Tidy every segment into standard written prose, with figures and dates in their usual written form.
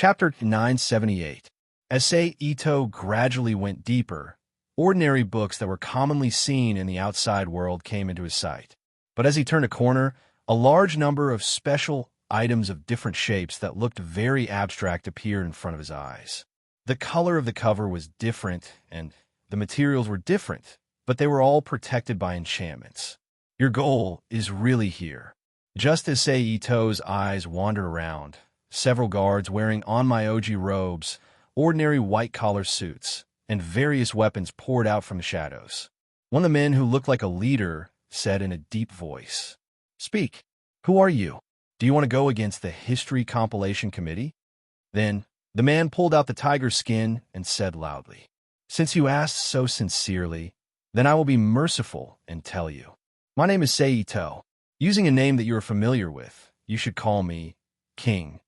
Chapter 978. As Sei Ito gradually went deeper, ordinary books that were commonly seen in the outside world came into his sight. But as he turned a corner, a large number of special items of different shapes that looked very abstract appeared in front of his eyes. The color of the cover was different, and the materials were different, but they were all protected by enchantments. Your goal is really here. Just as Sei Ito's eyes wandered around, several guards wearing onmyoji robes, ordinary white-collar suits, and various weapons poured out from the shadows. One of the men who looked like a leader said in a deep voice, "Speak. Who are you? Do you want to go against the History Compilation Committee?" Then the man pulled out the tiger skin and said loudly, "Since you asked so sincerely, then I will be merciful and tell you. My name is Sei Ito. Using a name that you are familiar with, you should call me King."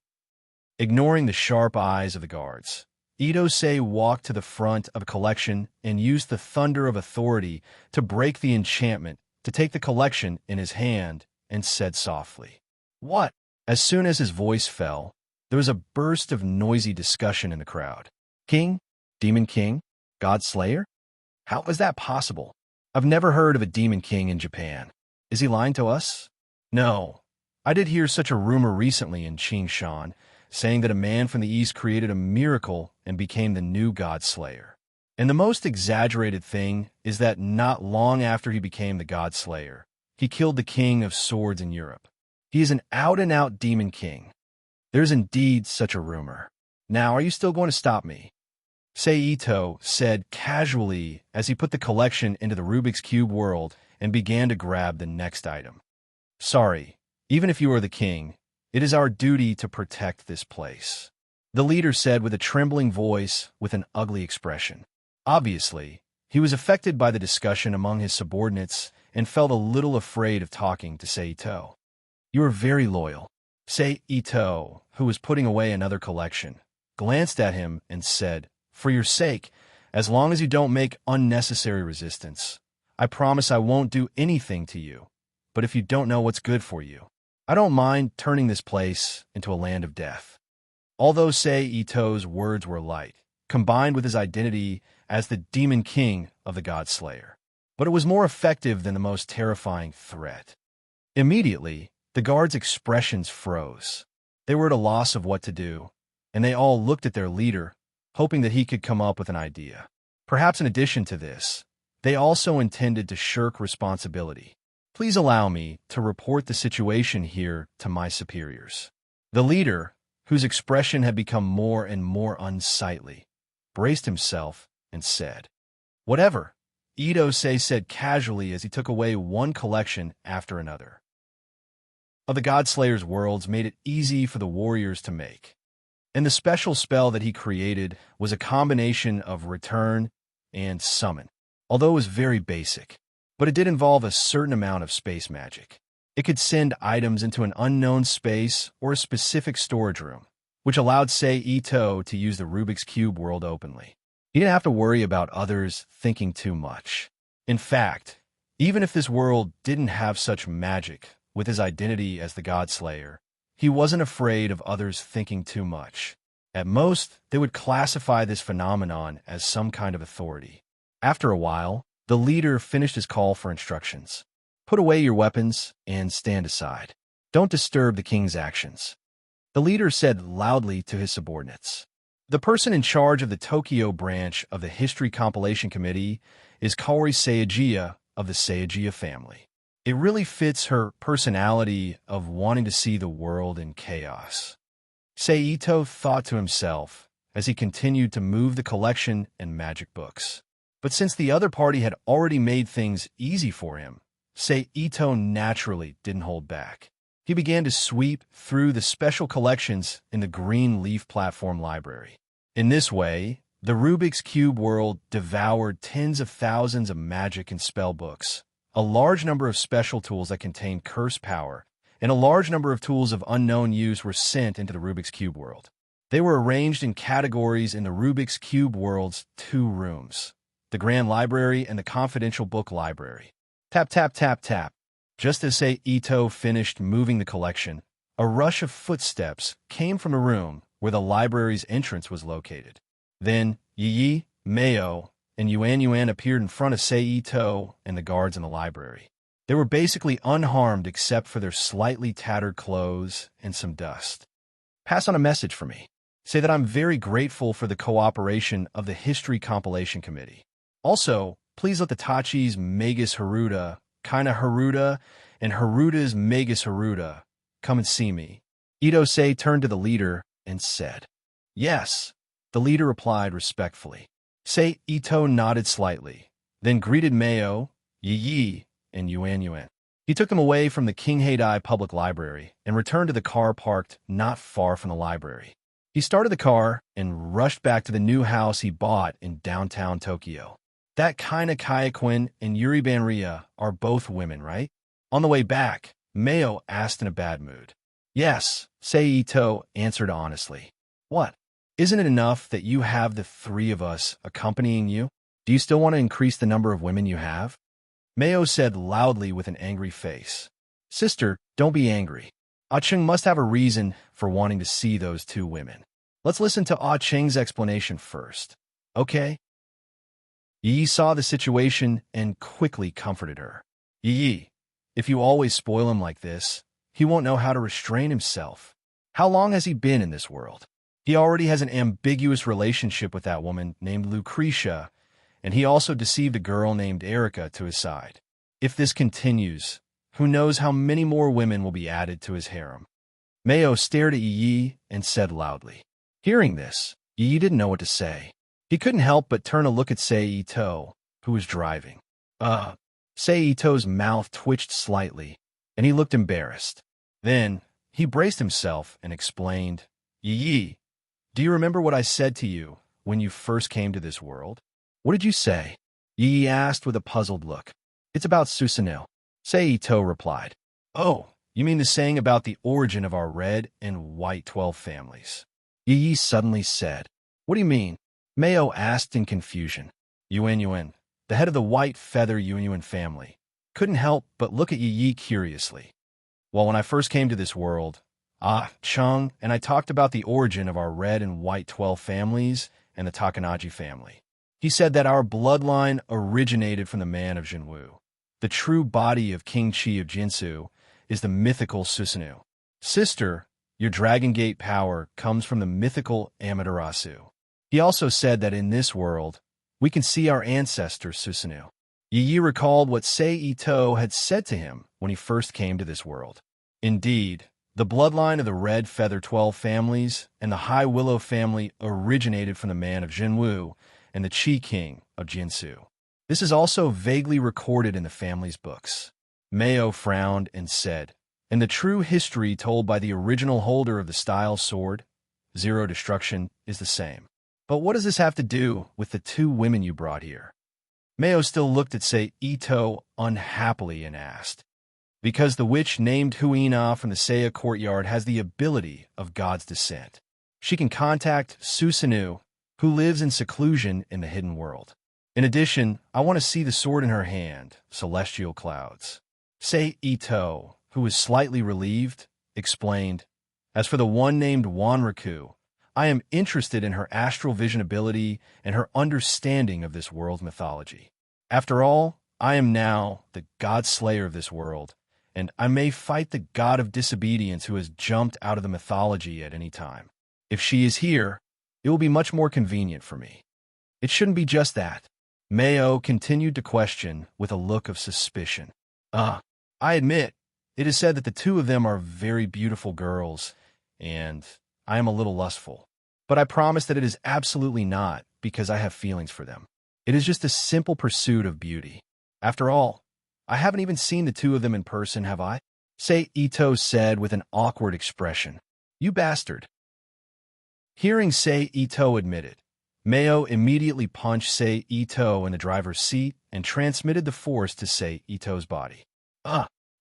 Ignoring the sharp eyes of the guards, Ito Sei walked to the front of a collection and used the thunder of authority to break the enchantment, to take the collection in his hand, and said softly, "What?" As soon as his voice fell, there was a burst of noisy discussion in the crowd. "King? Demon King? God Slayer? How is that possible? I've never heard of a Demon King in Japan. Is he lying to us? No. I did hear such a rumor recently in Qingshan, saying that a man from the East created a miracle and became the new God Slayer. And the most exaggerated thing is that not long after he became the God Slayer, he killed the King of Swords in Europe. He is an out-and-out Demon King. There's indeed such a rumor. Now, are you still going to stop me?" Sei Ito said casually as he put the collection into the Rubik's Cube world and began to grab the next item. "Sorry, even if you are the king, it is our duty to protect this place," the leader said with a trembling voice with an ugly expression. Obviously, he was affected by the discussion among his subordinates and felt a little afraid of talking to Sei Ito. "You are very loyal." Sei Ito, who was putting away another collection, glanced at him and said, "For your sake, as long as you don't make unnecessary resistance, I promise I won't do anything to you. But if you don't know what's good for you, I don't mind turning this place into a land of death." Although Sei Ito's words were light, combined with his identity as the Demon King of the God Slayer, but it was more effective than the most terrifying threat. Immediately, the guards' expressions froze. They were at a loss of what to do, and they all looked at their leader, hoping that he could come up with an idea. Perhaps in addition to this, they also intended to shirk responsibility. "Please allow me to report the situation here to my superiors." The leader, whose expression had become more and more unsightly, braced himself and said, "Whatever," Ito Sei said casually as he took away one collection after another. Of the God Slayer's worlds made it easy for the warriors to make, and the special spell that he created was a combination of return and summon, although it was very basic. But it did involve a certain amount of space magic. It could send items into an unknown space or a specific storage room, which allowed Sei Ito to use the Rubik's Cube world openly. He didn't have to worry about others thinking too much. In fact, even if this world didn't have such magic with his identity as the God Slayer, he wasn't afraid of others thinking too much. At most, they would classify this phenomenon as some kind of authority. After a while, the leader finished his call for instructions. "Put away your weapons and stand aside. Don't disturb the king's actions," the leader said loudly to his subordinates. The person in charge of the Tokyo branch of the History Compilation Committee is Kaori Seijiya of the Seijiya family. It really fits her personality of wanting to see the world in chaos. Sei Ito thought to himself as he continued to move the collection and magic books. But since the other party had already made things easy for him, Sei Ito naturally didn't hold back. He began to sweep through the special collections in the Green Leaf Platform Library. In this way, the Rubik's Cube world devoured tens of thousands of magic and spell books, a large number of special tools that contained curse power, and a large number of tools of unknown use were sent into the Rubik's Cube world. They were arranged in categories in the Rubik's Cube world's 2 rooms, the Grand Library and the Confidential Book Library. Tap, tap, tap, tap. Just as Ito finished moving the collection, a rush of footsteps came from a room where the library's entrance was located. Then Yi, Mayo, and Yuan appeared in front of Ito and the guards in the library. They were basically unharmed except for their slightly tattered clothes and some dust. Pass on a message for me. Say that I'm very grateful for the cooperation of the History Compilation Committee. Also, please let the Tachi's Magus Haruda, Kaina Haruda, and Haruda's Magus Haruda come and see me. Ito-sei turned to the leader and said, "Yes." The leader replied respectfully. Ito nodded slightly, then greeted Mayo, Yi, and Yuan. He took them away from the King Heidai Public Library and returned to the car parked not far from the library. He started the car and rushed back to the new house he bought in downtown Tokyo. That Kaina Kayakuen and Yuri Banria are both women, right? On the way back, Mayo asked in a bad mood. Yes, Ito answered honestly. What? Isn't it enough that you have the three of us accompanying you? Do you still want to increase the number of women you have? Mayo said loudly with an angry face. Sister, don't be angry. Ah Cheng must have a reason for wanting to see those two women. Let's listen to Ah Cheng's explanation first. Okay? Yi saw the situation and quickly comforted her. Yi, if you always spoil him like this, he won't know how to restrain himself. How long has he been in this world? He already has an ambiguous relationship with that woman named Lucretia, and he also deceived a girl named Erica to his side. If this continues, who knows how many more women will be added to his harem. Mayo stared at Yi and said loudly. Hearing this, Yi didn't know what to say. He couldn't help but turn a look at Ito, who was driving. Ito's mouth twitched slightly, and he looked embarrassed. Then, he braced himself and explained, Yi, do you remember what I said to you when you first came to this world? What did you say? Yi asked with a puzzled look. It's about Susanoo. Ito replied. Oh, you mean the saying about the origin of our red and white 12 families? Yi suddenly said. What do you mean? Mayo asked in confusion. Yuan, the head of the white feather Yuan family, couldn't help but look at Yi curiously. Well, when I first came to this world, Chung and I talked about the origin of our red and white 12 families and the Takanaji family. He said that our bloodline originated from the man of Jinwu. The true body of King Chi of Jinsu is the mythical Susanoo. Sister, your Dragon Gate power comes from the mythical Amaterasu. He also said that in this world, we can see our ancestor Susanoo. Yi recalled what Ito had said to him when he first came to this world. Indeed, the bloodline of the Red Feather 12 families and the High Willow family originated from the man of Jinwu and the Chi King of Jinsu. This is also vaguely recorded in the family's books. Mayo frowned and said, and the true history told by the original holder of the style sword, Zero Destruction, is the same. But what does this have to do with the two women you brought here? Mayo still looked at Ito unhappily and asked, because the witch named Huina from the Seiya courtyard has the ability of God's descent. She can contact Susanoo, who lives in seclusion in the hidden world. In addition, I want to see the sword in her hand, Celestial Clouds. Ito, who was slightly relieved, explained, as for the one named Wanraku, I am interested in her astral vision ability and her understanding of this world's mythology. After all, I am now the god slayer of this world, and I may fight the god of disobedience who has jumped out of the mythology at any time. If she is here, it will be much more convenient for me. It shouldn't be just that. Mayo continued to question with a look of suspicion. I admit, it is said that the two of them are very beautiful girls, and I am a little lustful. But I promise that it is absolutely not because I have feelings for them. It is just a simple pursuit of beauty. After all, I haven't even seen the two of them in person, have I? Ito said with an awkward expression. You bastard. Hearing Ito admit it, Mayo immediately punched Ito in the driver's seat and transmitted the force to Ito's body.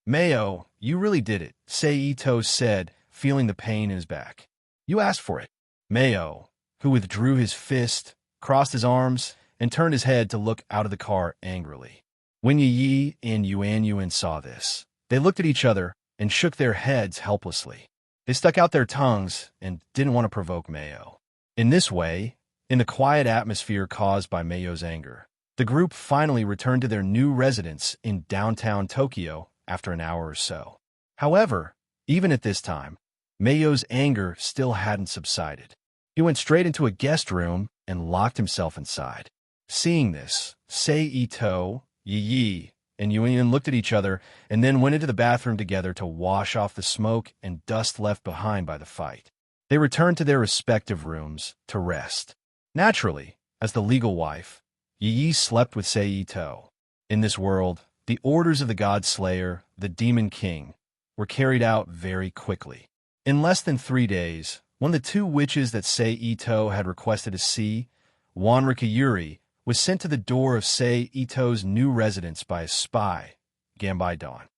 Mayo, you really did it, Ito said, feeling the pain in his back. You asked for it. Mayo, who withdrew his fist, crossed his arms, and turned his head to look out of the car angrily. When Yi and Yuan saw this, they looked at each other and shook their heads helplessly. They stuck out their tongues and didn't want to provoke Mayo. In this way, in the quiet atmosphere caused by Mayo's anger, the group finally returned to their new residence in downtown Tokyo after an hour or so. However, even at this time, Mayo's anger still hadn't subsided. He went straight into a guest room and locked himself inside. Seeing this, Sei Ito, Yi, and Yuan looked at each other and then went into the bathroom together to wash off the smoke and dust left behind by the fight. They returned to their respective rooms to rest. Naturally, as the legal wife, Yi slept with Sei Ito. In this world, the orders of the God Slayer, the Demon King, were carried out very quickly. In less than 3 days, one of the 2 witches that Sei Ito had requested to see, Wanrika Yuri, was sent to the door of Sei Ito's new residence by a spy, Gambai Dawn.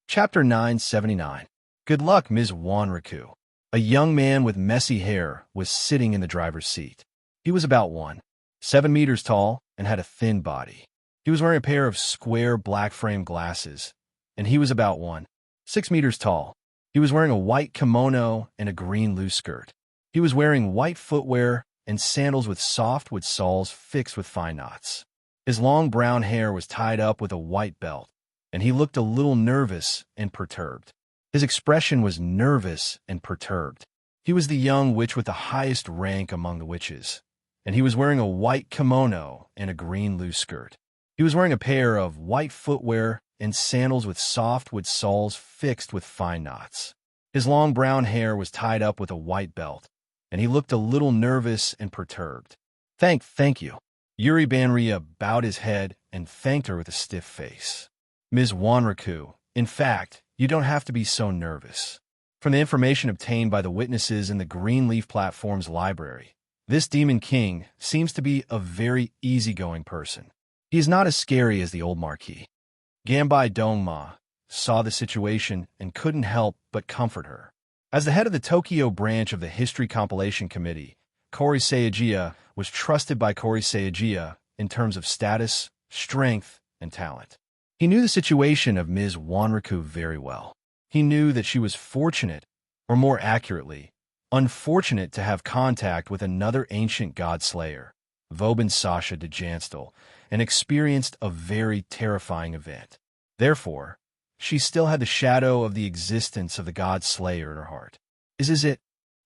Chapter 979. Good luck, Ms. Wanriku. A young man with messy hair was sitting in the driver's seat. He was about 1.7 meters tall and had a thin body. He was wearing a pair of square black-frame glasses, and he was about 1.6 meters tall. He was wearing a white kimono and a green loose skirt. He was wearing white footwear and sandals with soft wood soles fixed with fine knots. His long brown hair was tied up with a white belt, and he looked a little nervous and perturbed. His expression was nervous and perturbed. He was the young witch with the highest rank among the witches, and he was wearing a white kimono and a green loose skirt. He was wearing a pair of white footwear and sandals with soft wood soles fixed with fine knots. His long brown hair was tied up with a white belt, and he looked a little nervous and perturbed. Thank you. Yuri Banria bowed his head and thanked her with a stiff face. Ms. Wanriku, in fact, you don't have to be so nervous. From the information obtained by the witnesses in the Greenleaf Platform's library, this Demon King seems to be a very easygoing person. He is not as scary as the old Marquis. Gambai Dongma saw the situation and couldn't help but comfort her. As the head of the Tokyo branch of the History Compilation Committee, Kori Seijiya was trusted by Kori Seijiya in terms of status, strength, and talent. He knew the situation of Ms. Wanriku very well. He knew that she was fortunate, or more accurately, unfortunate to have contact with another ancient god slayer, Vobin Sasha de Janstel, and experienced a very terrifying event. Therefore, she still had the shadow of the existence of the god slayer in her heart. Is it?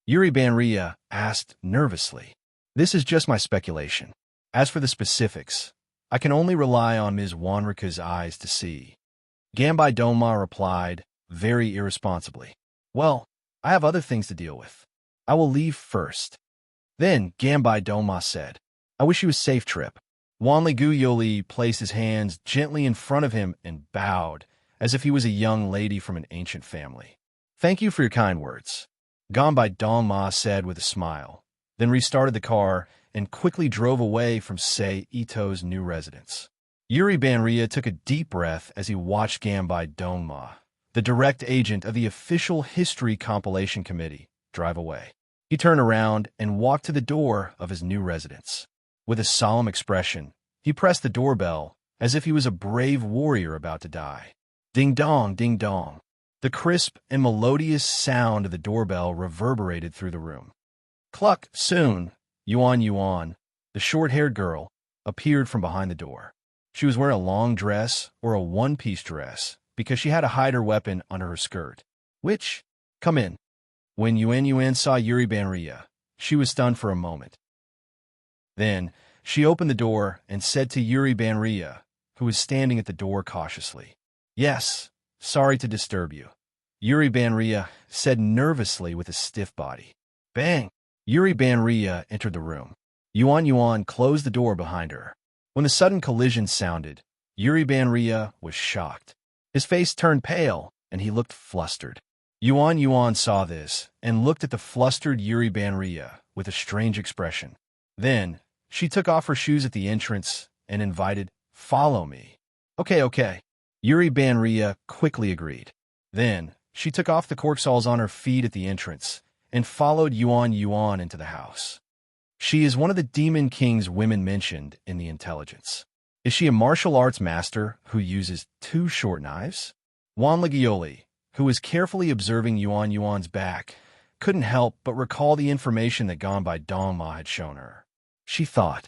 Yuri Banria asked nervously. This is just my speculation. As for the specifics, I can only rely on Ms. Wanrika's eyes to see. Gambai Doma replied, very irresponsibly. Well, I have other things to deal with. I will leave first. Then Gambai Doma said, I wish you a safe trip. Wanli Guyoli placed his hands gently in front of him and bowed, as if he was a young lady from an ancient family. Thank you for your kind words, Gambai Doma said with a smile, then restarted the car and quickly drove away from Sei Ito's new residence. Yuri Banria took a deep breath as he watched Gambai Dongma, the direct agent of the official History Compilation Committee, drive away. He turned around and walked to the door of his new residence. With a solemn expression, he pressed the doorbell as if he was a brave warrior about to die. Ding dong, ding dong. The crisp and melodious sound of the doorbell reverberated through the room. Cluck, soon. Yuan, the short-haired girl, appeared from behind the door. She was wearing a long dress or a one-piece dress because she had to hide her weapon under her skirt. Which? Come in. When Yuan saw Yuri Banria, she was stunned for a moment. Then, she opened the door and said to Yuri Banria, who was standing at the door cautiously, Yes, sorry to disturb you. Yuri Banria said nervously with a stiff body. Bang! Yuri Banria entered the room. Yuan closed the door behind her. When the sudden collision sounded, Yuri Banria was shocked. His face turned pale, and he looked flustered. Yuan saw this and looked at the flustered Yuri Banria with a strange expression. Then, she took off her shoes at the entrance and invited, Follow me. Okay. Yuri Banria quickly agreed. Then, she took off the corksoles on her feet at the entrance and followed Yuan into the house. She is one of the Demon King's women mentioned in the intelligence. Is she a martial arts master who uses 2 short knives? Juan Ligioli, who was carefully observing Yuan's back, couldn't help but recall the information that Gone by Dongma had shown her. She thought,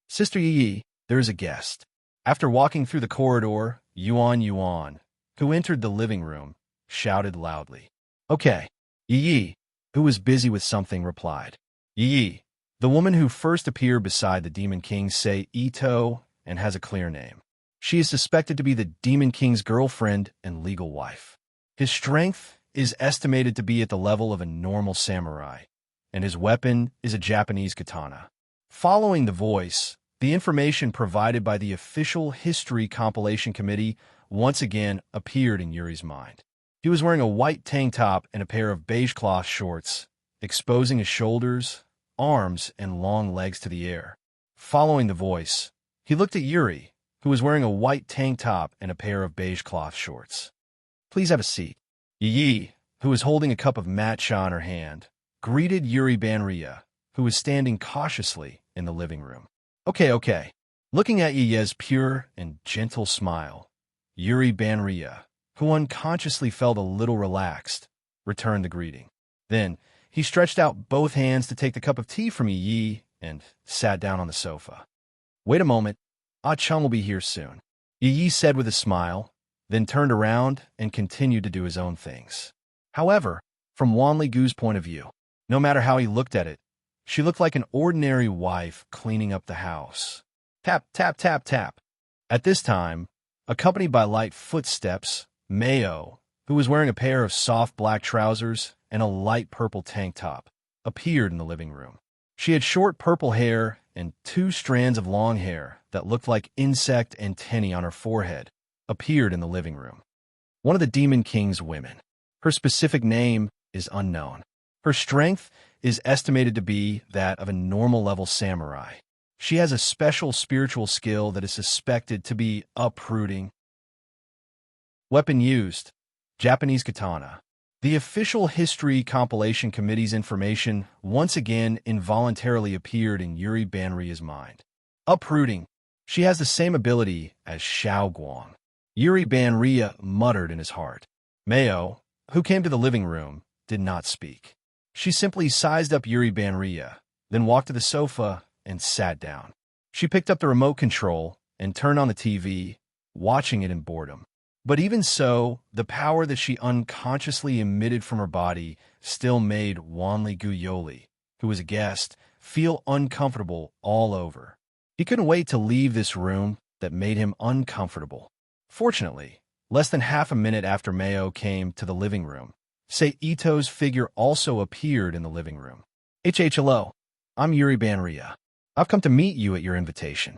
"Sister Yi, there is a guest." After walking through the corridor, Yuan, who entered the living room, shouted loudly. "Okay." Yi, who was busy with something, replied. Yi, the woman who first appeared beside the Demon King, say Ito, and has a clear name. She is suspected to be the Demon King's girlfriend and legal wife. His strength is estimated to be at the level of a normal samurai, and his weapon is a Japanese katana. Following the voice, the information provided by the official History Compilation Committee once again appeared in Yuri's mind. He was wearing a white tank top and a pair of beige cloth shorts, exposing his shoulders, arms, and long legs to the air. Following the voice, he looked at Yuri, who was wearing a white tank top and a pair of beige cloth shorts. "Please have a seat." Yi, who was holding a cup of matcha in her hand, greeted Yuri Banria, who was standing cautiously in the living room. Okay. Looking at Yi's pure and gentle smile, Yuri Banria, who unconsciously felt a little relaxed, returned the greeting. Then, he stretched out both hands to take the cup of tea from Yi and sat down on the sofa. "Wait a moment. Ah-chan will be here soon," Yi said with a smile, then turned around and continued to do his own things. However, from Wan Ligu's point of view, no matter how he looked at it, she looked like an ordinary wife cleaning up the house. Tap, tap, tap, tap. At this time, accompanied by light footsteps, Mayo, who was wearing a pair of soft black trousers and a light purple tank top, appeared in the living room. She had short purple hair and 2 strands of long hair that looked like insect antennae on her forehead, appeared in the living room. One of the Demon King's women. Her specific name is unknown. Her strength is estimated to be that of a normal-level samurai. She has a special spiritual skill that is suspected to be uprooting. Weapon used: Japanese katana. The official History Compilation Committee's information once again involuntarily appeared in Yuri Banria's mind. Uprooting. She has the same ability as Xiao Guang. Yuri Banria muttered in his heart. Mayo, who came to the living room, did not speak. She simply sized up Yuri Banria, then walked to the sofa and sat down. She picked up the remote control and turned on the TV, watching it in boredom. But even so, the power that she unconsciously emitted from her body still made Wanli Guyoli, who was a guest, feel uncomfortable all over. He couldn't wait to leave this room that made him uncomfortable. Fortunately, less than half a minute after Mayo came to the living room, Sei Ito's figure also appeared in the living room. Hello. I'm Yuri Banria. I've come to meet you at your invitation.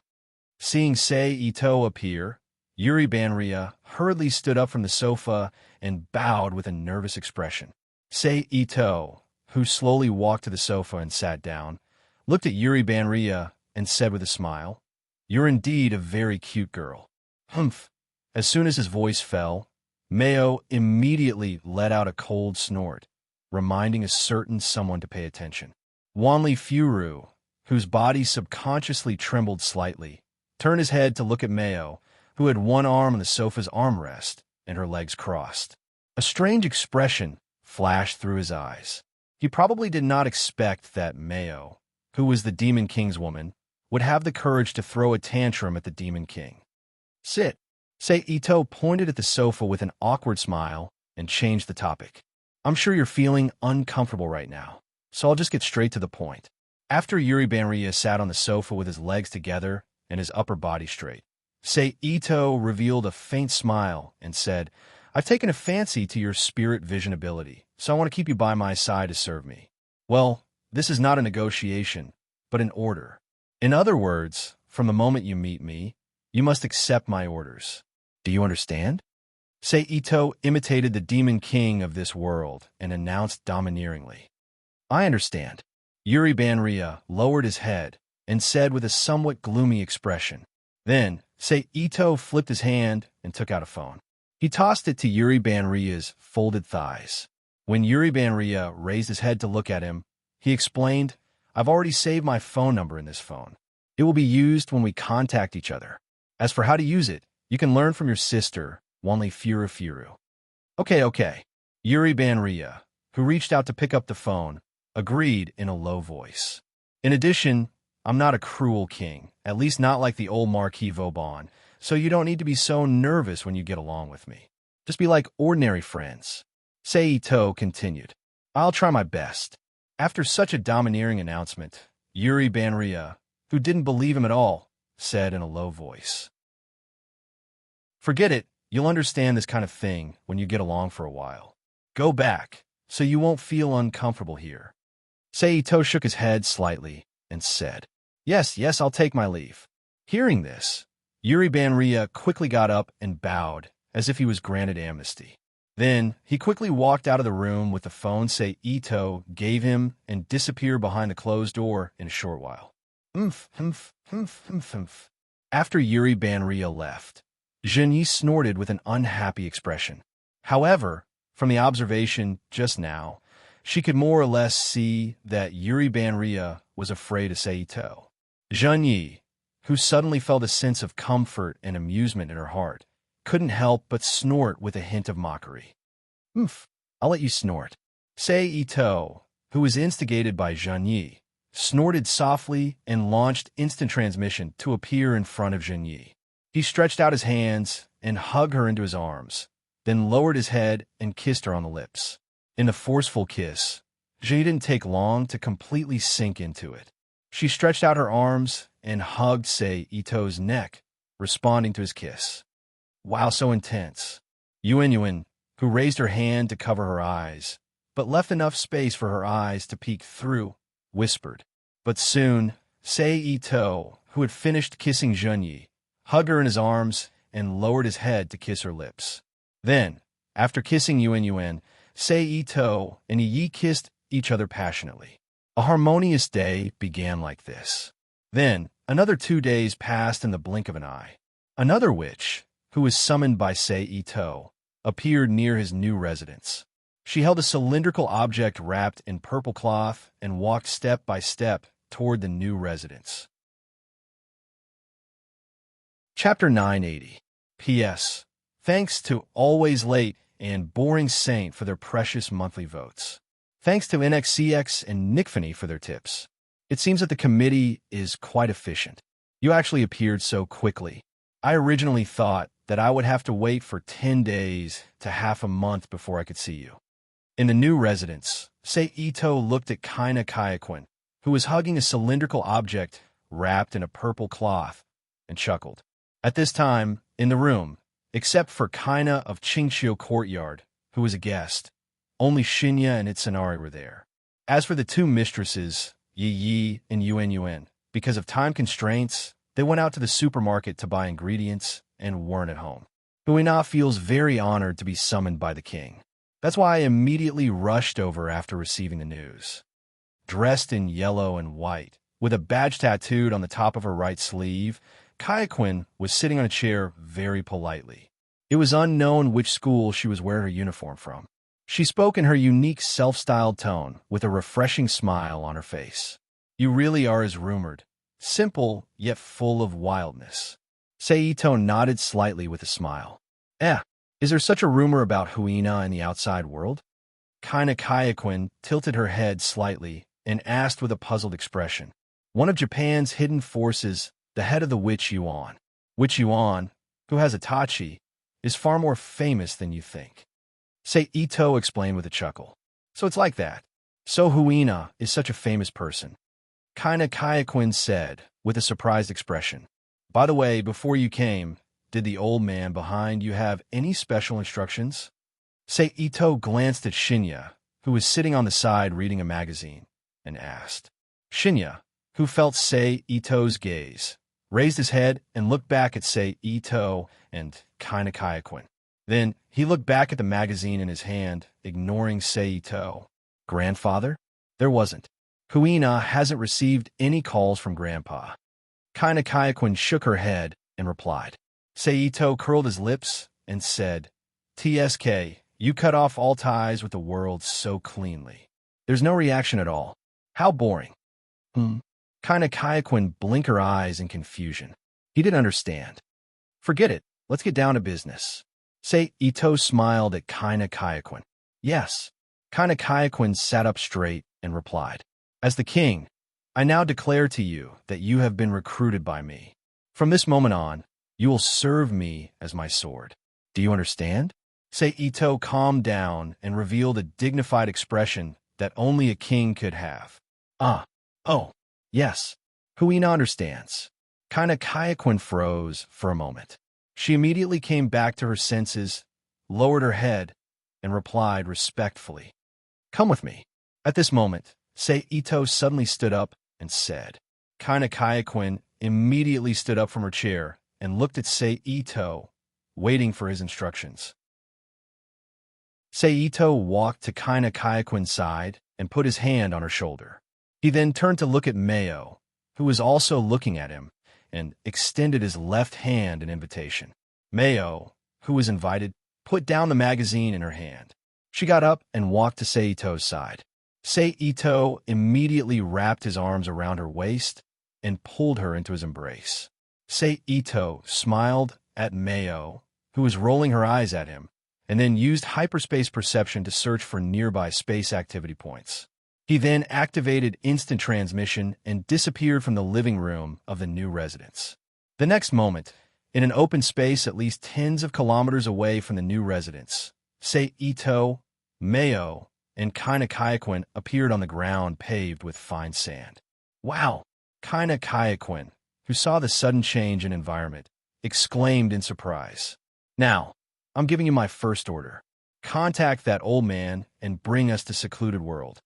Seeing Sei Ito appear, Yuri Banria hurriedly stood up from the sofa and bowed with a nervous expression. Sei Ito, who slowly walked to the sofa and sat down, looked at Yuri Banria and said with a smile, "You're indeed a very cute girl." Humph. As soon as his voice fell, Mayo immediately let out a cold snort, reminding a certain someone to pay attention. Wanli Furu, whose body subconsciously trembled slightly, turned his head to look at Mayo, who had one arm on the sofa's armrest and her legs crossed. A strange expression flashed through his eyes. He probably did not expect that Mayo, who was the Demon King's woman, would have the courage to throw a tantrum at the Demon King. "Sit." Sei Ito pointed at the sofa with an awkward smile and changed the topic. "I'm sure you're feeling uncomfortable right now, so I'll just get straight to the point." After Yuri Banria sat on the sofa with his legs together and his upper body straight, Sei Ito revealed a faint smile and said, "I've taken a fancy to your spirit vision ability, so I want to keep you by my side to serve me. Well, this is not a negotiation, but an order. In other words, from the moment you meet me, you must accept my orders. Do you understand?" Sei Ito imitated the Demon King of this world and announced domineeringly, "I understand." Yuri Banria lowered his head and said with a somewhat gloomy expression. Then, Sei Ito flipped his hand and took out a phone. He tossed it to Yuri Banria's folded thighs. When Yuri Banria raised his head to look at him, he explained, "I've already saved my phone number in this phone. It will be used when we contact each other. As for how to use it, you can learn from your sister, Wanli Furu. Okay. Yuri Banria, who reached out to pick up the phone, agreed in a low voice. In addition, I'm not a cruel king, at least not like the old Marquis Vauban, so you don't need to be so nervous when you get along with me. Just be like ordinary friends. Seito continued. I'll try my best. After such a domineering announcement, Yuri Banria, who didn't believe him at all, said in a low voice. Forget it, you'll understand this kind of thing when you get along for a while. Go back, so you won't feel uncomfortable here. Seito shook his head slightly and said, Yes, I'll take my leave. Hearing this, Yuri Banria quickly got up and bowed, as if he was granted amnesty. Then, he quickly walked out of the room with the phone Seito gave him and disappeared behind the closed door in a short while. After Yuri Banria left, Zhenyi snorted with an unhappy expression. However, from the observation just now, she could more or less see that Yuri Banria was afraid of Seito. Zhenyi, who suddenly felt a sense of comfort and amusement in her heart, couldn't help but snort with a hint of mockery. I'll let you snort. Seito, who was instigated by Zhenyi, snorted softly and launched instant transmission to appear in front of Zhenyi. He stretched out his hands and hugged her into his arms, then lowered his head and kissed her on the lips. In the forceful kiss, Zhenyi didn't take long to completely sink into it. She stretched out her arms and hugged Seito's neck, responding to his kiss. Wow, so intense. Yuan, who raised her hand to cover her eyes, but left enough space for her eyes to peek through, whispered. But soon, Seito, who had finished kissing Zhenyi, hugged her in his arms and lowered his head to kiss her lips. Then, after kissing Yuan, Seito and Yi kissed each other passionately. A harmonious day began like this. Then, another 2 days passed in the blink of an eye. Another witch, who was summoned by Seito, appeared near his new residence. She held a cylindrical object wrapped in purple cloth and walked step by step toward the new residence. Chapter 980. P.S. Thanks to Always Late and Boring Saint for their precious monthly votes. Thanks to NXCX and Nickfany for their tips. It seems that the committee is quite efficient. You actually appeared so quickly. I originally thought that I would have to wait for 10 days to half a month before I could see you. In the new residence, Seito looked at Kaina Kayakuen, who was hugging a cylindrical object wrapped in a purple cloth, and chuckled. At this time, in the room, except for Kaina of Qingqiu Courtyard, who was a guest, only Shinya and Itsunari were there. As for the two mistresses, Yi and Yuan, because of time constraints, they went out to the supermarket to buy ingredients and weren't at home. Huina feels very honored to be summoned by the king. That's why I immediately rushed over after receiving the news. Dressed in yellow and white, with a badge tattooed on the top of her right sleeve, Kayakuen was sitting on a chair very politely. It was unknown which school she was wearing her uniform from. She spoke in her unique self-styled tone with a refreshing smile on her face. You really are as rumored, simple yet full of wildness. Seito nodded slightly with a smile. Is there such a rumor about Huina in the outside world? Kaina Kayakuen tilted her head slightly and asked with a puzzled expression. One of Japan's hidden forces, the head of the Witch Yuan. Witch Yuan, who has a tachi, is far more famous than you think. Seito explained with a chuckle. So it's like that. So Huina is such a famous person. Kaina Kayakuen said, with a surprised expression. By the way, before you came, did the old man behind you have any special instructions? Seito glanced at Shinya, who was sitting on the side reading a magazine, and asked. Shinya, who felt Seito's gaze, raised his head and looked back at Seito and Kaina Kayakuen. Then he looked back at the magazine in his hand, ignoring Seito. Grandfather? There wasn't. Huina hasn't received any calls from Grandpa. Kaina Kayakuen shook her head and replied. Seito curled his lips and said, TSK, you cut off all ties with the world so cleanly. There's no reaction at all. How boring. Kaina Kayakuen blinked her eyes in confusion. He didn't understand. Forget it. Let's get down to business. Say Ito smiled at Kaina Kayakuen. Yes. Kaina Kayakuen sat up straight and replied, As the king, I now declare to you that you have been recruited by me. From this moment on, you will serve me as my sword. Do you understand? Say Ito calmed down and revealed a dignified expression that only a king could have. Oh, yes. Huina understands. Kaina Kayakuen froze for a moment. She immediately came back to her senses, lowered her head, and replied respectfully, Come with me. At this moment, Sei Ito suddenly stood up and said. Kaina Kayakuen immediately stood up from her chair and looked at Sei Ito, waiting for his instructions. Sei Ito walked to Kaina Kayakuen's side and put his hand on her shoulder. He then turned to look at Mayo, who was also looking at him, and extended his left hand in invitation. Mayo, who was invited, put down the magazine in her hand. She got up and walked to Sei Ito's side. Sei Ito immediately wrapped his arms around her waist and pulled her into his embrace. Sei Ito smiled at Mayo, who was rolling her eyes at him, and then used hyperspace perception to search for nearby space activity points. He then activated instant transmission and disappeared from the living room of the new residence. The next moment, in an open space at least tens of kilometers away from the new residence, Sei Ito, Mayo, and Kaina Kayakuen appeared on the ground paved with fine sand. Wow! Kaina Kayakuen, who saw the sudden change in environment, exclaimed in surprise. Now, I'm giving you my first order. Contact that old man and bring us to secluded world.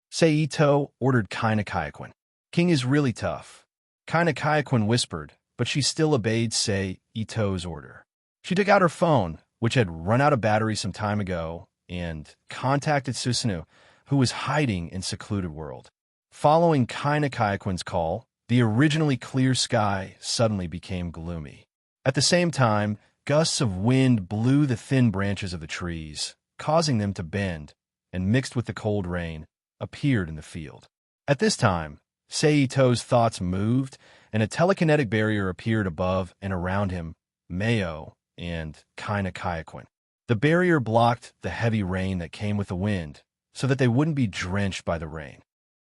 Sei Ito ordered Kaina Kayakuen. King is really tough. Kaina Kayakuen whispered, but she still obeyed Sei Ito's order. She took out her phone, which had run out of battery some time ago, and contacted Susanoo, who was hiding in secluded world. Following Kaina Kayakuen's call, the originally clear sky suddenly became gloomy. At the same time, gusts of wind blew the thin branches of the trees, causing them to bend, and mixed with the cold rain, appeared in the field. At this time, Sei Ito's thoughts moved, and a telekinetic barrier appeared above and around him, Mayo, and Kaina Kayakuen. The barrier blocked the heavy rain that came with the wind, so that they wouldn't be drenched by the rain.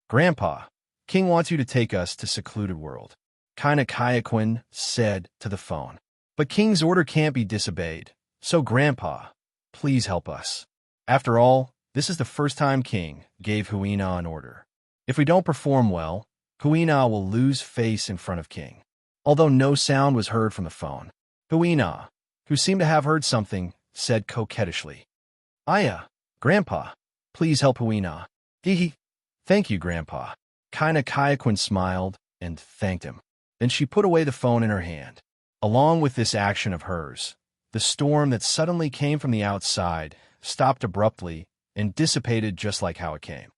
Grandpa, King wants you to take us to secluded world, Kaina Kayakuen said to the phone. But King's order can't be disobeyed, so Grandpa, please help us. After all, this is the first time King gave Huina an order. If we don't perform well, Huina will lose face in front of King. Although no sound was heard from the phone, Huina, who seemed to have heard something, said coquettishly, Aya, Grandpa, please help Huina. Hee. Thank you, Grandpa. Kaina Kayakuen smiled and thanked him. Then she put away the phone in her hand. Along with this action of hers, the storm that suddenly came from the outside stopped abruptly and dissipated just like how it came.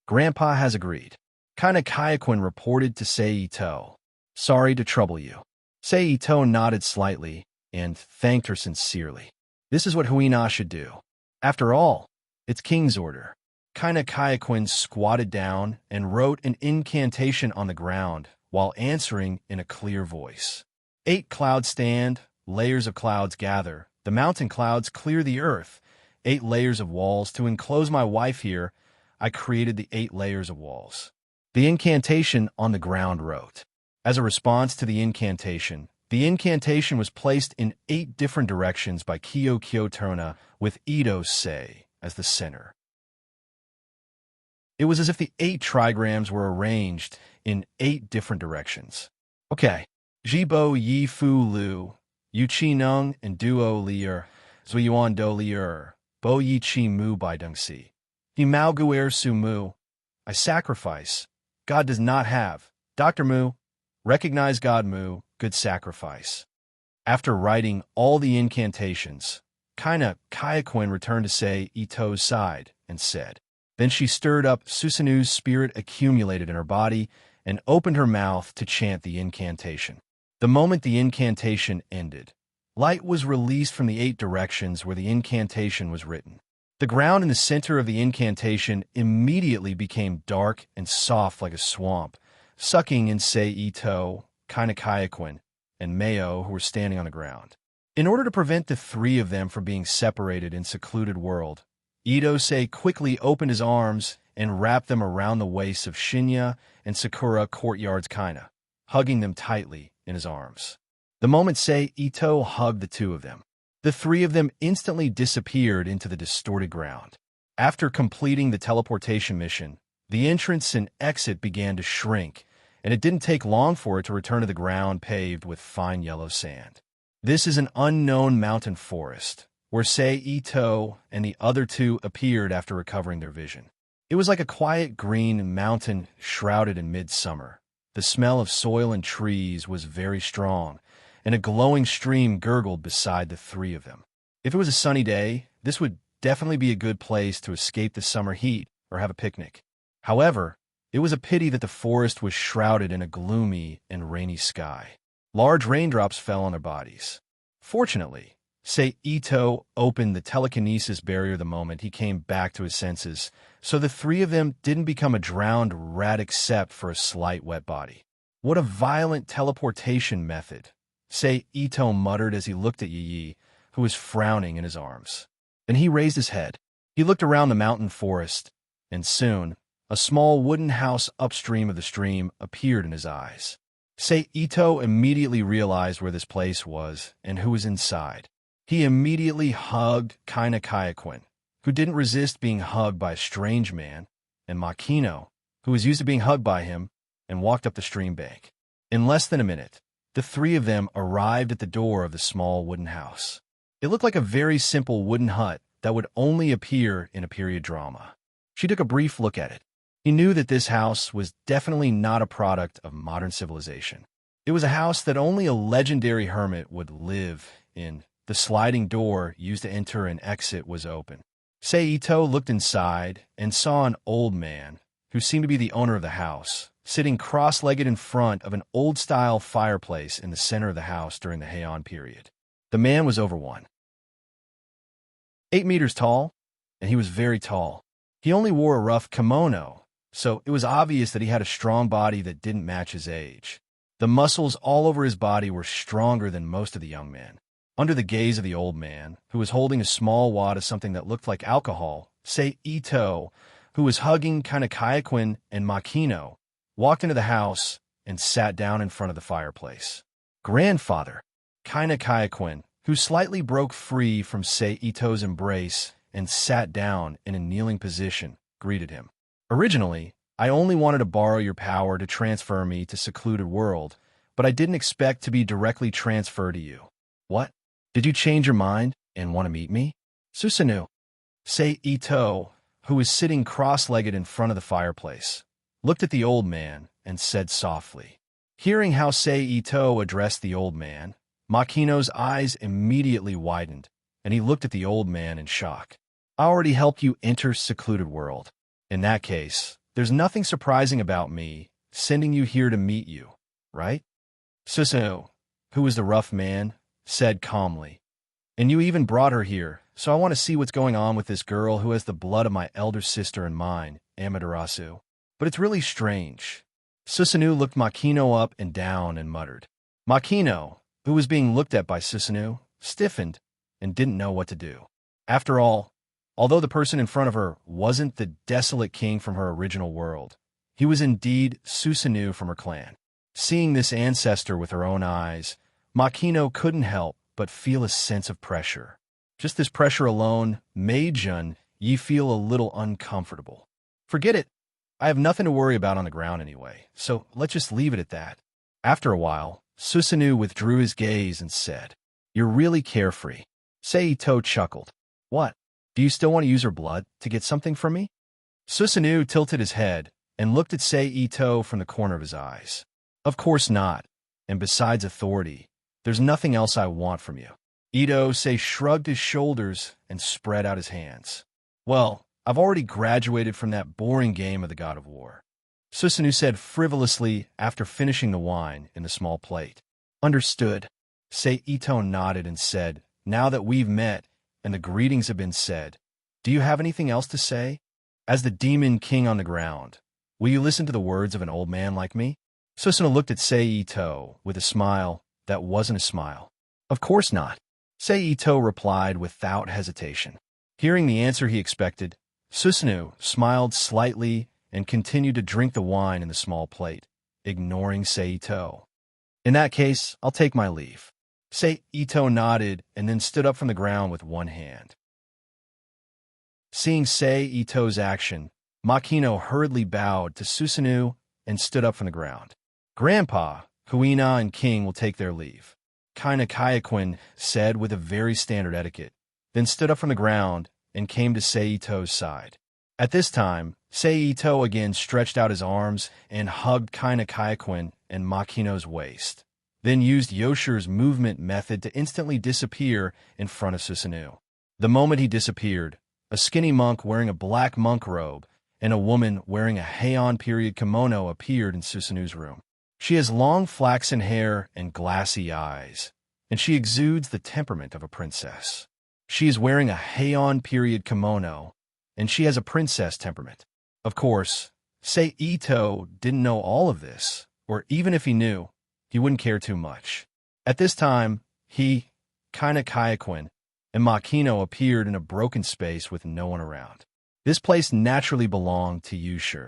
Grandpa has agreed. Kaina Kayakuen reported to Sei Ito. Sorry to trouble you. Sei Ito nodded slightly and thanked her sincerely. This is what Huina should do. After all, it's King's order. Kaina Kayakuen squatted down and wrote an incantation on the ground while answering in a clear voice. 8 clouds stand, layers of clouds gather, the mountain clouds clear the earth, 8 layers of walls. To enclose my wife here, I created the 8 layers of walls. The incantation on the ground wrote. As a response to the incantation was placed in 8 different directions by Kyo Kyoturna with Ito Sei as the center. It was as if the 8 trigrams were arranged in 8 different directions. Okay. Jibo Yi Fu Lu, Yu Chi Nung and Duo Lier, Zuyuan Do Lier, Bo Yi Chi Mu Bai Dung Si. He Mao Guer Su Mu. I sacrifice. God does not have. Dr. Mu. Recognize God Mu. Good sacrifice. After writing all the incantations, Kaina Kayakuen returned to Sei Ito's side and said. Then she stirred up Susanoo's spirit accumulated in her body and opened her mouth to chant the incantation. The moment the incantation ended, light was released from the 8 directions where the incantation was written. The ground in the center of the incantation immediately became dark and soft like a swamp, sucking in Sei Ito, Kaina Kayakuen, and Mayo, who were standing on the ground. In order to prevent the three of them from being separated in secluded world, Idose quickly opened his arms and wrapped them around the waists of Shinya and Sakura Courtyard's Kaina, hugging them tightly in his arms. The moment Sei Ito hugged the two of them, the three of them instantly disappeared into the distorted ground. After completing the teleportation mission, the entrance and exit began to shrink, and it didn't take long for it to return to the ground paved with fine yellow sand. This is an unknown mountain forest, where Sei Ito and the other two appeared after recovering their vision. It was like a quiet green mountain shrouded in midsummer. The smell of soil and trees was very strong, and a glowing stream gurgled beside the three of them. If it was a sunny day, this would definitely be a good place to escape the summer heat or have a picnic. However, it was a pity that the forest was shrouded in a gloomy and rainy sky. Large raindrops fell on their bodies. Fortunately, Sei Ito opened the telekinesis barrier the moment he came back to his senses, so the three of them didn't become a drowned rat except for a slight wet body. What a violent teleportation method, Sei Ito muttered as he looked at Yi, who was frowning in his arms. Then he raised his head. He looked around the mountain forest, and soon, a small wooden house upstream of the stream appeared in his eyes. Sei Ito immediately realized where this place was and who was inside. He immediately hugged Kaina Kayakuen, who didn't resist being hugged by a strange man, and Makino, who was used to being hugged by him, and walked up the stream bank. In less than a minute, the three of them arrived at the door of the small wooden house. It looked like a very simple wooden hut that would only appear in a period drama. She took a brief look at it. He knew that this house was definitely not a product of modern civilization. It was a house that only a legendary hermit would live in. The sliding door used to enter and exit was open. Sei Ito looked inside and saw an old man, who seemed to be the owner of the house, sitting cross-legged in front of an old-style fireplace in the center of the house during the Heian period. The man was over 8 meters tall, and he was very tall. He only wore a rough kimono, so it was obvious that he had a strong body that didn't match his age. The muscles all over his body were stronger than most of the young men. Under the gaze of the old man, who was holding a small wad of something that looked like alcohol, Sei Ito, who was hugging Kaina Kayakuen and Makino, walked into the house and sat down in front of the fireplace. Grandfather, Kaina Kayakuen, who slightly broke free from Sei Ito's embrace and sat down in a kneeling position, greeted him. Originally, I only wanted to borrow your power to transfer me to secluded world, but I didn't expect to be directly transferred to you. What? Did you change your mind and want to meet me? Susanoo. Sei Ito, who was sitting cross-legged in front of the fireplace, looked at the old man and said softly. Hearing how Sei Ito addressed the old man, Makino's eyes immediately widened, and he looked at the old man in shock. I already helped you enter secluded world. In that case, there's nothing surprising about me sending you here to meet you, right? Susanoo, who was the rough man, said calmly. And you even brought her here, so I want to see what's going on with this girl who has the blood of my elder sister and mine, Amaterasu. But it's really strange. Susanoo looked Makino up and down and muttered. Makino, who was being looked at by Susanoo, stiffened and didn't know what to do. After all, although the person in front of her wasn't the desolate king from her original world, he was indeed Susanoo from her clan. Seeing this ancestor with her own eyes, Makino couldn't help but feel a sense of pressure. Just this pressure alone made Yi feel a little uncomfortable. Forget it. I have nothing to worry about on the ground anyway, so let's just leave it at that. After a while, Susanoo withdrew his gaze and said, You're really carefree. Sei Ito chuckled. What? Do you still want to use her blood to get something from me? Susanoo tilted his head and looked at Sei Ito from the corner of his eyes. Of course not, and besides authority, there's nothing else I want from you. Idose shrugged his shoulders and spread out his hands. Well, I've already graduated from that boring game of the God of War. Susanoo said frivolously after finishing the wine in the small plate. Understood. Sei Ito nodded and said, Now that we've met and the greetings have been said, do you have anything else to say? As the demon king on the ground, will you listen to the words of an old man like me? Susanoo looked at Sei Ito with a smile that wasn't a smile. Of course not. Seito replied without hesitation. Hearing the answer he expected, Susanoo smiled slightly and continued to drink the wine in the small plate, ignoring Seito. In that case, I'll take my leave. Seito nodded and then stood up from the ground with one hand. Seeing Seito's action, Makino hurriedly bowed to Susanoo and stood up from the ground. Grandpa, Kuina, and King will take their leave, Kaina Kayakuen said with a very standard etiquette, then stood up from the ground and came to Seito's side. At this time, Seito again stretched out his arms and hugged Kaina Kayakuen and Makino's waist, then used Yoshi's movement method to instantly disappear in front of Susanoo. The moment he disappeared, a skinny monk wearing a black monk robe and a woman wearing a Heian period kimono appeared in Susanoo's room. She has long flaxen hair and glassy eyes, and she exudes the temperament of a princess. She is wearing a Heian period kimono, and she has a princess temperament. Of course, Seito didn't know all of this, or even if he knew, he wouldn't care too much. At this time, he, Kaina Kayakuen, and Makino appeared in a broken space with no one around. This place naturally belonged to Yoshi,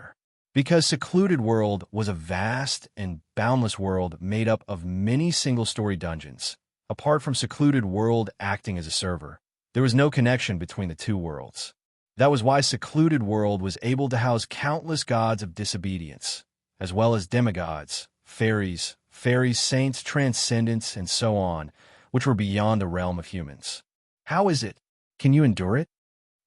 because Secluded World was a vast and boundless world made up of many single-story dungeons. Apart from Secluded World acting as a server, there was no connection between the two worlds. That was why Secluded World was able to house countless gods of disobedience, as well as demigods, fairies, saints, transcendents, and so on, which were beyond the realm of humans. How is it? Can you endure it?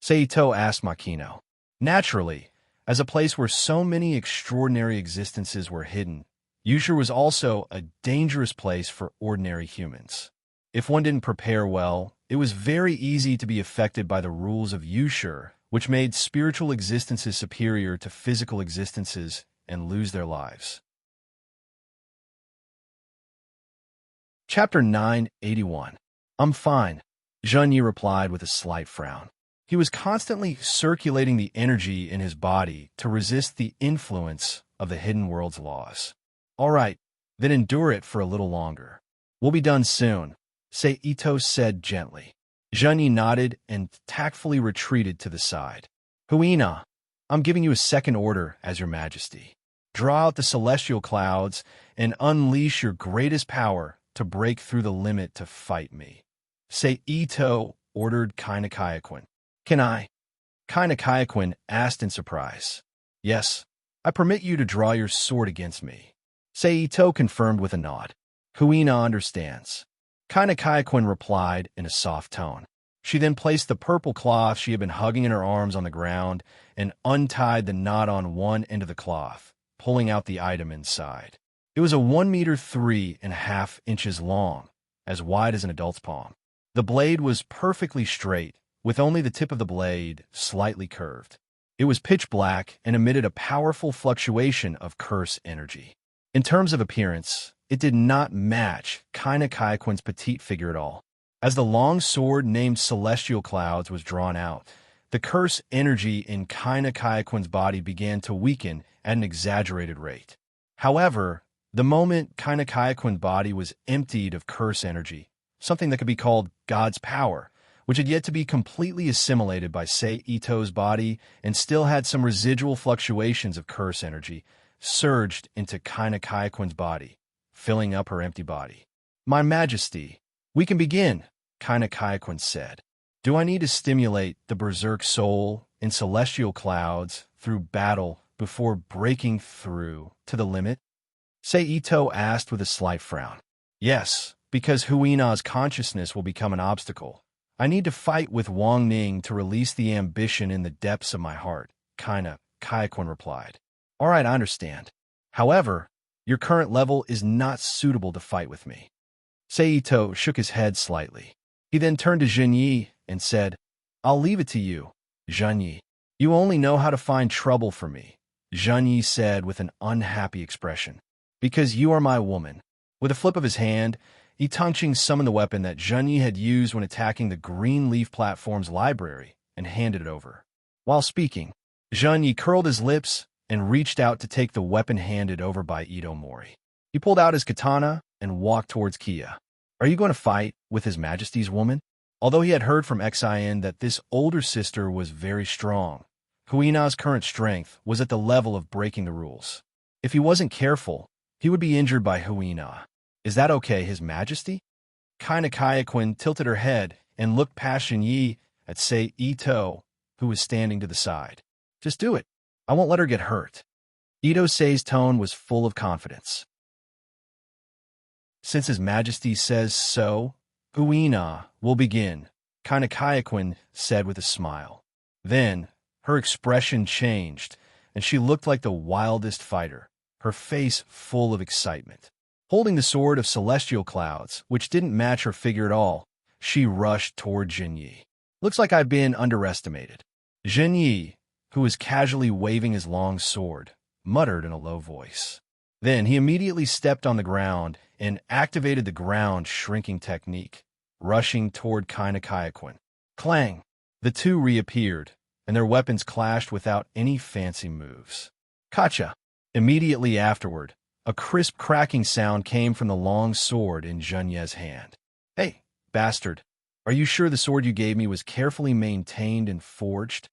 Seito asked Makino. Naturally, as a place where so many extraordinary existences were hidden, Yoshi was also a dangerous place for ordinary humans. If one didn't prepare well, it was very easy to be affected by the rules of Yoshi, which made spiritual existences superior to physical existences and lose their lives. Chapter 981. I'm fine, Zhenyi replied with a slight frown. He was constantly circulating the energy in his body to resist the influence of the hidden world's laws. All right, then endure it for a little longer. We'll be done soon, Seito said gently. Zhenyi nodded and tactfully retreated to the side. Huina, I'm giving you a second order as your majesty. Draw out the celestial clouds and unleash your greatest power to break through the limit to fight me. Seito ordered Kaina Kayakuen. Can I? Kaina Kayakuen asked in surprise. Yes, I permit you to draw your sword against me. Seito confirmed with a nod. Huina understands. Kaina Kayakuen replied in a soft tone. She then placed the purple cloth she had been hugging in her arms on the ground and untied the knot on one end of the cloth, pulling out the item inside. It was a 1 meter 3.5 inches long, as wide as an adult's palm. The blade was perfectly straight, with only the tip of the blade slightly curved. It was pitch black and emitted a powerful fluctuation of curse energy. In terms of appearance, it did not match Kaina Kayakuen's petite figure at all. As the long sword named Celestial Clouds was drawn out, the curse energy in Kaina Kayakuen's body began to weaken at an exaggerated rate. However, the moment Kaina Kayakuen's body was emptied of curse energy, something that could be called God's power, which had yet to be completely assimilated by Seito's body and still had some residual fluctuations of curse energy, surged into Kaina Kayakuen's body, filling up her empty body. My Majesty, we can begin, Kaina Kayakuen said. Do I need to stimulate the berserk soul in celestial clouds through battle before breaking through to the limit? Seito asked with a slight frown. Yes, because Huina's consciousness will become an obstacle. I need to fight with Wang Ning to release the ambition in the depths of my heart, Kaina Kayakuen replied. All right, I understand. However, your current level is not suitable to fight with me. Seito shook his head slightly. He then turned to Zhenyi and said, I'll leave it to you, Zhenyi. You only know how to find trouble for me, Zhenyi said with an unhappy expression. Because you are my woman. With a flip of his hand, Itangqing summoned the weapon that Zhenyi had used when attacking the Green Leaf Platform's library and handed it over. While speaking, Zhenyi curled his lips and reached out to take the weapon handed over by Ito Mori. He pulled out his katana and walked towards Kia. Are you going to fight with His Majesty's woman? Although he had heard from Xin that this older sister was very strong, Huina's current strength was at the level of breaking the rules. If he wasn't careful, he would be injured by Huina. Is that okay, His Majesty? Kainakayaquin tilted her head and looked past Yi at Sei Ito, who was standing to the side. Just do it. I won't let her get hurt. Ito Sei's tone was full of confidence. Since His Majesty says so, Huina will begin, Kainakayaquin said with a smile. Then, her expression changed, and she looked like the wildest fighter, her face full of excitement. Holding the sword of celestial clouds, which didn't match her figure at all, she rushed toward Yi. Looks like I've been underestimated. Yi, who was casually waving his long sword, muttered in a low voice. Then he immediately stepped on the ground and activated the ground shrinking technique, rushing toward Kainakayaquin. Clang! The two reappeared, and their weapons clashed without any fancy moves. Kacha! Immediately afterward, a crisp cracking sound came from the long sword in Zhenye's hand. Hey, bastard, are you sure the sword you gave me was carefully maintained and forged?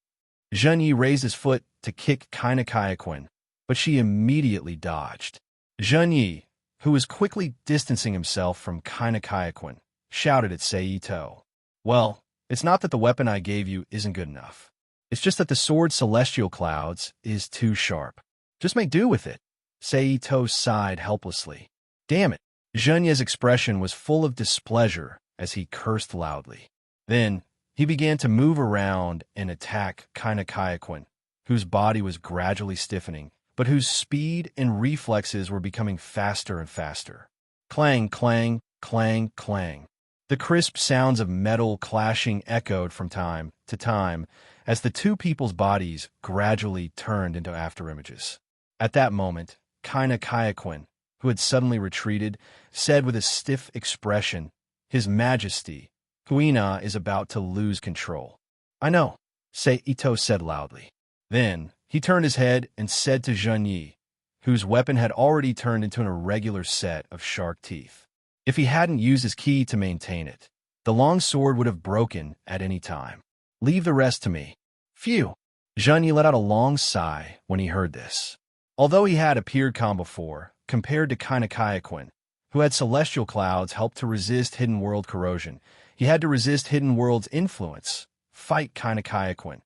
Zhenyi raised his foot to kick Kainakayaquin, but she immediately dodged. Zhenyi, who was quickly distancing himself from Kainakayaquin, shouted at Seito. Well, it's not that the weapon I gave you isn't good enough. It's just that the sword Celestial Clouds is too sharp. Just make do with it. Seito sighed helplessly. Damn it. Zhenye's expression was full of displeasure as he cursed loudly. Then, he began to move around and attack Kainakayaquin, whose body was gradually stiffening, but whose speed and reflexes were becoming faster and faster. Clang, clang, clang, clang. The crisp sounds of metal clashing echoed from time to time as the two people's bodies gradually turned into afterimages. At that moment, Kainakayaquin, who had suddenly retreated, said with a stiff expression, His Majesty, Huina is about to lose control. I know, Seito said loudly. Then, he turned his head and said to Zhenyi, whose weapon had already turned into an irregular set of shark teeth. If he hadn't used his ki to maintain it, the long sword would have broken at any time. Leave the rest to me. Phew! Zhenyi let out a long sigh when he heard this. Although he had appeared calm before, compared to Kainakayaquin, who had celestial clouds help to resist hidden world corrosion, he had to resist hidden world's influence, fight Kainakayaquin,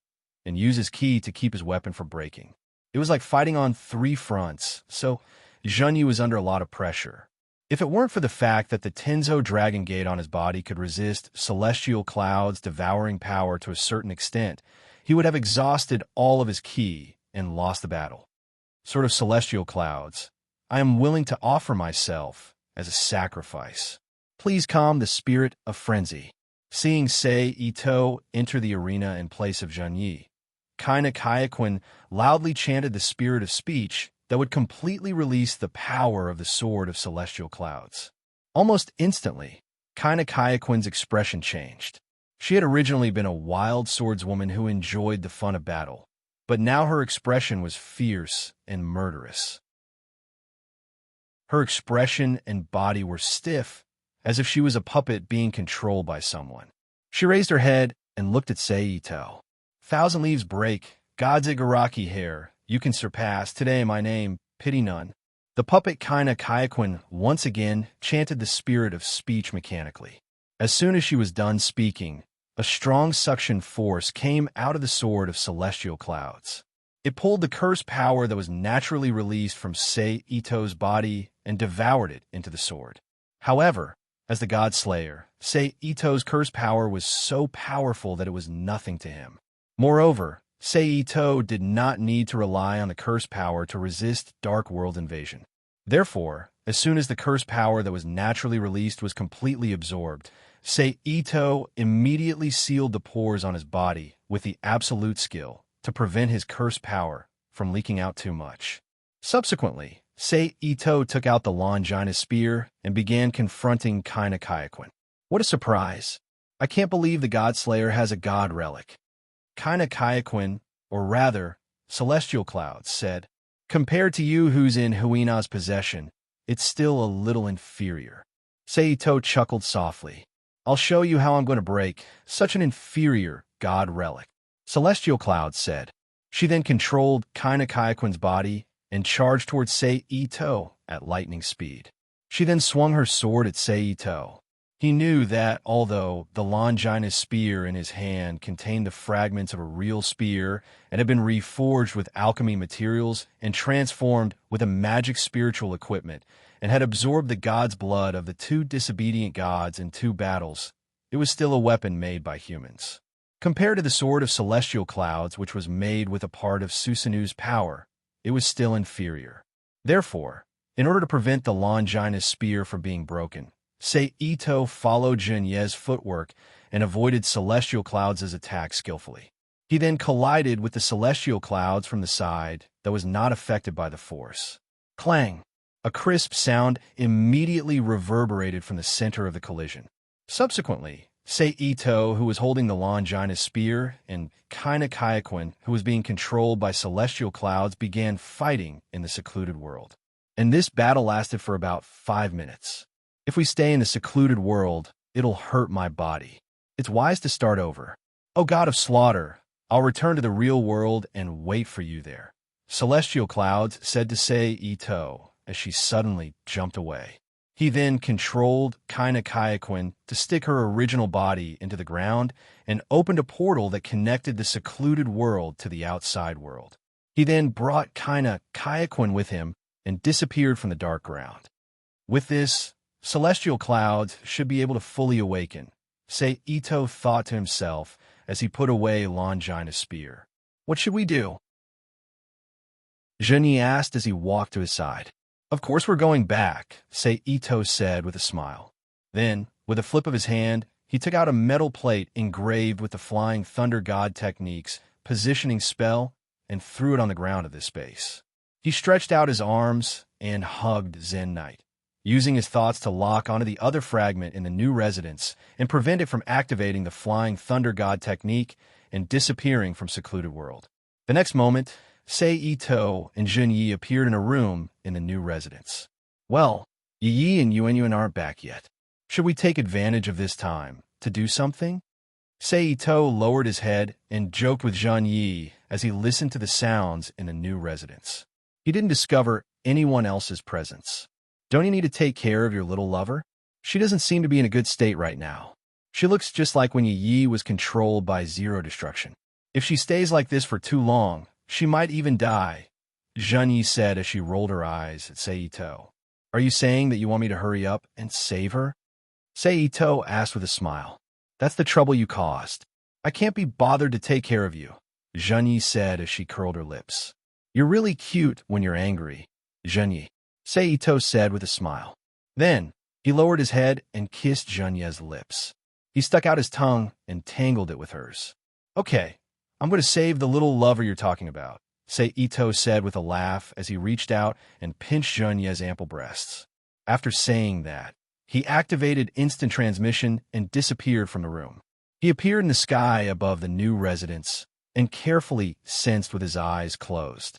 and use his ki to keep his weapon from breaking. It was like fighting on three fronts, so Zhenyi was under a lot of pressure. If it weren't for the fact that the Tenzo Dragon Gate on his body could resist celestial clouds' devouring power to a certain extent, he would have exhausted all of his ki and lost the battle. Sort of celestial clouds, I am willing to offer myself as a sacrifice. Please calm the spirit of frenzy. Seeing Sei Ito enter the arena in place of Zhenyi, Kainakayaquin loudly chanted the spirit of speech that would completely release the power of the sword of celestial clouds. Almost instantly, Kainakayaquin's expression changed. She had originally been a wild swordswoman who enjoyed the fun of battle, but now her expression was fierce and murderous. Her expression and body were stiff, as if she was a puppet being controlled by someone. She raised her head and looked at Seito. Thousand leaves break, God's Igaraki hair, you can surpass, today my name, pity none. The puppet Kainakayaquin once again chanted the spirit of speech mechanically. As soon as she was done speaking, a strong suction force came out of the sword of celestial clouds. It pulled the curse power that was naturally released from Sei Ito's body and devoured it into the sword. However, as the God Slayer, Sei Ito's curse power was so powerful that it was nothing to him. Moreover, Sei Ito did not need to rely on the curse power to resist Dark World invasion. Therefore, as soon as the curse power that was naturally released was completely absorbed, Sei Ito immediately sealed the pores on his body with the absolute skill to prevent his curse power from leaking out too much. Subsequently, Sei Ito took out the Longina spear and began confronting Kainakayaquin. What a surprise! I can't believe the God Slayer has a god relic. Kainakayaquin, or rather, Celestial Clouds, said, compared to you who's in Huina's possession, it's still a little inferior. Seito chuckled softly. I'll show you how I'm going to break such an inferior god relic. Celestial Cloud said. She then controlled Kaina Kaiquin's body and charged towards Seito at lightning speed. She then swung her sword at Seito. He knew that, although the Longina's spear in his hand contained the fragments of a real spear and had been reforged with alchemy materials and transformed with a magic spiritual equipment, and had absorbed the god's blood of the two disobedient gods in 2 battles, it was still a weapon made by humans. Compared to the sword of Celestial Clouds, which was made with a part of Susanu's power, it was still inferior. Therefore, in order to prevent the Longina's spear from being broken, Seito followed Junye's footwork and avoided Celestial Clouds' attack skillfully. He then collided with the Celestial Clouds from the side that was not affected by the force. Clang! A crisp sound immediately reverberated from the center of the collision. Subsequently, Seito, who was holding the Longina's spear, and Kaina Kaiquin, who was being controlled by Celestial Clouds, began fighting in the secluded world. And this battle lasted for about 5 minutes. If we stay in the secluded world, it'll hurt my body. It's wise to start over. O God of Slaughter, I'll return to the real world and wait for you there. Celestial Clouds said to Seito as she suddenly jumped away. He then controlled Kaina Kaiquin to stick her original body into the ground and opened a portal that connected the secluded world to the outside world. He then brought Kaina Kaiquin with him and disappeared from the dark ground. With this, Celestial Clouds should be able to fully awaken, Seito thought to himself as he put away Longina's spear. What should we do? Junyi asked as he walked to his side. Of course we're going back, Seito said with a smile. Then, with a flip of his hand, he took out a metal plate engraved with the Flying Thunder God techniques, positioning spell, and threw it on the ground of this space. He stretched out his arms and hugged Zen Knight, using his thoughts to lock onto the other fragment in the new residence and prevent it from activating the Flying Thunder God technique and disappearing from secluded world. The next moment, Seito and Junyi appeared in a room in the new residence. Well, Yi and Yuanyuan aren't back yet. Should we take advantage of this time to do something? Seito lowered his head and joked with Junyi as he listened to the sounds in the new residence. He didn't discover anyone else's presence. Don't you need to take care of your little lover? She doesn't seem to be in a good state right now. She looks just like when Yi was controlled by Zero Destruction. If she stays like this for too long, she might even die, Junyi said as she rolled her eyes at Seito. Are you saying that you want me to hurry up and save her? Seito asked with a smile. That's the trouble you caused. I can't be bothered to take care of you, Junyi said as she curled her lips. You're really cute when you're angry, Junyi, Seito said with a smile. Then, he lowered his head and kissed Junye's lips. He stuck out his tongue and tangled it with hers. Okay, I'm going to save the little lover you're talking about, Seito said with a laugh as he reached out and pinched Junye's ample breasts. After saying that, he activated instant transmission and disappeared from the room. He appeared in the sky above the new residence and carefully sensed with his eyes closed.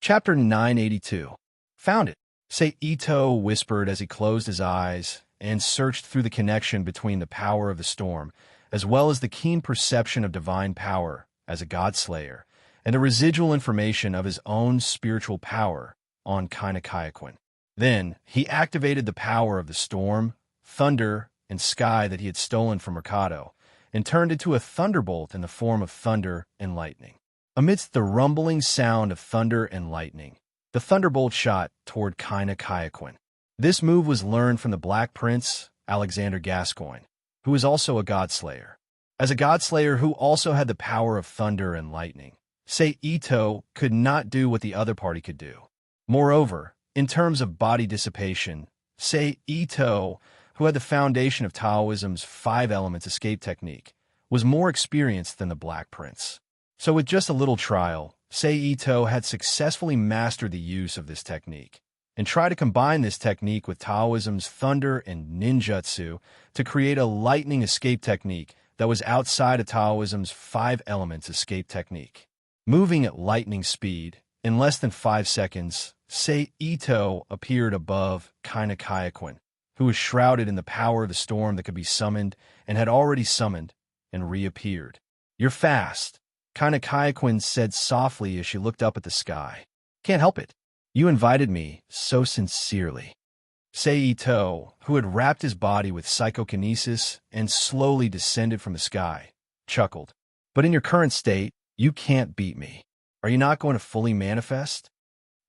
Chapter 982. Found it, Seito whispered as he closed his eyes and searched through the connection between the power of the storm, as well as the keen perception of divine power as a god-slayer, and the residual information of his own spiritual power on Kaina Kaiquin. Then, he activated the power of the storm, thunder, and sky that he had stolen from Mercado, and turned into a thunderbolt in the form of thunder and lightning. Amidst the rumbling sound of thunder and lightning, the thunderbolt shot toward Kaina Kaiquin. This move was learned from the Black Prince, Alexander Gascoigne, who was also a godslayer. As a godslayer who also had the power of thunder and lightning, Seito could not do what the other party could do. Moreover, in terms of body dissipation, Seito, who had the foundation of Taoism's 5 elements escape technique, was more experienced than the Black Prince. So with just a little trial, Seito had successfully mastered the use of this technique, and tried to combine this technique with Taoism's thunder and ninjutsu to create a lightning escape technique that was outside of Taoism's 5 elements escape technique. Moving at lightning speed, In less than 5 seconds, Sei Ito appeared above Kaina Kayakuen, who was shrouded in the power of the storm that could be summoned and had already summoned and reappeared. "You're fast," Kaina Kayakuen said softly as she looked up at the sky. "Can't help it. You invited me so sincerely." Sei Ito, who had wrapped his body with psychokinesis and slowly descended from the sky, chuckled. "But in your current state, you can't beat me. Are you not going to fully manifest?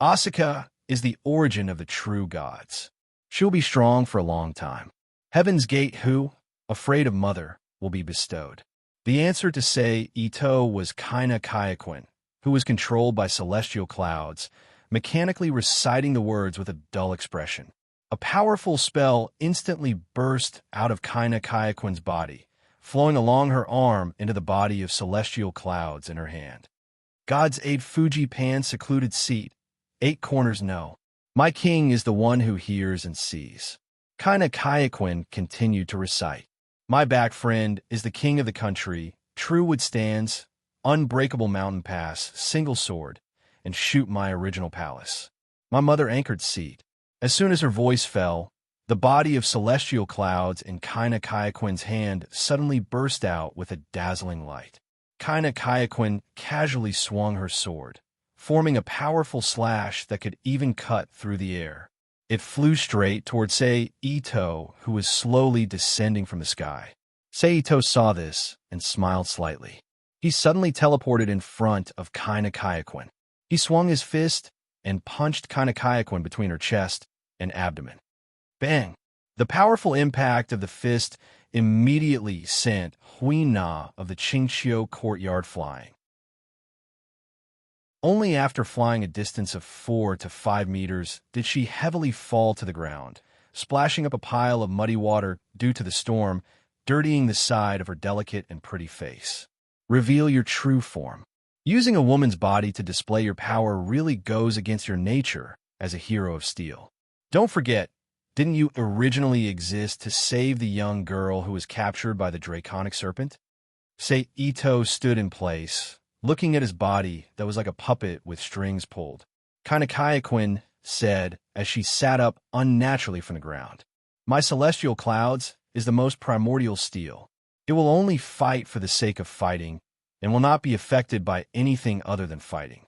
Asuka is the origin of the true gods. She'll be strong for a long time. Heaven's gate who, afraid of mother, will be bestowed." The answer to Sei Ito was Kaina Kayakuen, who was controlled by celestial clouds, mechanically reciting the words with a dull expression. A powerful spell instantly burst out of Kaina Kayakuen's body, flowing along her arm into the body of celestial clouds in her hand. "God's 8 Fuji Pan secluded seat, 8 corners know. My king is the one who hears and sees." Kaina Kayakuen continued to recite. "My back friend is the king of the country, true withstands, unbreakable mountain pass, single sword, and shoot my original palace. My mother anchored seat." As soon as her voice fell, the body of celestial clouds in Kaina Kayakuen's hand suddenly burst out with a dazzling light. Kaina Kayakuen casually swung her sword, forming a powerful slash that could even cut through the air. It flew straight toward Sei Ito, who was slowly descending from the sky. Sei Ito saw this and smiled slightly. He suddenly teleported in front of Kaina Kayakuen. He swung his fist and punched Kaina Kayakuen between her chest and abdomen. Bang! The powerful impact of the fist immediately sent Huina of the Qingqiu courtyard flying. Only after flying a distance of 4 to 5 meters did she heavily fall to the ground, splashing up a pile of muddy water due to the storm, dirtying the side of her delicate and pretty face. Reveal your true form. Using a woman's body to display your power really goes against your nature as a hero of steel. Don't forget, didn't you originally exist to save the young girl who was captured by the draconic serpent? Sei Ito stood in place, looking at his body that was like a puppet with strings pulled. Kaina Kayakuen said as she sat up unnaturally from the ground. "My celestial clouds is the most primordial steel. It will only fight for the sake of fighting and will not be affected by anything other than fighting."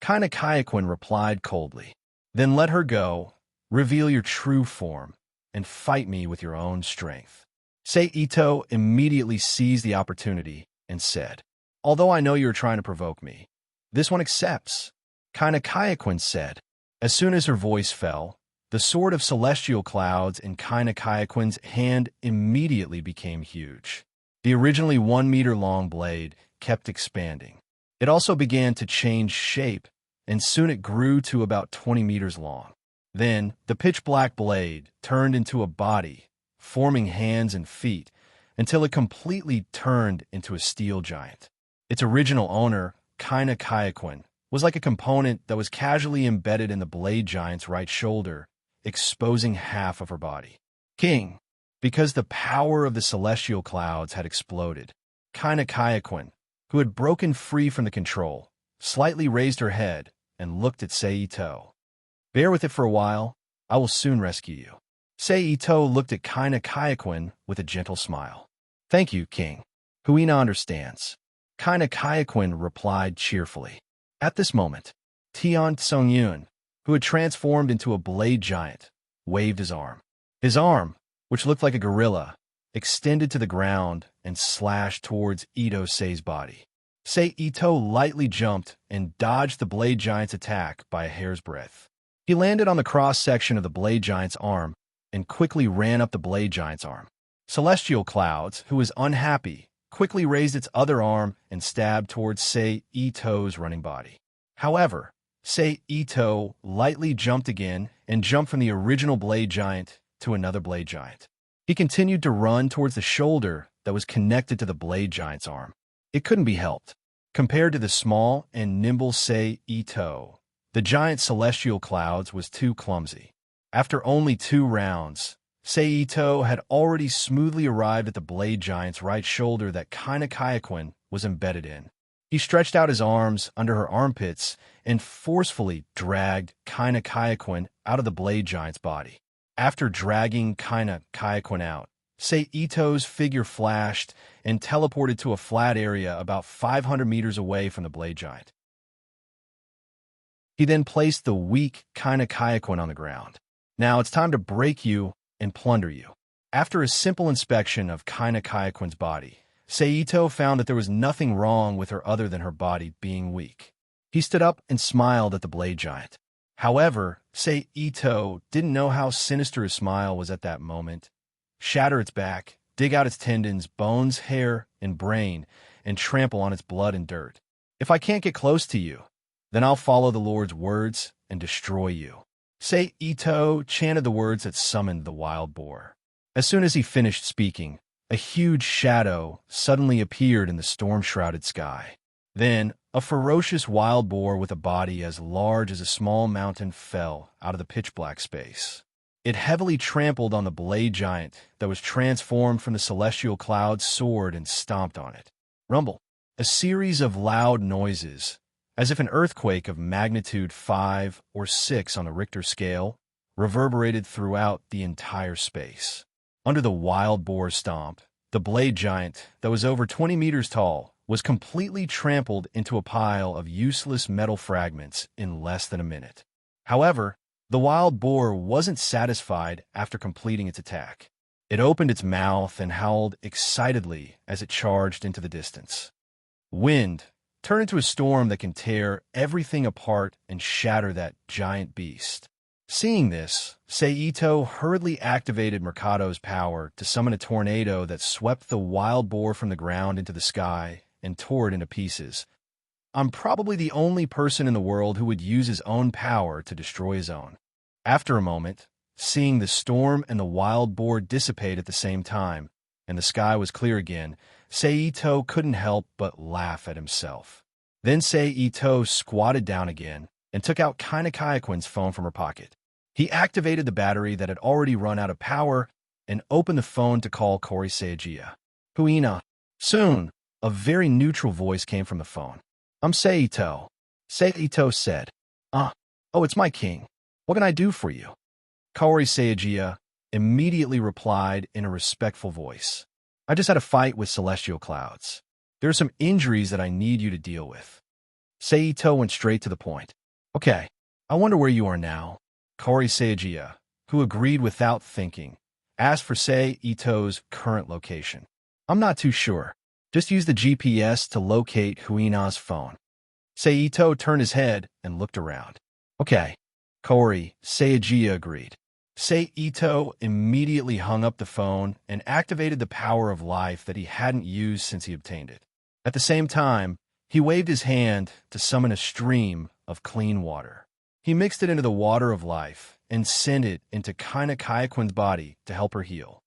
Kaina Kayakuen replied coldly. "Then let her go. Reveal your true form, and fight me with your own strength." Sei Ito immediately seized the opportunity and said, "Although I know you are trying to provoke me, this one accepts." Kaina Kayakuen said. As soon as her voice fell, the sword of celestial clouds in Kaina Kayakuen's hand immediately became huge. The originally 1-meter-long blade kept expanding. It also began to change shape, and soon it grew to about 20 meters long. Then, the pitch-black blade turned into a body, forming hands and feet, until it completely turned into a steel giant. Its original owner, Kaina Kayakuen, was like a component that was casually embedded in the blade giant's right shoulder, exposing half of her body. "King," because the power of the celestial clouds had exploded. Kaina Kayakuen, who had broken free from the control, slightly raised her head and looked at Sei Ito. "Bear with it for a while. I will soon rescue you." Sei Ito looked at Kaina Kayakuen with a gentle smile. "Thank you, King. Huina understands." Kaina Kayakuen replied cheerfully. At this moment, Tian Tsongyun, who had transformed into a blade giant, waved his arm. His arm, which looked like a gorilla, extended to the ground and slashed towards Ito Sei's body. Sei Ito lightly jumped and dodged the blade giant's attack by a hair's breadth. He landed on the cross-section of the blade giant's arm and quickly ran up the blade giant's arm. Celestial Clouds, who was unhappy, quickly raised its other arm and stabbed towards Sei Ito's running body. However, Sei Ito lightly jumped again and jumped from the original blade giant to another blade giant. He continued to run towards the shoulder that was connected to the blade giant's arm. It couldn't be helped. Compared to the small and nimble Sei Ito, the giant Celestial Clouds was too clumsy. After only 2 rounds, Sei Ito had already smoothly arrived at the blade giant's right shoulder that Kaina Kayakuen was embedded in. He stretched out his arms under her armpits and forcefully dragged Kaina Kayakuen out of the blade giant's body. After dragging Kaina Kayakuen out, Ito's figure flashed and teleported to a flat area about 500 meters away from the blade giant. He then placed the weak Kaina Kayakuen on the ground. Now it's time to break you and plunder you. After a simple inspection of Kaina Kayakuen's body, Ito found that there was nothing wrong with her other than her body being weak. He stood up and smiled at the blade giant. However, Ito didn't know how sinister his smile was at that moment. Shatter its back, dig out its tendons, bones, hair, and brain, and trample on its blood and dirt. If I can't get close to you, then I'll follow the Lord's words and destroy you. Ito chanted the words that summoned the wild boar. As soon as he finished speaking, a huge shadow suddenly appeared in the storm-shrouded sky. Then, a ferocious wild boar with a body as large as a small mountain fell out of the pitch-black space. It heavily trampled on the blade giant that was transformed from the celestial cloud's sword and stomped on it. Rumble. A series of loud noises, as if an earthquake of magnitude 5 or 6 on the Richter scale, reverberated throughout the entire space. Under the wild boar stomp, the blade giant that was over 20 meters tall was completely trampled into a pile of useless metal fragments in less than a minute. However, the wild boar wasn't satisfied after completing its attack. It opened its mouth and howled excitedly as it charged into the distance. Wind turned into a storm that can tear everything apart and shatter that giant beast. Seeing this, Ito hurriedly activated Mercado's power to summon a tornado that swept the wild boar from the ground into the sky and tore it into pieces. I'm probably the only person in the world who would use his own power to destroy his own. After a moment, seeing the storm and the wild boar dissipate at the same time, and the sky was clear again, Ito couldn't help but laugh at himself. Then Ito squatted down again and took out Kaina Kayakuen's phone from her pocket. He activated the battery that had already run out of power and opened the phone to call Kori Seijia. Huina. Soon, a very neutral voice came from the phone. I'm Ito. Ito said. Oh, it's my king. What can I do for you? Kori Seijia immediately replied in a respectful voice. I just had a fight with celestial clouds. There are some injuries that I need you to deal with. Ito went straight to the point. Okay, I wonder where you are now. Kori Seijia, who agreed without thinking, asked for Ito's current location. I'm not too sure. Just use the GPS to locate Huina's phone. Ito turned his head and looked around. Okay, Kori Seijia agreed. Ito immediately hung up the phone and activated the power of life that he hadn't used since he obtained it. At the same time, he waved his hand to summon a stream of clean water. He mixed it into the water of life and sent it into Kaina Kayakuen's body to help her heal.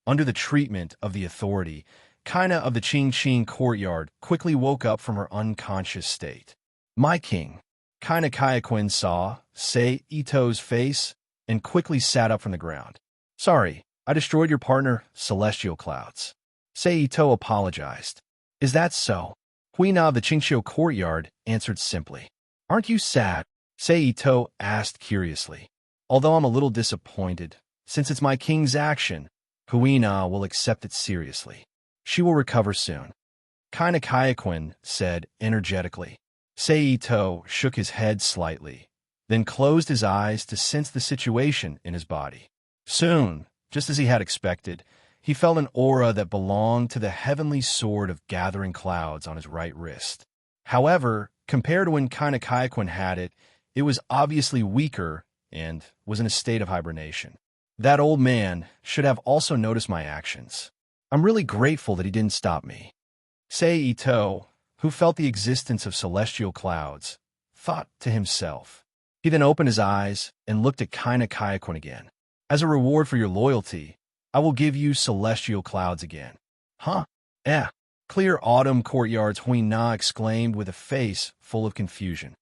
Under the treatment of the authority, Kaina of the Qingqing courtyard quickly woke up from her unconscious state. My king. Kaina Kayakuen saw Ito's face and quickly sat up from the ground. Sorry, I destroyed your partner, Celestial Clouds. Ito apologized. Is that so? Huina of the Qingqiu courtyard answered simply. Aren't you sad? Ito asked curiously. Although I'm a little disappointed, since it's my king's action, Huina will accept it seriously. She will recover soon. Kaina Kayakuen said energetically. Ito shook his head slightly, then closed his eyes to sense the situation in his body. Soon, just as he had expected, he felt an aura that belonged to the heavenly sword of gathering clouds on his right wrist. However, compared to when Kaina Kayakuen had it, it was obviously weaker and was in a state of hibernation. That old man should have also noticed my actions. I'm really grateful that he didn't stop me. Ito, who felt the existence of celestial clouds, thought to himself. He then opened his eyes and looked at Kaina Kayakuen again. As a reward for your loyalty, I will give you celestial clouds again. Huh? Clear autumn courtyards, Huina exclaimed with a face full of confusion.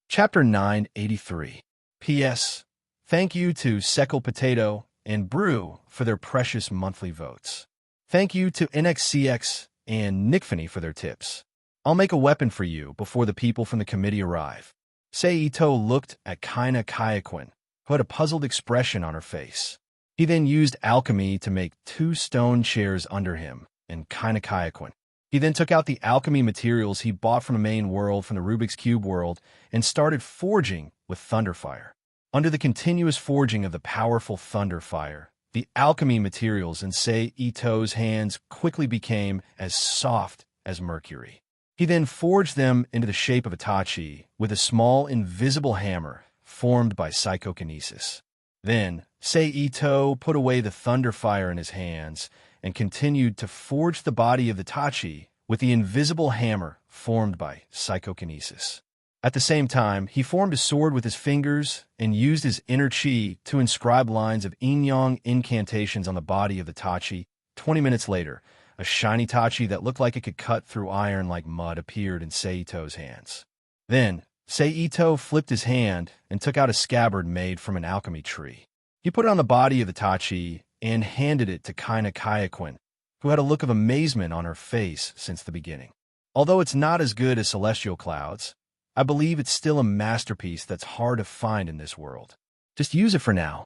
Chapter 983. P.S. Thank you to Seckle Potato and Brew for their precious monthly votes. Thank you to NXCX and Nickfany for their tips. I'll make a weapon for you before the people from the committee arrive. Seito looked at Kaina Kyaquin, who had a puzzled expression on her face. He then used alchemy to make 2 stone chairs under him and Kaina Kyaquin. He then took out the alchemy materials he bought from the main world from the Rubik's Cube world and started forging with Thunderfire. Under the continuous forging of the powerful Thunderfire, the alchemy materials in Seito's hands quickly became as soft as mercury. He then forged them into the shape of a tachi with a small invisible hammer formed by psychokinesis. Then, Seito put away the Thunderfire in his hands and continued to forge the body of the tachi with the invisible hammer formed by psychokinesis. At the same time, he formed a sword with his fingers and used his inner chi to inscribe lines of yin-yang incantations on the body of the tachi. 20 minutes later, a shiny tachi that looked like it could cut through iron like mud appeared in Seito's hands. Then, Seito flipped his hand and took out a scabbard made from an alchemy tree. He put it on the body of the tachi and handed it to Kaina Kyaquin, who had a look of amazement on her face since the beginning. Although it's not as good as Celestial Clouds, I believe it's still a masterpiece that's hard to find in this world. Just use it for now,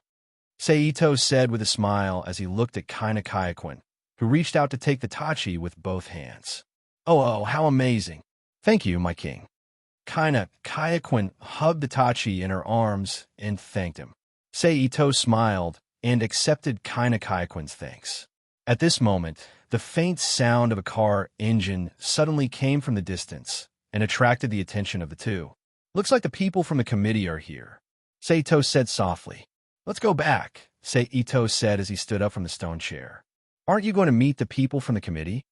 Seito said with a smile as he looked at Kaina Kyaquin, who reached out to take the tachi with both hands. Oh, how amazing. Thank you, my king. Kaina Kyaquin hugged the tachi in her arms and thanked him. Seito smiled and accepted Kaina Kyaquin's thanks. At this moment, the faint sound of a car engine suddenly came from the distance and attracted the attention of the two. Looks like the people from the committee are here, Seito said softly. Let's go back, Seito said as he stood up from the stone chair. Aren't you going to meet the people from the committee?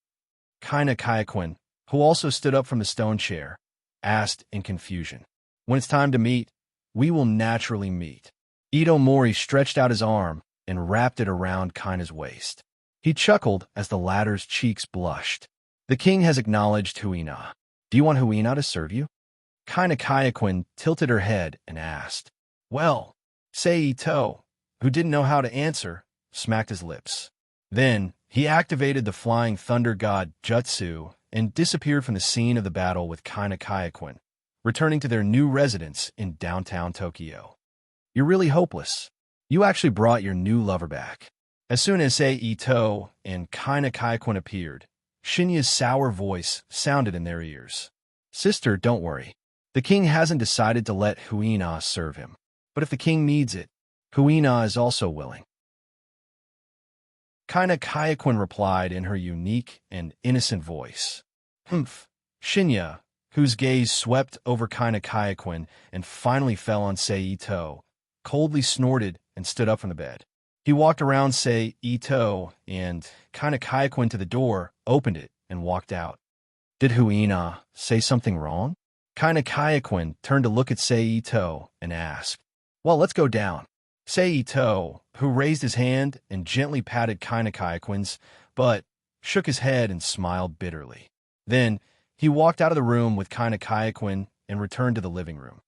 Kaina Kyaquin, who also stood up from the stone chair, asked in confusion. When it's time to meet, we will naturally meet. Ito Mori stretched out his arm and wrapped it around Kaina's waist. He chuckled as the latter's cheeks blushed. The king has acknowledged Huina. Do you want Huina to serve you? Kaina Kyaquin tilted her head and asked. Well, Seito, who didn't know how to answer, smacked his lips. Then, he activated the flying thunder god Jutsu and disappeared from the scene of the battle with Kaina Kyaquin, returning to their new residence in downtown Tokyo. You're really hopeless. You actually brought your new lover back. As soon as Seito and Kaina Kyaquin appeared, Shinya's sour voice sounded in their ears. Sister, don't worry. The king hasn't decided to let Huina serve him. But if the king needs it, Huina is also willing. Kaina Kyaquin replied in her unique and innocent voice. Humph. Shinya, whose gaze swept over Kaina Kyaquin and finally fell on Seito, coldly snorted and stood up from the bed. He walked around Seito and Kaina Kyaquin to the door, opened it, and walked out. Did Huina say something wrong? Kaina Kyaquin turned to look at Seito and asked. Well, let's go down. Seito, who raised his hand and gently patted Kaina Kyaquin's, but shook his head and smiled bitterly. Then, he walked out of the room with Kaina Kyaquin and returned to the living room.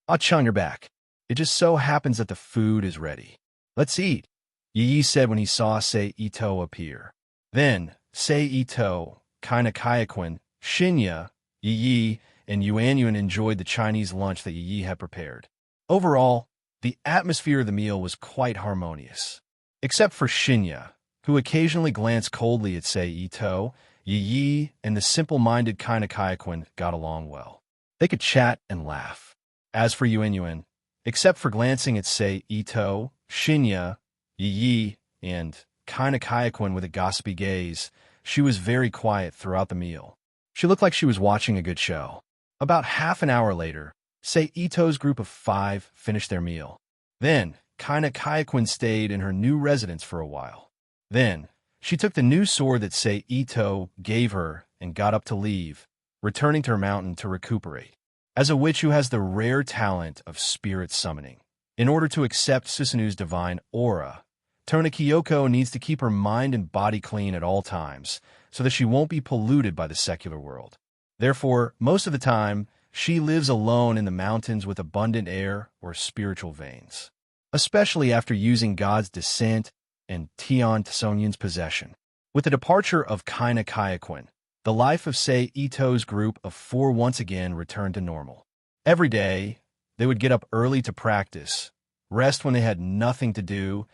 Ah-chan, you're back. It just so happens that the food is ready. Let's eat, Yi said when he saw Seito appear. Then, Seito, Kaina Kyaquin, Shinya, Yi, and Yuanyuan enjoyed the Chinese lunch that Yi had prepared. Overall, the atmosphere of the meal was quite harmonious. Except for Shinya, who occasionally glanced coldly at Seito, Yi and the simple-minded Kaina Kyaquin got along well. They could chat and laugh. As for Yuanyuan, except for glancing at Seito, Shinya, Yi, and Kaina Kyaquin with a gossipy gaze, she was very quiet throughout the meal. She looked like she was watching a good show. About half an hour later, Seito's group of 5 finished their meal. Then, Kaina Kyaquin stayed in her new residence for a while. Then, she took the new sword that Seito gave her and got up to leave, returning to her mountain to recuperate. As a witch who has the rare talent of spirit summoning, in order to accept Susanu's divine aura, Tona Kyoko needs to keep her mind and body clean at all times so that she won't be polluted by the secular world. Therefore, most of the time, she lives alone in the mountains with abundant air or spiritual veins, especially after using God's descent and Tian Tsongyun's possession. With the departure of Kaina Kayakuen, the life of Sei Ito's group of 4 once again returned to normal. Every day, they would get up early to practice, rest when they had nothing to do,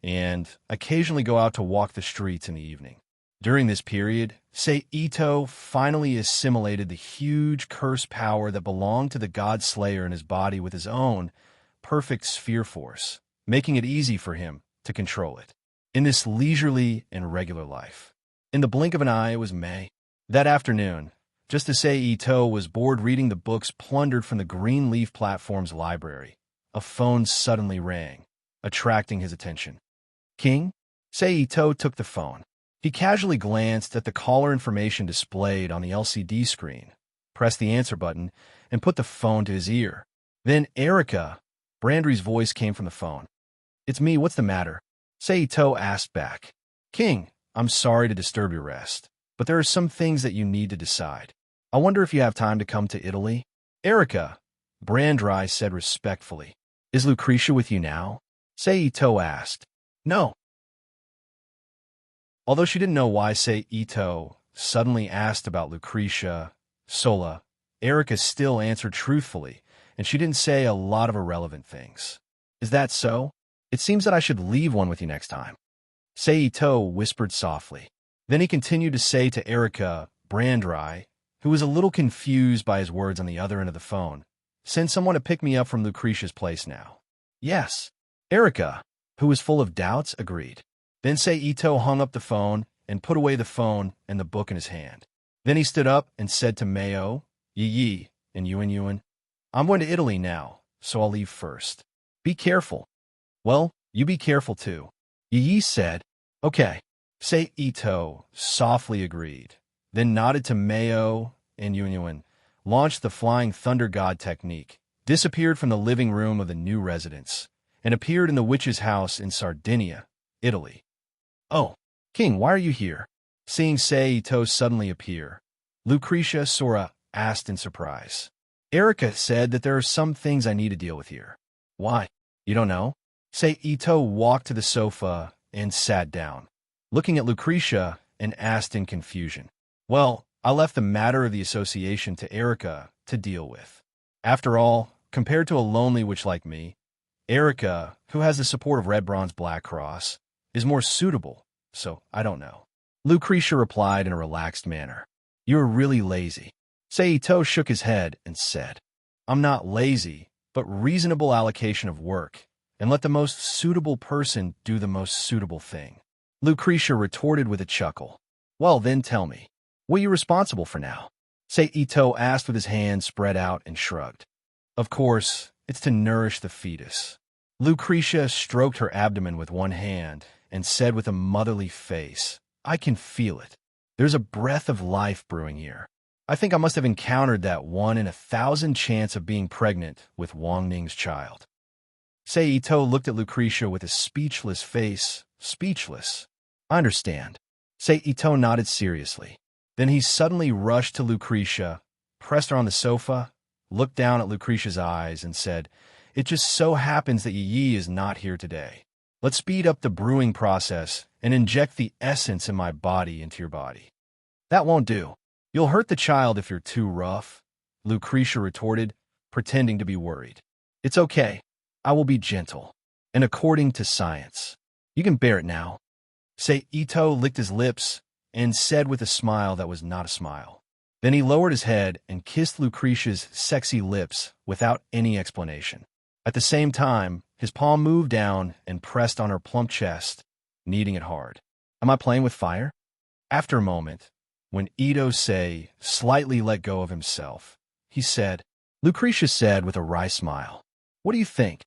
and occasionally go out to walk the streets in the evening. During this period, Sei Ito finally assimilated the huge curse power that belonged to the God Slayer in his body with his own perfect sphere force, making it easy for him to control it. In this leisurely and regular life, in the blink of an eye, it was May. That afternoon, just as Sei Ito was bored reading the books plundered from the Green Leaf Platform's library, a phone suddenly rang, attracting his attention. King? Sei Ito took the phone. He casually glanced at the caller information displayed on the LCD screen, pressed the answer button, and put the phone to his ear. Then Erica, Brandry's voice came from the phone. "It's me, what's the matter?" Sei Ito asked back. "King, I'm sorry to disturb your rest, but there are some things that you need to decide. I wonder if you have time to come to Italy?" "Erica," Brandry said respectfully. "Is Lucretia with you now?" Sei Ito asked. "No." Although she didn't know why Sei Ito suddenly asked about Lucretia, Sola, Erica still answered truthfully, and she didn't say a lot of irrelevant things. "Is that so? It seems that I should leave one with you next time." Sei Ito whispered softly. Then he continued to say to Erica, Brandry, who was a little confused by his words on the other end of the phone, "Send someone to pick me up from Lucretia's place now." "Yes." Erica, who was full of doubts, agreed. Then Sei Ito hung up the phone and put away the phone and the book in his hand. Then he stood up and said to Mayo, Yi, and Yuan, "I'm going to Italy now, so I'll leave first. Be careful." "Well, you be careful too." Yi said. "Okay." Sei Ito softly agreed, then nodded to Mayo and Yuan, launched the Flying Thunder God technique, disappeared from the living room of the new residence, and appeared in the witch's house in Sardinia, Italy. "Oh, King, why are you here?" Seeing Sei Ito suddenly appear, Lucretia Sora asked in surprise. "Erica said that there are some things I need to deal with here." "Why? You don't know?" Sei Ito walked to the sofa and sat down, looking at Lucretia and asked in confusion. "Well, I left the matter of the association to Erica to deal with. After all, compared to a lonely witch like me, Erica, who has the support of Red Bronze Black Cross, is more suitable, so I don't know." Lucretia replied in a relaxed manner. "You're really lazy." Sei Ito shook his head and said, "I'm not lazy, but reasonable allocation of work, and let the most suitable person do the most suitable thing." Lucretia retorted with a chuckle. "Well, then tell me, what are you responsible for now?" Sei Ito asked with his hands spread out and shrugged. "Of course, it's to nourish the fetus." Lucretia stroked her abdomen with one hand and said with a motherly face, "I can feel it. There's a breath of life brewing here. I think I must have encountered that 1 in 1,000 chance of being pregnant with Wang Ning's child." Sei Ito looked at Lucretia with a speechless face. "Speechless? I understand." Sei Ito nodded seriously. Then he suddenly rushed to Lucretia, pressed her on the sofa, looked down at Lucretia's eyes, and said, "It just so happens that Yi is not here today. Let's speed up the brewing process and inject the essence in my body into your body." "That won't do. You'll hurt the child if you're too rough," Lucretia retorted, pretending to be worried. "It's okay. I will be gentle, and according to science. You can bear it now." Sei Ito licked his lips and said with a smile that was not a smile. Then he lowered his head and kissed Lucretia's sexy lips without any explanation. At the same time, his palm moved down and pressed on her plump chest, kneading it hard. "Am I playing with fire?" After a moment, when Ito Sei slightly let go of himself, he said, Lucretia said with a wry smile, "What do you think?"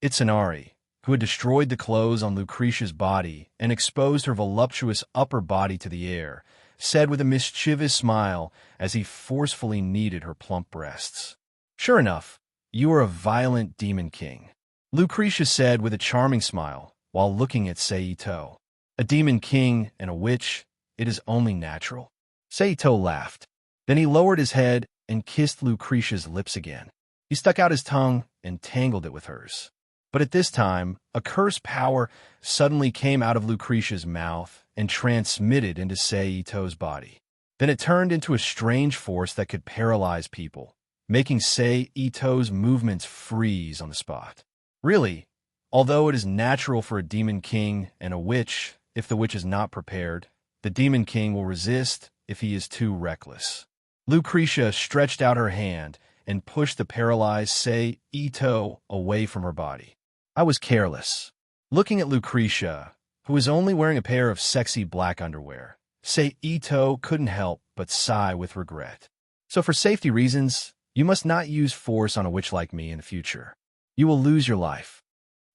Itsunari, who had destroyed the clothes on Lucretia's body and exposed her voluptuous upper body to the air, said with a mischievous smile as he forcefully kneaded her plump breasts. "Sure enough, you are a violent demon king," Lucretia said with a charming smile while looking at Sei Ito. "A demon king and a witch, it is only natural." Sei Ito laughed. Then he lowered his head and kissed Lucretia's lips again. He stuck out his tongue and tangled it with hers. But at this time, a cursed power suddenly came out of Lucretia's mouth and transmitted into Seito's body. Then it turned into a strange force that could paralyze people, making Seito's movements freeze on the spot. Really, although it is natural for a demon king and a witch, if the witch is not prepared, the demon king will resist if he is too reckless. Lucretia stretched out her hand and pushed the paralyzed Seito away from her body. I was careless. Looking at Lucretia, who was only wearing a pair of sexy black underwear, Seito couldn't help but sigh with regret. So for safety reasons, you must not use force on a witch like me in the future. You will lose your life.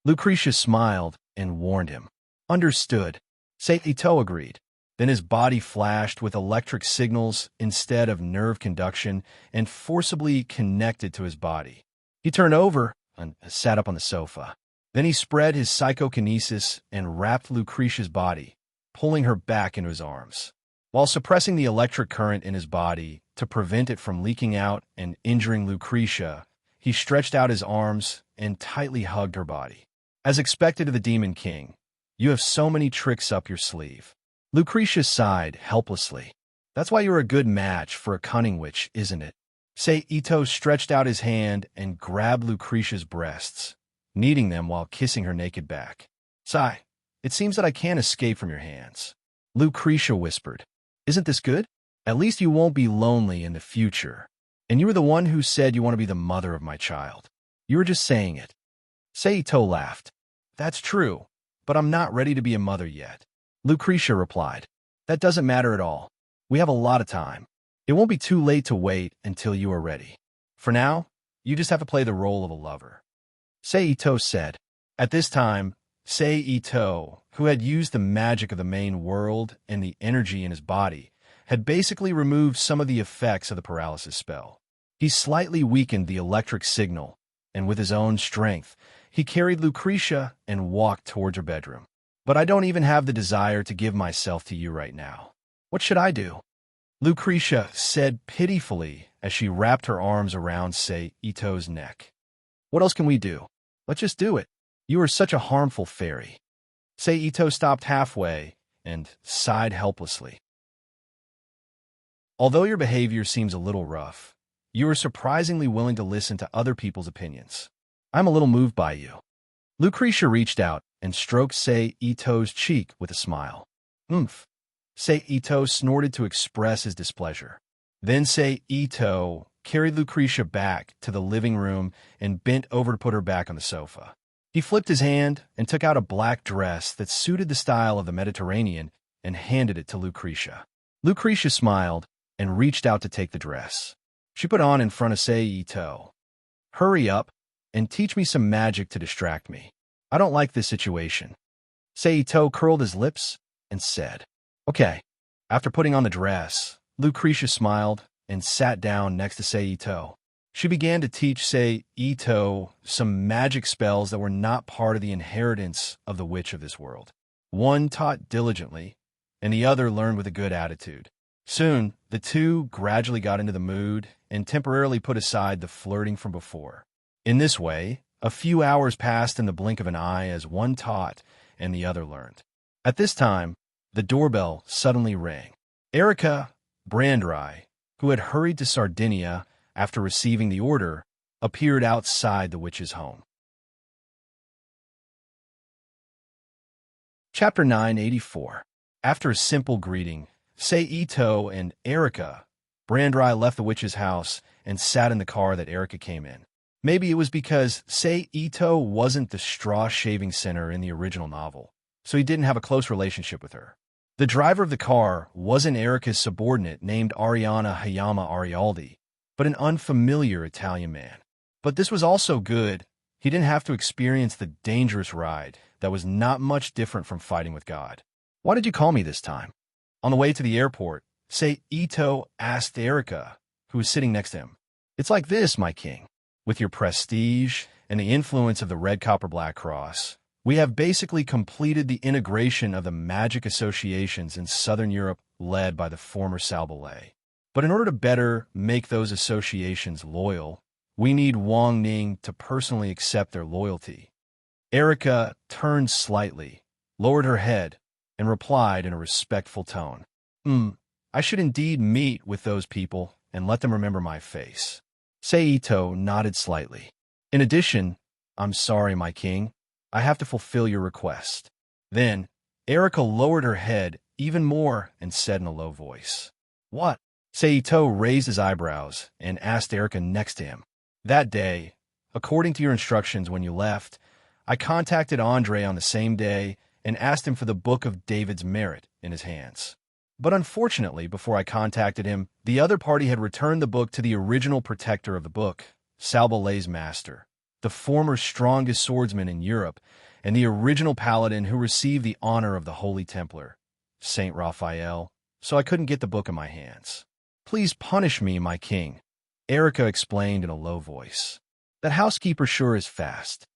Lucretia smiled and warned him. Understood. Seito agreed. Then his body flashed with electric signals instead of nerve conduction and forcibly connected to his body. He turned over and sat up on the sofa. Then he spread his psychokinesis and wrapped Lucretia's body, pulling her back into his arms. While suppressing the electric current in his body to prevent it from leaking out and injuring Lucretia, he stretched out his arms and tightly hugged her body. As expected of the Demon King, you have so many tricks up your sleeve. Lucretia sighed helplessly. That's why you're a good match for a cunning witch, isn't it? Seito stretched out his hand and grabbed Lucretia's breasts, kneading them while kissing her naked back. Sigh, it seems that I can't escape from your hands. Lucretia whispered. Isn't this good? At least you won't be lonely in the future. And you were the one who said you want to be the mother of my child. You were just saying it. Seito laughed. That's true, but I'm not ready to be a mother yet. Lucretia replied. That doesn't matter at all. We have a lot of time. It won't be too late to wait until you are ready. For now, you just have to play the role of a lover. Seito said. At this time, Seito, who had used the magic of the main world and the energy in his body, had basically removed some of the effects of the paralysis spell. He slightly weakened the electric signal, and with his own strength, he carried Lucretia and walked towards her bedroom. But I don't even have the desire to give myself to you right now. What should I do? Lucretia said pitifully as she wrapped her arms around Seito's neck. What else can we do? Let's just do it. You are such a harmful fairy. Seito stopped halfway and sighed helplessly. Although your behavior seems a little rough, you are surprisingly willing to listen to other people's opinions. I'm a little moved by you. Lucretia reached out and stroked Seito's cheek with a smile. Oomph. Seito snorted to express his displeasure. Then Seito carried Lucretia back to the living room and bent over to put her back on the sofa. He flipped his hand and took out a black dress that suited the style of the Mediterranean and handed it to Lucretia. Lucretia smiled and reached out to take the dress. She put on in front of Seito. Hurry up and teach me some magic to distract me. I don't like this situation. Seito curled his lips and said, Okay. After putting on the dress, Lucretia smiled and sat down next to Seito. She began to teach Seito some magic spells that were not part of the inheritance of the witch of this world. One taught diligently, and the other learned with a good attitude. Soon, the two gradually got into the mood and temporarily put aside the flirting from before. In this way, a few hours passed in the blink of an eye as one taught and the other learned. At this time, the doorbell suddenly rang. Erica Brandrei, who had hurried to Sardinia after receiving the order, appeared outside the witch's home. Chapter 984. After a simple greeting, Seito and Erica Brandrei left the witch's house and sat in the car that Erica came in. Maybe it was because Seito wasn't the straw-shaving center in the original novel, so he didn't have a close relationship with her. The driver of the car wasn't Erica's subordinate named Ariana Hayama Arialdi, but an unfamiliar Italian man. But this was also good. He didn't have to experience the dangerous ride that was not much different from fighting with God. Why did you call me this time? On the way to the airport, Seito asked Erica, who was sitting next to him. It's like this, my king. With your prestige and the influence of the Red Copper Black Cross, we have basically completed the integration of the magic associations in Southern Europe led by the former Salbalay. But in order to better make those associations loyal, we need Wang Ning to personally accept their loyalty. Erica turned slightly, lowered her head, and replied in a respectful tone. I should indeed meet with those people and let them remember my face. Seito nodded slightly. In addition, I'm sorry, my king. I have to fulfill your request. Then, Erica lowered her head even more and said in a low voice, What? Seito raised his eyebrows and asked Erica next to him. That day, according to your instructions when you left, I contacted Andre on the same day and asked him for the Book of David's Merit in his hands. But unfortunately, before I contacted him, the other party had returned the book to the original protector of the book, Salbalay's master, the former strongest swordsman in Europe, and the original paladin who received the honor of the Holy Templar, Saint Raphael, so I couldn't get the book in my hands. Please punish me, my king, Erica explained in a low voice. That housekeeper sure is fast.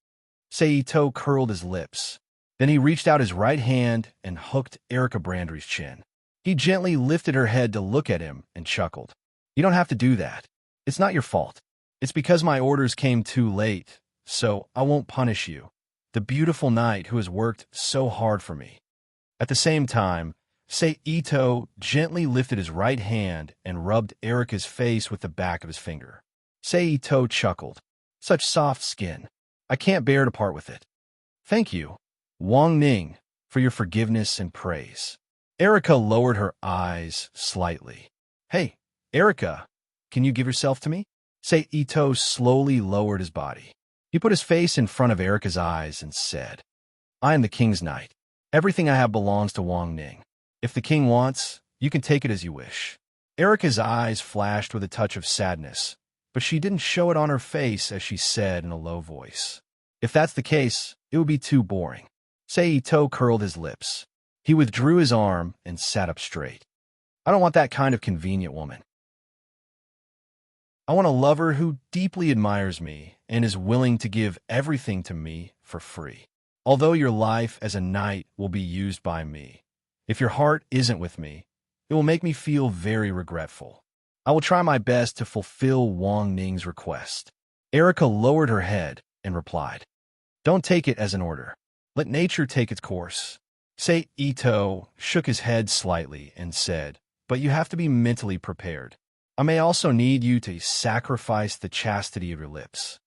Seito curled his lips. Then he reached out his right hand and hooked Erica Brandry's chin. He gently lifted her head to look at him and chuckled. You don't have to do that. It's not your fault. It's because my orders came too late, so I won't punish you, the beautiful knight who has worked so hard for me. At the same time, Seito gently lifted his right hand and rubbed Erica's face with the back of his finger. Seito chuckled. Such soft skin. I can't bear to part with it. Thank you, Wang Ning, for your forgiveness and praise. Erica lowered her eyes slightly. Hey, Erica, can you give yourself to me? Seito slowly lowered his body. He put his face in front of Erica's eyes and said, I am the king's knight. Everything I have belongs to Wang Ning. If the king wants, you can take it as you wish. Erica's eyes flashed with a touch of sadness, but she didn't show it on her face as she said in a low voice. If that's the case, it would be too boring. Seito curled his lips. He withdrew his arm and sat up straight. I don't want that kind of convenient woman. I want a lover who deeply admires me and is willing to give everything to me for free. Although your life as a knight will be used by me, if your heart isn't with me, it will make me feel very regretful. I will try my best to fulfill Wang Ning's request. Erica lowered her head and replied, Don't take it as an order. Let nature take its course. Seito shook his head slightly and said, But you have to be mentally prepared. I may also need you to sacrifice the chastity of your lips.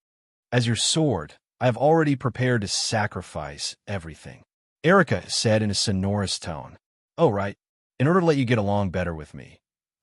As your sword, I have already prepared to sacrifice everything. Erica said in a sonorous tone, Oh, right. In order to let you get along better with me,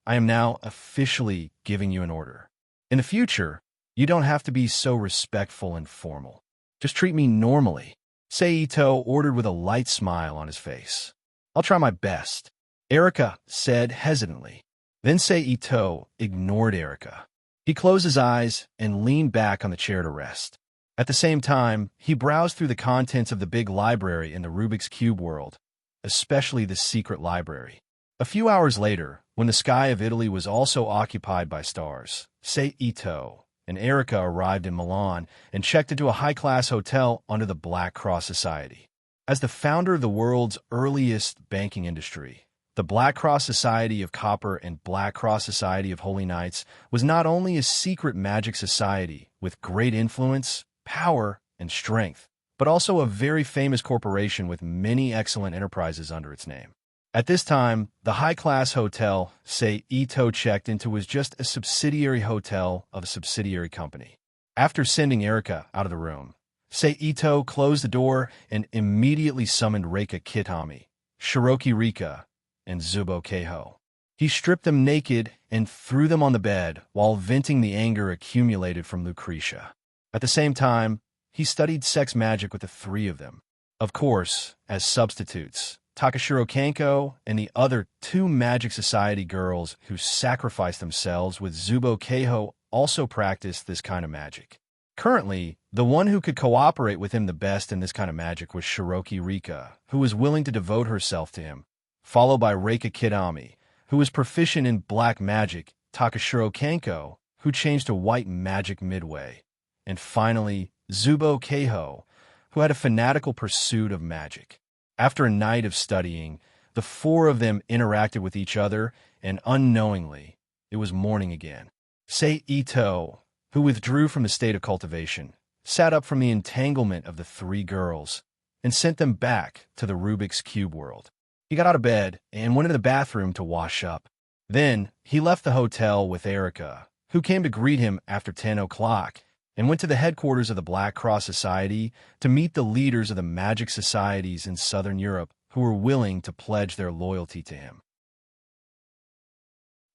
I am now officially giving you an order. In the future, you don't have to be so respectful and formal. Just treat me normally. Seito ordered with a light smile on his face. I'll try my best, Erica said hesitantly. Then Seito ignored Erica. He closed his eyes and leaned back on the chair to rest. At the same time, he browsed through the contents of the big library in the Rubik's Cube world, especially the secret library. A few hours later, when the sky of Italy was also occupied by stars, Seito and Erica arrived in Milan and checked into a high-class hotel under the Black Cross Society. As the founder of the world's earliest banking industry, the Black Cross Society of Copper and Black Cross Society of Holy Knights was not only a secret magic society with great influence, power, and strength, but also a very famous corporation with many excellent enterprises under its name. At this time, the high-class hotel Seito checked into was just a subsidiary hotel of a subsidiary company. After sending Erica out of the room, Seito closed the door and immediately summoned Reika Kitami, Shiroki Rika, and Zubo Keiho. He stripped them naked and threw them on the bed while venting the anger accumulated from Lucretia. At the same time, he studied sex magic with the three of them. Of course, as substitutes, Takashiro Kanko and the other two Magic Society girls who sacrificed themselves with Zubo Keiho also practiced this kind of magic. Currently, the one who could cooperate with him the best in this kind of magic was Shiroki Rika, who was willing to devote herself to him, followed by Reika Kitami, who was proficient in black magic, Takashiro Kanko, who changed to white magic midway, and finally, Zubo Keiho, who had a fanatical pursuit of magic. After a night of studying, the four of them interacted with each other, and unknowingly, it was morning again. Seito, who withdrew from the state of cultivation, sat up from the entanglement of the three girls and sent them back to the Rubik's Cube world. He got out of bed and went into the bathroom to wash up. Then he left the hotel with Erica, who came to greet him after 10 o'clock, and went to the headquarters of the Black Cross Society to meet the leaders of the magic societies in Southern Europe who were willing to pledge their loyalty to him.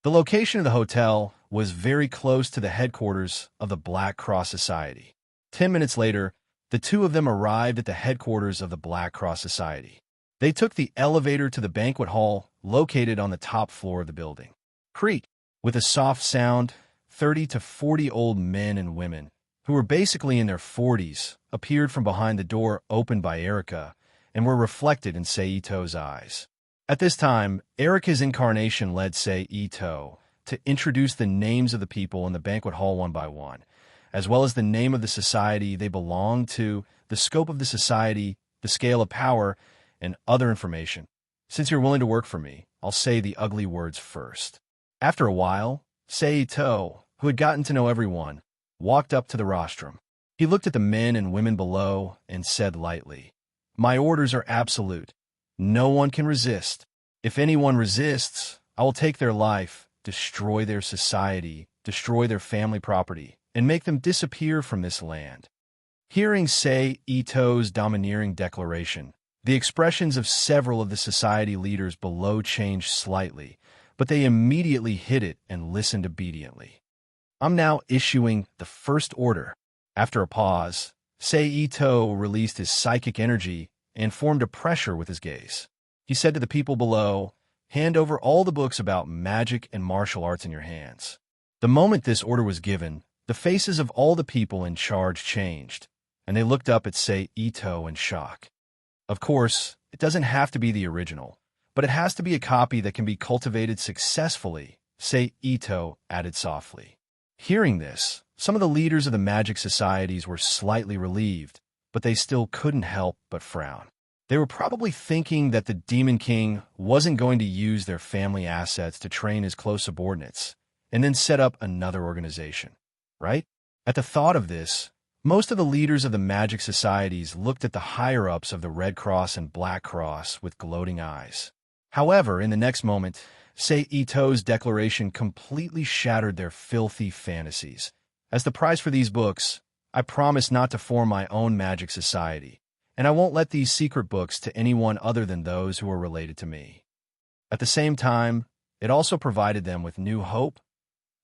The location of the hotel was very close to the headquarters of the Black Cross Society. 10 minutes later, the two of them arrived at the headquarters of the Black Cross Society. They took the elevator to the banquet hall located on the top floor of the building. Creak! With a soft sound, 30 to 40 old men and women, who were basically in their 40s, appeared from behind the door opened by Erica and were reflected in Seito's eyes. At this time, Erica's incarnation led Seito to introduce the names of the people in the banquet hall one by one, as well as the name of the society they belonged to, the scope of the society, the scale of power, and other information. Since you're willing to work for me, I'll say the ugly words first. After a while, Seito, who had gotten to know everyone, walked up to the rostrum. He looked at the men and women below and said lightly, "My orders are absolute. No one can resist. If anyone resists, I will take their life, destroy their society, destroy their family property, and make them disappear from this land." Hearing Seito's domineering declaration, the expressions of several of the society leaders below changed slightly, but they immediately hid it and listened obediently. "I'm now issuing the first order." After a pause, Seito released his psychic energy and formed a pressure with his gaze. He said to the people below, "Hand over all the books about magic and martial arts in your hands." The moment this order was given, the faces of all the people in charge changed, and they looked up at Seito in shock. Of course, it doesn't have to be the original, but it has to be a copy that can be cultivated successfully, Seito added softly. Hearing this, some of the leaders of the magic societies were slightly relieved, but they still couldn't help but frown. They were probably thinking that the Demon King wasn't going to use their family assets to train his close subordinates and then set up another organization, right? At the thought of this, most of the leaders of the magic societies looked at the higher-ups of the Red Cross and Black Cross with gloating eyes. However, in the next moment, Seito's declaration completely shattered their filthy fantasies. As the price for these books, I promise not to form my own magic society, and I won't let these secret books to anyone other than those who are related to me. At the same time, it also provided them with new hope.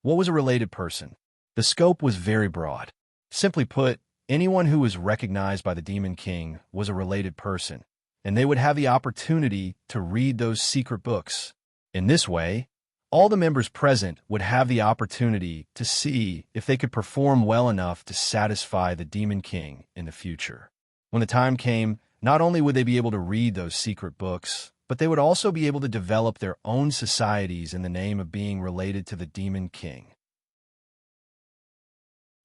What was a related person? The scope was very broad. Simply put, anyone who was recognized by the Demon King was a related person, and they would have the opportunity to read those secret books. In this way, all the members present would have the opportunity to see if they could perform well enough to satisfy the Demon King in the future. When the time came, not only would they be able to read those secret books, but they would also be able to develop their own societies in the name of being related to the Demon King.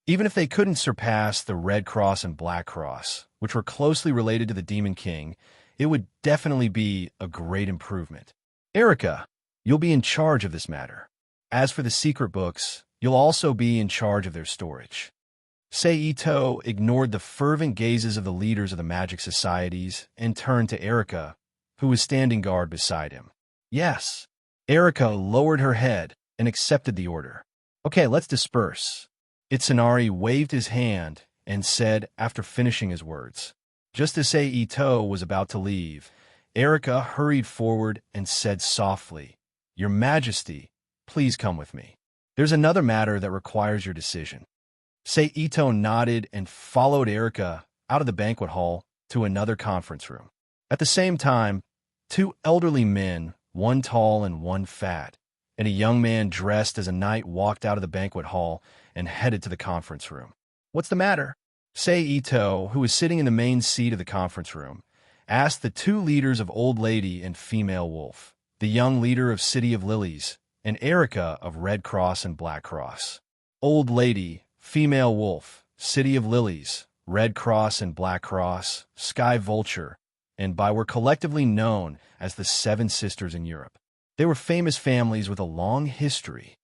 Even if they couldn't surpass the Red Cross and Black Cross, which were closely related to the Demon King, it would definitely be a great improvement. Erica, you'll be in charge of this matter. As for the secret books, you'll also be in charge of their storage. Seito ignored the fervent gazes of the leaders of the magic societies and turned to Erica, who was standing guard beside him. Yes. Erica lowered her head and accepted the order. Okay, let's disperse. Itsunari waved his hand and said after finishing his words. Just as Seito was about to leave, Erica hurried forward and said softly, "Your Majesty, please come with me. There's another matter that requires your decision." Seito nodded and followed Erica out of the banquet hall to another conference room. At the same time, two elderly men, one tall and one fat, and a young man dressed as a knight walked out of the banquet hall and headed to the conference room. "What's the matter?" Seito, who was sitting in the main seat of the conference room, asked the two leaders of Old Lady and Female Wolf, the young leader of City of Lilies, and Erica of Red Cross and Black Cross. Old Lady, Female Wolf, City of Lilies, Red Cross and Black Cross, Sky Vulture, and were collectively known as the Seven Sisters in Europe. They were famous families with a long history.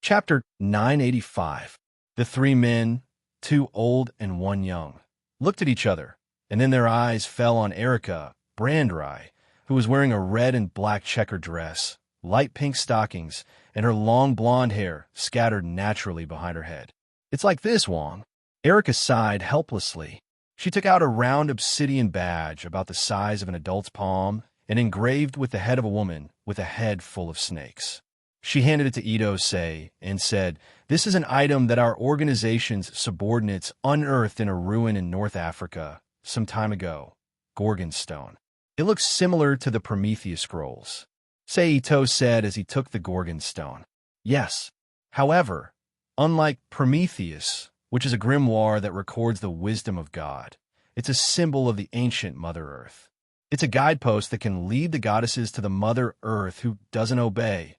Chapter 985. The three men, two old and one young, looked at each other, and then their eyes fell on Erica Brandrye, who was wearing a red and black checkered dress, light pink stockings, and her long blonde hair scattered naturally behind her head. "It's like this, Wong." Erica sighed helplessly. She took out a round obsidian badge about the size of an adult's palm and engraved with the head of a woman with a head full of snakes. She handed it to Ito-sei and said, "This is an item that our organization's subordinates unearthed in a ruin in North Africa some time ago, Gorgon stone. It looks similar to the Prometheus scrolls." Seito said as he took the Gorgon stone. "Yes. However, unlike Prometheus, which is a grimoire that records the wisdom of God, it's a symbol of the ancient Mother Earth. It's a guidepost that can lead the goddesses to the Mother Earth who doesn't obey,"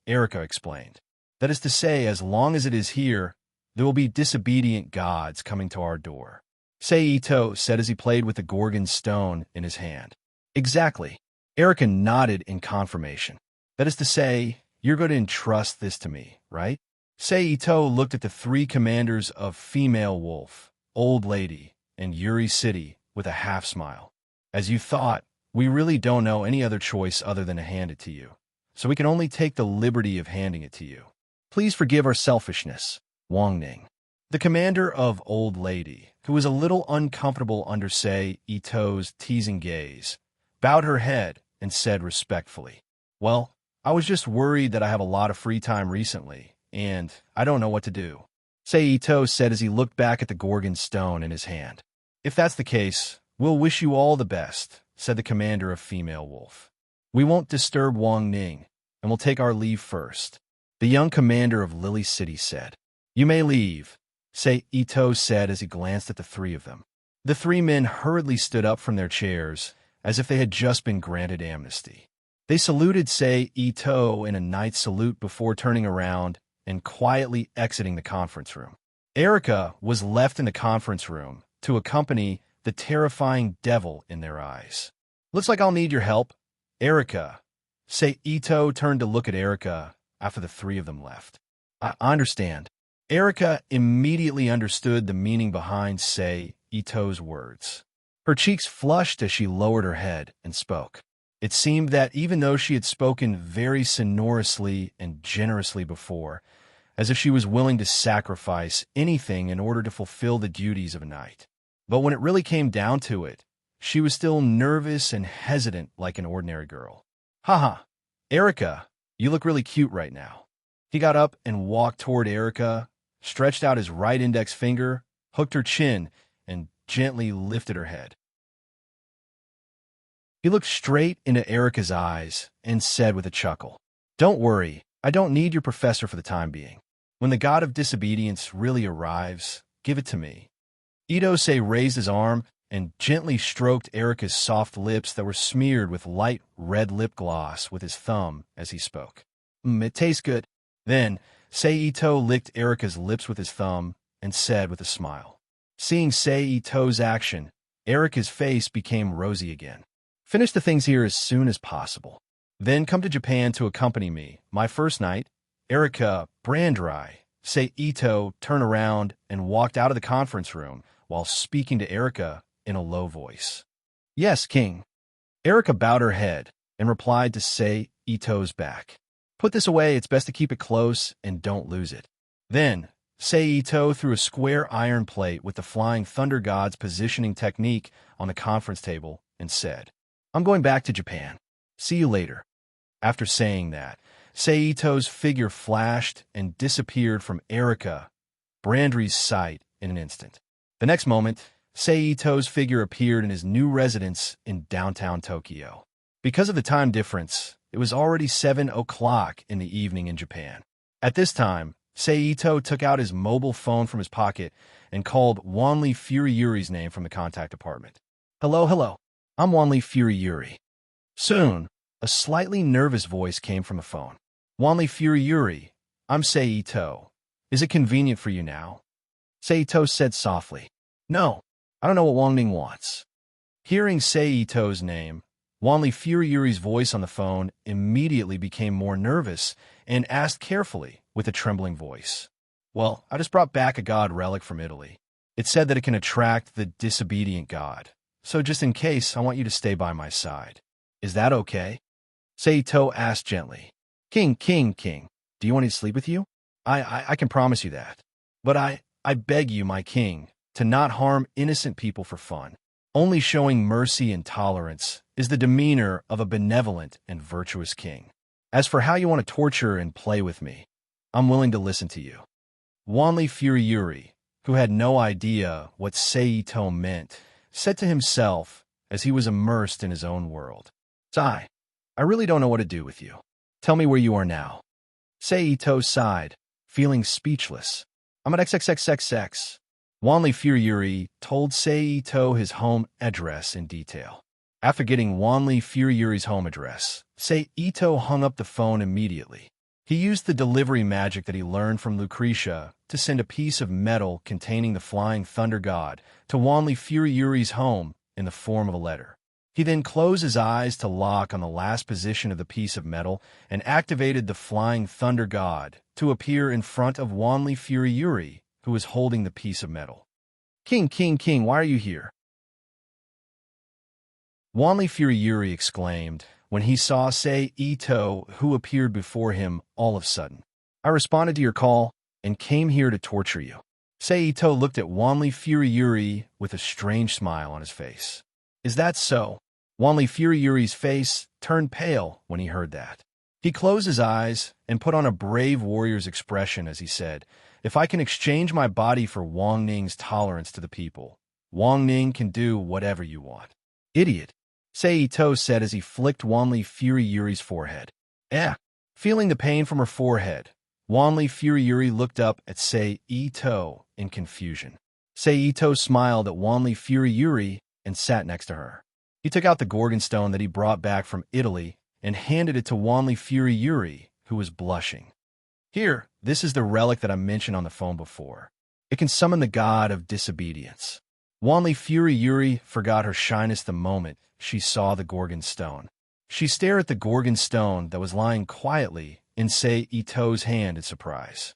Erica explained. "That is to say, as long as it is here, there will be disobedient gods coming to our door," Seito said as he played with the Gorgon stone in his hand. "Exactly." Erica nodded in confirmation. "That is to say, you're going to entrust this to me, right?" Seito looked at the three commanders of Female Wolf, Old Lady, and Yuri City with a half-smile. "As you thought, we really don't know any other choice other than to hand it to you, so we can only take the liberty of handing it to you. Please forgive our selfishness, Wang Ning." The commander of Old Lady, who was a little uncomfortable under Ito's teasing gaze, bowed her head and said respectfully, "Well, I was just worried that I have a lot of free time recently, and I don't know what to do," Ito said as he looked back at the Gorgon stone in his hand. "If that's the case, we'll wish you all the best," said the commander of Female Wolf. "We won't disturb Wang Ning, and we'll take our leave first," the young commander of Lily City said. "You may leave," Ito said as he glanced at the three of them. The three men hurriedly stood up from their chairs, as if they had just been granted amnesty. They saluted Ito in a knight's salute before turning around and quietly exiting the conference room. Erica was left in the conference room to accompany the terrifying devil in their eyes. "Looks like I'll need your help, Erica." Ito turned to look at Erica after the three of them left. I understand." Erica immediately understood the meaning behind Ito's words. Her cheeks flushed as she lowered her head and spoke. It seemed that even though she had spoken very sonorously and generously before, as if she was willing to sacrifice anything in order to fulfill the duties of a knight, but when it really came down to it, she was still nervous and hesitant like an ordinary girl. "Haha, Erica, you look really cute right now." He got up and walked toward Erica, stretched out his right index finger, hooked her chin, and gently lifted her head. He looked straight into Erica's eyes and said with a chuckle, "Don't worry, I don't need your professor for the time being. When the god of disobedience really arrives, give it to me." Ito-sei raised his arm and gently stroked Erica's soft lips that were smeared with light red lip gloss with his thumb as he spoke. It tastes good." Then Ito licked Erica's lips with his thumb and said with a smile. Seeing Ito's action, Erica's face became rosy again. "Finish the things here as soon as possible. Then come to Japan to accompany me, my first night, Erica Brandrye." Ito turned around and walked out of the conference room while speaking to Erica in a low voice. "Yes, King." Erica bowed her head and replied to Ito's back. "Put this away, it's best to keep it close and don't lose it." Then Ito threw a square iron plate with the Flying Thunder God's positioning technique on the conference table and said, "I'm going back to Japan. See you later." After saying that, Ito's figure flashed and disappeared from Erica Brandry's sight in an instant. The next moment, Ito's figure appeared in his new residence in downtown Tokyo. Because of the time difference, it was already 7 o'clock in the evening in Japan. At this time, Ito took out his mobile phone from his pocket and called Wanli Furiyuri's name from the contact department. Hello. I'm Wanli Furiyuri." Soon, a slightly nervous voice came from the phone. "Wanli Furiyuri, I'm Ito. Is it convenient for you now?" Ito said softly, "No, I don't know what Wang Ning wants." Hearing Ito's name, Wanli Furiyuri's voice on the phone immediately became more nervous and asked carefully, with a trembling voice. Well, I just brought back a god relic from Italy. It said that it can attract the disobedient god. So just in case, I want you to stay by my side. Is that okay? Seito asked gently. King, do you want me to sleep with you? I can promise you that. But I beg you, my king, to not harm innocent people for fun. Only showing mercy and tolerance is the demeanor of a benevolent and virtuous king. As for how you want to torture and play with me, I'm willing to listen to you. Wanli Furiyuri, who had no idea what Seito meant, said to himself as he was immersed in his own world. I really don't know what to do with you. Tell me where you are now. Seito sighed, feeling speechless. I'm at XXXXX. Wanli Furiyuri told Seito his home address in detail. After getting Wanli Furiyuri's home address, Seito hung up the phone immediately. He used the delivery magic that he learned from Lucretia to send a piece of metal containing the flying thunder god to Wanli Furiyuri's home in the form of a letter. He then closed his eyes to lock on the last position of the piece of metal and activated the flying thunder god to appear in front of Wanli Furiyuri, who was holding the piece of metal. King, why are you here? Wanli Furiyuri exclaimed when he saw Seito, who appeared before him all of a sudden. I responded to your call and came here to torture you. Seito looked at Wanli Furiyuri with a strange smile on his face. Is that so? Wanli Furiyuri's face turned pale when he heard that. He closed his eyes and put on a brave warrior's expression as he said, If I can exchange my body for Wang Ning's tolerance to the people, Wang Ning can do whatever you want. Idiot, Seito said as he flicked Wanli Furiyuri's forehead. Feeling the pain from her forehead, Wanli Furiyuri looked up at Seito in confusion. Seito smiled at Wanli Furiyuri and sat next to her. He took out the Gorgon stone that he brought back from Italy and handed it to Wanli Furiyuri, who was blushing. Here, this is the relic that I mentioned on the phone before. It can summon the god of disobedience. Wanli Furiyuri forgot her shyness the moment she saw the Gorgon stone. She stared at the Gorgon stone that was lying quietly in Seito's hand in surprise.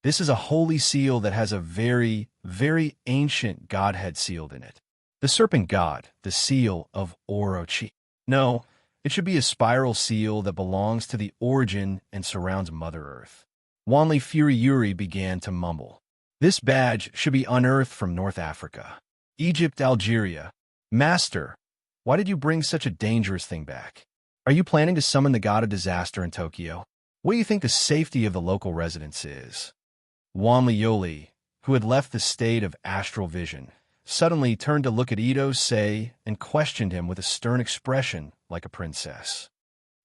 This is a holy seal that has a very, very ancient godhead sealed in it. The serpent god, the seal of Orochi. No, it should be a spiral seal that belongs to the origin and surrounds Mother Earth. Wanli Furiyuri began to mumble. This badge should be unearthed from North Africa. Egypt, Algeria. Master, why did you bring such a dangerous thing back? Are you planning to summon the god of disaster in Tokyo? What do you think the safety of the local residents is? Wanli Yoli, who had left the state of astral vision, suddenly turned to look at Ito Sei and questioned him with a stern expression like a princess.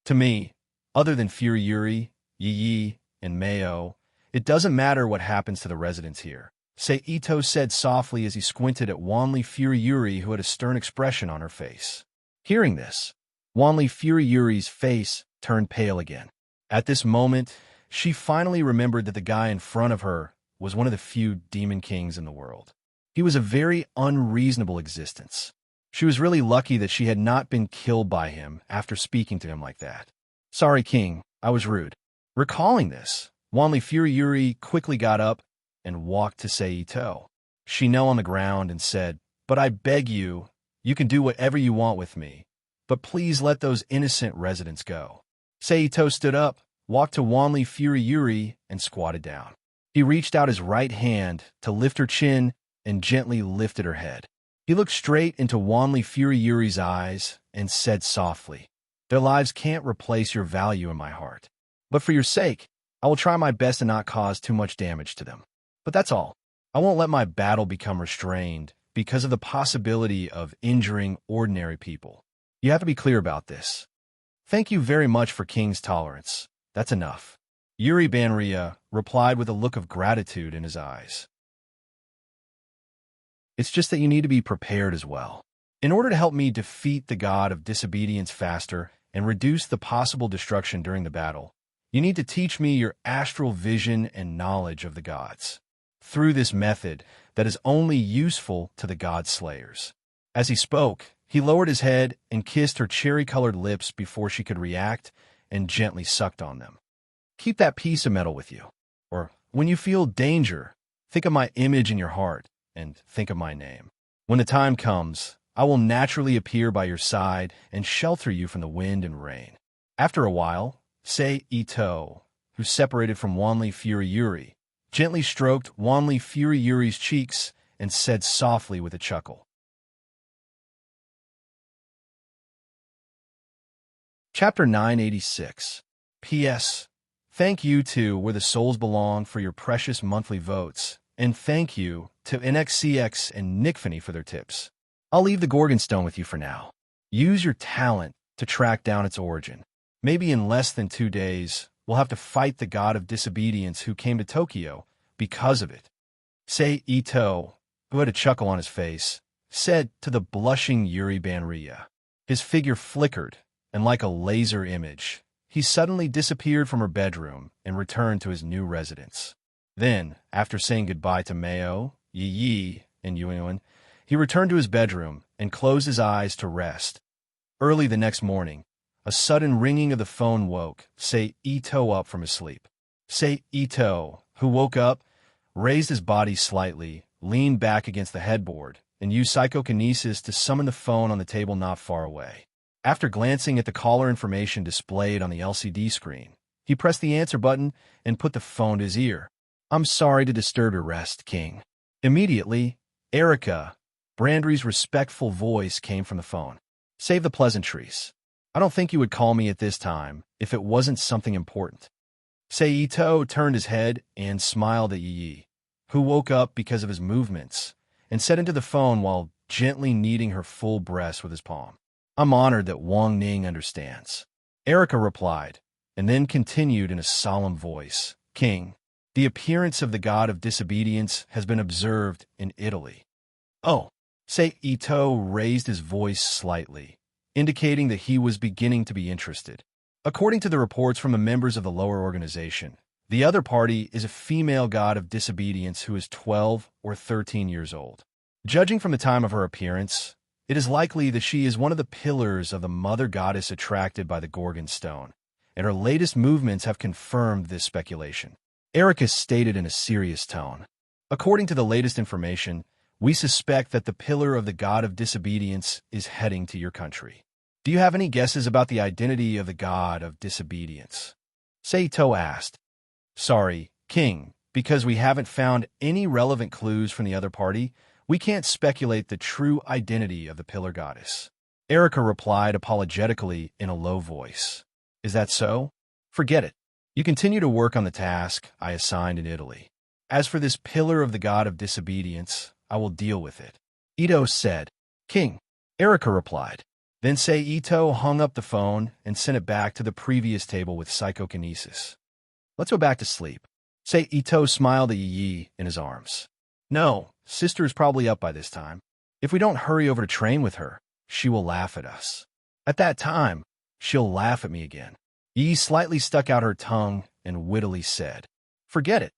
To me, other than Furiyuri, Yi, and Mayo, it doesn't matter what happens to the residents here, Seito said softly as he squinted at Wanli Furiyuri, who had a stern expression on her face. Hearing this, Wanli Furiyuri's face turned pale again. At this moment, she finally remembered that the guy in front of her was one of the few demon kings in the world. He was a very unreasonable existence. She was really lucky that she had not been killed by him after speaking to him like that. Sorry, King, I was rude. Recalling this, Wanli Furiyuri quickly got up and walked to Seito. She knelt on the ground and said, But I beg you, you can do whatever you want with me, but please let those innocent residents go. Seito stood up, walked to Wanli Furiyuri, and squatted down. He reached out his right hand to lift her chin and gently lifted her head. He looked straight into Wanli Furiyuri's eyes and said softly, Their lives can't replace your value in my heart. But for your sake, I will try my best to not cause too much damage to them. But that's all. I won't let my battle become restrained because of the possibility of injuring ordinary people. You have to be clear about this. Thank you very much for King's tolerance. That's enough. Yuri Banria replied with a look of gratitude in his eyes. It's just that you need to be prepared as well. In order to help me defeat the god of disobedience faster and reduce the possible destruction during the battle, you need to teach me your astral vision and knowledge of the gods. Through this method that is only useful to the god slayers. As he spoke, he lowered his head and kissed her cherry-colored lips before she could react and gently sucked on them. Keep that piece of metal with you. Or, when you feel danger, think of my image in your heart, and think of my name. When the time comes, I will naturally appear by your side and shelter you from the wind and rain. After a while, Sei Ito, who separated from Wanli Furiyuri, gently stroked Wanli Furiyuri's cheeks and said softly with a chuckle. Chapter 986. P.S. Thank you to Where the Souls Belong for your precious monthly votes, and thank you to NXCX and Nickfany for their tips. I'll leave the Gorgonstone with you for now. Use your talent to track down its origin. Maybe in less than 2 days, we'll have to fight the god of disobedience who came to Tokyo because of it. Sei Ito, who had a chuckle on his face, said to the blushing Yuri Banriya. His figure flickered, and like a laser image, he suddenly disappeared from her bedroom and returned to his new residence. Then, after saying goodbye to Mayo, Yi, and Yuan, he returned to his bedroom and closed his eyes to rest. Early the next morning, a sudden ringing of the phone woke Sei Ito up from his sleep. Sei Ito, who woke up, raised his body slightly, leaned back against the headboard, and used psychokinesis to summon the phone on the table not far away. After glancing at the caller information displayed on the LCD screen, he pressed the answer button and put the phone to his ear. "I'm sorry to disturb your rest, King." Immediately, Erica, Brandry's respectful voice came from the phone. "Save the pleasantries. I don't think you would call me at this time if it wasn't something important." Sei Ito turned his head and smiled at Yi, who woke up because of his movements, and said into the phone while gently kneading her full breast with his palm, "I'm honored that Wang Ning understands." Erica replied, and then continued in a solemn voice, "King, the appearance of the god of disobedience has been observed in Italy." "Oh." Sei Ito raised his voice slightly, indicating that he was beginning to be interested. According to the reports from the members of the lower organization, the other party is a female god of disobedience who is 12 or 13 years old. Judging from the time of her appearance, it is likely that she is one of the pillars of the mother goddess attracted by the Gorgon stone, and her latest movements have confirmed this speculation. Erica stated in a serious tone, "According to the latest information, we suspect that the pillar of the god of disobedience is heading to your country. Do you have any guesses about the identity of the god of disobedience?" Sei Ito asked. "Sorry, King, because we haven't found any relevant clues from the other party, we can't speculate the true identity of the pillar goddess." Erica replied apologetically in a low voice. "Is that so? Forget it. You continue to work on the task I assigned in Italy. As for this pillar of the god of disobedience, I will deal with it." Ito said. "King," Erica replied. Then Sei Ito hung up the phone and sent it back to the previous table with psychokinesis. "Let's go back to sleep." Sei Ito smiled at Yi in his arms. "No, sister is probably up by this time. If we don't hurry over to train with her, she will laugh at us. At that time, she'll laugh at me again." Yi slightly stuck out her tongue and wittily said, "Forget it.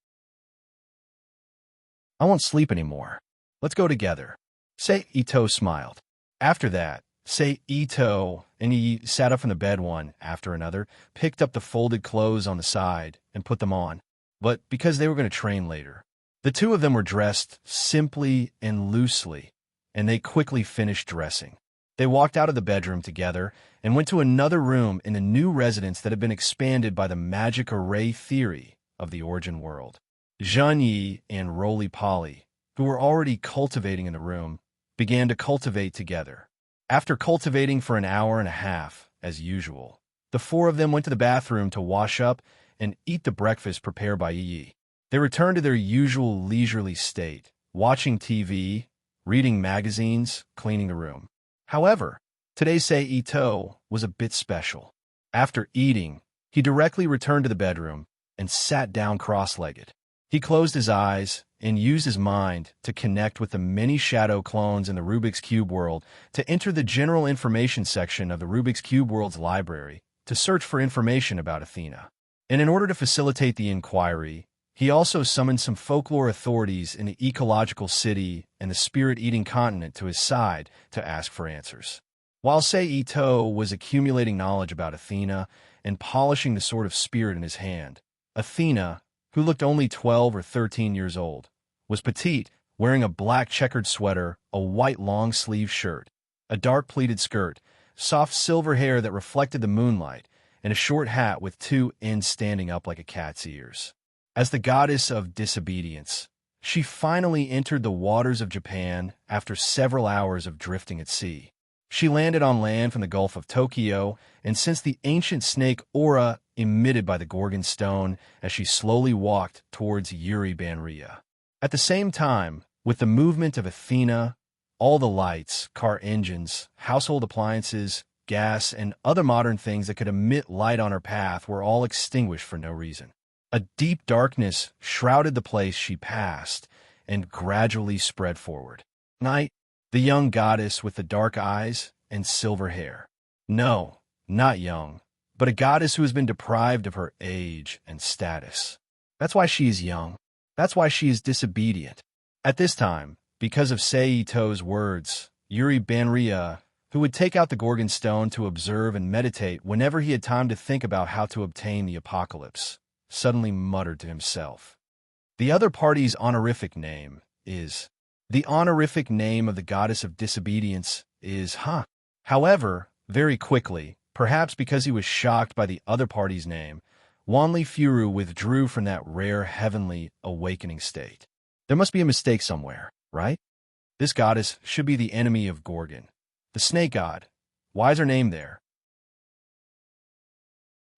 I won't sleep anymore. Let's go together." Sei Ito smiled. After that, Sei Ito and Yi sat up from the bed one after another, picked up the folded clothes on the side, and put them on. But because they were going to train later, the two of them were dressed simply and loosely, and they quickly finished dressing. They walked out of the bedroom together and went to another room in the new residence that had been expanded by the magic array theory of the origin world. Zhang Yi and Roly-Poly, who were already cultivating in the room, began to cultivate together. After cultivating for an hour and a half, as usual, the four of them went to the bathroom to wash up and eat the breakfast prepared by Yi. They returned to their usual leisurely state, watching TV, reading magazines, cleaning the room. However, today's Sei Ito was a bit special. After eating, he directly returned to the bedroom and sat down cross-legged. He closed his eyes and used his mind to connect with the many shadow clones in the Rubik's Cube world to enter the general information section of the Rubik's Cube world's library to search for information about Athena. And in order to facilitate the inquiry, he also summoned some folklore authorities in the ecological city and the spirit-eating continent to his side to ask for answers. While Sei Ito was accumulating knowledge about Athena and polishing the sword of spirit in his hand, Athena, who looked only 12 or 13 years old, was petite, wearing a black checkered sweater, a white long-sleeve shirt, a dark pleated skirt, soft silver hair that reflected the moonlight, and a short hat with two ends standing up like a cat's ears. As the goddess of disobedience, she finally entered the waters of Japan after several hours of drifting at sea. She landed on land from the Gulf of Tokyo and sensed the ancient snake aura emitted by the Gorgon stone as she slowly walked towards Yuri Banria. At the same time, with the movement of Athena, all the lights, car engines, household appliances, gas, and other modern things that could emit light on her path were all extinguished for no reason. A deep darkness shrouded the place she passed and gradually spread forward. Night, the young goddess with the dark eyes and silver hair. No, not young, but a goddess who has been deprived of her age and status. That's why she is young. That's why she is disobedient. At this time, because of Seito's words, Yuri Banria, who would take out the Gorgon stone to observe and meditate whenever he had time to think about how to obtain the apocalypse, suddenly muttered to himself. The other party's honorific name is... The honorific name of the goddess of disobedience is However, very quickly, perhaps because he was shocked by the other party's name, Wanli Furu withdrew from that rare heavenly awakening state. There must be a mistake somewhere, right? This goddess should be the enemy of Gorgon. The snake god. Why is her name there?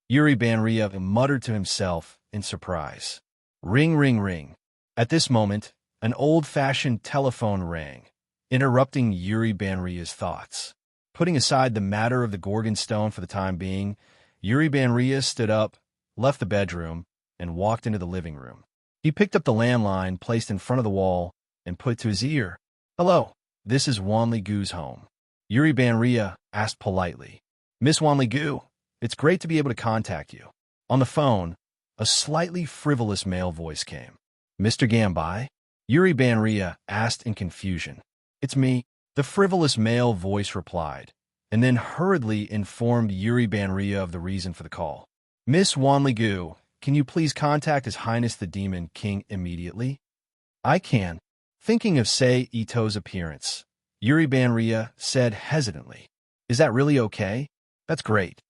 Yuri Banria muttered to himself in surprise. Ring, ring, ring. At this moment, an old-fashioned telephone rang, interrupting Yuri Banria's thoughts. Putting aside the matter of the Gorgon stone for the time being, Yuri Banria stood up, left the bedroom, and walked into the living room. He picked up the landline placed in front of the wall and put it to his ear. Hello, this is Wanli Gu's home. Yuri Banria asked politely. Miss Wanli Gu, it's great to be able to contact you. On the phone, a slightly frivolous male voice came. Mr. Gambai? Yuri Banria asked in confusion. It's me, the frivolous male voice replied, and then hurriedly informed Yuri Banria of the reason for the call. Miss Wanli Gu, can you please contact His Highness the Demon King immediately? I can. Thinking of Ito's appearance, Yuri Banria said hesitantly. Is that really okay? That's great.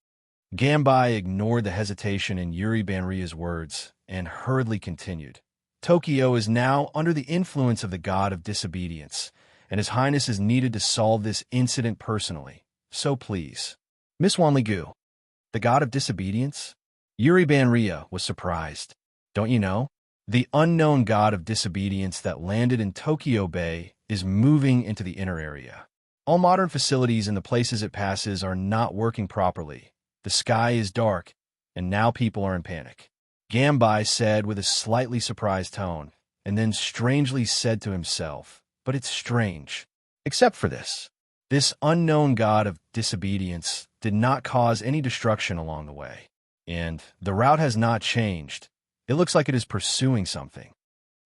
Gambai ignored the hesitation in Yuri Banria's words and hurriedly continued. Tokyo is now under the influence of the god of disobedience, and His Highness is needed to solve this incident personally. So please. Miss Wanli Gu, the god of disobedience? Yuri Banria was surprised. Don't you know? The unknown god of disobedience that landed in Tokyo Bay is moving into the inner area. All modern facilities in the places it passes are not working properly. The sky is dark, and now people are in panic. Gambai said with a slightly surprised tone, and then strangely said to himself, but it's strange. Except for this. This unknown god of disobedience did not cause any destruction along the way. And the route has not changed. It looks like it is pursuing something.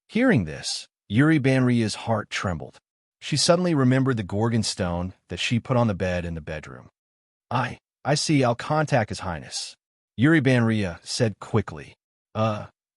Hearing this, Yuri Banria's heart trembled. She suddenly remembered the Gorgon stone that she put on the bed in the bedroom. I see, I'll contact His Highness. Yuri Banria said quickly.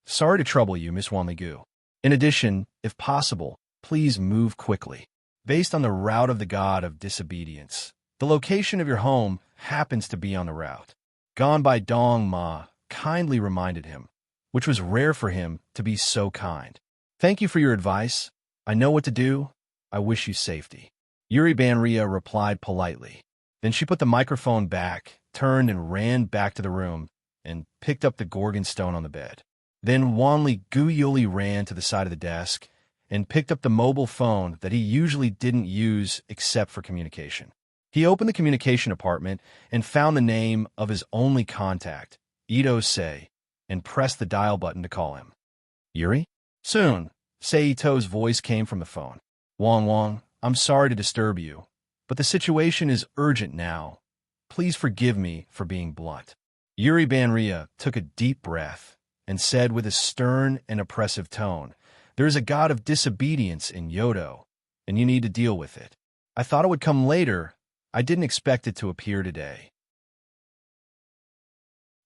Sorry to trouble you, Miss Wanli Gu. In addition, if possible, please move quickly. Based on the route of the god of disobedience, the location of your home happens to be on the route. Gone by Dong Ma kindly reminded him, which was rare for him to be so kind. Thank you for your advice. I know what to do. I wish you safety. Yuri Banria replied politely. Then she put the microphone back, turned and ran back to the room, and picked up the Gorgon stone on the bed. Then Wanli Gu ran to the side of the desk and picked up the mobile phone that he usually didn't use except for communication. He opened the communication department and found the name of his only contact, Ito Sei, and pressed the dial button to call him. Yuri? Soon, Seito's voice came from the phone. Wang, I'm sorry to disturb you, but the situation is urgent now. Please forgive me for being blunt. Yuri Banria took a deep breath and said with a stern and oppressive tone, there is a god of disobedience in Yodo, and you need to deal with it. I thought it would come later. I didn't expect it to appear today.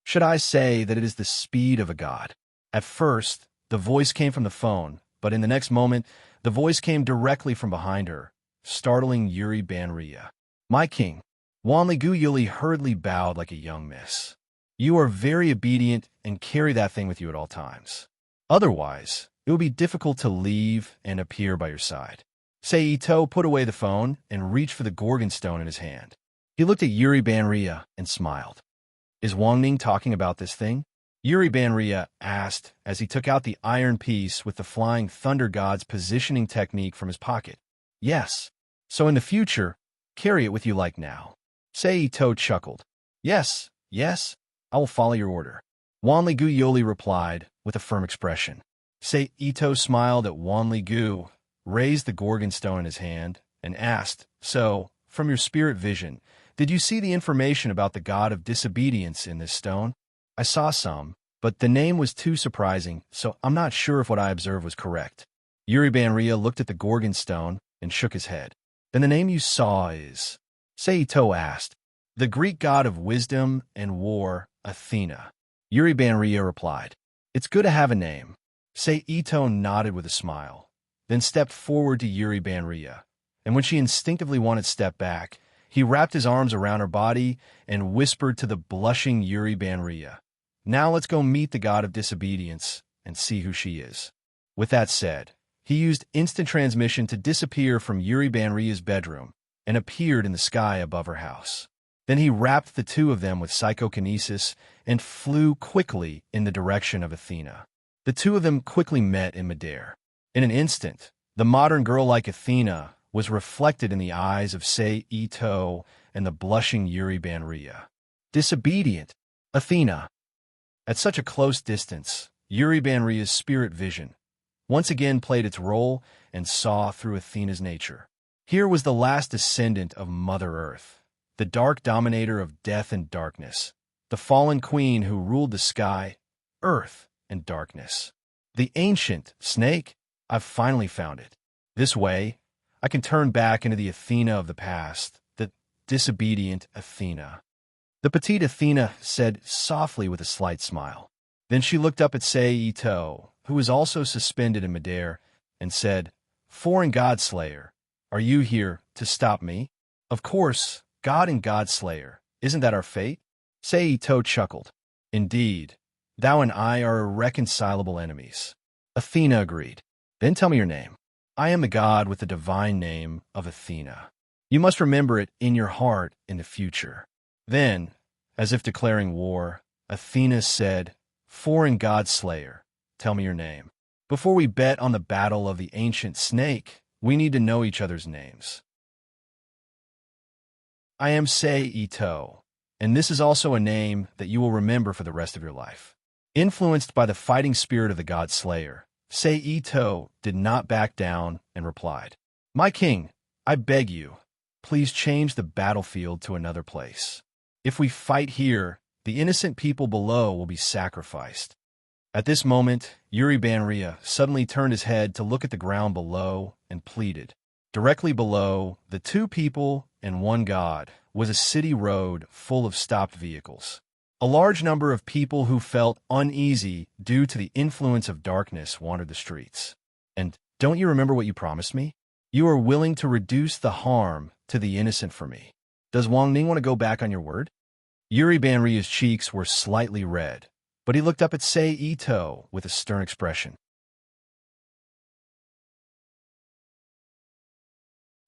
Should I say that it is the speed of a god? At first, the voice came from the phone, but in the next moment, the voice came directly from behind her, startling Yuri Banria. My king. Wanli Gu Yuli hurriedly bowed like a young miss. You are very obedient and carry that thing with you at all times. Otherwise, it would be difficult to leave and appear by your side. Seito put away the phone and reached for the Gorgon stone in his hand. He looked at Yuri Banria and smiled. Is Wang Ning talking about this thing? Yuri Banria asked as he took out the iron piece with the flying thunder god's positioning technique from his pocket. Yes. So in the future, carry it with you like now. Seito chuckled. Yes, I will follow your order. Wanli Gu Yoli replied with a firm expression. Seito smiled at Wanli Gu, raised the Gorgon stone in his hand, and asked, So, from your spirit vision, did you see the information about the god of disobedience in this stone? I saw some, but the name was too surprising, so I'm not sure if what I observed was correct. Yuri Banria looked at the Gorgon stone and shook his head. Then the name you saw is? Seito asked. The Greek god of wisdom and war, Athena. Yuri Banria replied. It's good to have a name. Seito nodded with a smile, then stepped forward to Yuri Banria, and when she instinctively wanted to step back, he wrapped his arms around her body and whispered to the blushing Yuri Banria. Now let's go meet the god of disobedience and see who she is. With that said, he used instant transmission to disappear from Yuri Banria's bedroom and appeared in the sky above her house. Then he wrapped the two of them with psychokinesis and flew quickly in the direction of Athena. The two of them quickly met in midair. In an instant, the modern girl like Athena was reflected in the eyes of Seito and the blushing Yuri Banria. Disobedient, Athena. At such a close distance, Yuri Banria's spirit vision once again played its role and saw through Athena's nature. Here was the last descendant of Mother Earth, the dark dominator of death and darkness, the fallen queen who ruled the sky, earth, and darkness. The ancient snake, I've finally found it. This way, I can turn back into the Athena of the past, the disobedient Athena. The petite Athena said softly with a slight smile. Then she looked up at Seito, who was also suspended in midair, and said, Foreign God Slayer, are you here to stop me? Of course, God and God Slayer. Isn't that our fate? Seito chuckled. Indeed, thou and I are irreconcilable enemies. Athena agreed. Then tell me your name. I am the god with the divine name of Athena. You must remember it in your heart in the future. Then, as if declaring war, Athena said, Foreign God Slayer, tell me your name. Before we bet on the battle of the ancient snake, we need to know each other's names. I am Seito, and this is also a name that you will remember for the rest of your life. Influenced by the fighting spirit of the God Slayer, Seito did not back down and replied, My king, I beg you, please change the battlefield to another place. If we fight here, the innocent people below will be sacrificed. At this moment, Yuri Banria suddenly turned his head to look at the ground below and pleaded. Directly below, the two people and one god, was a city road full of stopped vehicles. A large number of people who felt uneasy due to the influence of darkness wandered the streets. And don't you remember what you promised me? You are willing to reduce the harm to the innocent for me. Does Wang Ning want to go back on your word? Yuri Banria's cheeks were slightly red, but he looked up at Seito with a stern expression.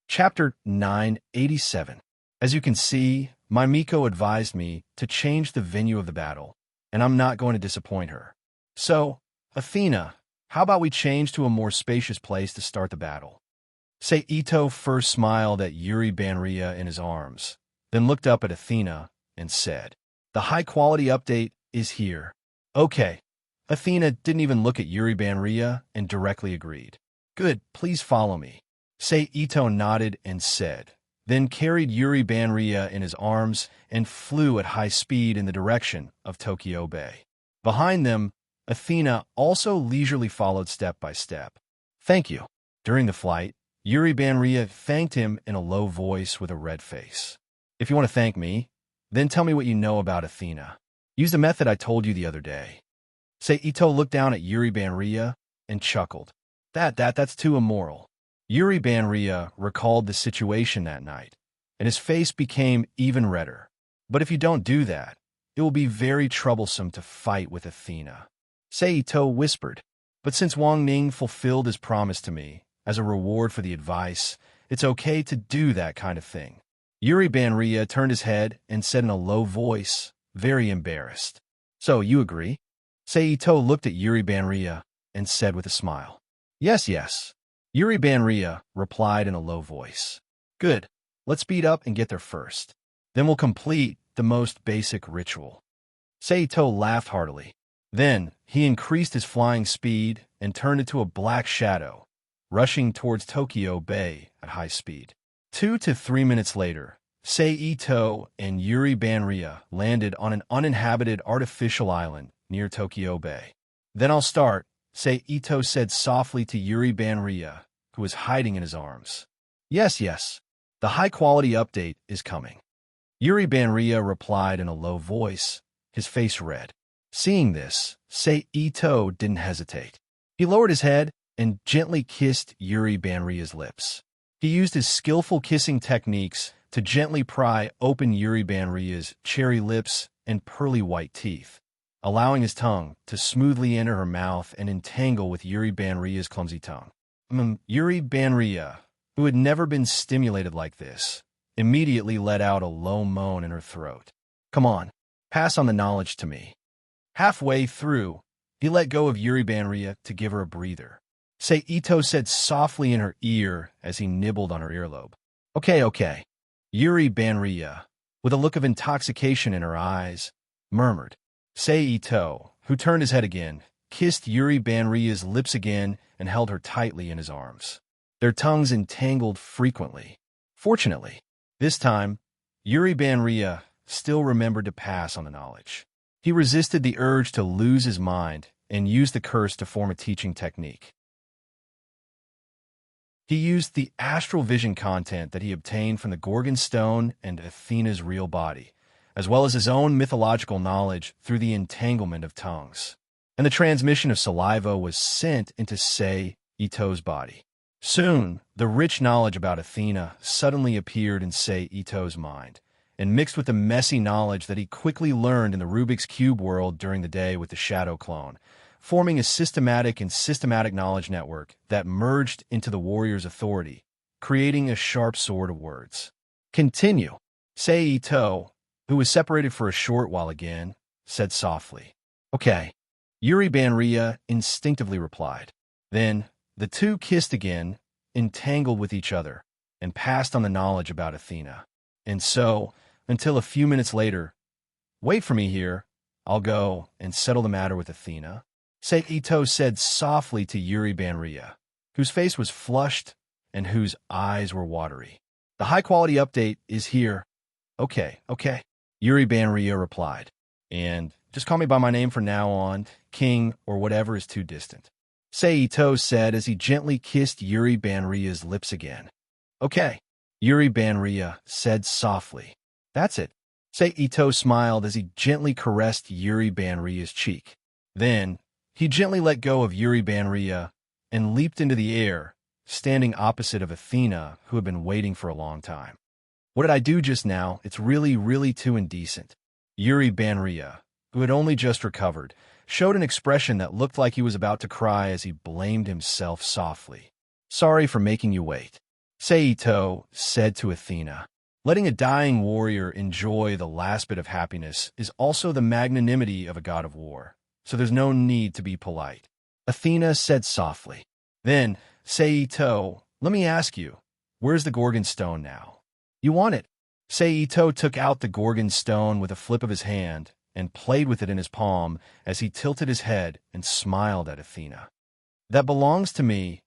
Chapter 987. As you can see, my Miko advised me to change the venue of the battle, and I'm not going to disappoint her. So, Athena, how about we change to a more spacious place to start the battle? Seito first smiled at Yuri Banria in his arms, then looked up at Athena and said, The high-quality update is here. Okay. Athena didn't even look at Yuri Banria and directly agreed. Good, please follow me. Seito nodded and said, then carried Yuri Banria in his arms and flew at high speed in the direction of Tokyo Bay. Behind them, Athena also leisurely followed step by step. Thank you. During the flight, Yuri Banria thanked him in a low voice with a red face. If you want to thank me, then tell me what you know about Athena. Use the method I told you the other day. Ito looked down at Yuri Banria and chuckled. That's too immoral. Yuri Banria recalled the situation that night, and his face became even redder. But if you don't do that, it will be very troublesome to fight with Athena. Ito whispered. But since Wang Ning fulfilled his promise to me, as a reward for the advice, it's okay to do that kind of thing. Yuri Banria turned his head and said in a low voice, very embarrassed. So, you agree? Ito looked at Yuri Banria and said with a smile. Yes. Yuri Banria replied in a low voice. Good. Let's speed up and get there first. Then we'll complete the most basic ritual. Ito laughed heartily. Then he increased his flying speed and turned into a black shadow, rushing towards Tokyo Bay at high speed. 2 to 3 minutes later, Ito and Yuri Banria landed on an uninhabited artificial island near Tokyo Bay. Then I'll start, Ito said softly to Yuri Banria, who was hiding in his arms. Yes. The high-quality update is coming. Yuri Banria replied in a low voice, his face red. Seeing this, Ito didn't hesitate. He lowered his head and gently kissed Yuri Banria's lips. He used his skillful kissing techniques to gently pry open Yuri Banria's cherry lips and pearly white teeth, allowing his tongue to smoothly enter her mouth and entangle with Yuri Banria's clumsy tongue. Yuri Banria, who had never been stimulated like this, immediately let out a low moan in her throat. Come on, pass on the knowledge to me. Halfway through, he let go of Yuri Banria to give her a breather. Ito said softly in her ear as he nibbled on her earlobe. Okay. Yuri Banria, with a look of intoxication in her eyes, murmured. Ito, who turned his head again, kissed Yuri Banria's lips again and held her tightly in his arms. Their tongues entangled frequently. Fortunately, this time, Yuri Banria still remembered to pass on the knowledge. He resisted the urge to lose his mind and used the curse to form a teaching technique. He used the astral vision content that he obtained from the Gorgon Stone and Athena's real body, as well as his own mythological knowledge through the entanglement of tongues. And the transmission of saliva was sent into Ito's body. Soon, the rich knowledge about Athena suddenly appeared in Ito's mind, and mixed with the messy knowledge that he quickly learned in the Rubik's Cube world during the day with the Shadow Clone, forming a systematic knowledge network that merged into the warrior's authority, creating a sharp sword of words. Continue. Ito, who was separated for a short while again, said softly. Okay. Yuri Banria instinctively replied. Then, the two kissed again, entangled with each other, and passed on the knowledge about Athena. And so, until a few minutes later, wait for me here, I'll go and settle the matter with Athena. Ito said softly to Yuri Banria, whose face was flushed and whose eyes were watery. The high-quality update is here. Okay. Yuri Banria replied. And just call me by my name from now on, King or whatever is too distant. Ito said as he gently kissed Yuri Banria's lips again. Okay, Yuri Banria said softly. That's it. Ito smiled as he gently caressed Yuri Banria's cheek. Then, he gently let go of Yuri Banria and leaped into the air, standing opposite of Athena, who had been waiting for a long time. What did I do just now? It's really too indecent. Yuri Banria, who had only just recovered, showed an expression that looked like he was about to cry as he blamed himself softly. Sorry for making you wait. Ito said to Athena. Letting a dying warrior enjoy the last bit of happiness is also the magnanimity of a god of war, so there's no need to be polite. Athena said softly. Then, Ito, let me ask you, where's the Gorgon Stone now? You want it? Ito took out the Gorgon Stone with a flip of his hand and played with it in his palm as he tilted his head and smiled at Athena. That belongs to me.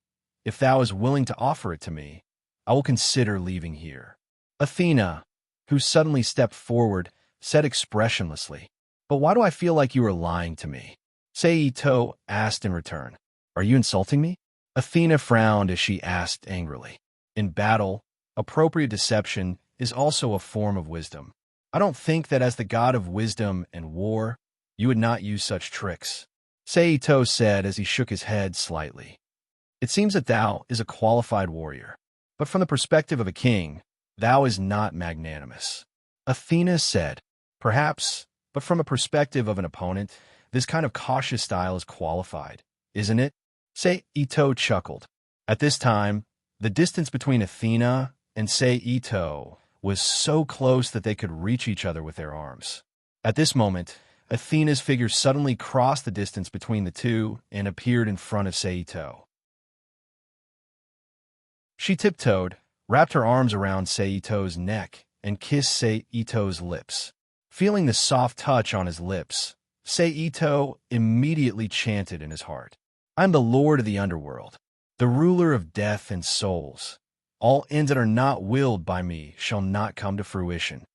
If thou is willing to offer it to me, I will consider leaving here. Athena, who suddenly stepped forward, said expressionlessly, But why do I feel like you are lying to me? Ito asked in return, Are you insulting me? Athena frowned as she asked angrily. In battle, appropriate deception is also a form of wisdom. I don't think that as the god of wisdom and war, you would not use such tricks. Seito said as he shook his head slightly. It seems that thou is a qualified warrior, but from the perspective of a king, thou is not magnanimous. Athena said, perhaps, but from a perspective of an opponent, this kind of cautious style is qualified, isn't it? Seito chuckled. At this time, the distance between Athena and Seito was so close that they could reach each other with their arms. At this moment, Athena's figure suddenly crossed the distance between the two and appeared in front of Seito. She tiptoed, wrapped her arms around Seito's neck, and kissed Seito's lips. Feeling the soft touch on his lips, Seito immediately chanted in his heart, "I'm the lord of the underworld, the ruler of death and souls. All ends that are not willed by me shall not come to fruition."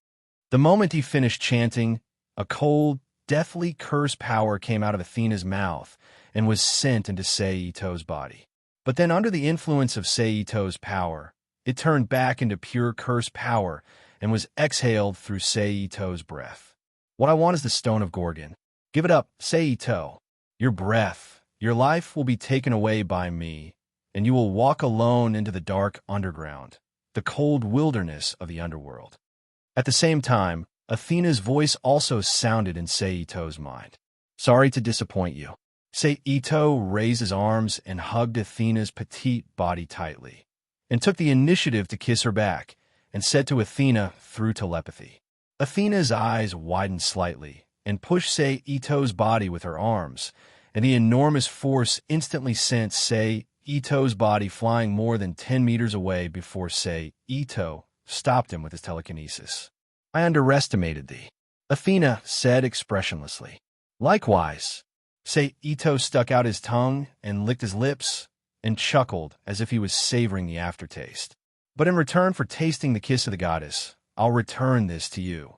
The moment he finished chanting, a cold, deathly curse power came out of Athena's mouth and was sent into Seito's body. But then under the influence of Seito's power, it turned back into pure curse power and was exhaled through Seito's breath. What I want is the stone of Gorgon. Give it up, Seito. Your breath, your life will be taken away by me, and you will walk alone into the dark underground, the cold wilderness of the underworld. At the same time, Athena's voice also sounded in Seito's mind. Sorry to disappoint you. Seito raised his arms and hugged Athena's petite body tightly, and took the initiative to kiss her back, and said to Athena through telepathy. Athena's eyes widened slightly, and pushed Seito's body with her arms, and the enormous force instantly sent Seito's body flying more than 10 meters away before Seito stopped him with his telekinesis. I underestimated thee, Athena said expressionlessly. Likewise. Seito stuck out his tongue and licked his lips and chuckled as if he was savoring the aftertaste. But in return for tasting the kiss of the goddess, I'll return this to you.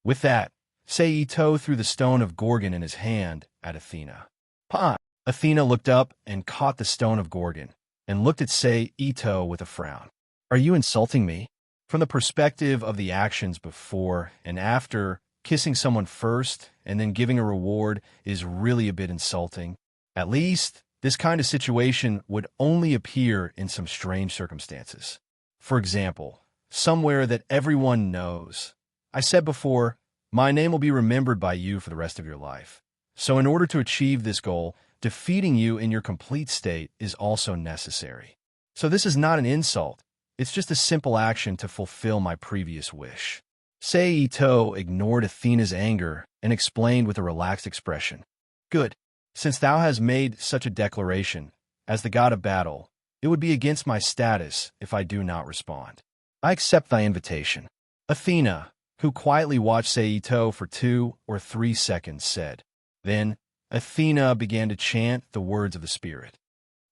With that, Seito threw the stone of Gorgon in his hand at Athena. Pa! Athena looked up and caught the stone of Gorgon and looked at Seito with a frown. Are you insulting me? From the perspective of the actions before and after, kissing someone first and then giving a reward is really a bit insulting. At least, this kind of situation would only appear in some strange circumstances. For example, somewhere that everyone knows. I said before, my name will be remembered by you for the rest of your life. So in order to achieve this goal, defeating you in your complete state is also necessary. So this is not an insult. It's just a simple action to fulfill my previous wish. Seito ignored Athena's anger and explained with a relaxed expression. Good. Since thou hast made such a declaration, as the god of battle, it would be against my status if I do not respond. I accept thy invitation. Athena, who quietly watched Seito for 2 or 3 seconds, said. Then, Athena began to chant the words of the spirit.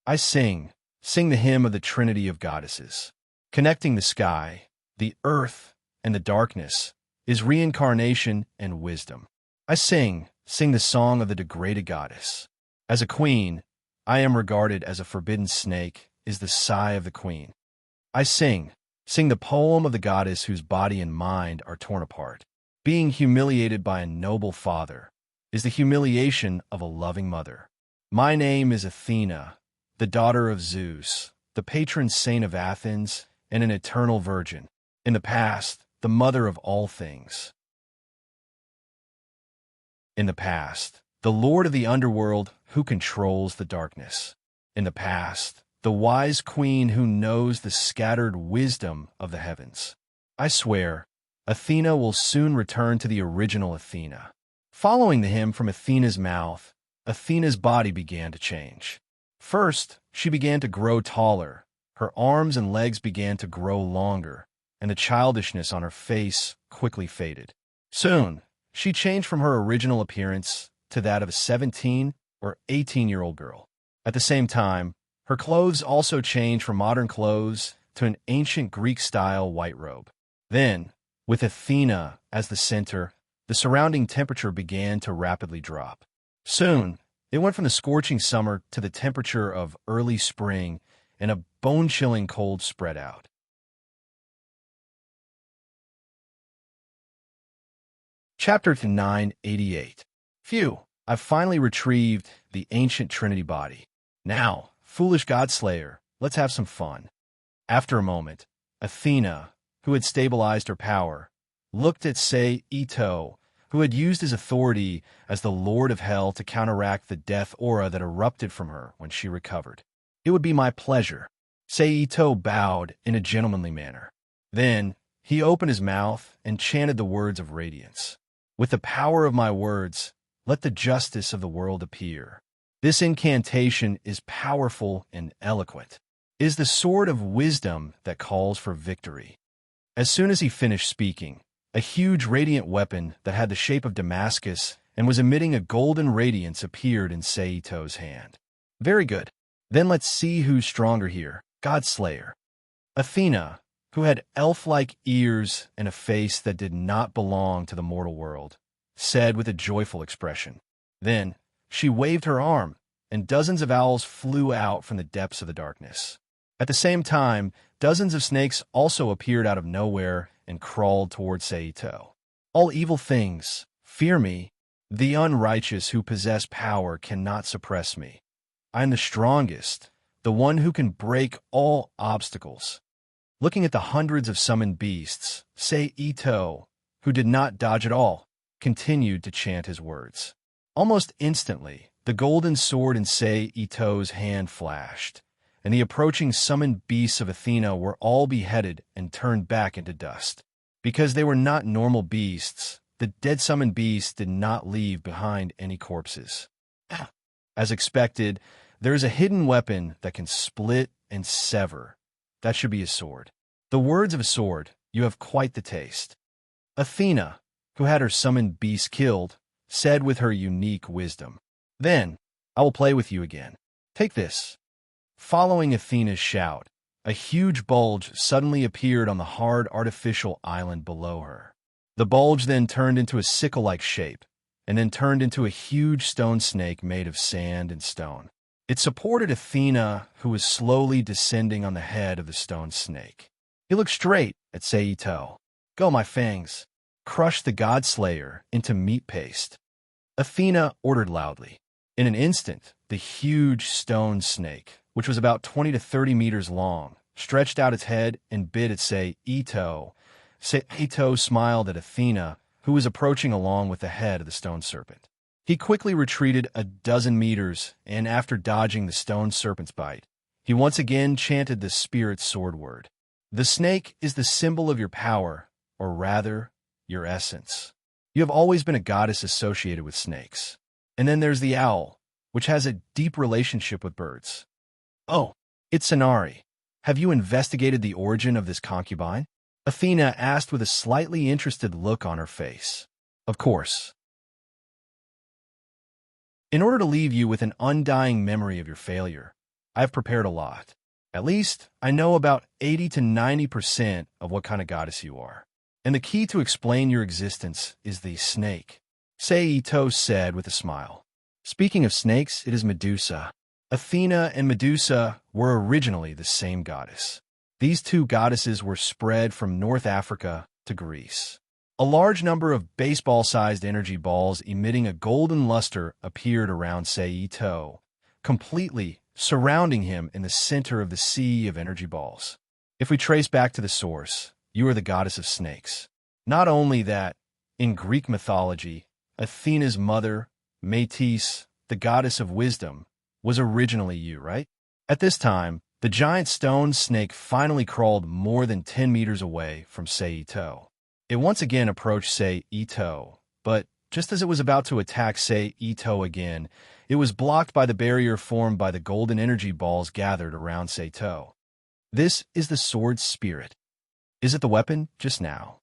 I sing the hymn of the Trinity of goddesses. Connecting the sky, the earth, and the darkness is reincarnation and wisdom. I sing the song of the degraded goddess. As a queen, I am regarded as a forbidden snake is the sigh of the queen. I sing the poem of the goddess whose body and mind are torn apart. Being humiliated by a noble father is the humiliation of a loving mother. My name is Athena, the daughter of Zeus, the patron saint of Athens, and an eternal virgin. In the past, the mother of all things. In the past, the lord of the underworld who controls the darkness. In the past, the wise queen who knows the scattered wisdom of the heavens. I swear, Athena will soon return to the original Athena. Following the hymn from Athena's mouth, Athena's body began to change. First, she began to grow taller, her arms and legs began to grow longer, and the childishness on her face quickly faded. Soon, she changed from her original appearance to that of a 17 or 18-year-old girl. At the same time, her clothes also changed from modern clothes to an ancient Greek-style white robe. Then, with Athena as the center, the surrounding temperature began to rapidly drop. Soon, it went from the scorching summer to the temperature of early spring, and a bone-chilling cold spread out. Chapter 988. Phew, I've finally retrieved the ancient Trinity body. Now, foolish Godslayer, let's have some fun. After a moment, Athena, who had stabilized her power, looked at Ito, who had used his authority as the Lord of Hell to counteract the death aura that erupted from her when she recovered. It would be my pleasure. Ito bowed in a gentlemanly manner. Then, he opened his mouth and chanted the words of radiance. With the power of my words, let the justice of the world appear. This incantation is powerful and eloquent. It is the sword of wisdom that calls for victory. As soon as he finished speaking, a huge radiant weapon that had the shape of Damascus and was emitting a golden radiance appeared in Ito's hand. Very good. Then let's see who's stronger here, Godslayer. Athena, who had elf-like ears and a face that did not belong to the mortal world, said with a joyful expression. Then she waved her arm, and dozens of owls flew out from the depths of the darkness. At the same time, dozens of snakes also appeared out of nowhere and crawled towards Ito. All evil things, fear me. The unrighteous who possess power cannot suppress me. I am the strongest, the one who can break all obstacles. Looking at the hundreds of summoned beasts, Ito, who did not dodge at all, continued to chant his words. Almost instantly, the golden sword in Ito's hand flashed, and the approaching summoned beasts of Athena were all beheaded and turned back into dust. Because they were not normal beasts, the dead summoned beasts did not leave behind any corpses. As expected, there is a hidden weapon that can split and sever. That should be a sword. The words of a sword, you have quite the taste. Athena, who had her summoned beasts killed, said with her unique wisdom. Then, I will play with you again. Take this. Following Athena's shout, a huge bulge suddenly appeared on the hard artificial island below her. The bulge then turned into a sickle-like shape, and then turned into a huge stone snake made of sand and stone. It supported Athena, who was slowly descending on the head of the stone snake. He looked straight at Ito. Go, my fangs. Crush the Godslayer into meat paste. Athena ordered loudly. In an instant, the huge stone snake, which was about 20 to 30 meters long, stretched out its head and bit at Ito. Ito smiled at Athena, who was approaching along with the head of the stone serpent. He quickly retreated a dozen meters, and after dodging the stone serpent's bite, he once again chanted the spirit sword word. The snake is the symbol of your power, or rather, your essence. You have always been a goddess associated with snakes. And then there's the owl, which has a deep relationship with birds. Oh, it's Sanari. Have you investigated the origin of this concubine? Athena asked with a slightly interested look on her face. Of course. In order to leave you with an undying memory of your failure, I have prepared a lot. At least, I know about 80 to 90% of what kind of goddess you are. And the key to explain your existence is the snake, Ito said with a smile. Speaking of snakes, it is Medusa. Athena and Medusa were originally the same goddess. These two goddesses were spread from North Africa to Greece. A large number of baseball-sized energy balls emitting a golden luster appeared around Ito, completely surrounding him in the center of the sea of energy balls. If we trace back to the source, you are the goddess of snakes. Not only that, in Greek mythology, Athena's mother, Metis, the goddess of wisdom, was originally you, right? At this time, the giant stone snake finally crawled more than 10 meters away from Ito. It once again approached Ito, but just as it was about to attack Ito again, it was blocked by the barrier formed by the golden energy balls gathered around Ito. This is the sword's spirit. Is it the weapon just now?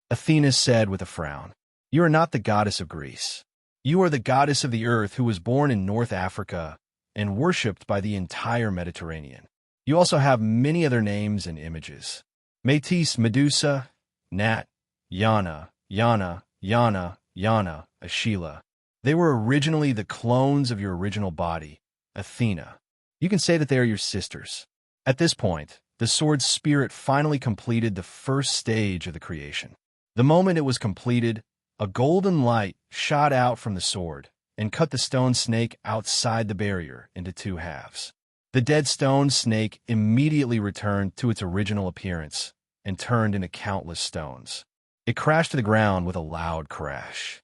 Athena said with a frown. You are not the goddess of Greece. You are the goddess of the earth who was born in North Africa and worshipped by the entire Mediterranean. You also have many other names and images. Metis, Medusa, Nat, Yana, Ashila. They were originally the clones of your original body, Athena. You can say that they are your sisters. At this point, the sword's spirit finally completed the first stage of the creation. The moment it was completed, a golden light shot out from the sword, and cut the stone snake outside the barrier into two halves. The dead stone snake immediately returned to its original appearance and turned into countless stones. It crashed to the ground with a loud crash.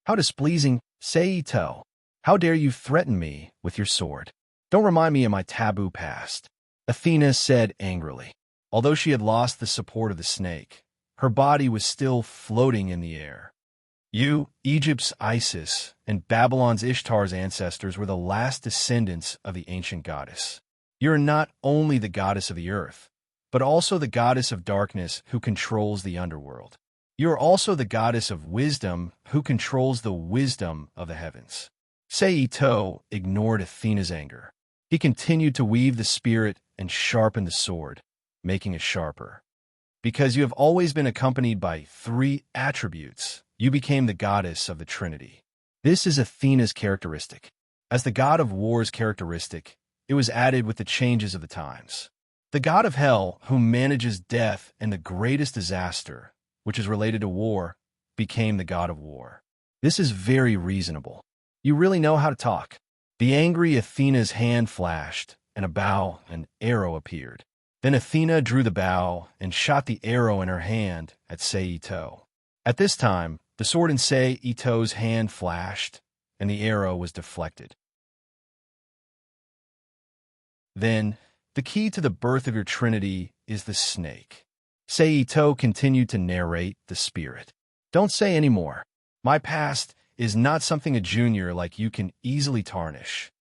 "How displeasing, Seito! How dare you threaten me with your sword? Don't remind me of my taboo past," Athena said angrily. Although she had lost the support of the snake, her body was still floating in the air. You, Egypt's Isis, and Babylon's Ishtar's ancestors were the last descendants of the ancient goddess. You are not only the goddess of the earth, but also the goddess of darkness who controls the underworld. You are also the goddess of wisdom who controls the wisdom of the heavens. Seito ignored Athena's anger. He continued to weave the spirit and sharpen the sword, making it sharper. Because you have always been accompanied by three attributes, you became the goddess of the Trinity. This is Athena's characteristic. As the god of war's characteristic, it was added with the changes of the times. The god of hell, who manages death and the greatest disaster, which is related to war, became the god of war. This is very reasonable. You really know how to talk. The angry Athena's hand flashed, and a bow and arrow appeared. Then Athena drew the bow and shot the arrow in her hand at Seito. At this time, the sword in Seito's hand flashed, and the arrow was deflected. Then, the key to the birth of your trinity is the snake. Seito continued to narrate the spirit. Don't say any more. My past is not something a junior like you can easily tarnish.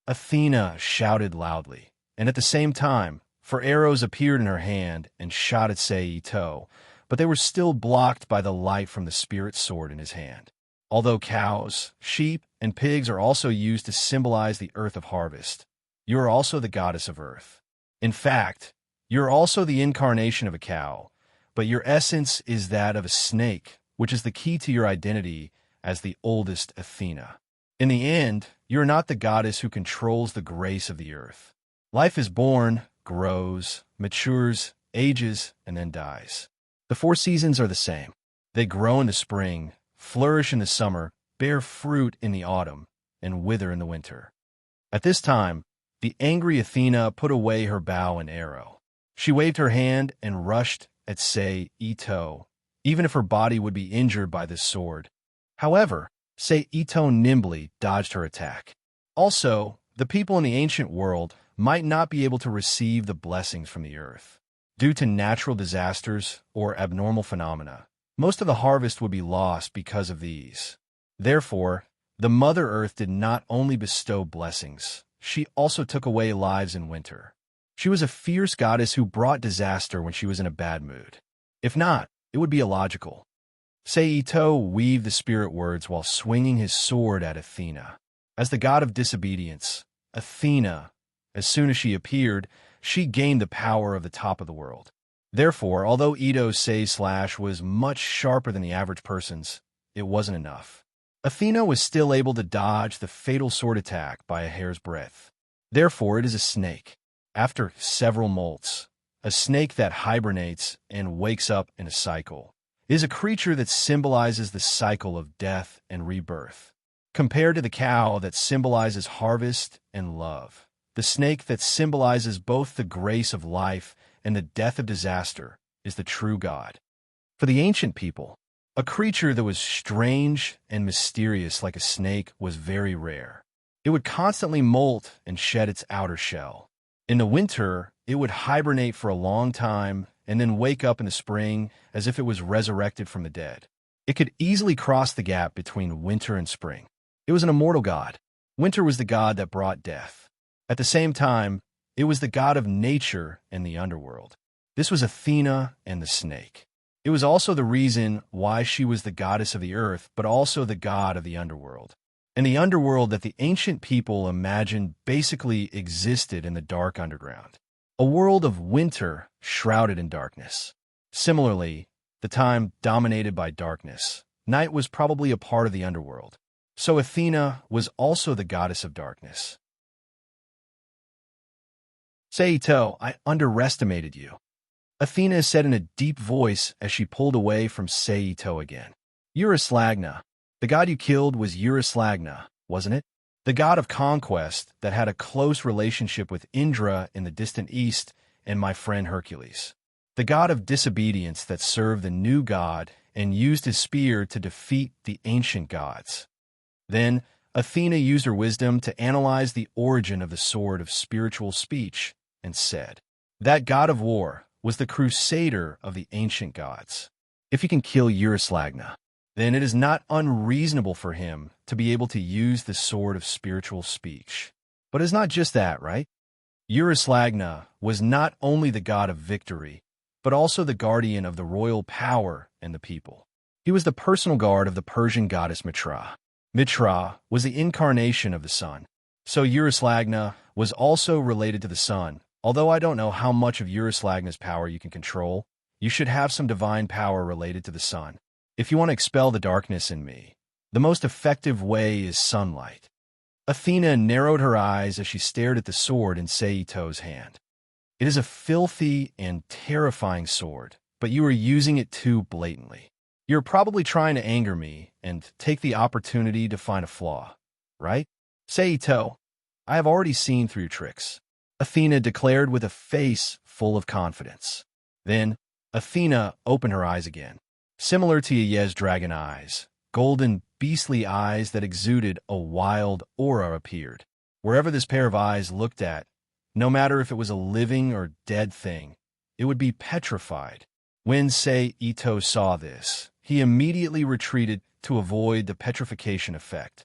Athena shouted loudly, and at the same time, four arrows appeared in her hand and shot at Seito, but they were still blocked by the light from the spirit sword in his hand. Although cows, sheep, and pigs are also used to symbolize the earth of harvest, you are also the goddess of earth. In fact, you are also the incarnation of a cow, but your essence is that of a snake, which is the key to your identity as the oldest Athena. In the end, you are not the goddess who controls the grace of the earth. Life is born, grows, matures, ages, and then dies. The four seasons are the same. They grow in the spring, flourish in the summer, bear fruit in the autumn, and wither in the winter. At this time, the angry Athena put away her bow and arrow. She waved her hand and rushed at Seito, even if her body would be injured by this sword. However, Seito nimbly dodged her attack. Also, the people in the ancient world might not be able to receive the blessings from the earth. Due to natural disasters or abnormal phenomena, most of the harvest would be lost because of these. Therefore, the Mother Earth did not only bestow blessings, she also took away lives in winter. She was a fierce goddess who brought disaster when she was in a bad mood. If not, it would be illogical. Seito weaved the spirit words while swinging his sword at Athena. As the god of disobedience, Athena, as soon as she appeared, she gained the power of the top of the world. Therefore, although Ito's slash was much sharper than the average person's, it wasn't enough. Athena was still able to dodge the fatal sword attack by a hair's breadth. Therefore, it is a snake. After several molts, a snake that hibernates and wakes up in a cycle. It is a creature that symbolizes the cycle of death and rebirth. Compared to the cow that symbolizes harvest and love, the snake that symbolizes both the grace of life and the death of disaster is the true god. For the ancient people, a creature that was strange and mysterious like a snake was very rare. It would constantly molt and shed its outer shell. In the winter, it would hibernate for a long time and then wake up in the spring as if it was resurrected from the dead. It could easily cross the gap between winter and spring. It was an immortal god. Winter was the god that brought death. At the same time, it was the god of nature and the underworld. This was Athena and the snake. It was also the reason why she was the goddess of the earth, but also the god of the underworld. And the underworld that the ancient people imagined basically existed in the dark underground. A world of winter shrouded in darkness. Similarly, the time dominated by darkness. Night was probably a part of the underworld. So Athena was also the goddess of darkness. Seito, I underestimated you, Athena said in a deep voice as she pulled away from Seito again. Urislagna. The god you killed was Urislagna, wasn't it? The god of conquest that had a close relationship with Indra in the distant east and my friend Hercules. The god of disobedience that served the new god and used his spear to defeat the ancient gods. Then, Athena used her wisdom to analyze the origin of the sword of spiritual speech and said, that god of war was the crusader of the ancient gods. If he can kill Euryslagna, then it is not unreasonable for him to be able to use the sword of spiritual speech. But it's not just that, right? Euryslagna was not only the god of victory, but also the guardian of the royal power and the people. He was the personal guard of the Persian goddess Mitra. Mitra was the incarnation of the sun. So Euryslagna was also related to the sun. Although I don't know how much of Euryslagna's power you can control, you should have some divine power related to the sun. If you want to expel the darkness in me, the most effective way is sunlight. Athena narrowed her eyes as she stared at the sword in Saito's hand. It is a filthy and terrifying sword, but you are using it too blatantly. You're probably trying to anger me and take the opportunity to find a flaw, right? Saito, I have already seen through your tricks, Athena declared with a face full of confidence. Then, Athena opened her eyes again. Similar to Yeyes' dragon eyes, golden, beastly eyes that exuded a wild aura appeared. Wherever this pair of eyes looked at, no matter if it was a living or dead thing, it would be petrified. When Saito saw this, he immediately retreated to avoid the petrification effect.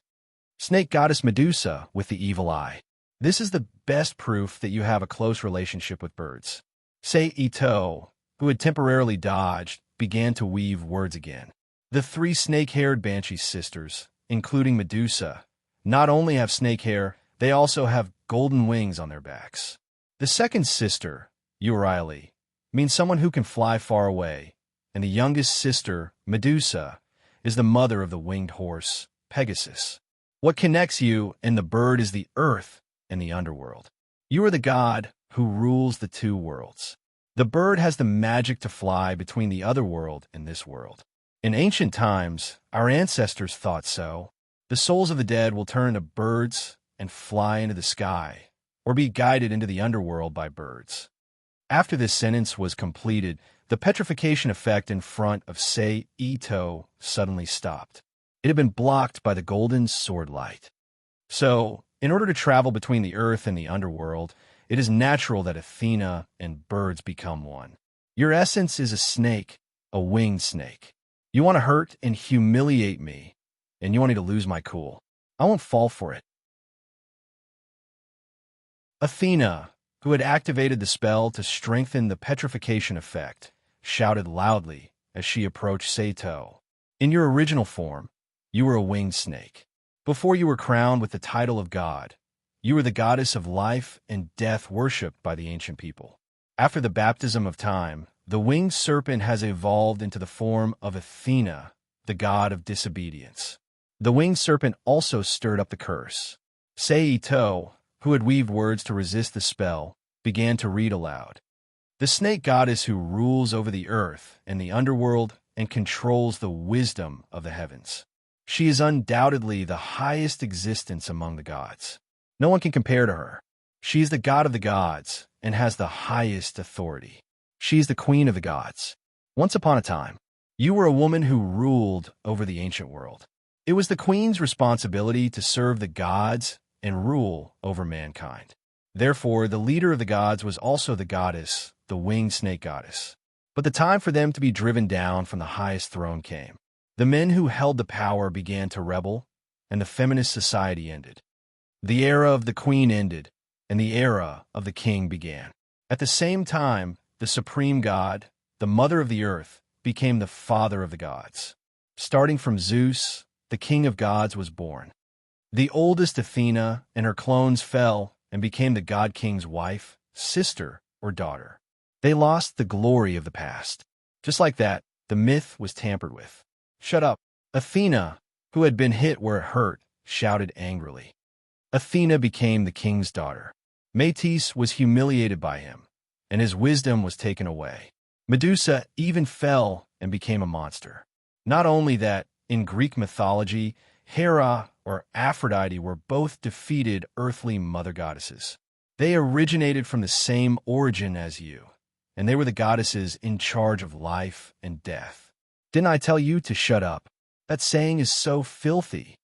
Snake goddess Medusa with the evil eye. This is the best proof that you have a close relationship with birds. Saito, who had temporarily dodged, began to weave words again. The three snake-haired Banshee sisters, including Medusa, not only have snake hair, they also have golden wings on their backs. The second sister, Euryale, means someone who can fly far away, and the youngest sister, Medusa, is the mother of the winged horse, Pegasus. What connects you and the bird is the earth and the underworld. You are the god who rules the two worlds. The bird has the magic to fly between the other world and this world. In ancient times, our ancestors thought so. The souls of the dead will turn into birds and fly into the sky, or be guided into the underworld by birds. After this sentence was completed, the petrification effect in front of Saito suddenly stopped. It had been blocked by the golden sword light. So, in order to travel between the earth and the underworld, it is natural that Athena and birds become one. Your essence is a snake, a winged snake. You want to hurt and humiliate me, and you want me to lose my cool. I won't fall for it. Athena, who had activated the spell to strengthen the petrification effect, shouted loudly as she approached Saito. In your original form, you were a winged snake. Before you were crowned with the title of god, you were the goddess of life and death worshipped by the ancient people. After the baptism of time, the winged serpent has evolved into the form of Athena, the god of disobedience. The winged serpent also stirred up the curse. Saito, who had weaved words to resist the spell, began to read aloud. The snake goddess who rules over the earth and the underworld and controls the wisdom of the heavens. She is undoubtedly the highest existence among the gods. No one can compare to her. She is the god of the gods and has the highest authority. She is the queen of the gods. Once upon a time, you were a woman who ruled over the ancient world. It was the queen's responsibility to serve the gods and rule over mankind. Therefore, the leader of the gods was also the goddess, the winged snake goddess. But the time for them to be driven down from the highest throne came. The men who held the power began to rebel, and the feminist society ended. The era of the queen ended, and the era of the king began. At the same time, the supreme god, the mother of the earth, became the father of the gods. Starting from Zeus, the king of gods was born. The oldest Athena and her clones fell and became the god king's wife, sister, or daughter. They lost the glory of the past. Just like that, the myth was tampered with. Shut up. Athena, who had been hit where it hurt, shouted angrily. Athena became the king's daughter. Metis was humiliated by him, and his wisdom was taken away. Medusa even fell and became a monster. Not only that, in Greek mythology, Hera or Aphrodite were both defeated earthly mother goddesses. They originated from the same origin as you, and they were the goddesses in charge of life and death. Didn't I tell you to shut up? That saying is so filthy.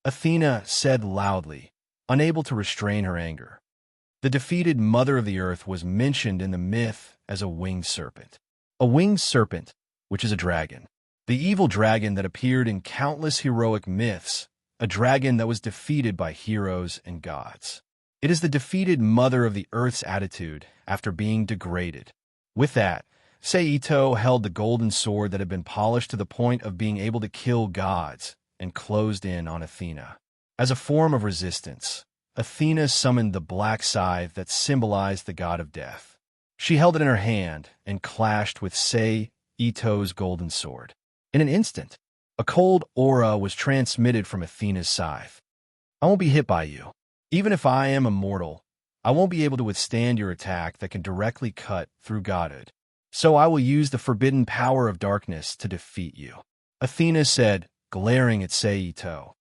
Athena said loudly, unable to restrain her anger. The defeated mother of the earth was mentioned in the myth as a winged serpent. A winged serpent, which is a dragon. The evil dragon that appeared in countless heroic myths, a dragon that was defeated by heroes and gods. It is the defeated mother of the earth's attitude after being degraded. With that, Seito held the golden sword that had been polished to the point of being able to kill gods and closed in on Athena. As a form of resistance, Athena summoned the black scythe that symbolized the god of death. She held it in her hand and clashed with Seito's golden sword. In an instant, a cold aura was transmitted from Athena's scythe. I won't be hit by you. Even if I am immortal, I won't be able to withstand your attack that can directly cut through godhood. So I will use the forbidden power of darkness to defeat you. Athena said, glaring at Seito.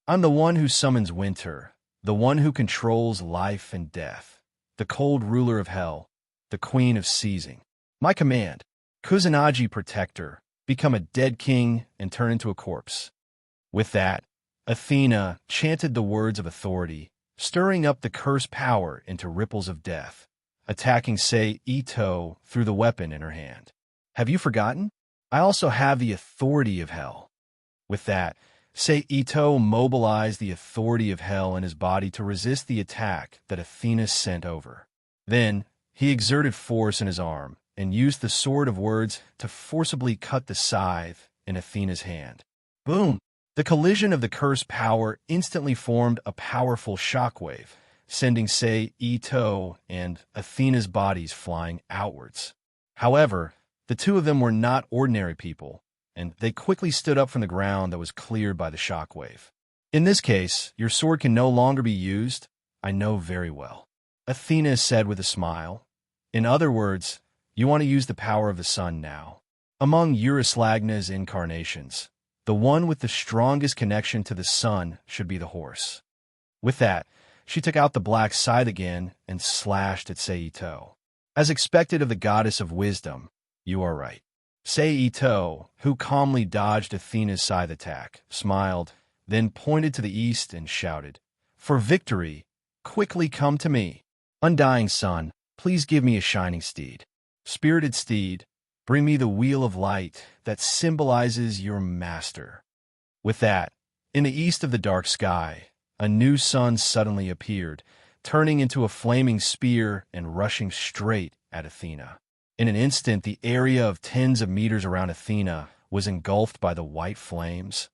I'm the one who summons winter, the one who controls life and death, the cold ruler of hell, the queen of seizing. My command, Kusanagi Protector, become a dead king and turn into a corpse. With that, Athena chanted the words of authority, stirring up the cursed power into ripples of death, attacking Seito through the weapon in her hand. Have you forgotten? I also have the authority of hell. With that, Seito mobilized the authority of hell in his body to resist the attack that Athena sent over. Then, he exerted force in his arm and used the sword of words to forcibly cut the scythe in Athena's hand. Boom! The collision of the cursed power instantly formed a powerful shockwave, sending Seito and Athena's bodies flying outwards. However, the two of them were not ordinary people, and they quickly stood up from the ground that was cleared by the shockwave. In this case, your sword can no longer be used, I know very well. Athena said with a smile. In other words, you want to use the power of the sun now. Among Euryslagna's incarnations, the one with the strongest connection to the sun should be the horse. With that, she took out the black scythe again and slashed at Seito. As expected of the goddess of wisdom, you are right. Seito, who calmly dodged Athena's scythe attack, smiled, then pointed to the east and shouted, For victory, quickly come to me. Undying sun, please give me a shining steed. Spirited steed, bring me the wheel of light that symbolizes your master. With that, in the east of the dark sky, a new sun suddenly appeared, turning into a flaming spear and rushing straight at Athena. In an instant, the area of tens of meters around Athena was engulfed by the white flames.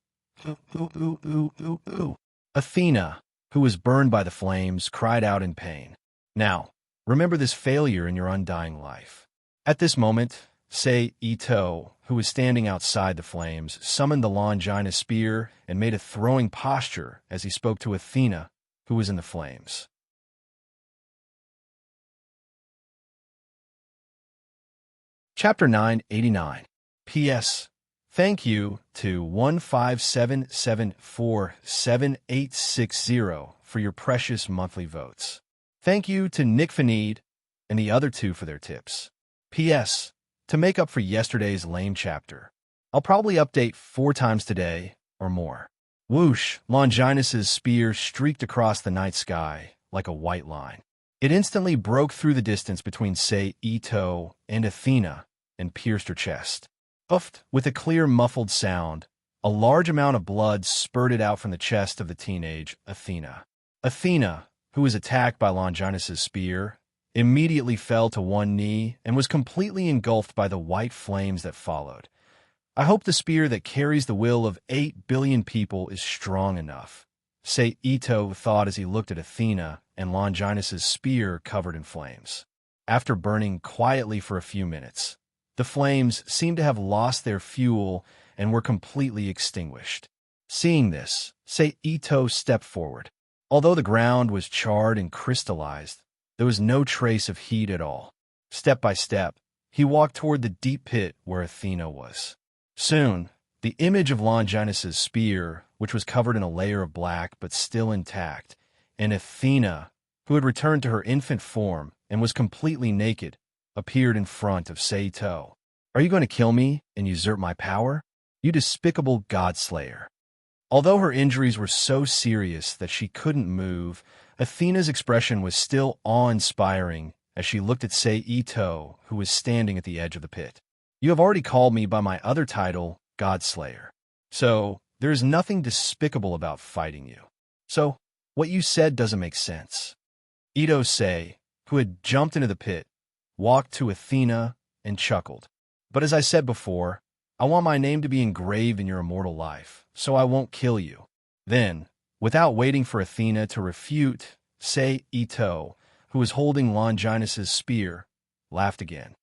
Athena, who was burned by the flames, cried out in pain. Now, remember this failure in your undying life. At this moment, Seito, who was standing outside the flames, summoned the Longina spear and made a throwing posture as he spoke to Athena, who was in the flames. Chapter 989. P.S. Thank you to 157747860 for your precious monthly votes. Thank you to Nick Fanede and the other two for their tips. P.S. To make up for yesterday's lame chapter, I'll probably update 4 times today or more. Whoosh! Longinus's spear streaked across the night sky like a white line. It instantly broke through the distance between Seito and Athena and pierced her chest. Uffed! With a clear, muffled sound, a large amount of blood spurted out from the chest of the teenage Athena. Athena, who was attacked by Longinus's spear, immediately fell to one knee and was completely engulfed by the white flames that followed. I hope the spear that carries the will of 8 billion people is strong enough, Seito thought as he looked at Athena and Longinus's spear covered in flames. After burning quietly for a few minutes, the flames seemed to have lost their fuel and were completely extinguished. Seeing this, Seito stepped forward. Although the ground was charred and crystallized, there was no trace of heat at all. Step by step, he walked toward the deep pit where Athena was. Soon, The image of Longinus's spear, which was covered in a layer of black but still intact, and Athena, who had returned to her infant form and was completely naked, appeared in front of Saito. "Are you going to kill me and usurp my power? You despicable god-slayer." Although her injuries were so serious that she couldn't move, Athena's expression was still awe-inspiring as she looked at Saito, who was standing at the edge of the pit. "You have already called me by my other title, God-slayer. So, there is nothing despicable about fighting you. So, what you said doesn't make sense." Ito Sei, who had jumped into the pit, walked to Athena and chuckled. "But as I said before, I want my name to be engraved in your immortal life, so I won't kill you." Then, without waiting for Athena to refute, Saito, who was holding Longinus's spear, laughed again.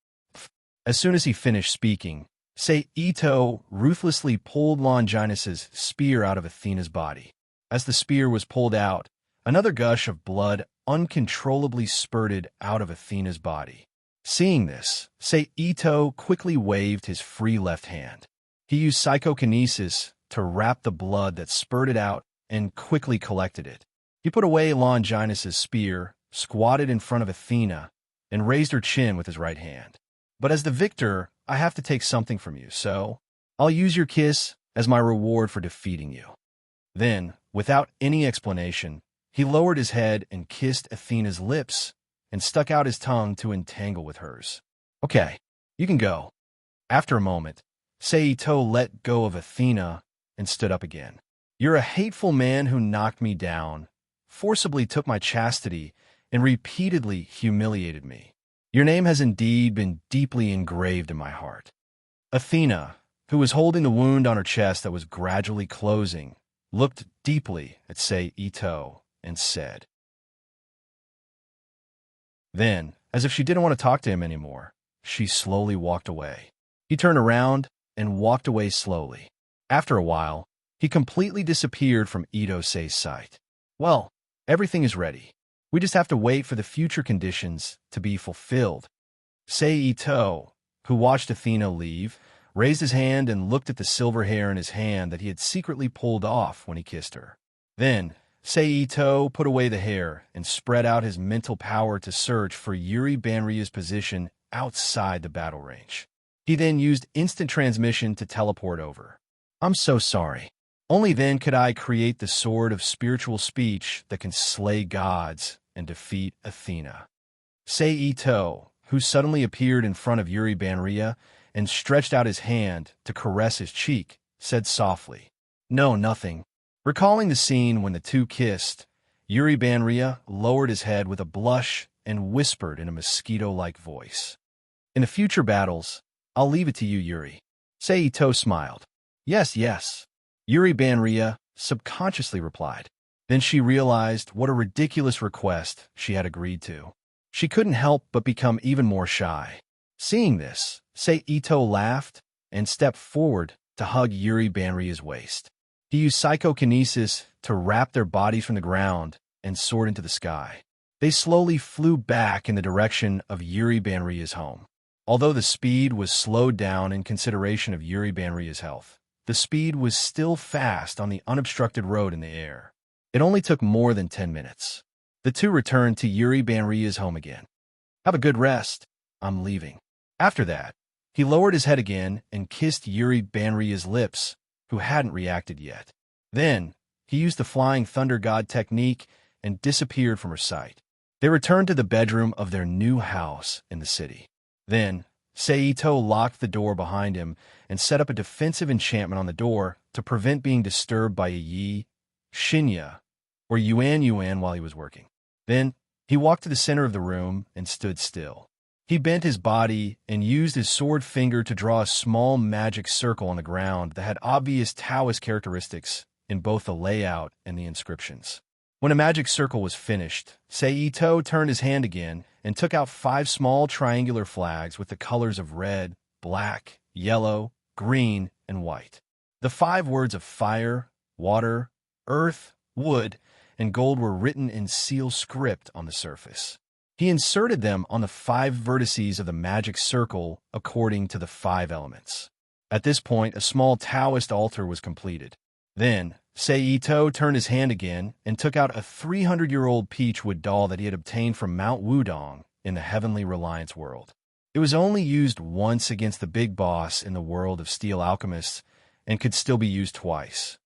As soon as he finished speaking, Saito ruthlessly pulled Longinus's spear out of Athena's body. As the spear was pulled out, another gush of blood uncontrollably spurted out of Athena's body. Seeing this, Saito quickly waved his free left hand. He used psychokinesis to wrap the blood that spurted out and quickly collected it. He put away Longinus's spear, squatted in front of Athena, and raised her chin with his right hand. "But as the victor, I have to take something from you, so I'll use your kiss as my reward for defeating you." Then, without any explanation, he lowered his head and kissed Athena's lips and stuck out his tongue to entangle with hers. "Okay, you can go." After a moment, Saito let go of Athena and stood up again. "You're a hateful man who knocked me down, forcibly took my chastity, and repeatedly humiliated me. Your name has indeed been deeply engraved in my heart." Athena, who was holding the wound on her chest that was gradually closing, looked deeply at Saito and said. Then, as if she didn't want to talk to him anymore, she slowly walked away. He turned around and walked away slowly. After a while, he completely disappeared from Ito-sei's sight. "Well, everything is ready. We just have to wait for the future conditions to be fulfilled." Saito, who watched Athena leave, raised his hand and looked at the silver hair in his hand that he had secretly pulled off when he kissed her. Then, Saito put away the hair and spread out his mental power to search for Yuri Banrya's position outside the battle range. He then used instant transmission to teleport over. "I'm so sorry. Only then could I create the sword of spiritual speech that can slay gods and defeat Athena." Saito, who suddenly appeared in front of Yuri Banrya and stretched out his hand to caress his cheek, said softly, "No, nothing." Recalling the scene when the two kissed, Yuri Banrya lowered his head with a blush and whispered in a mosquito-like voice, "In the future battles, I'll leave it to you, Yuri." Saito smiled. "Yes, yes," Yuri Banrya subconsciously replied. Then she realized what a ridiculous request she had agreed to. She couldn't help but become even more shy. Seeing this, Saito laughed and stepped forward to hug Yuri Banrya's waist. He used psychokinesis to wrap their bodies from the ground and soared into the sky. They slowly flew back in the direction of Yuri Banrya's home. Although the speed was slowed down in consideration of Yuri Banrya's health, the speed was still fast on the unobstructed road in the air. It only took more than 10 minutes. The two returned to Yuri Banrya's home again. "Have a good rest. I'm leaving." After that, he lowered his head again and kissed Yuri Banrya's lips, who hadn't reacted yet. Then, he used the Flying Thunder God technique and disappeared from her sight. They returned to the bedroom of their new house in the city. Then, Saito locked the door behind him and set up a defensive enchantment on the door to prevent being disturbed by a Yi, Shinya, or Yuan Yuan while he was working. Then, he walked to the center of the room and stood still. He bent his body and used his sword finger to draw a small magic circle on the ground that had obvious Taoist characteristics in both the layout and the inscriptions. When a magic circle was finished, Saito turned his hand again and took out 5 small triangular flags with the colors of red, black, yellow, green, and white. The 5 words of fire, water, earth, wood, and gold were written in seal script on the surface. He inserted them on the 5 vertices of the magic circle according to the 5 elements. At this point, a small Taoist altar was completed. Then, Seito turned his hand again and took out a 300-year-old peachwood doll that he had obtained from Mount Wudong in the Heavenly Reliance world. It was only used once against the big boss in the world of steel alchemists and could still be used twice.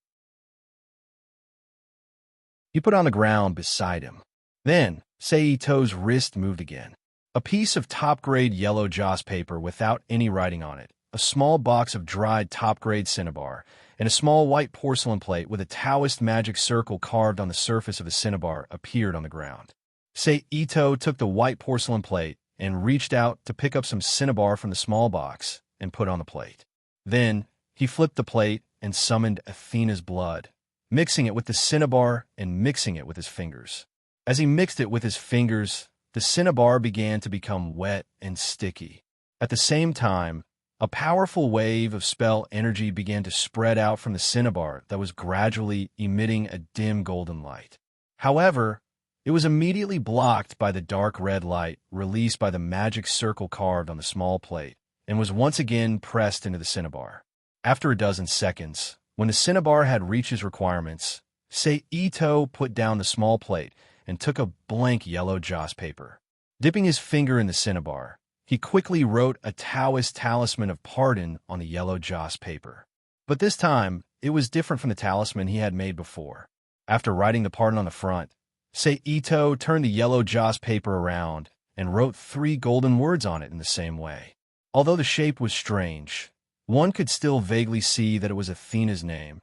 He put on the ground beside him. Then, Seito's wrist moved again. A piece of top-grade yellow joss paper without any writing on it, a small box of dried top-grade cinnabar, and a small white porcelain plate with a Taoist magic circle carved on the surface of the cinnabar appeared on the ground. Seito took the white porcelain plate and reached out to pick up some cinnabar from the small box and put on the plate. Then, he flipped the plate and summoned Athena's blood, mixing it with the cinnabar and mixing it with his fingers. As he mixed it with his fingers, the cinnabar began to become wet and sticky. At the same time, a powerful wave of spell energy began to spread out from the cinnabar that was gradually emitting a dim golden light. However, it was immediately blocked by the dark red light released by the magic circle carved on the small plate and was once again pressed into the cinnabar. After a dozen seconds, when the cinnabar had reached his requirements, Seito put down the small plate and took a blank yellow joss paper. Dipping his finger in the cinnabar, he quickly wrote a Taoist talisman of pardon on the yellow joss paper. But this time, it was different from the talisman he had made before. After writing the pardon on the front, Seito turned the yellow joss paper around and wrote 3 golden words on it in the same way. Although the shape was strange, one could still vaguely see that it was Athena's name.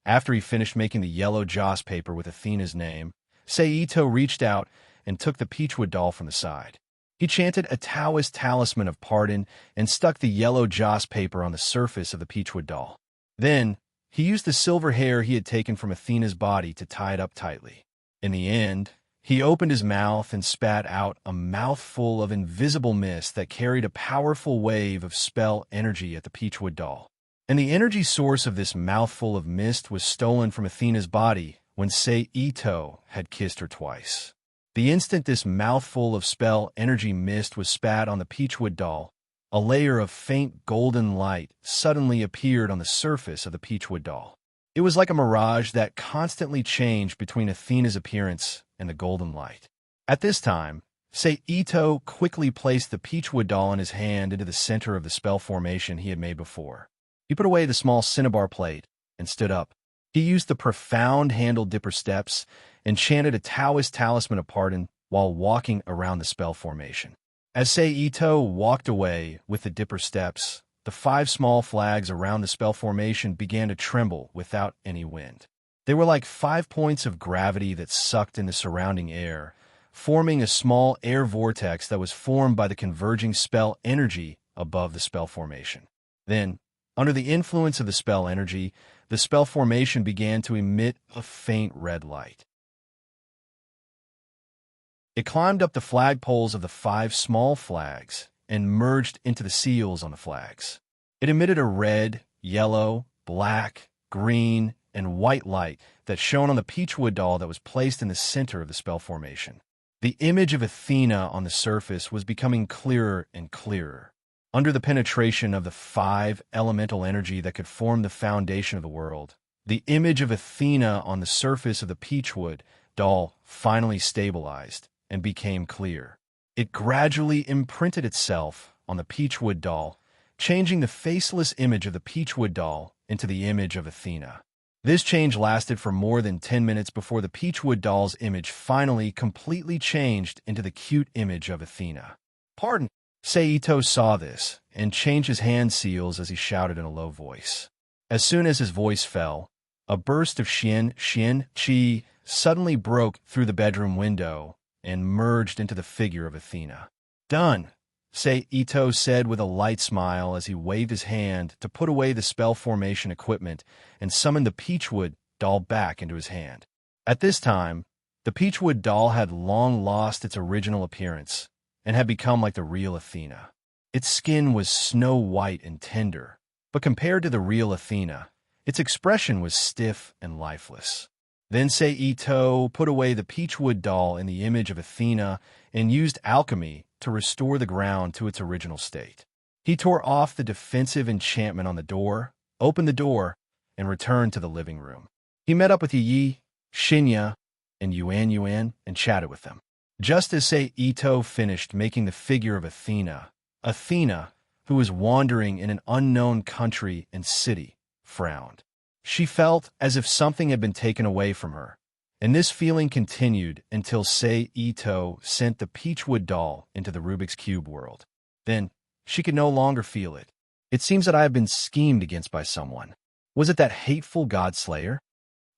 After he finished making the yellow joss paper with Athena's name, Seito reached out and took the peachwood doll from the side. He chanted a Taoist talisman of pardon and stuck the yellow joss paper on the surface of the peachwood doll. Then, he used the silver hair he had taken from Athena's body to tie it up tightly. In the end, he opened his mouth and spat out a mouthful of invisible mist that carried a powerful wave of spell energy at the peachwood doll. And the energy source of this mouthful of mist was stolen from Athena's body when Seito had kissed her twice. The instant this mouthful of spell energy mist was spat on the peachwood doll, a layer of faint golden light suddenly appeared on the surface of the peachwood doll. It was like a mirage that constantly changed between Athena's appearance and the golden light. At this time, Seito quickly placed the peachwood doll in his hand into the center of the spell formation he had made before. He put away the small cinnabar plate and stood up. He used the profound-handled dipper steps and chanted a Taoist talisman of pardon while walking around the spell formation. As Seito walked away with the dipper steps, the 5 small flags around the spell formation began to tremble without any wind. They were like 5 points of gravity that sucked in the surrounding air, forming a small air vortex that was formed by the converging spell energy above the spell formation. Then, under the influence of the spell energy, the spell formation began to emit a faint red light. It climbed up the flagpoles of the 5 small flags and merged into the seals on the flags. It emitted a red, yellow, black, green, and white light that shone on the peachwood doll that was placed in the center of the spell formation. The image of Athena on the surface was becoming clearer and clearer. Under the penetration of the 5 elemental energy that could form the foundation of the world, the image of Athena on the surface of the peachwood doll finally stabilized and became clear. It gradually imprinted itself on the peachwood doll, changing the faceless image of the peachwood doll into the image of Athena. This change lasted for more than 10 minutes before the peachwood doll's image finally completely changed into the cute image of Athena. "Pardon." Seito saw this and changed his hand seals as he shouted in a low voice. As soon as his voice fell, a burst of chi suddenly broke through the bedroom window and merged into the figure of Athena. "Done," Seito said with a light smile as he waved his hand to put away the spell formation equipment and summoned the peachwood doll back into his hand. At this time, the peachwood doll had long lost its original appearance and had become like the real Athena. Its skin was snow white and tender, but compared to the real Athena, its expression was stiff and lifeless. Then Seito put away the peachwood doll in the image of Athena and used alchemy to restore the ground to its original state. He tore off the defensive enchantment on the door, opened the door, and returned to the living room. He met up with Yi, Shinya, and Yuan and chatted with them. Just as Ito finished making the figure of Athena, who was wandering in an unknown country and city, frowned. She felt as if something had been taken away from her, and this feeling continued until Ito sent the Peachwood doll into the Rubik's Cube world. Then, she could no longer feel it. It seems that I have been schemed against by someone. Was it that hateful god-slayer?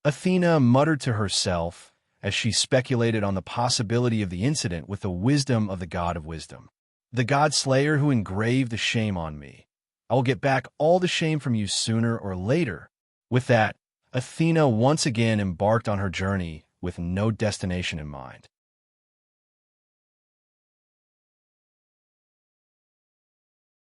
Athena muttered to herself as she speculated on the possibility of the incident with the wisdom of the god of wisdom. The god-slayer who engraved the shame on me. I will get back all the shame from you sooner or later. With that, Athena once again embarked on her journey with no destination in mind.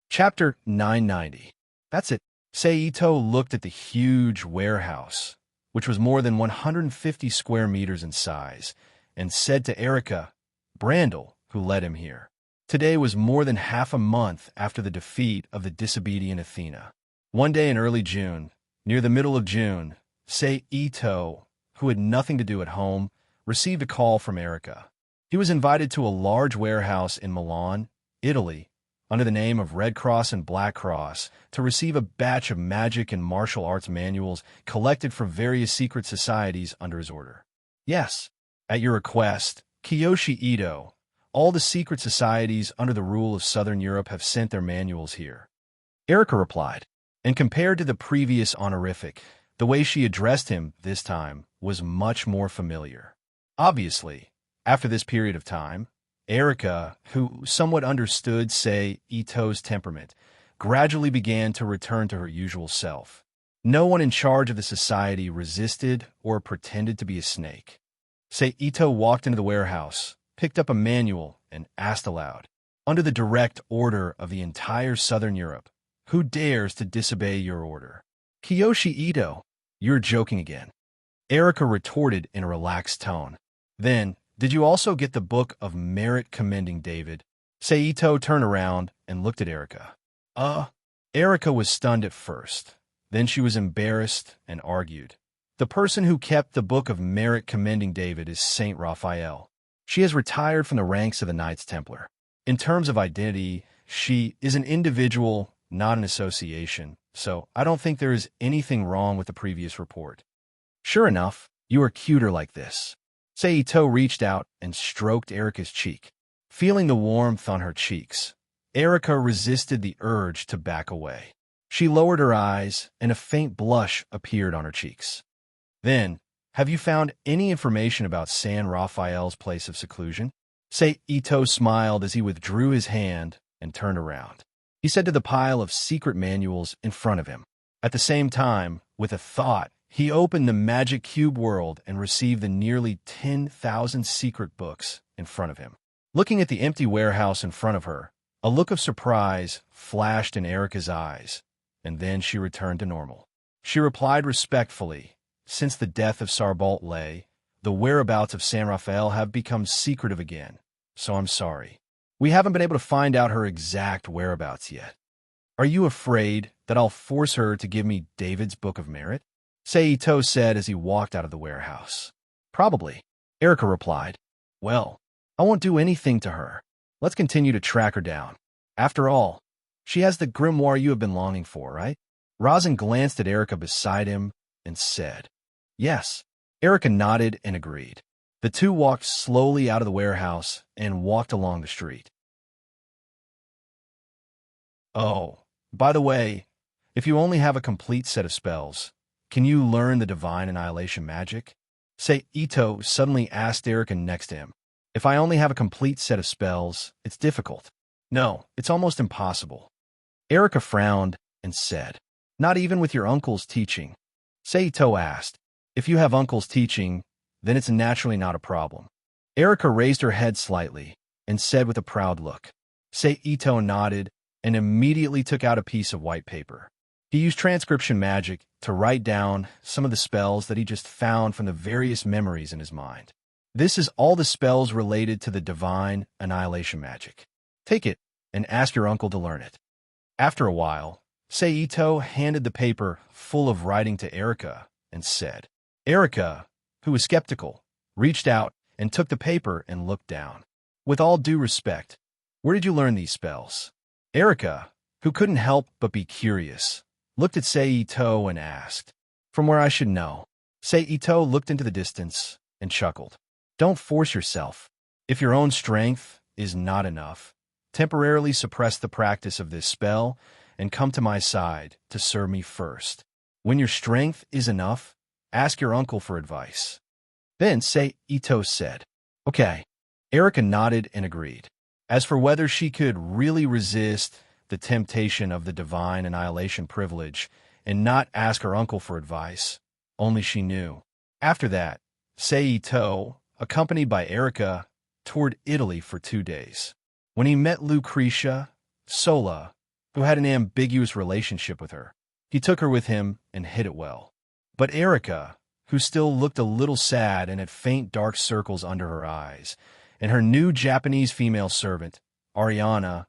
Chapter 990. That's it. Seito looked at the huge warehouse, which was more than 150 square meters in size, and said to Erica, Brandel, who led him here. Today was more than half a month after the defeat of the disobedient Athena. One day in early June, near the middle of June, Seito, who had nothing to do at home, received a call from Erica. He was invited to a large warehouse in Milan, Italy, under the name of Red Cross and Black Cross, to receive a batch of magic and martial arts manuals collected from various secret societies under his order. Yes, at your request, Kiyoshi Ito, all the secret societies under the rule of Southern Europe have sent their manuals here. Erica replied, and compared to the previous honorific, the way she addressed him this time was much more familiar. Obviously, after this period of time, Erica, who somewhat understood, Ito's temperament, gradually began to return to her usual self. No one in charge of the society resisted or pretended to be a snake. Ito walked into the warehouse, picked up a manual, and asked aloud, under the direct order of the entire Southern Europe, who dares to disobey your order? Kiyoshi Ito, you're joking again. Erica retorted in a relaxed tone. Then, did you also get the Book of Merit commending David? Seito turned around and looked at Erica. Erica was stunned at first. Then she was embarrassed and argued. The person who kept the Book of Merit commending David is Saint Raphael. She has retired from the ranks of the Knights Templar. In terms of identity, she is an individual, not an association, so I don't think there is anything wrong with the previous report. Sure enough, you are cuter like this. Seito reached out and stroked Erica's cheek. Feeling the warmth on her cheeks, Erica resisted the urge to back away. She lowered her eyes, and a faint blush appeared on her cheeks. Then, have you found any information about San Raphael's place of seclusion? Seito smiled as he withdrew his hand and turned around. He said to the pile of secret manuals in front of him. At the same time, with a thought, he opened the Magic Cube world and received the nearly 10,000 secret books in front of him. Looking at the empty warehouse in front of her, a look of surprise flashed in Erica's eyes, and then she returned to normal. She replied respectfully, since the death of Sarbalt lay, the whereabouts of San Raphael have become secretive again, so I'm sorry. We haven't been able to find out her exact whereabouts yet. Are you afraid that I'll force her to give me David's Book of Merit? Seito said as he walked out of the warehouse. Probably, Erica replied. Well, I won't do anything to her. Let's continue to track her down. After all, she has the grimoire you have been longing for, right? Rosin glanced at Erica beside him and said, Yes. Erica nodded and agreed. The two walked slowly out of the warehouse and walked along the street. Oh, by the way, if you only have a complete set of spells, can you learn the divine annihilation magic? Ito suddenly asked Erica next to him. If I only have a complete set of spells, it's difficult. No, it's almost impossible. Erica frowned and said, Not even with your uncle's teaching. Ito asked, If you have uncle's teaching, then it's naturally not a problem. Erica raised her head slightly and said with a proud look. Ito nodded and immediately took out a piece of white paper. He used transcription magic to write down some of the spells that he just found from the various memories in his mind. This is all the spells related to the divine annihilation magic. Take it and ask your uncle to learn it. After a while, Seito handed the paper full of writing to Erica and said, Erica, who was skeptical, reached out and took the paper and looked down. With all due respect, where did you learn these spells? Erica, who couldn't help but be curious, looked at Seito and asked, From where I should know. Seito looked into the distance and chuckled. Don't force yourself. If your own strength is not enough, temporarily suppress the practice of this spell and come to my side to serve me first. When your strength is enough, ask your uncle for advice. Then Seito said, Okay. Erica nodded and agreed. As for whether she could really resist the temptation of the divine annihilation privilege and not ask her uncle for advice, only she knew. After that, Seito, accompanied by Erica, toured Italy for 2 days. When he met Lucretia Sola, who had an ambiguous relationship with her, he took her with him and hid it well. But Erica, who still looked a little sad and had faint dark circles under her eyes, and her new Japanese female servant, Ariana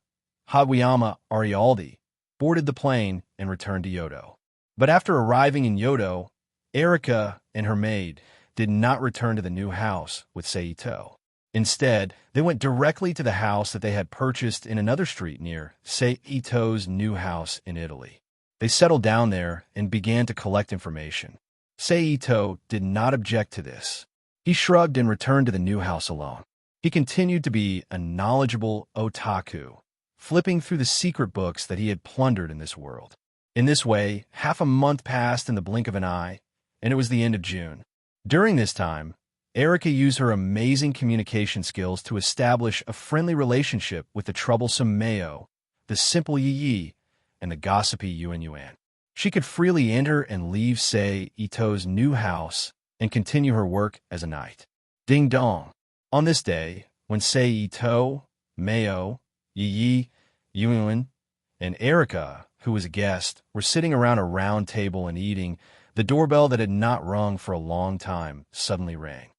Hawayama Arialdi, boarded the plane and returned to Yodo. But after arriving in Yodo, Erica and her maid did not return to the new house with Seito. Instead, they went directly to the house that they had purchased in another street near Seito's new house in Italy. They settled down there and began to collect information. Seito did not object to this. He shrugged and returned to the new house alone. He continued to be a knowledgeable otaku, flipping through the secret books that he had plundered in this world. In this way, half a month passed in the blink of an eye, and it was the end of June. During this time, Erica used her amazing communication skills to establish a friendly relationship with the troublesome Mayo, the simple Yi, and the gossipy Yuan. She could freely enter and leave Seito's new house and continue her work as a knight. Ding dong. On this day, when Seito, Mayo, Yi, Yuan, and Erica, who was a guest, were sitting around a round table and eating, the doorbell that had not rung for a long time suddenly rang.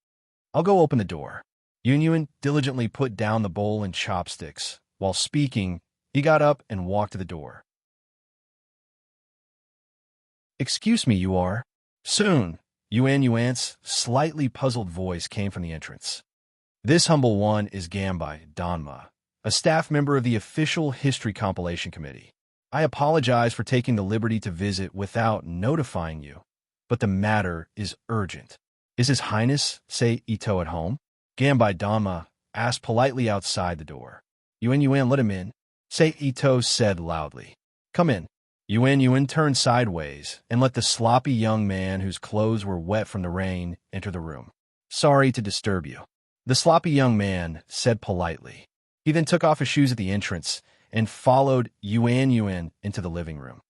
I'll go open the door. Yuan diligently put down the bowl and chopsticks. While speaking, he got up and walked to the door. Excuse me, you are? Soon, Yuan's slightly puzzled voice came from the entrance. This humble one is Gambai Danma, a staff member of the official history compilation committee. I apologize for taking the liberty to visit without notifying you, but the matter is urgent. Is His Highness Seito at home? Gambai Danma asked politely outside the door. Yuan, let him in, Seito said loudly. Come in. Yuan turned sideways and let the sloppy young man whose clothes were wet from the rain enter the room. Sorry to disturb you, the sloppy young man said politely. He then took off his shoes at the entrance and followed Yuan into the living room.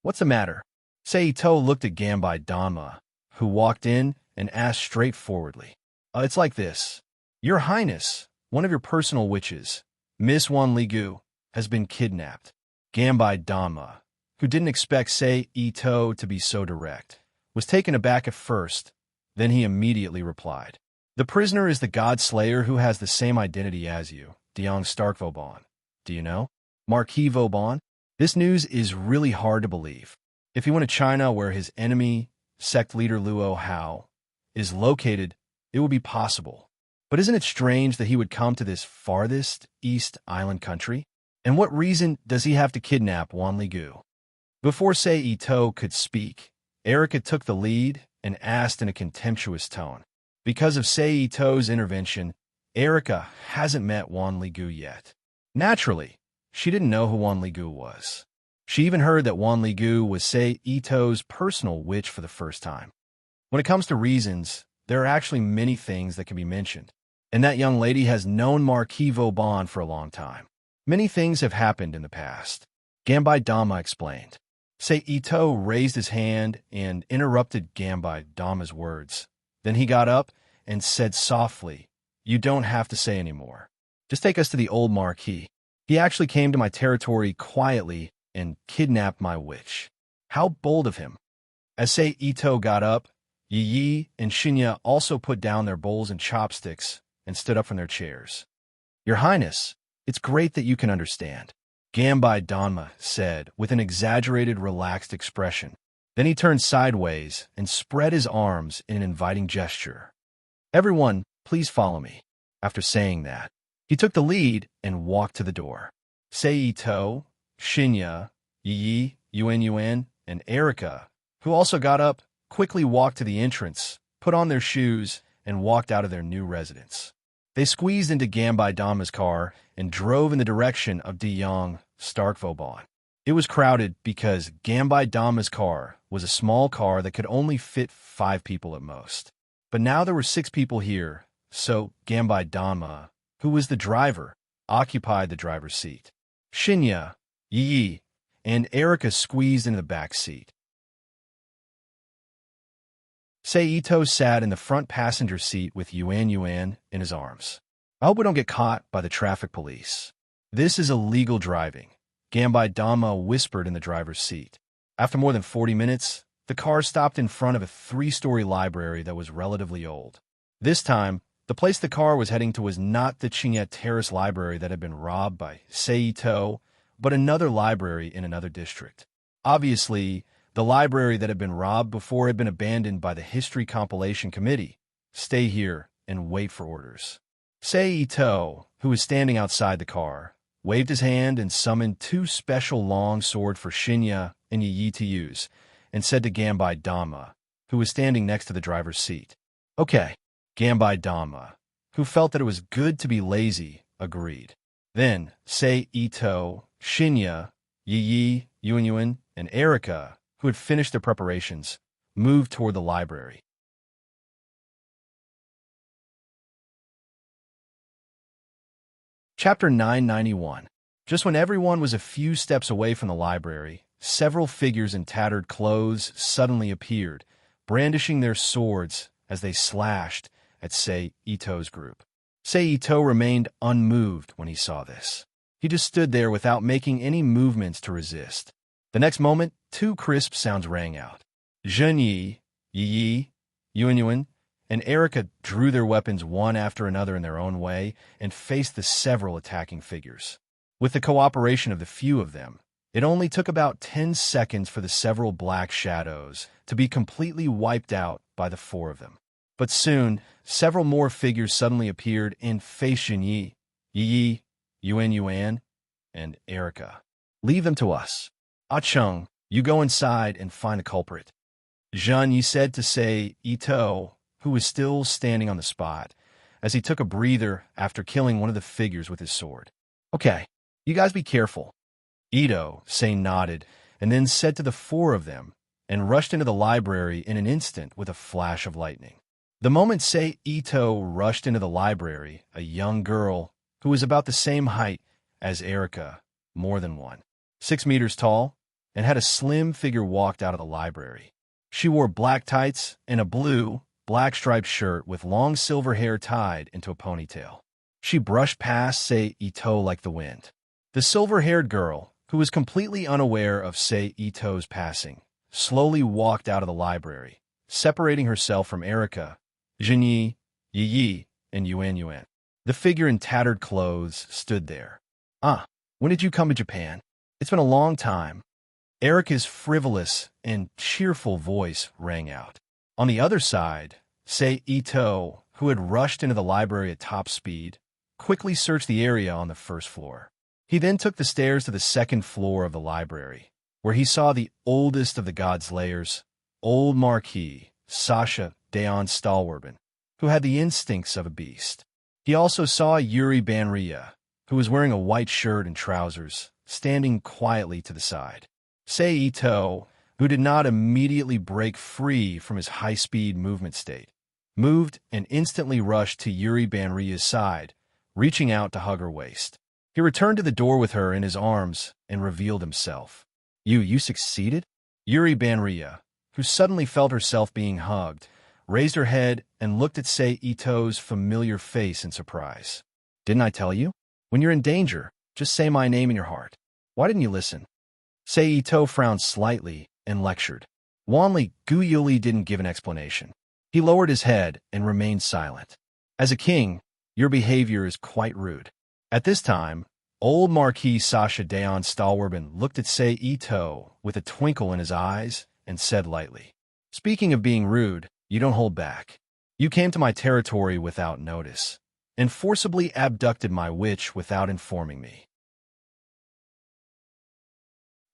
What's the matter? Seito looked at Gambai Danma, who walked in and asked straightforwardly. It's like this. Your Highness, one of your personal witches, Miss Wanligu, has been kidnapped. Gambai Danma, who didn't expect Seito to be so direct, was taken aback at first. Then he immediately replied. The prisoner is the god slayer who has the same identity as you, Deong Stark Vauban. Do you know? Marquis Vauban? This news is really hard to believe. If he went to China where his enemy, sect leader Luo Hao, is located, it would be possible. But isn't it strange that he would come to this farthest east island country? And what reason does he have to kidnap Wanligu? Before Seito could speak, Erica took the lead and asked in a contemptuous tone. Because of Seito's intervention, Erica hasn't met Wanligu yet. Naturally, she didn't know who Wanligu was. She even heard that Wanligu was Seito's personal witch for the first time. When it comes to reasons, there are actually many things that can be mentioned, and that young lady has known Marquis Vauban for a long time. Many things have happened in the past, Gambai Danma explained. Seito raised his hand and interrupted Gambai Danma's words. Then he got up and said softly, You don't have to say any more. Just take us to the old Marquis. He actually came to my territory quietly and kidnapped my witch. How bold of him. As Seito got up, Yi and Shinya also put down their bowls and chopsticks and stood up from their chairs. Your Highness, it's great that you can understand. Gambai Danma said with an exaggerated, relaxed expression. Then he turned sideways and spread his arms in an inviting gesture. Everyone, please follow me. After saying that, he took the lead and walked to the door. Seito, Shinya, Yi, Yuan, and Erika, who also got up, quickly walked to the entrance, put on their shoes, and walked out of their new residence. They squeezed into Gambai Dama's car and drove in the direction of De Yong, Starkvobon. It was crowded because Gambai Dama's car was a small car that could only fit 5 people at most. But now there were 6 people here, so Gambai Dama, who was the driver, occupied the driver's seat. Shinya, Yi, and Erika squeezed into the back seat. Seito sat in the front passenger seat with Yuan in his arms. I hope we don't get caught by the traffic police. This is illegal driving, Gambai Dama whispered in the driver's seat. After more than 40 minutes, the car stopped in front of a 3-story library that was relatively old. This time, the place the car was heading to was not the Qingye Terrace library that had been robbed by Seito, but another library in another district. Obviously, the library that had been robbed before had been abandoned by the History Compilation Committee. Stay here and wait for orders. Seito, who was standing outside the car, waved his hand and summoned 2 special long swords for Shinya and Yi to use, and said to Gambai Dama, who was standing next to the driver's seat. Okay. Gambai Dama, who felt that it was good to be lazy, agreed. Then, Seito, Shinya, Yi, Yuan, and Erika, who had finished their preparations, moved toward the library. Chapter 991. Just when everyone was a few steps away from the library, several figures in tattered clothes suddenly appeared, brandishing their swords as they slashed at Seito's group. Seito remained unmoved when he saw this. He just stood there without making any movements to resist. The next moment, 2 crisp sounds rang out. Zhenyi, Yi, Yuan, and Erika drew their weapons one after another in their own way and faced the several attacking figures. With the cooperation of the few of them, it only took about 10 seconds for the several black shadows to be completely wiped out by the 4 of them. But soon, several more figures suddenly appeared and faced Zhenyi, Yi, Yuan, and Erika. Leave them to us. Ah Chung, you go inside and find the culprit. Zhenyi said to Seito, who was still standing on the spot, as he took a breather after killing one of the figures with his sword. Okay, you guys be careful. Ito, nodded, and then said to the 4 of them, and rushed into the library in an instant with a flash of lightning. The moment Seito rushed into the library, a young girl, who was about the same height as Erika, more than one, 6 meters tall, and had a slim figure walked out of the library. She wore black tights and a blue, black-striped shirt with long silver hair tied into a ponytail. She brushed past Seito like the wind. The silver-haired girl, who was completely unaware of Seito's passing, slowly walked out of the library, separating herself from Erika, Zhenyi, Yi, and Yuan. The figure in tattered clothes stood there. Ah, when did you come to Japan? It's been a long time. Erika's frivolous and cheerful voice rang out. On the other side, Seito, who had rushed into the library at top speed, quickly searched the area on the first floor. He then took the stairs to the second floor of the library, where he saw the oldest of the God's Layers, old Marquis, Sasha Daon Stalwerben, who had the instincts of a beast. He also saw Yuri Banria, who was wearing a white shirt and trousers, standing quietly to the side. Seito, who did not immediately break free from his high-speed movement state, moved and instantly rushed to Yuri Banria's side, reaching out to hug her waist. He returned to the door with her in his arms and revealed himself. You succeeded? Yuri Banria, who suddenly felt herself being hugged, raised her head and looked at Seito's familiar face in surprise. Didn't I tell you? When you're in danger, just say my name in your heart. Why didn't you listen? Seito frowned slightly and lectured. Wanli Guyuli didn't give an explanation. He lowered his head and remained silent. As a king, your behavior is quite rude. At this time, Old Marquis Sasha Daon Stalwarbin looked at Sei Ito with a twinkle in his eyes and said lightly, "Speaking of being rude, you don't hold back. You came to my territory without notice, and forcibly abducted my witch without informing me.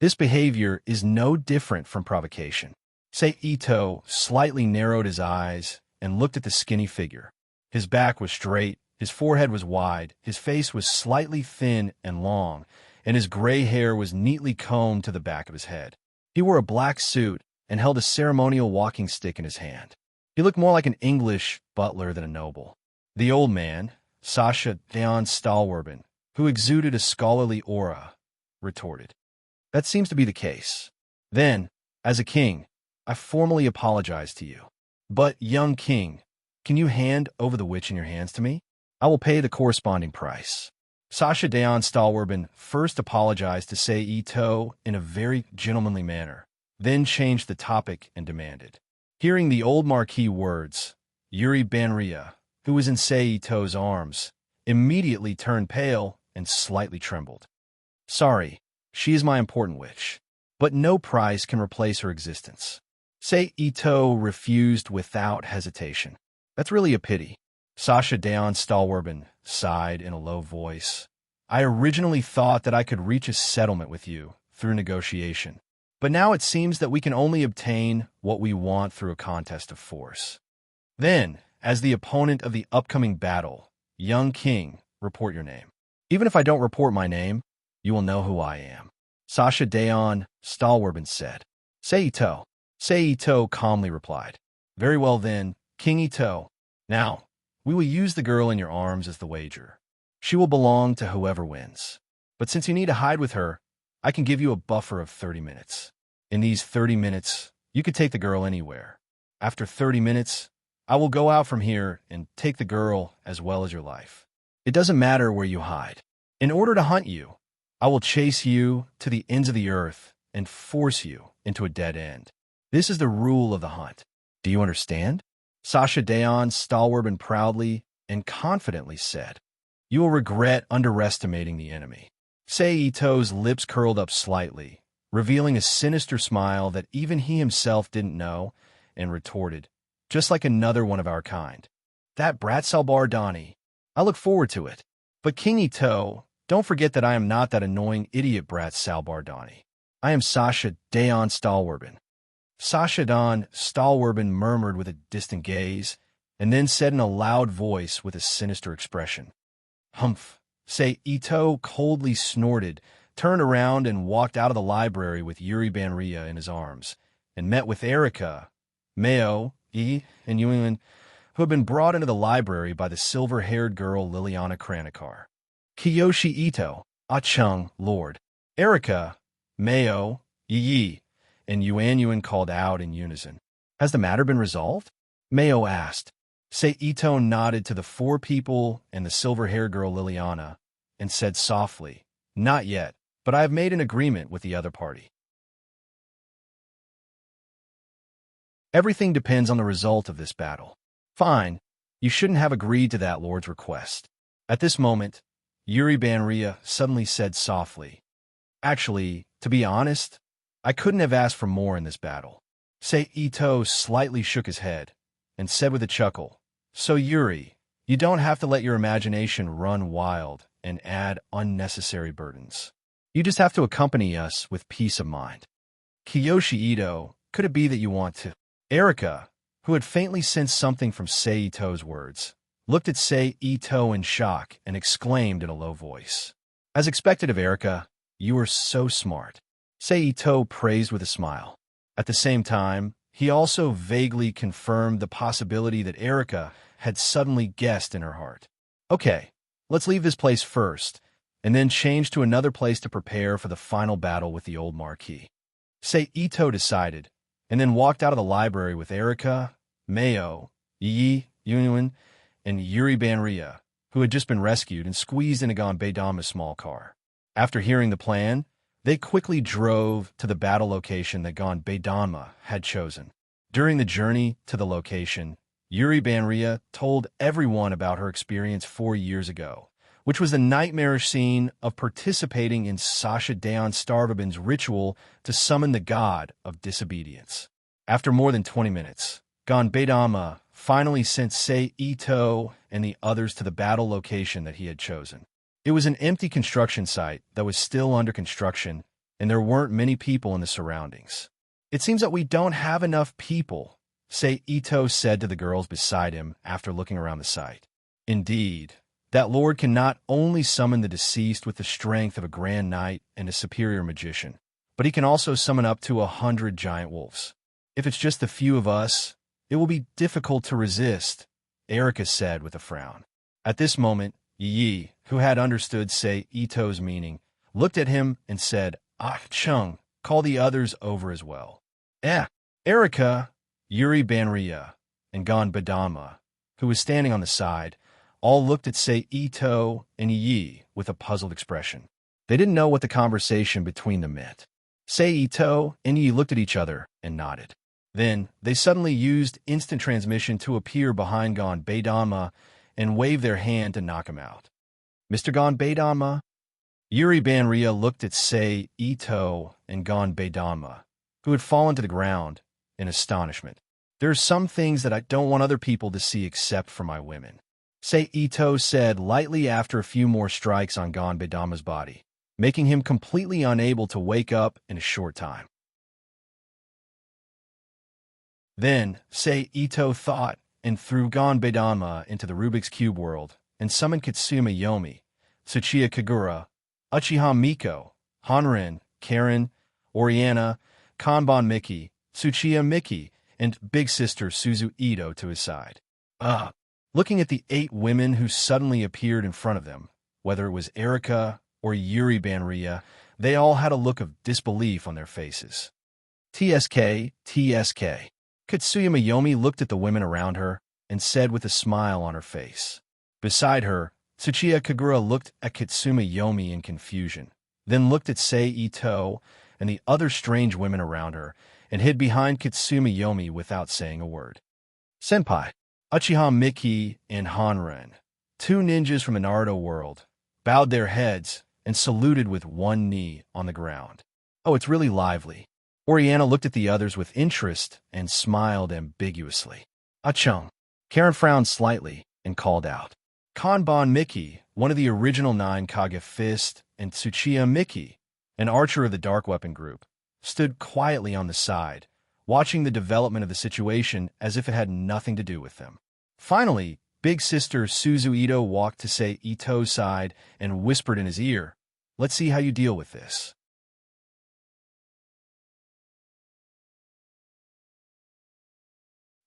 This behavior is no different from provocation." Sei Ito slightly narrowed his eyes and looked at the skinny figure. His back was straight, his forehead was wide, his face was slightly thin and long, and his gray hair was neatly combed to the back of his head. He wore a black suit and held a ceremonial walking stick in his hand. He looked more like an English butler than a noble. The old man, Sasha Daon Stalwarbin, who exuded a scholarly aura, retorted, "That seems to be the case. Then, as a king, I formally apologize to you. But, young king, can you hand over the witch in your hands to me? I will pay the corresponding price." Sasha Daon Stalwarbin first apologized to Sei Ito in a very gentlemanly manner, then changed the topic and demanded. Hearing the old Marquis words, Yuri Banria, who was in Sei Ito's arms, immediately turned pale and slightly trembled. "Sorry, she is my important witch, but no price can replace her existence." Sei Ito refused without hesitation. "That's really a pity." Sasha Daon Stalwarbin sighed in a low voice. "I originally thought that I could reach a settlement with you through negotiation, but now it seems that we can only obtain what we want through a contest of force. Then, as the opponent of the upcoming battle, young king, report your name. Even if I don't report my name, you will know who I am." Sasha Daon Stalwarbin said. "Sei Ito." Sei Ito calmly replied, "Very well then, King Ito. Now, we will use the girl in your arms as the wager. She will belong to whoever wins. But since you need to hide with her, I can give you a buffer of 30 minutes. In these 30 minutes, you could take the girl anywhere. After 30 minutes, I will go out from here and take the girl as well as your life. It doesn't matter where you hide. In order to hunt you, I will chase you to the ends of the earth and force you into a dead end. This is the rule of the hunt. Do you understand?" Sasha Daon Stalwarbin proudly and confidently said, "You will regret underestimating the enemy." Sei Ito's lips curled up slightly, revealing a sinister smile that even he himself didn't know, and retorted, "Just like another one of our kind. That brat Salbar Dani. I look forward to it. But King Ito, don't forget that I am not that annoying idiot brat Salbar Dani. I am Sasha Daon Stalwarbin." Sasha Daon Stalwarbin murmured with a distant gaze, and then said in a loud voice with a sinister expression, "Humph." Sei Ito coldly snorted, turned around and walked out of the library with Yuri Banria in his arms, and met with Erica, Mayo, and Yuan, who had been brought into the library by the silver-haired girl Liliana Kranikar. "Kiyoshi Ito, Chung, Lord." Erica, Mayo, Yi, and Yuan called out in unison. "Has the matter been resolved?" Mayo asked. Sei Ito nodded to the four people and the silver-haired girl Liliana and said softly, "Not yet, but I have made an agreement with the other party. Everything depends on the result of this battle." "Fine, you shouldn't have agreed to that lord's request." At this moment, Yuri Banria suddenly said softly, "Actually, to be honest, I couldn't have asked for more in this battle." Sei Ito slightly shook his head and said with a chuckle, "So Yuri, you don't have to let your imagination run wild and add unnecessary burdens. You just have to accompany us with peace of mind." "Kiyoshi Ito, could it be that you want to?" Erica, who had faintly sensed something from Sei Ito's words, looked at Sei Ito in shock and exclaimed in a low voice, "As expected of Erica, you are so smart." Sei Ito praised with a smile. At the same time, he also vaguely confirmed the possibility that Erica had suddenly guessed in her heart. "Okay, let's leave this place first, and then change to another place to prepare for the final battle with the old Marquis." Sei Ito decided, and then walked out of the library with Erica, Mayo, Yi, Yuan, and Yuri Banria, who had just been rescued and squeezed into Gonbaidama's small car. After hearing the plan, they quickly drove to the battle location that Gonbaidama had chosen. During the journey to the location, Yuri Banria told everyone about her experience 4 years ago, which was the nightmarish scene of participating in Sasha Daon Starvabin's ritual to summon the god of disobedience. After more than 20 minutes, Ganbadama finally sent Sei Ito and the others to the battle location that he had chosen. It was an empty construction site that was still under construction, and there weren't many people in the surroundings. "It seems that we don't have enough people," Sei Ito said to the girls beside him after looking around the site. Indeed, that lord can not only summon the deceased with the strength of a grand knight and a superior magician, but he can also summon up to 100 giant wolves. "If it's just the few of us, it will be difficult to resist," Erica said with a frown. At this moment, Yi, who had understood Sei Ito's meaning, looked at him and said, "Ah, Chung, call the others over as well." Erica, Yuri Banria, and Ganbadama, who was standing on the side, all looked at Sei Ito and Yi with a puzzled expression. They didn't know what the conversation between them meant. Sei Ito and Yi looked at each other and nodded. Then, they suddenly used instant transmission to appear behind Ganbadama and waved their hand to knock him out. "Mr. Ganbadama?" Yuri Banria looked at Sei Ito and Ganbadama, who had fallen to the ground in astonishment. "There are some things that I don't want other people to see except for my women," Sei Ito said lightly after a few more strikes on Ganbadama's body, making him completely unable to wake up in a short time. Then, Sei Ito thought and threw Ganbadama into the Rubik's Cube world and summoned Kitsuma Yomi, Tsuchiya Kagura, Uchiha Miko, Hanrin, Karen, Oriana, Kanban Miki, Tsuchiya Miki, and big sister Suzu Ito to his side. Looking at the 8 women who suddenly appeared in front of them, whether it was Erica or Yuri Banria, they all had a look of disbelief on their faces. "TSK, TSK. Katsuya Miyomi looked at the women around her and said with a smile on her face. Beside her, Tsuchiya Kagura looked at Kitsuma Yomi in confusion, then looked at Sei Ito and the other strange women around her, and hid behind Kitsuma Yomi without saying a word. "Senpai, Uchiha Miki and Hanren, 2 ninjas from the Naruto world, bowed their heads and saluted with one knee on the ground. Oh, it's really lively." Oriana looked at the others with interest and smiled ambiguously. "Achung." Karen frowned slightly and called out. Kanban Miki, one of the original 9 Kage Fist, and Tsuchiya Miki, an archer of the Dark Weapon group, stood quietly on the side, watching the development of the situation as if it had nothing to do with them. Finally, big sister Suzu Ito walked to Sei Ito's side and whispered in his ear, "Let's see how you deal with this."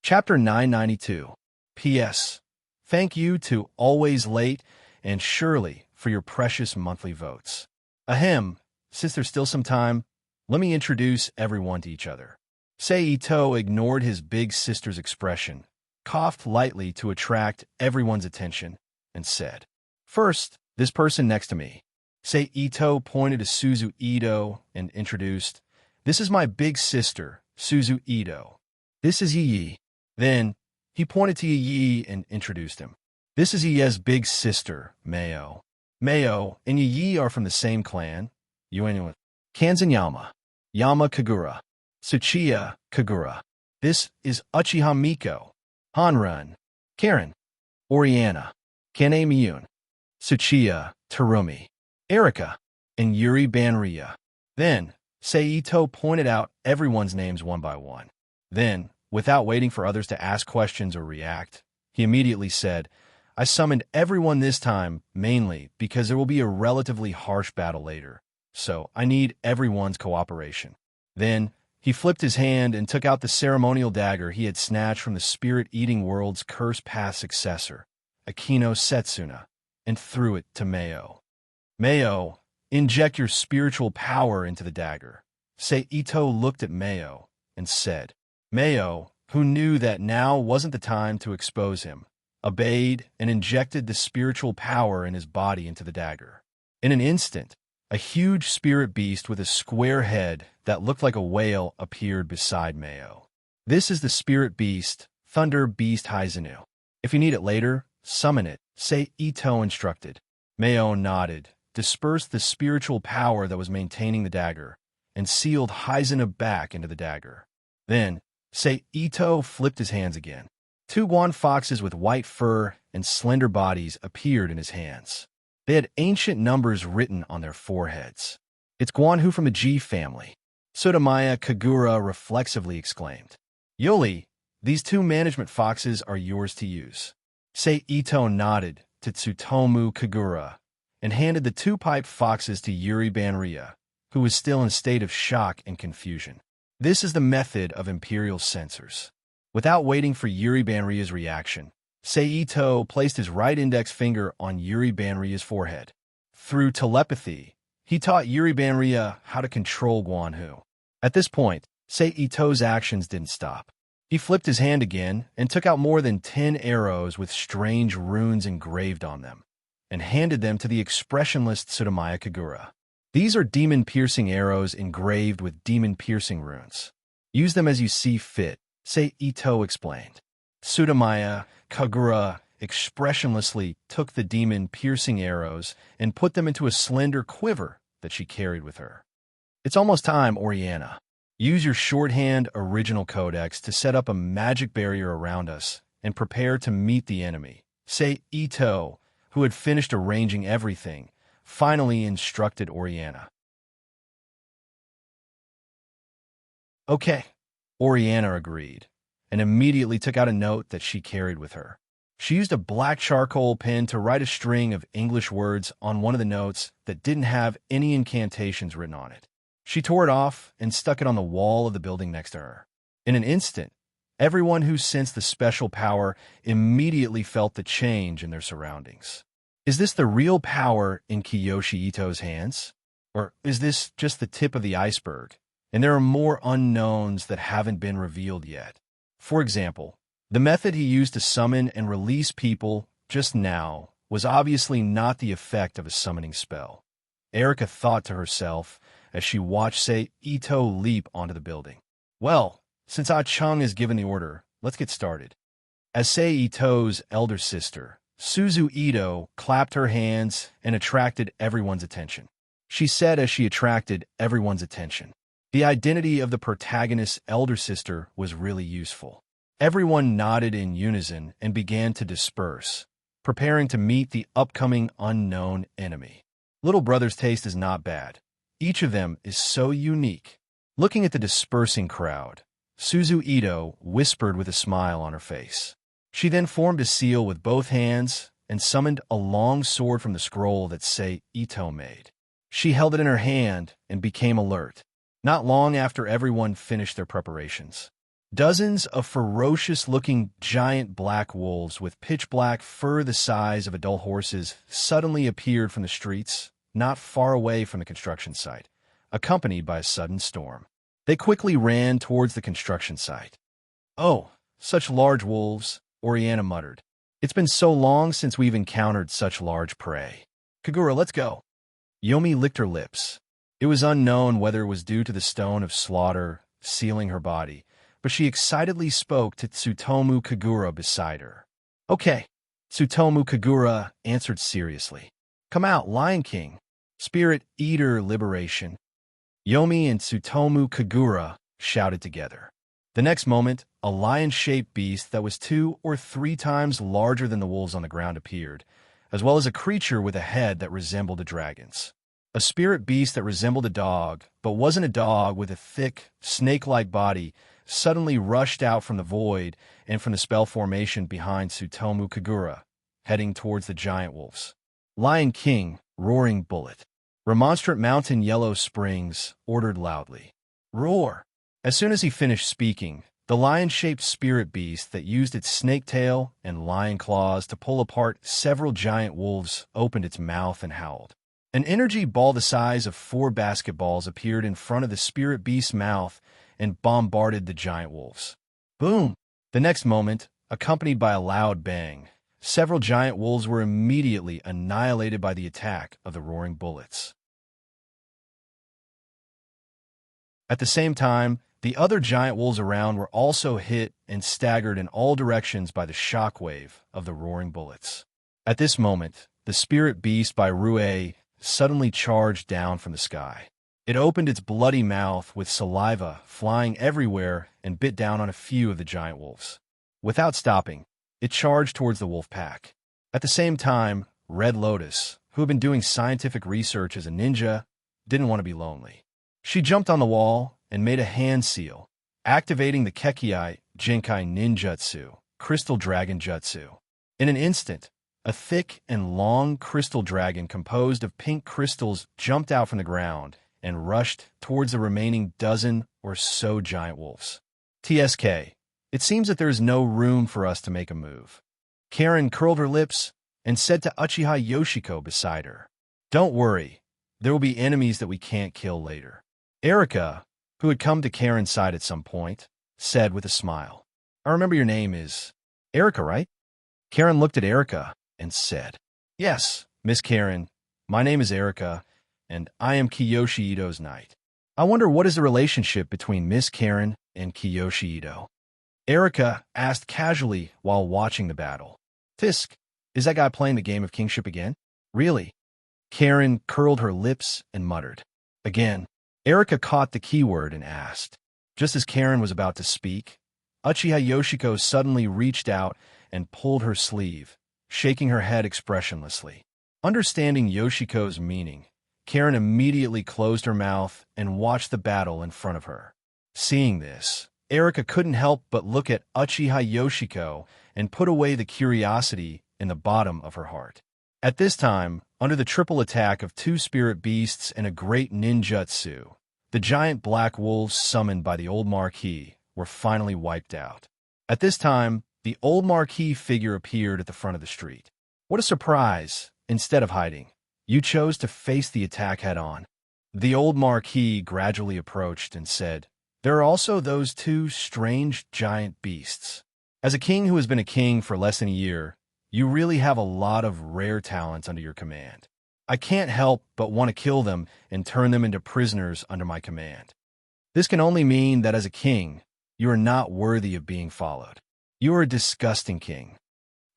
Chapter 992. P.S. Thank you to Always Late and Shirley for your precious monthly votes. Ahem, since there's still some time, let me introduce everyone to each other. Sei Ito ignored his big sister's expression, coughed lightly to attract everyone's attention, and said, "First, this person next to me." Sei Ito pointed to Suzu Ito and introduced, "This is my big sister, Suzu Ito. This is Yi." Then, he pointed to Yi and introduced him. "This is Yi's big sister, Mayo. Mayo and Yi are from the same clan, Yuenuan. Kanzanyama, Yama Kagura, Tsuchiya Kagura. This is Uchiha Miko, Hanrun, Karen, Oriana, Kane Miyun, Tsuchiya Terumi, Erica, and Yuri Banria." Then, Sei Ito pointed out everyone's names one by one. Then, without waiting for others to ask questions or react, he immediately said, "I summoned everyone this time mainly because there will be a relatively harsh battle later, so I need everyone's cooperation." Then, he flipped his hand and took out the ceremonial dagger he had snatched from the spirit-eating world's curse-past successor, Akino Setsuna, and threw it to Mayo. "Mayo, inject your spiritual power into the dagger." Sei Ito looked at Mayo and said. Mayo, who knew that now wasn't the time to expose him, obeyed and injected the spiritual power in his body into the dagger. In an instant, a huge spirit beast with a square head that looked like a whale appeared beside Mayo. "This is the spirit beast, Thunder Beast Haizunu. If you need it later, summon it," Sei Ito instructed. Mayo nodded, dispersed the spiritual power that was maintaining the dagger, and sealed Hyzena back into the dagger. Then, Ito flipped his hands again. Two guan foxes with white fur and slender bodies appeared in his hands. They had ancient numbers written on their foreheads. "It's Guanhu from the G family," Sudamaya Kagura reflexively exclaimed. "Yoli, these two management foxes are yours to use." Ito nodded to Tsutomu Kagura and handed the two piped foxes to Yuri Banria, who was still in a state of shock and confusion. This is the method of Imperial censors. Without waiting for Yuri Banria's reaction, Ito placed his right index finger on Yuri Banria's forehead. Through telepathy, he taught Yuri Banria how to control Guanhu. At this point, Ito's actions didn't stop. He flipped his hand again and took out more than 10 arrows with strange runes engraved on them, and handed them to the expressionless Sudamaya Kagura. "These are demon-piercing arrows engraved with demon-piercing runes. Use them as you see fit," Ito explained. Sudamaya Kagura expressionlessly took the demon-piercing arrows and put them into a slender quiver that she carried with her. "It's almost time, Oriana. Use your shorthand original codex to set up a magic barrier around us and prepare to meet the enemy," Ito, who had finished arranging everything, finally instructed Oriana. "Okay," Oriana agreed, and immediately took out a note that she carried with her. She used a black charcoal pen to write a string of English words on one of the notes that didn't have any incantations written on it. She tore it off and stuck it on the wall of the building next to her. In an instant, everyone who sensed the special power immediately felt the change in their surroundings. Is this the real power in Kiyoshi Ito's hands? Or is this just the tip of the iceberg, and there are more unknowns that haven't been revealed yet? For example, the method he used to summon and release people just now was obviously not the effect of a summoning spell. Erika thought to herself as she watched Ito leap onto the building. "Well, since Ah-chung has given the order, let's get started." As Ito's elder sister, Suzu Ito clapped her hands and attracted everyone's attention. She said as she attracted everyone's attention, the identity of the protagonist's elder sister was really useful. Everyone nodded in unison and began to disperse, preparing to meet the upcoming unknown enemy. Little brother's taste is not bad. Each of them is so unique. Looking at the dispersing crowd, Suzu Ito whispered with a smile on her face. She then formed a seal with both hands and summoned a long sword from the scroll that Ito made. She held it in her hand and became alert, not long after everyone finished their preparations. Dozens of ferocious-looking giant black wolves with pitch-black fur the size of adult horses suddenly appeared from the streets, not far away from the construction site, accompanied by a sudden storm. They quickly ran towards the construction site. "Oh, such large wolves," Oriana muttered. "It's been so long since we've encountered such large prey. Kagura, let's go." Yomi licked her lips. It was unknown whether it was due to the stone of slaughter sealing her body, but she excitedly spoke to Tsutomu Kagura beside her. "Okay," Tsutomu Kagura answered seriously. "Come out, Lion King. Spirit Eater Liberation." Yomi and Tsutomu Kagura shouted together. The next moment, a lion-shaped beast that was 2 or 3 times larger than the wolves on the ground appeared, as well as a creature with a head that resembled a dragon's. A spirit beast that resembled a dog, but wasn't a dog, with a thick, snake-like body, suddenly rushed out from the void and from the spell formation behind Tsutomu Kagura, heading towards the giant wolves. Lion King, Roaring Bullet. Remonstrant Mountain Yellow Springs ordered loudly. "Roar!" As soon as he finished speaking, the lion-shaped spirit beast that used its snake tail and lion claws to pull apart several giant wolves opened its mouth and howled. An energy ball the size of 4 basketballs appeared in front of the spirit beast's mouth and bombarded the giant wolves. Boom! The next moment, accompanied by a loud bang, several giant wolves were immediately annihilated by the attack of the roaring bullets. At the same time, the other giant wolves around were also hit and staggered in all directions by the shockwave of the roaring bullets. At this moment, the spirit beast by Rue suddenly charged down from the sky. It opened its bloody mouth with saliva flying everywhere and bit down on a few of the giant wolves. Without stopping, it charged towards the wolf pack. At the same time, Red Lotus, who had been doing scientific research as a ninja, didn't want to be lonely. She jumped on the wall and made a hand seal, activating the Kekiai Jinkai Ninjutsu, Crystal Dragon Jutsu. In an instant, a thick and long crystal dragon composed of pink crystals jumped out from the ground and rushed towards the remaining dozen or so giant wolves. TSK, it seems that there is no room for us to make a move. Karen curled her lips and said to Uchiha Yoshiko beside her, "Don't worry, there will be enemies that we can't kill later." Erika, who had come to Karen's side at some point, said with a smile, "I remember your name is Erika, right?" Karen looked at Erika and said, "Yes, Miss Karen, my name is Erika, and I am Kiyoshi Ito's knight." "I wonder what is the relationship between Miss Karen and Kiyoshi Ito?" Erika asked casually while watching the battle. "Tisk, is that guy playing the game of kingship again?" "Really?" Karen curled her lips and muttered. "Again." Erika caught the keyword and asked. Just as Karen was about to speak, Uchiha Yoshiko suddenly reached out and pulled her sleeve, shaking her head expressionlessly. Understanding Yoshiko's meaning, Karen immediately closed her mouth and watched the battle in front of her. Seeing this, Erika couldn't help but look at Uchiha Yoshiko and put away the curiosity in the bottom of her heart. At this time, under the triple attack of two spirit beasts and a great ninjutsu, the giant black wolves summoned by the old Marquis were finally wiped out. At this time, the old Marquis figure appeared at the front of the street. What a surprise! Instead of hiding, you chose to face the attack head-on. The old Marquis gradually approached and said, "There are also those two strange giant beasts. As a king who has been a king for less than a year, you really have a lot of rare talents under your command. I can't help but want to kill them and turn them into prisoners under my command. This can only mean that as a king, you are not worthy of being followed. You are a disgusting king."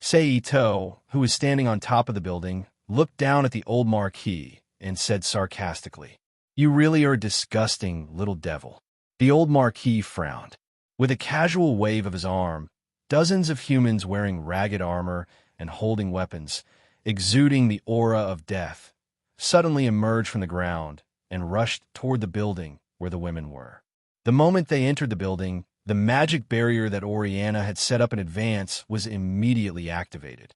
Seito, who was standing on top of the building, looked down at the old Marquis and said sarcastically, "You really are a disgusting little devil." The old Marquis frowned. With a casual wave of his arm, dozens of humans wearing ragged armor and holding weapons, exuding the aura of death, suddenly emerged from the ground and rushed toward the building where the women were. The moment they entered the building, the magic barrier that Oriana had set up in advance was immediately activated.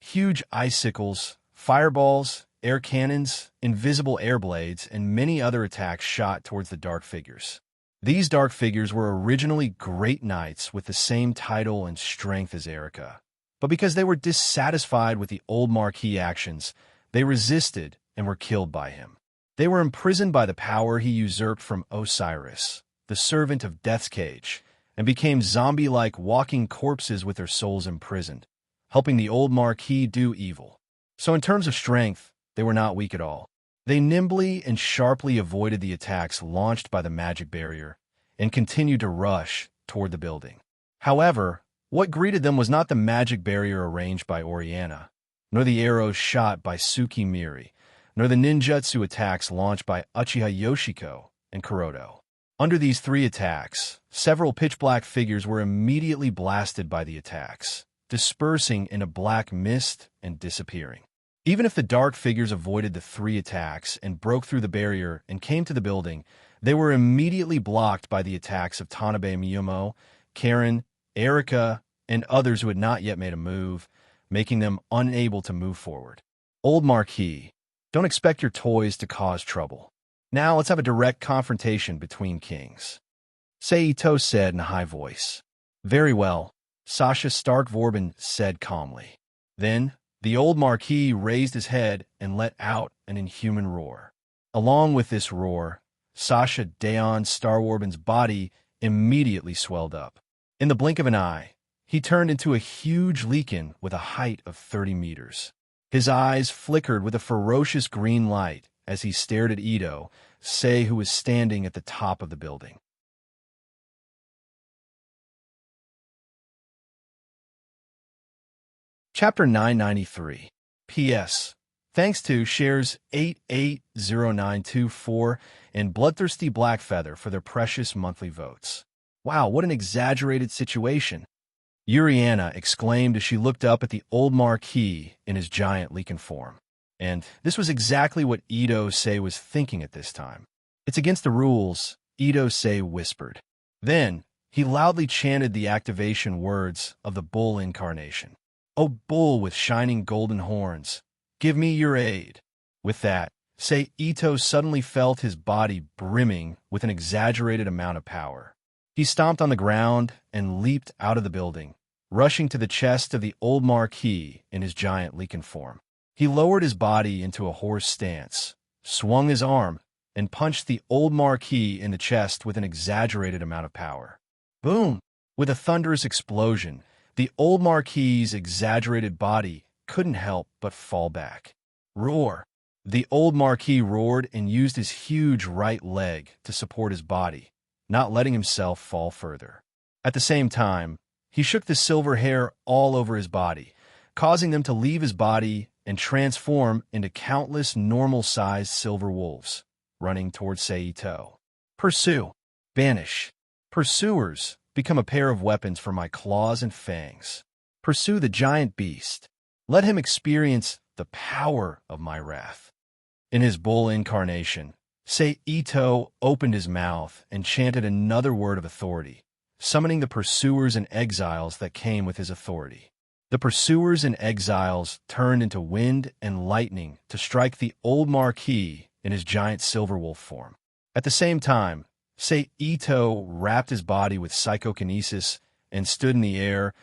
Huge icicles, fireballs, air cannons, invisible air blades, and many other attacks shot towards the dark figures. These dark figures were originally great knights with the same title and strength as Erika. But because they were dissatisfied with the old Marquis actions, they resisted and were killed by him. They were imprisoned by the power he usurped from Osiris, the servant of Death's Cage, and became zombie-like walking corpses with their souls imprisoned, helping the old Marquis do evil. So in terms of strength, they were not weak at all. They nimbly and sharply avoided the attacks launched by the magic barrier and continued to rush toward the building. However, what greeted them was not the magic barrier arranged by Oriana, nor the arrows shot by Tsuki Miri, nor the ninjutsu attacks launched by Uchiha Yoshiko and Kuroto. Under these three attacks, several pitch-black figures were immediately blasted by the attacks, dispersing in a black mist and disappearing. Even if the dark figures avoided the three attacks and broke through the barrier and came to the building, they were immediately blocked by the attacks of Tanabe Miyomo, Karen, Erika, and others who had not yet made a move, making them unable to move forward. Old Marquis, don't expect your toys to cause trouble. Now let's have a direct confrontation between kings. Seito said in a high voice. Very well, Sasha Stark-Vorben said calmly. Then, the old Marquis raised his head and let out an inhuman roar. Along with this roar, Sasha Daon Starwarben's body immediately swelled up. In the blink of an eye, he turned into a huge Leakin with a height of 30 meters. His eyes flickered with a ferocious green light as he stared at Ito, who was standing at the top of the building. Chapter 993. P.S. Thanks to shares 880924 and Bloodthirsty Blackfeather for their precious monthly votes. Wow, what an exaggerated situation. Uriana exclaimed as she looked up at the old Marquis in his giant Leakin form. And this was exactly what Ito-Sei was thinking at this time. It's against the rules, Ito-Sei whispered. Then, he loudly chanted the activation words of the bull incarnation. O bull with shining golden horns, give me your aid. With that, Sei Ito suddenly felt his body brimming with an exaggerated amount of power. He stomped on the ground and leaped out of the building, rushing to the chest of the old Marquis in his giant Leakin form. He lowered his body into a horse stance, swung his arm, and punched the old Marquis in the chest with an exaggerated amount of power. Boom! With a thunderous explosion, the old Marquis's exaggerated body couldn't help but fall back. Roar! The old Marquis roared and used his huge right leg to support his body, not letting himself fall further. At the same time, he shook the silver hair all over his body, causing them to leave his body and transform into countless normal-sized silver wolves, running towards Sei Ito. Pursue. Banish. Pursuers, become a pair of weapons for my claws and fangs. Pursue the giant beast. Let him experience the power of my wrath. In his bull incarnation, Sei Ito opened his mouth and chanted another word of authority, summoning the pursuers and exiles that came with his authority. The pursuers and exiles turned into wind and lightning to strike the old Marquis in his giant silver wolf form. At the same time, Sei Ito wrapped his body with psychokinesis and stood in the air,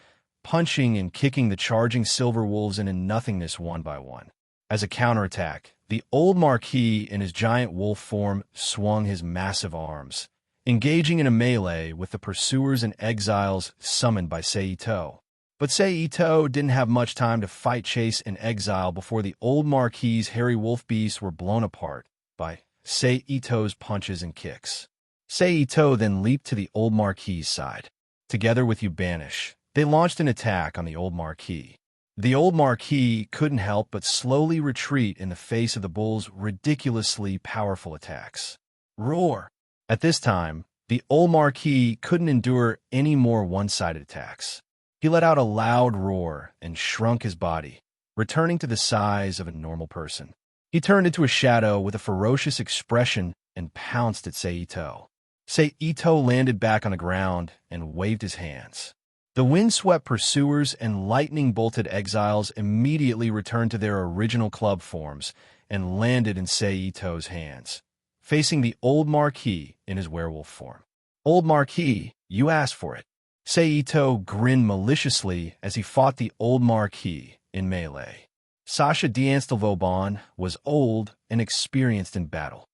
punching and kicking the charging silver wolves into nothingness one by one. As a counterattack, the old Marquis in his giant wolf form swung his massive arms, engaging in a melee with the pursuers and exiles summoned by Sei Ito. But Sei Ito didn't have much time to fight, chase, and exile before the old Marquis's hairy wolf beasts were blown apart by Sei Ito's punches and kicks. Sei Ito then leaped to the old Marquis's side. Together with Banish, they launched an attack on the old Marquis. The old Marquis couldn't help but slowly retreat in the face of the bull's ridiculously powerful attacks. Roar! At this time, the old Marquis couldn't endure any more one-sided attacks. He let out a loud roar and shrunk his body, returning to the size of a normal person. He turned into a shadow with a ferocious expression and pounced at Sei Ito. Sei Ito landed back on the ground and waved his hands. The windswept pursuers and lightning-bolted exiles immediately returned to their original club forms and landed in Sei Ito's hands, facing the old Marquis in his werewolf form. Old Marquis, you asked for it. Sei Ito grinned maliciously as he fought the old Marquis in melee. Sasha d'Anstalvauban was old and experienced in battle.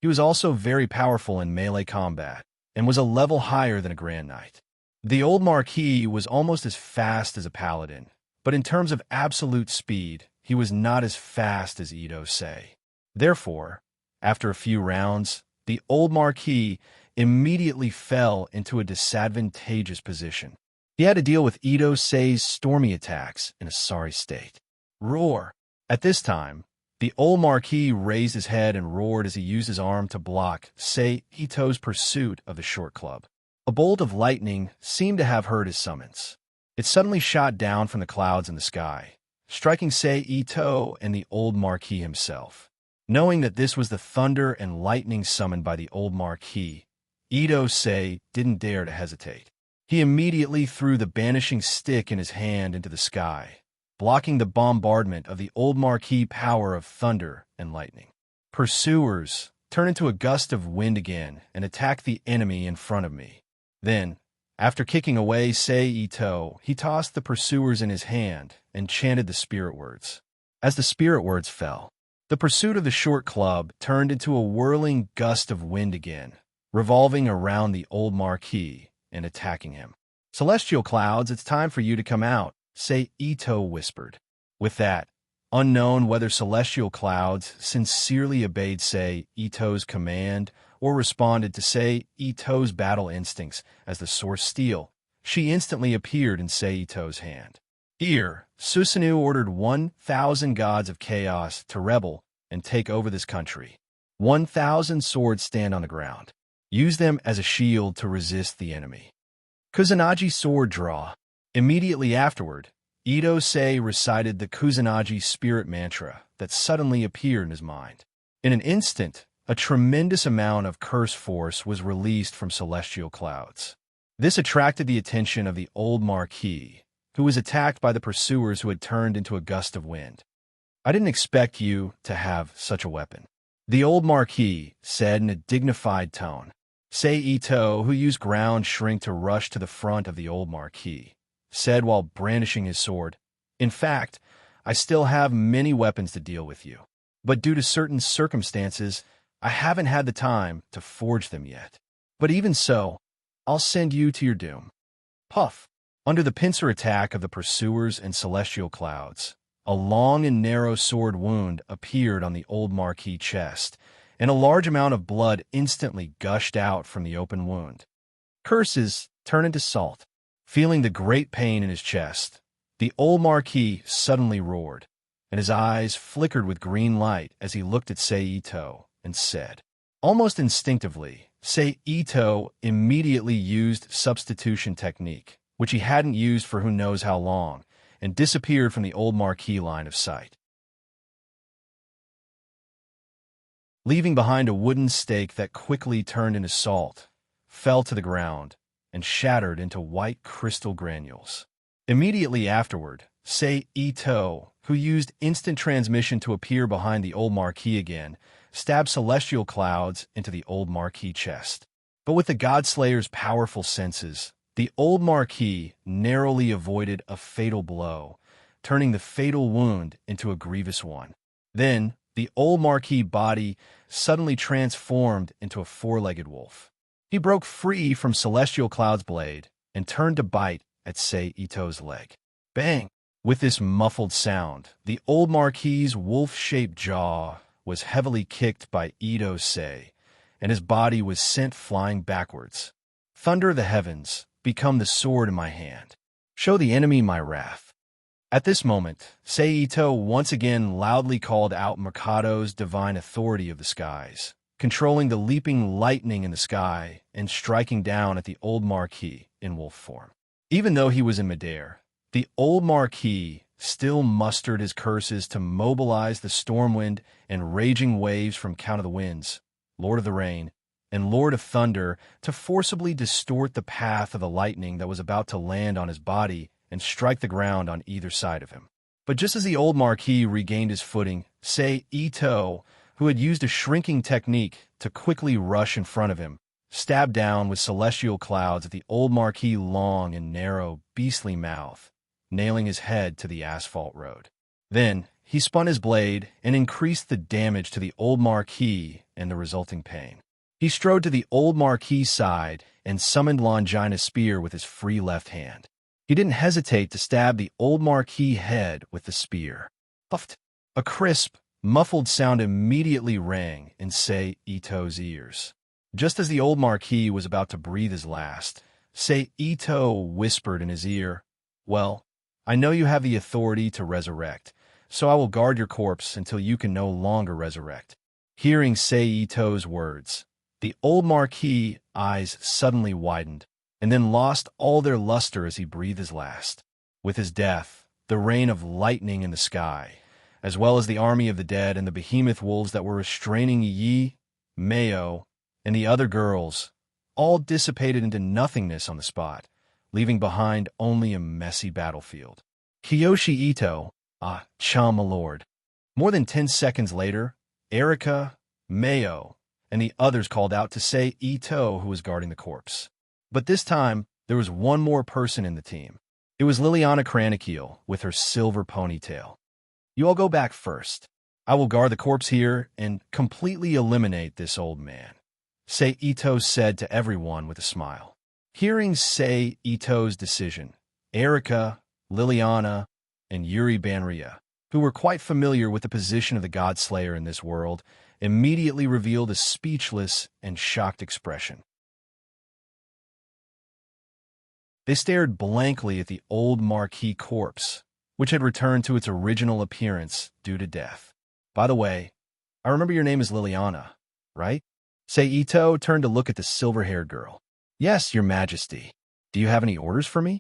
He was also very powerful in melee combat and was a level higher than a Grand Knight. The old Marquis was almost as fast as a paladin, but in terms of absolute speed, he was not as fast as Ito-Sei. Therefore, after a few rounds, the old Marquis immediately fell into a disadvantageous position. He had to deal with Ito-Sei's stormy attacks in a sorry state. Roar! At this time, the old Marquis raised his head and roared as he used his arm to block Sei Ito's pursuit of the short club. A bolt of lightning seemed to have heard his summons. It suddenly shot down from the clouds in the sky, striking Sei Ito and the old Marquis himself. Knowing that this was the thunder and lightning summoned by the old Marquis, Ito-Sei didn't dare to hesitate. He immediately threw the banishing stick in his hand into the sky, blocking the bombardment of the old Marquis' power of thunder and lightning. Pursuers, turn into a gust of wind again and attack the enemy in front of me. Then, after kicking away Sei Ito, he tossed the pursuers in his hand and chanted the spirit words. As the spirit words fell, the pursuit of the short club turned into a whirling gust of wind again, revolving around the old Marquis and attacking him. Celestial clouds, it's time for you to come out, Sei Ito whispered. With that, unknown whether celestial clouds sincerely obeyed Sei Ito's command or responded to Sei Ito's battle instincts as the source steel, she instantly appeared in Seito's hand. Here, Susanoo ordered 1,000 gods of chaos to rebel and take over this country. 1,000 swords stand on the ground. Use them as a shield to resist the enemy. Kusanagi sword draw. Immediately afterward, Ito Sei recited the Kusanagi spirit mantra that suddenly appeared in his mind. In an instant, a tremendous amount of curse force was released from celestial clouds. This attracted the attention of the old Marquis, who was attacked by the pursuers who had turned into a gust of wind. "I didn't expect you to have such a weapon," the old Marquis said in a dignified tone. Sei Ito, who used ground shrink to rush to the front of the old Marquis, said while brandishing his sword, "In fact, I still have many weapons to deal with you, but due to certain circumstances, I haven't had the time to forge them yet. But even so, I'll send you to your doom." Puff! Under the pincer attack of the pursuers and celestial clouds, a long and narrow sword wound appeared on the old Marquis' chest, and a large amount of blood instantly gushed out from the open wound. Curses turned into salt. Feeling the great pain in his chest, the old Marquis suddenly roared, and his eyes flickered with green light as he looked at Sei Ito and said. Almost instinctively, Sei Ito immediately used substitution technique, which he hadn't used for who knows how long, and disappeared from the old Marquis line of sight, leaving behind a wooden stake that quickly turned into salt, fell to the ground, and shattered into white crystal granules. Immediately afterward, Sei Ito, who used instant transmission to appear behind the old Marquis again, stabbed celestial clouds into the old Marquis' chest. But with the Godslayer's powerful senses, the old Marquis narrowly avoided a fatal blow, turning the fatal wound into a grievous one. Then, the old Marquis' body suddenly transformed into a four-legged wolf. He broke free from Celestial Cloud's blade and turned to bite at Sei Ito's leg. Bang! With this muffled sound, the old Marquis' wolf-shaped jaw was heavily kicked by Ito Sei, and his body was sent flying backwards. Thunder the heavens, become the sword in my hand. Show the enemy my wrath. At this moment, Sei Ito once again loudly called out Mikado's divine authority of the skies, controlling the leaping lightning in the sky and striking down at the old Marquis in wolf form. Even though he was in midair, the old Marquis still mustered his curses to mobilize the stormwind and raging waves from Count of the Winds, Lord of the Rain, and Lord of Thunder to forcibly distort the path of the lightning that was about to land on his body and strike the ground on either side of him. But just as the old Marquis regained his footing, Sei Ito, who had used a shrinking technique to quickly rush in front of him, stabbed down with celestial clouds at the old Marquis' long and narrow, beastly mouth, nailing his head to the asphalt road. Then, he spun his blade and increased the damage to the old Marquis and the resulting pain. He strode to the old Marquis' side and summoned Longina's spear with his free left hand. He didn't hesitate to stab the old Marquis' head with the spear. Puffed! A crisp, muffled sound immediately rang in Sei Ito's ears. Just as the old Marquis was about to breathe his last, Sei Ito whispered in his ear, "Well, I know you have the authority to resurrect, so I will guard your corpse until you can no longer resurrect." Hearing Sei Ito's words, the old Marquis' eyes suddenly widened, and then lost all their luster as he breathed his last. With his death, the rain of lightning in the sky, as well as the army of the dead and the behemoth wolves that were restraining Yi, Mayo, and the other girls, all dissipated into nothingness on the spot, leaving behind only a messy battlefield. Kiyoshi Ito, Cha my lord. More than 10 seconds later, Erika, Mayo, and the others called out to Sei Ito, who was guarding the corpse. But this time, there was one more person in the team. It was Liliana Cranekiel with her silver ponytail. "You all go back first. I will guard the corpse here and completely eliminate this old man," Sei Ito said to everyone with a smile. Hearing Sei Ito's decision, Erika, Liliana, and Yuri Banria, who were quite familiar with the position of the Godslayer in this world, immediately revealed a speechless and shocked expression. They stared blankly at the old Marquis corpse, which had returned to its original appearance due to death. By the way, I remember your name is Liliana, right? Seito turned to look at the silver-haired girl. Yes, your majesty. Do you have any orders for me?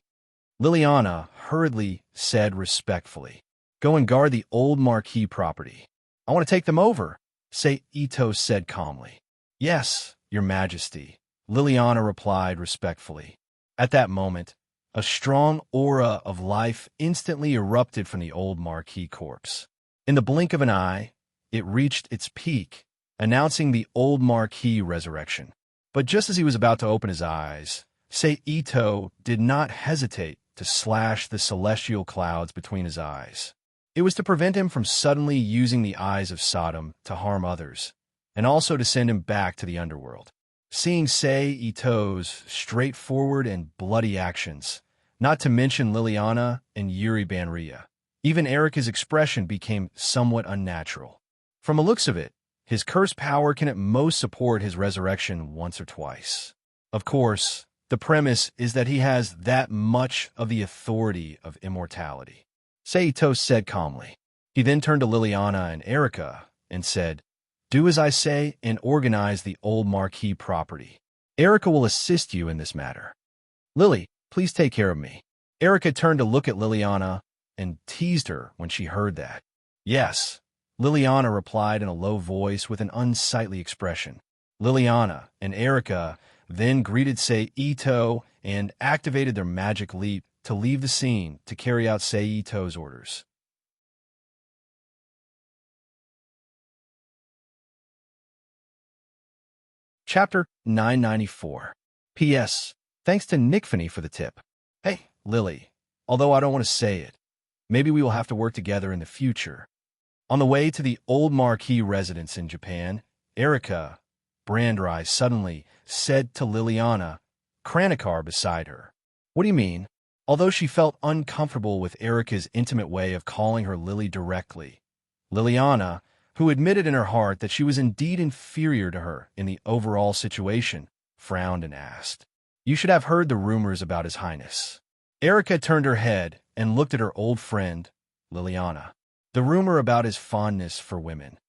Liliana hurriedly said respectfully. Go and guard the old Marquis property. I want to take them over, Seito said calmly. Yes, your majesty, Liliana replied respectfully. At that moment, a strong aura of life instantly erupted from the old Marquis corpse. In the blink of an eye, it reached its peak, announcing the old Marquis resurrection. But just as he was about to open his eyes, Seito did not hesitate to slash the celestial clouds between his eyes. It was to prevent him from suddenly using the eyes of Sodom to harm others, and also to send him back to the underworld. Seeing Seito's straightforward and bloody actions, not to mention Liliana and Yuri Banria, even Erica's expression became somewhat unnatural. From the looks of it, his cursed power can at most support his resurrection once or twice. Of course, the premise is that he has that much of the authority of immortality. Seito said calmly. He then turned to Liliana and Erica and said, do as I say and organize the old Marquis property. Erica will assist you in this matter. Lily, please take care of me. Erica turned to look at Liliana and teased her when she heard that. Yes, Liliana replied in a low voice with an unsightly expression. Liliana and Erica then greeted Seito and activated their magic leap to leave the scene to carry out Seito's orders. Chapter 994. P.S. Thanks to Nick Finney for the tip. Hey, Lily, although I don't want to say it, maybe we will have to work together in the future. On the way to the old Marquis residence in Japan, Erica Brandrai suddenly said to Liliana, Kranikar beside her. What do you mean? Although she felt uncomfortable with Erica's intimate way of calling her Lily directly, Liliana, who admitted in her heart that she was indeed inferior to her in the overall situation, frowned and asked, You should have heard the rumors about His Highness. Erica turned her head and looked at her old friend, Liliana. The rumor about his fondness for women.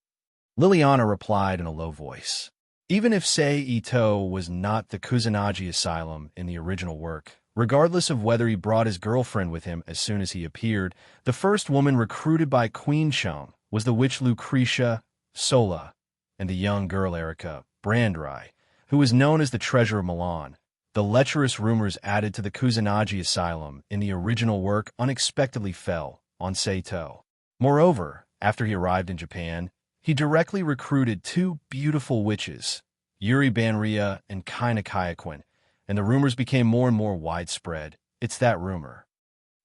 Liliana replied in a low voice. Even if Seito was not the Kusanagi Asylum in the original work, regardless of whether he brought his girlfriend with him as soon as he appeared, the first woman recruited by Queen Shang was the witch Lucretia Sola, and the young girl Erica Brandrai, who was known as the Treasure of Milan. The lecherous rumors added to the Kusanagi Asylum in the original work unexpectedly fell on Seito. Moreover, after he arrived in Japan, he directly recruited two beautiful witches, Yuri Banria and Kaina Kayakuen, and the rumors became more and more widespread. It's that rumor.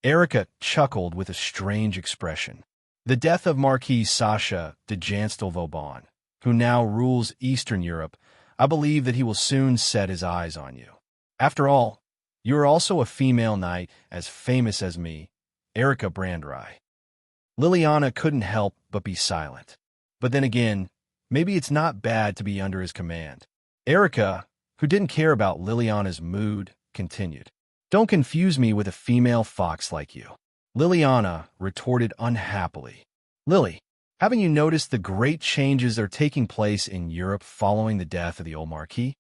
Erica chuckled with a strange expression. The death of Marquis Sasha de Janstel-Vauban, who now rules Eastern Europe, I believe that he will soon set his eyes on you. After all, you are also a female knight as famous as me, Erica Brandrai. Liliana couldn't help but be silent. But then again, maybe it's not bad to be under his command. Erica, who didn't care about Liliana's mood, continued. Don't confuse me with a female fox like you. Liliana retorted unhappily. Lily, haven't you noticed the great changes that are taking place in Europe following the death of the old Marquis?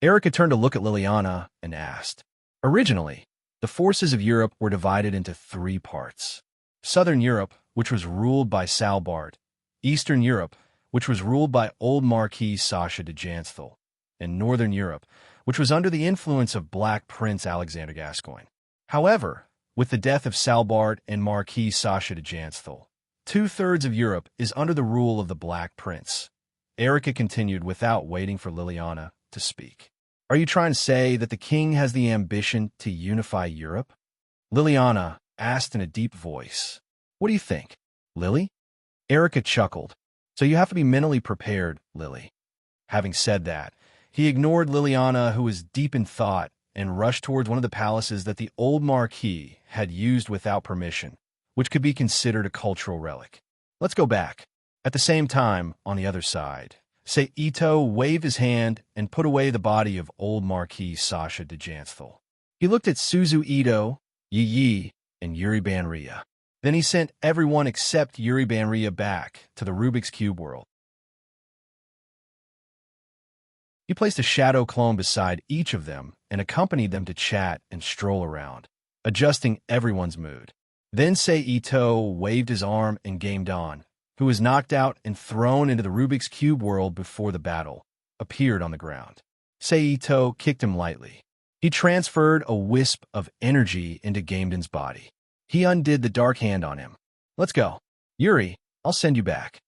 Erica turned to look at Liliana and asked. Originally, the forces of Europe were divided into three parts. Southern Europe, which was ruled by Salbart, Eastern Europe, which was ruled by old Marquis Sasha de Jansthal, and Northern Europe, which was under the influence of Black Prince Alexander Gascoigne. However, with the death of Salbart and Marquis Sasha de Jansthal, 2/3 of Europe is under the rule of the Black Prince. Erica continued without waiting for Liliana to speak. Are you trying to say that the king has the ambition to unify Europe? Liliana asked in a deep voice. What do you think, Lily? Erica chuckled. So you have to be mentally prepared, Lily. Having said that, he ignored Liliana, who was deep in thought, and rushed towards one of the palaces that the old Marquis had used without permission, which could be considered a cultural relic. Let's go back. At the same time, on the other side, Seito waved his hand and put away the body of old Marquis Sasha de Jansthal. He looked at Suzu Ito, Yi Yi, and Yuri Banria. Then he sent everyone except Yuri Banria back to the Rubik's Cube world. He placed a shadow clone beside each of them and accompanied them to chat and stroll around, adjusting everyone's mood. Then Sei Ito waved his arm and Game Dawn, who was knocked out and thrown into the Rubik's Cube world before the battle, appeared on the ground. Sei Ito kicked him lightly. He transferred a wisp of energy into Gamedon's body. He undid the dark hand on him. Let's go. Yuri, I'll send you back.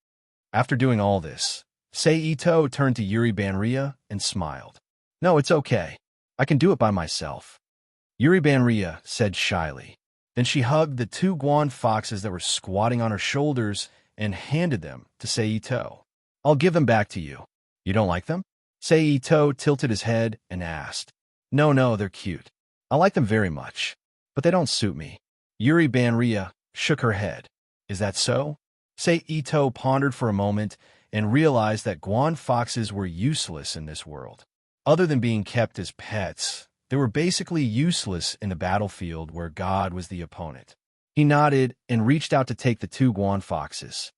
After doing all this, Sei Ito turned to Yuri Banria and smiled. No, it's okay. I can do it by myself. Yuri Banria said shyly. Then she hugged the two Guan foxes that were squatting on her shoulders and handed them to Sei Ito. I'll give them back to you. You don't like them? Sei Ito tilted his head and asked. No, they're cute. I like them very much, but they don't suit me. Yuri Banria shook her head. Is that so? Sei Ito pondered for a moment and realized that Guan foxes were useless in this world. Other than being kept as pets, they were basically useless in the battlefield where God was the opponent. He nodded and reached out to take the two Guan foxes.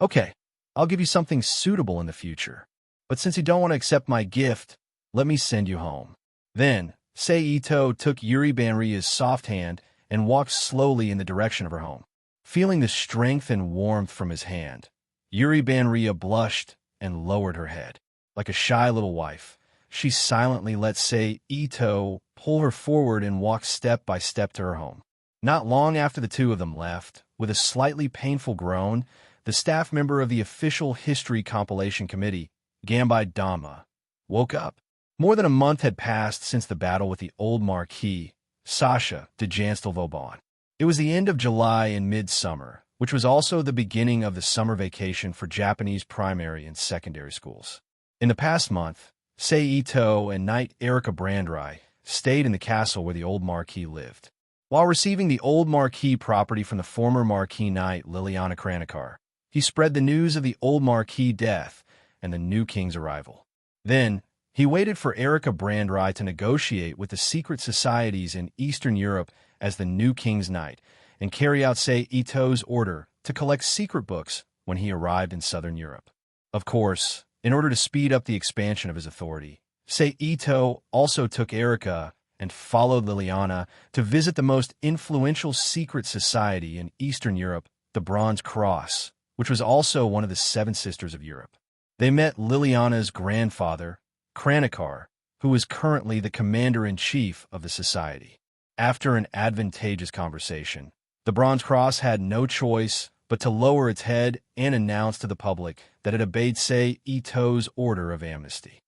Okay, I'll give you something suitable in the future. But since you don't want to accept my gift, let me send you home. Then, Sei Ito took Yuri Banria's soft hand and walked slowly in the direction of her home. Feeling the strength and warmth from his hand, Yuri Banria blushed and lowered her head. Like a shy little wife, she silently let Sei Ito pull her forward and walk step by step to her home. Not long after the two of them left, with a slightly painful groan, the staff member of the official history compilation committee, Gambai Dama, woke up. More than a month had passed since the battle with the old Marquis, Sasha de Janstelvobon. It was the end of July in midsummer, which was also the beginning of the summer vacation for Japanese primary and secondary schools. In the past month, Sei Ito and Knight Erika Brandrai stayed in the castle where the old Marquis lived. While receiving the old Marquis property from the former Marquis Knight Liliana Kranikar, he spread the news of the old Marquis' death and the new king's arrival. Then, he waited for Erika Brandrai to negotiate with the secret societies in Eastern Europe as the new king's knight and carry out Sei Ito's order to collect secret books when he arrived in Southern Europe. Of course, in order to speed up the expansion of his authority, Sei Ito also took Erika and followed Liliana to visit the most influential secret society in Eastern Europe, the Bronze Cross, which was also one of the Seven Sisters of Europe. They met Liliana's grandfather, Kranikar, who was currently the commander-in-chief of the society. After an advantageous conversation, the Bronze Cross had no choice but to lower its head and announce to the public that it obeyed Sei Ito's order of amnesty.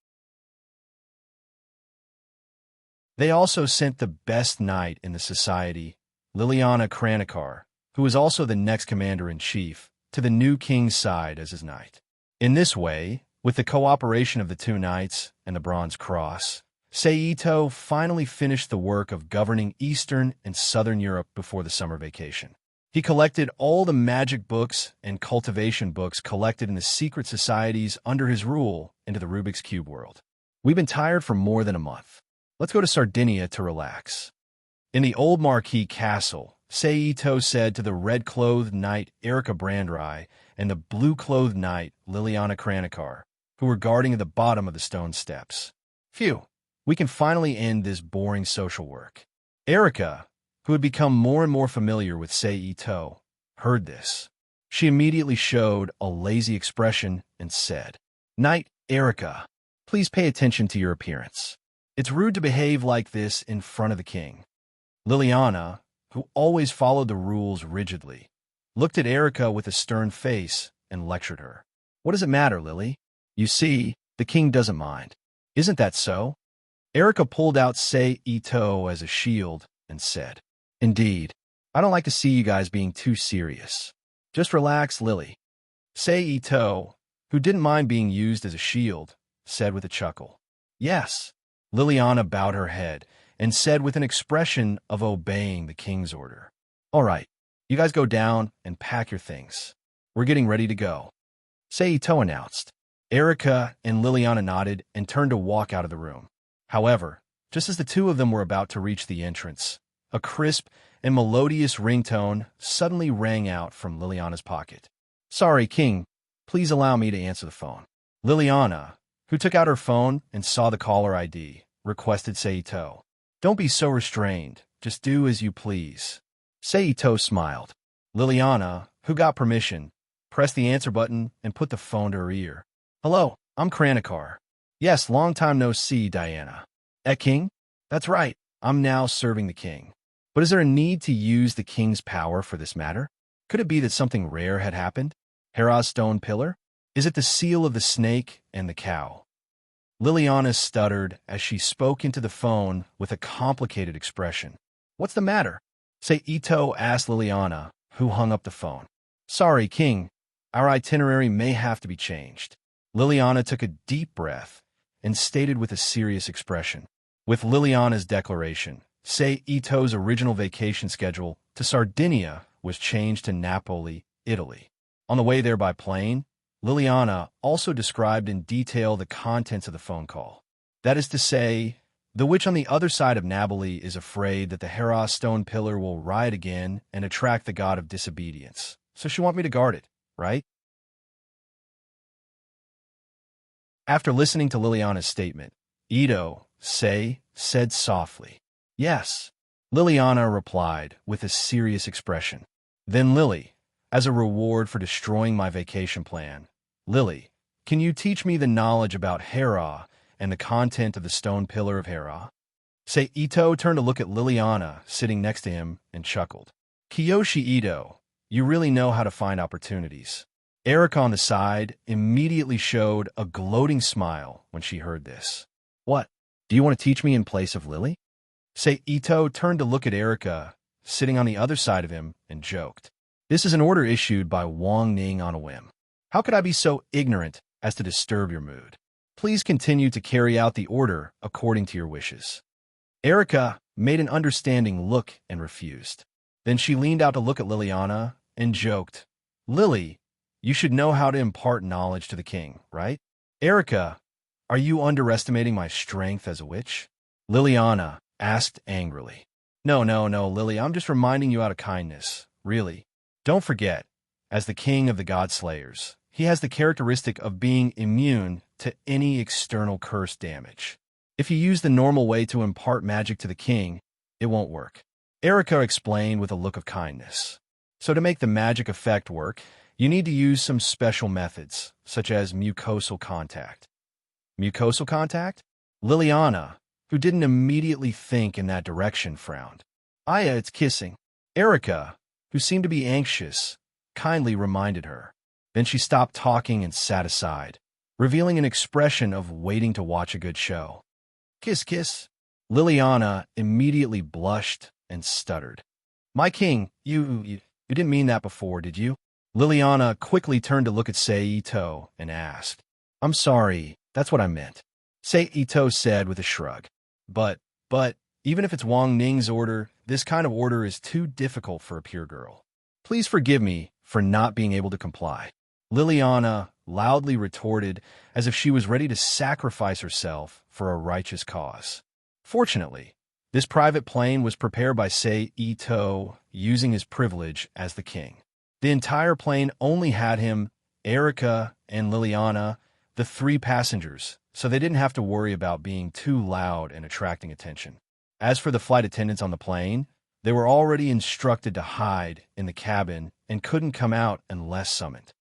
They also sent the best knight in the society, Liliana Kranikar, who was also the next commander-in-chief, to the new king's side as his knight. In this way, with the cooperation of the two knights and the Bronze Cross, Sei Ito finally finished the work of governing Eastern and Southern Europe before the summer vacation. He collected all the magic books and cultivation books collected in the secret societies under his rule into the Rubik's Cube world. We've been tired for more than a month. Let's go to Sardinia to relax. In the old Marquis castle, Sei Ito said to the red-clothed knight Erika Brandrai and the blue-clothed knight Liliana Kranikar, who were guarding at the bottom of the stone steps. Phew, we can finally end this boring social work. Erika, who had become more and more familiar with Sei Ito, heard this. She immediately showed a lazy expression and said, Knight Erika, please pay attention to your appearance. It's rude to behave like this in front of the king. Liliana, who always followed the rules rigidly, looked at Erika with a stern face and lectured her. What does it matter, Lily? You see, the king doesn't mind. Isn't that so? Erika pulled out Sei Ito as a shield and said, Indeed, I don't like to see you guys being too serious. Just relax, Lily. Sei Ito, who didn't mind being used as a shield, said with a chuckle. Yes. Liliana bowed her head and said with an expression of obeying the king's order. All right, you guys go down and pack your things. We're getting ready to go. Sei Ito announced. Erika and Liliana nodded and turned to walk out of the room. However, Just as the two of them were about to reach the entrance, a crisp and melodious ringtone suddenly rang out from Liliana's pocket. "Sorry, King. Please allow me to answer the phone." Liliana, who took out her phone and saw the caller ID, requested Seito. "Don't be so restrained. Just do as you please." Seito smiled. Liliana, who got permission, pressed the answer button and put the phone to her ear. "Hello, I'm Kranikar." "Yes, long time no see, Diana." King?" "That's right. I'm now serving the king." "But is there a need to use the king's power for this matter? Could it be that something rare had happened? Hera's stone pillar? Is it the seal of the snake and the cow?" Liliana stuttered as she spoke into the phone with a complicated expression. "What's the matter?" Seito asked Liliana, who hung up the phone. "Sorry, King. Our itinerary may have to be changed." Liliana took a deep breath and stated with a serious expression. With Liliana's declaration, Seito's original vacation schedule to Sardinia was changed to Napoli, Italy. On the way there by plane, Liliana also described in detail the contents of the phone call. That is to say, the witch on the other side of Napoli is afraid that the Hera stone pillar will riot again and attract the god of disobedience. So she wants me to guard it, right? After listening to Liliana's statement, said softly, "Yes." Liliana replied with a serious expression. "Then Lily, as a reward for destroying my vacation plan, Lily, can you teach me the knowledge about Hera and the content of the stone pillar of Hera?" Seito turned to look at Liliana sitting next to him and chuckled. "Kiyoshi Ito, you really know how to find opportunities." Erica on the side immediately showed a gloating smile when she heard this. "What? Do you want to teach me in place of Lily?" Seito turned to look at Erica, sitting on the other side of him, and joked. "This is an order issued by Wang Ning on a whim. How could I be so ignorant as to disturb your mood? Please continue to carry out the order according to your wishes." Erica made an understanding look and refused. Then she leaned out to look at Liliana and joked, "Lily, you should know how to impart knowledge to the king, right?" "Erica, are you underestimating my strength as a witch?" Liliana asked angrily. No, Lily, I'm just reminding you out of kindness, really. Don't forget, as the king of the God Slayers, he has the characteristic of being immune to any external curse damage. If you use the normal way to impart magic to the king, it won't work." Erica explained with a look of kindness. "So to make the magic effect work, you need to use some special methods, such as mucosal contact." "Mucosal contact?" Liliana, who didn't immediately think in that direction, frowned. It's kissing." Erica, who seemed to be anxious, kindly reminded her. Then she stopped talking and sat aside, revealing an expression of waiting to watch a good show. "Kiss, kiss." Liliana immediately blushed and stuttered. "My king, you didn't mean that before, did you?" Liliana quickly turned to look at Seito and asked. "I'm sorry, that's what I meant," Seito said with a shrug. But, even if it's Wang Ning's order, this kind of order is too difficult for a pure girl. Please forgive me for not being able to comply." Liliana loudly retorted as if she was ready to sacrifice herself for a righteous cause. Fortunately, this private plane was prepared by Seito using his privilege as the king. The entire plane only had him, Erica, and Liliana, the three passengers, so they didn't have to worry about being too loud and attracting attention. As for the flight attendants on the plane, they were already instructed to hide in the cabin and couldn't come out unless summoned.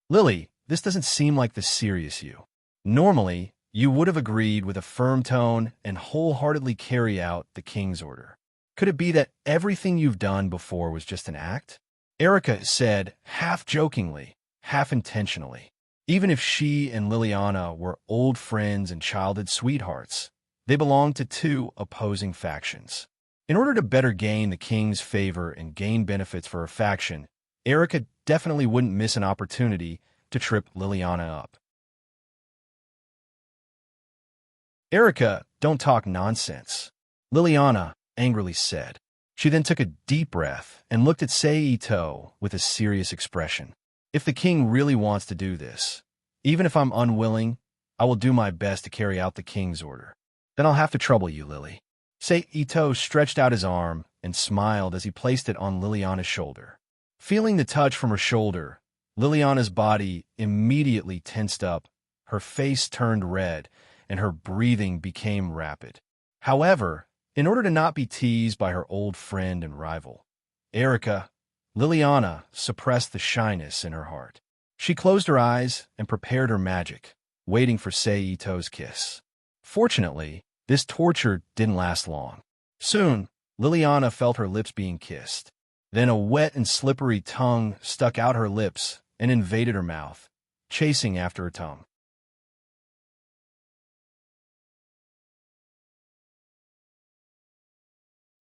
"Lily, this doesn't seem like the serious you. Normally, you would have agreed with a firm tone and wholeheartedly carry out the king's order. Could it be that everything you've done before was just an act?" Erica said, half jokingly, half intentionally. Even if she and Liliana were old friends and childhood sweethearts, they belonged to two opposing factions. In order to better gain the king's favor and gain benefits for her faction, Erica definitely wouldn't miss an opportunity to trip Liliana up. "Erica, don't talk nonsense," Liliana angrily said. She then took a deep breath and looked at Seito with a serious expression. "If the king really wants to do this, even if I'm unwilling, I will do my best to carry out the king's order." Then I'll have to trouble you, Lily. Say Ito stretched out his arm and smiled as he placed it on Liliana's shoulder. Feeling the touch from her shoulder, Liliana's body immediately tensed up, her face turned red, and her breathing became rapid. However, in order to not be teased by her old friend and rival, Erica, Liliana suppressed the shyness in her heart. She closed her eyes and prepared her magic, waiting for Seito's kiss. Fortunately, this torture didn't last long. Soon, Liliana felt her lips being kissed. Then a wet and slippery tongue stuck out her lips and invaded her mouth, chasing after her tongue.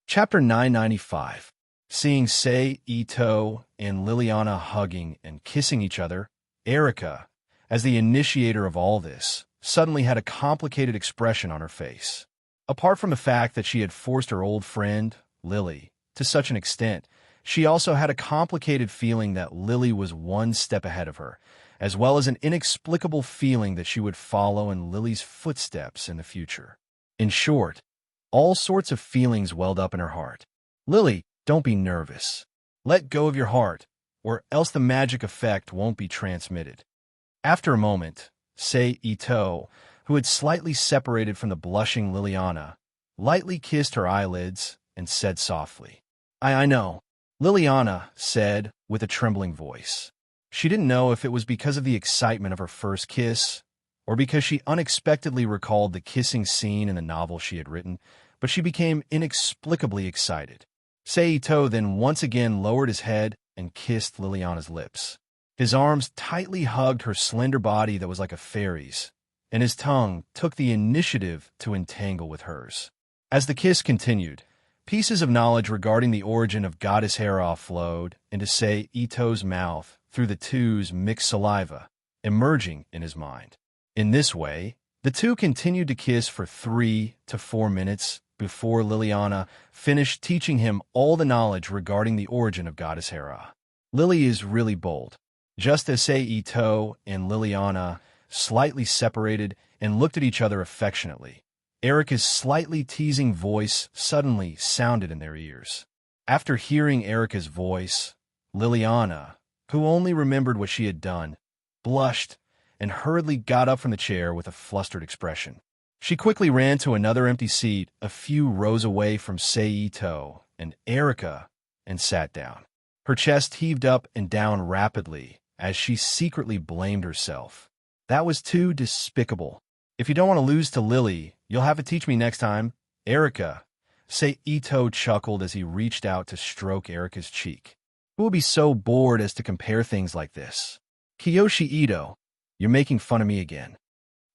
Chapter 995. Seeing Sei, Ito, and Liliana hugging and kissing each other, Erica, as the initiator of all this, suddenly had a complicated expression on her face. Apart from the fact that she had forced her old friend, Lily, to such an extent, she also had a complicated feeling that Lily was one step ahead of her, as well as an inexplicable feeling that she would follow in Lily's footsteps in the future. In short, all sorts of feelings welled up in her heart. Lily, don't be nervous. Let go of your heart, or else the magic effect won't be transmitted. After a moment, Sei Ito, who had slightly separated from the blushing Liliana, lightly kissed her eyelids and said softly, I know, Liliana said with a trembling voice. She didn't know if it was because of the excitement of her first kiss, or because she unexpectedly recalled the kissing scene in the novel she had written, but she became inexplicably excited. Seito then once again lowered his head and kissed Liliana's lips. His arms tightly hugged her slender body that was like a fairy's, and his tongue took the initiative to entangle with hers. As the kiss continued, pieces of knowledge regarding the origin of Goddess Hera flowed into Seito's mouth through the two's mixed saliva, emerging in his mind. In this way, the two continued to kiss for 3 to 4 minutes before Liliana finished teaching him all the knowledge regarding the origin of Goddess Hera. Lily is really bold. Just as Seito and Liliana slightly separated and looked at each other affectionately, Erica's slightly teasing voice suddenly sounded in their ears. After hearing Erica's voice, Liliana, who only remembered what she had done, blushed and hurriedly got up from the chair with a flustered expression. She quickly ran to another empty seat a few rows away from Seito and Erica and sat down. Her chest heaved up and down rapidly as she secretly blamed herself. That was too despicable. If you don't want to lose to Lily, you'll have to teach me next time, Erica. Seito chuckled as he reached out to stroke Erica's cheek. Who would be so bored as to compare things like this? Kiyoshi Ito, you're making fun of me again.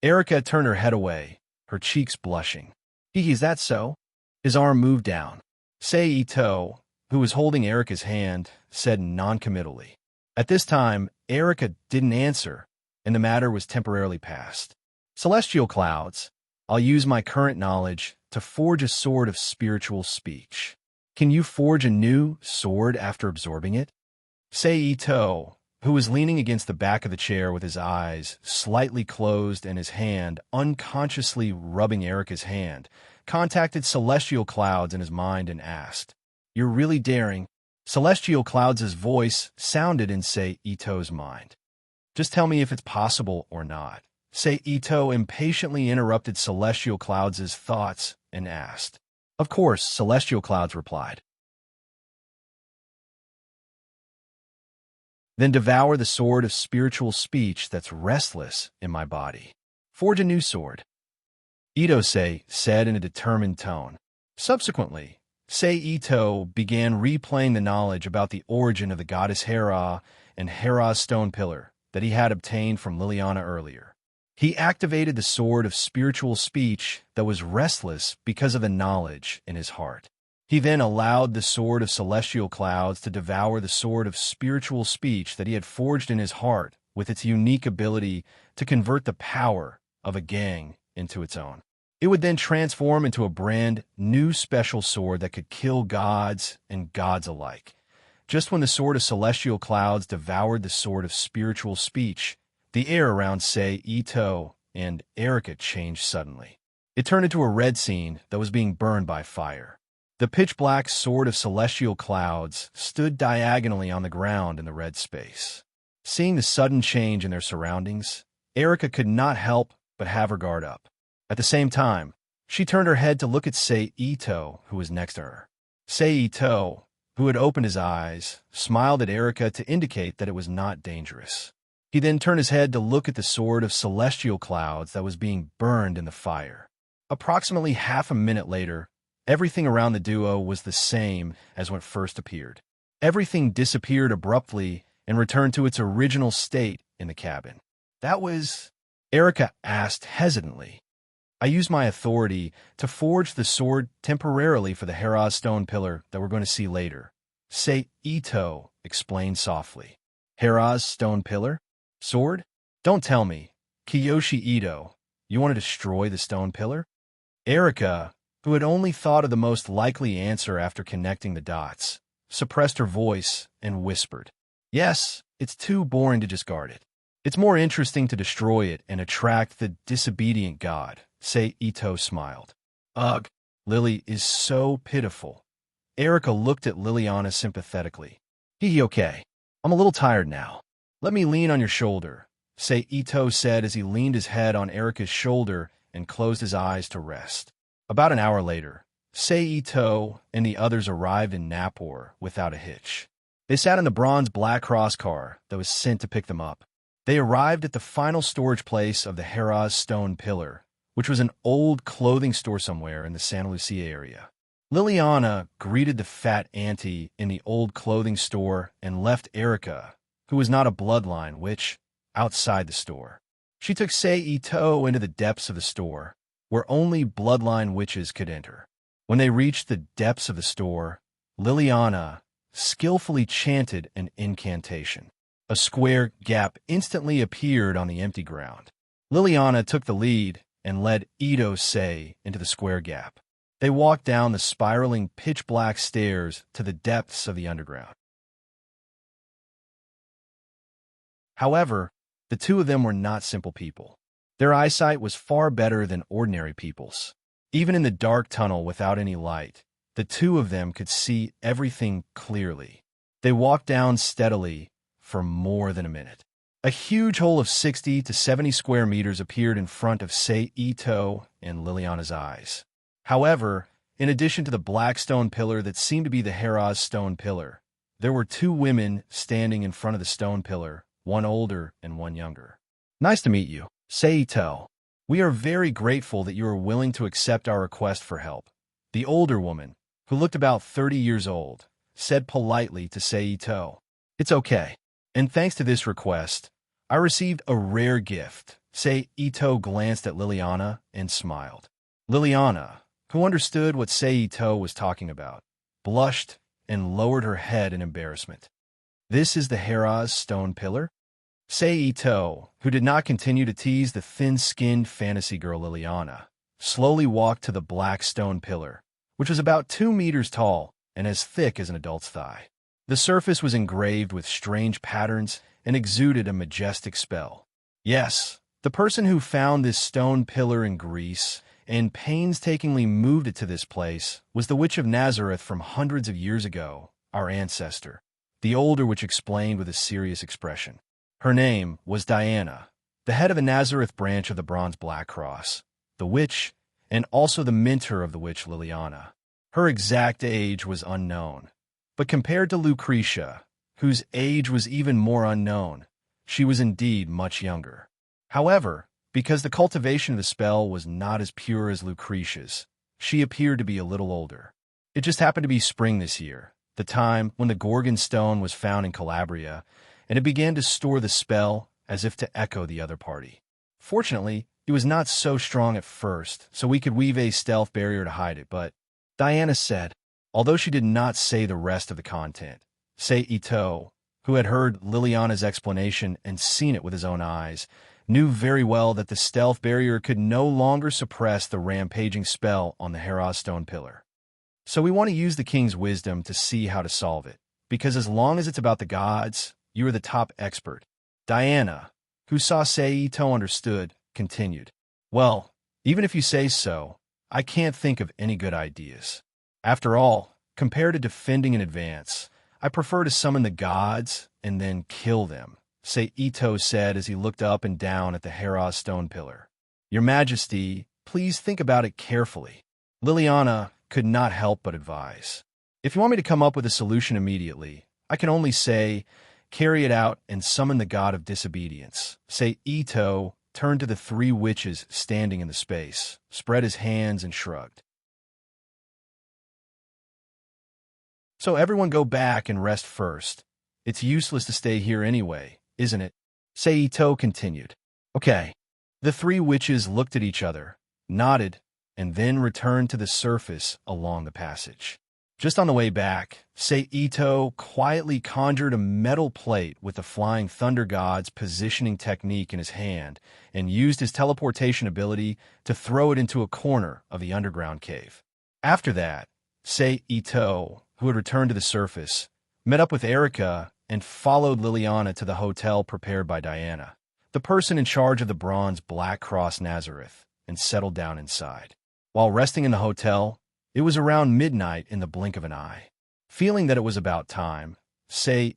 Erica turned her head away, her cheeks blushing. Is that so? His arm moved down. Seito, who was holding Erica's hand, said noncommittally. At this time, Erica didn't answer, and the matter was temporarily passed. Celestial clouds, I'll use my current knowledge to forge a sword of spiritual speech. Can you forge a new sword after absorbing it? Seito, who was leaning against the back of the chair with his eyes slightly closed and his hand unconsciously rubbing Erica's hand, contacted Celestial Clouds in his mind and asked, You're really daring? Celestial Clouds' voice sounded in Seito's mind. Just tell me if it's possible or not. Seito impatiently interrupted Celestial Clouds' thoughts and asked. Of course, Celestial Clouds replied. Then devour the sword of spiritual speech that's restless in my body. Forge a new sword. Ito-sei said in a determined tone. Subsequently, Seito began replaying the knowledge about the origin of the goddess Hera and Hera's stone pillar that he had obtained from Liliana earlier. He activated the sword of spiritual speech that was restless because of the knowledge in his heart. He then allowed the sword of celestial clouds to devour the sword of spiritual speech that he had forged in his heart with its unique ability to convert the power of a gang into its own. It would then transform into a brand new special sword that could kill gods and gods alike. Just when the sword of celestial clouds devoured the sword of spiritual speech, the air around Seito and Erica changed suddenly. It turned into a red scene that was being burned by fire. The pitch-black sword of celestial clouds stood diagonally on the ground in the red space. Seeing the sudden change in their surroundings, Erica could not help but have her guard up. At the same time, she turned her head to look at Ito, who was next to her. Ito, who had opened his eyes, smiled at Erica to indicate that it was not dangerous. He then turned his head to look at the sword of celestial clouds that was being burned in the fire. Approximately half a minute later, everything around the duo was the same as when it first appeared. Everything disappeared abruptly and returned to its original state in the cabin. That was... Erica asked hesitantly. I used my authority to forge the sword temporarily for the Heraz stone pillar that we're going to see later. Ito explained softly. Heraz stone pillar? Sword? Don't tell me. Kiyoshi Ito, you want to destroy the stone pillar? Erica, who had only thought of the most likely answer after connecting the dots, suppressed her voice and whispered, Yes, it's too boring to just guard it. It's more interesting to destroy it and attract the disobedient god. Ito smiled. Ugh, Lily is so pitiful. Erica looked at Liliana sympathetically. Okay. I'm a little tired now. Let me lean on your shoulder, Ito said as he leaned his head on Erica's shoulder and closed his eyes to rest. About an hour later, Ito and the others arrived in Napor without a hitch. They sat in the bronze Black Cross car that was sent to pick them up. They arrived at the final storage place of the Heraz stone pillar, which was an old clothing store somewhere in the Santa Lucia area. Liliana greeted the fat auntie in the old clothing store and left Erica, who was not a bloodline witch, outside the store. She took Ito into the depths of the store, where only bloodline witches could enter. When they reached the depths of the store, Liliana skillfully chanted an incantation. A square gap instantly appeared on the empty ground. Liliana took the lead and led Ito into the square gap. They walked down the spiraling pitch-black stairs to the depths of the underground. However, the two of them were not simple people. Their eyesight was far better than ordinary people's. Even in the dark tunnel without any light, the two of them could see everything clearly. They walked down steadily for more than a minute. A huge hole of 60 to 70 square meters appeared in front of Ito and Liliana's eyes. However, in addition to the black stone pillar that seemed to be the Heraz stone pillar, there were two women standing in front of the stone pillar, one older and one younger. Nice to meet you, Ito. We are very grateful that you are willing to accept our request for help. The older woman, who looked about 30 years old, said politely to Ito, It's okay. And thanks to this request, I received a rare gift. Ito glanced at Liliana and smiled. Liliana, who understood what Ito was talking about, blushed and lowered her head in embarrassment. This is the Heraz stone pillar? Ito, who did not continue to tease the thin-skinned fantasy girl Liliana, slowly walked to the black stone pillar, which was about 2 meters tall and as thick as an adult's thigh. The surface was engraved with strange patterns and exuded a majestic spell. Yes, the person who found this stone pillar in Greece and painstakingly moved it to this place was the Witch of Nazareth from hundreds of years ago, our ancestor, the older witch explained with a serious expression. Her name was Diana, the head of the Nazareth branch of the Bronze Black Cross, the witch, and also the mentor of the witch Liliana. Her exact age was unknown, but compared to Lucretia, whose age was even more unknown, she was indeed much younger. However, because the cultivation of the spell was not as pure as Lucretia's, she appeared to be a little older. It just happened to be spring this year, the time when the Gorgon stone was found in Calabria, and it began to store the spell as if to echo the other party. Fortunately, it was not so strong at first, so we could weave a stealth barrier to hide it, but Diana said, although she did not say the rest of the content, Ito, who had heard Liliana's explanation and seen it with his own eyes, knew very well that the stealth barrier could no longer suppress the rampaging spell on the Heraz stone pillar. So we want to use the king's wisdom to see how to solve it, because as long as it's about the gods, you are the top expert. Diana, who saw Ito understood, continued. Well, Even if you say so, I can't think of any good ideas. After all, compared to defending in advance, I prefer to summon the gods and then kill them, Ito said as he looked up and down at the Heras stone pillar. Your Majesty, please think about it carefully. Liliana could not help but advise. If you want me to come up with a solution immediately, I can only say, carry it out and summon the god of disobedience. Ito turned to the three witches standing in the space, spread his hands and shrugged. So everyone go back and rest first. It's useless to stay here anyway, isn't it? Ito continued. Okay. The three witches looked at each other, nodded, and then returned to the surface along the passage. Just on the way back, Ito quietly conjured a metal plate with the flying thunder god's positioning technique in his hand and used his teleportation ability to throw it into a corner of the underground cave. After that, Ito, who had returned to the surface, met up with Erica and followed Liliana to the hotel prepared by Diana, the person in charge of the bronze Black Cross Nazareth, and settled down inside. While resting in the hotel, it was around midnight in the blink of an eye. Feeling that it was about time,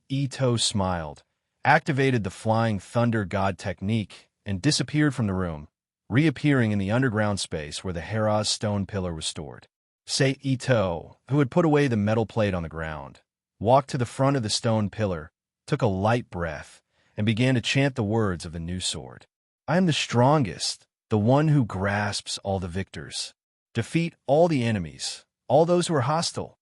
Ito smiled, activated the flying thunder god technique, and disappeared from the room, reappearing in the underground space where the Heras stone pillar was stored. Ito, who had put away the metal plate on the ground, walked to the front of the stone pillar, took a light breath, and began to chant the words of the new sword. I am the strongest, the one who grasps all the victors. Defeat all the enemies, all those who are hostile.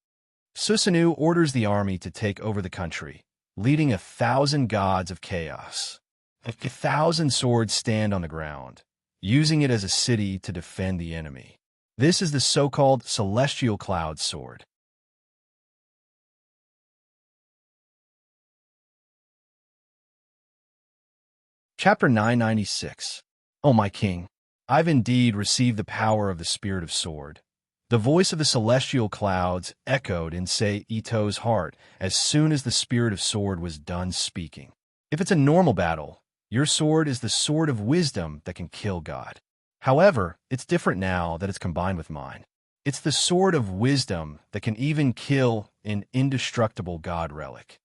Susanu orders the army to take over the country, leading 1,000 gods of chaos. 1,000 swords stand on the ground, using it as a city to defend the enemy. This is the so-called Celestial Cloud Sword. Chapter 996. O my king, I've indeed received the power of the Spirit of Sword. The voice of the celestial clouds echoed in Ito's heart as soon as the Spirit of Sword was done speaking. If it's a normal battle, your sword is the sword of wisdom that can kill God. However, it's different now that it's combined with mine. It's the sword of wisdom that can even kill an indestructible God relic.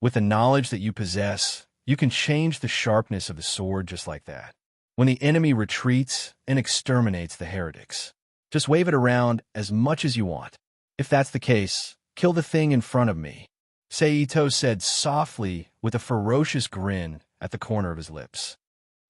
With the knowledge that you possess, you can change the sharpness of the sword just like that. When the enemy retreats and exterminates the heretics, just wave it around as much as you want. If that's the case, kill the thing in front of me, Ito said softly with a ferocious grin at the corner of his lips.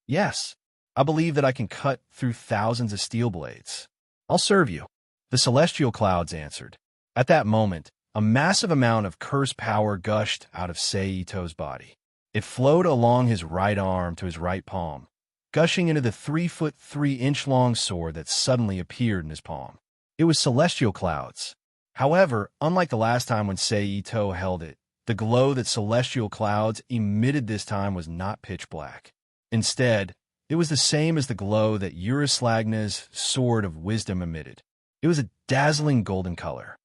Yes, I believe that I can cut through thousands of steel blades. I'll serve you, the celestial clouds answered. At that moment, a massive amount of curse power gushed out of Ito's body. It flowed along his right arm to his right palm, gushing into the 3-foot 3-inch long sword that suddenly appeared in his palm. It was celestial clouds. However, unlike the last time when Ito held it, the glow that celestial clouds emitted this time was not pitch black. Instead, it was the same as the glow that Urislagna's sword of wisdom emitted. It was a dazzling golden color.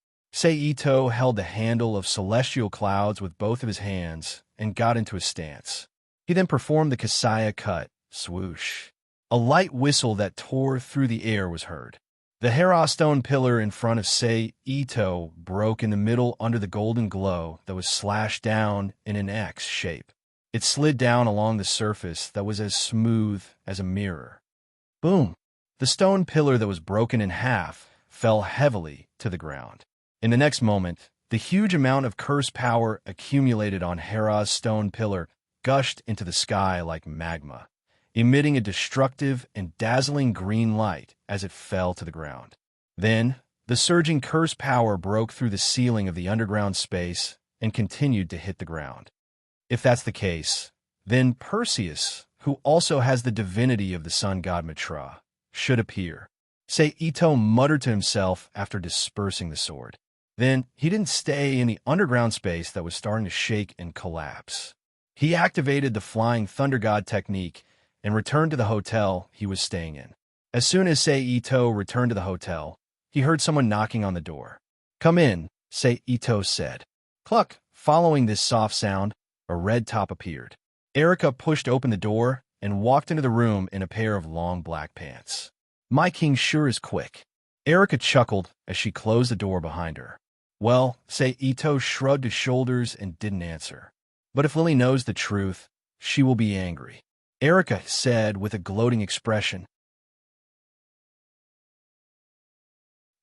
Ito held the handle of celestial clouds with both of his hands and got into a stance. He then performed the Kasaya cut, swoosh. A light whistle that tore through the air was heard. The Heras stone pillar in front of Ito broke in the middle under the golden glow that was slashed down in an X shape. It slid down along the surface that was as smooth as a mirror. Boom! The stone pillar that was broken in half fell heavily to the ground. In the next moment, the huge amount of curse power accumulated on Heras stone pillar gushed into the sky like magma, emitting a destructive and dazzling green light as it fell to the ground. Then, the surging curse power broke through the ceiling of the underground space and continued to hit the ground. If that's the case, then Perseus, who also has the divinity of the sun god Mitra, should appear. Ito muttered to himself after dispersing the sword. Then, he didn't stay in the underground space that was starting to shake and collapse. He activated the flying thunder god technique and returned to the hotel he was staying in. As soon as Ito returned to the hotel, he heard someone knocking on the door. Come in, Ito said. Cluck! Following this soft sound, a red top appeared. Erica pushed open the door and walked into the room in a pair of long black pants. My king sure is quick. Erica chuckled as she closed the door behind her. Well, Ito shrugged his shoulders and didn't answer. But if Lily knows the truth, she will be angry. Erica said with a gloating expression,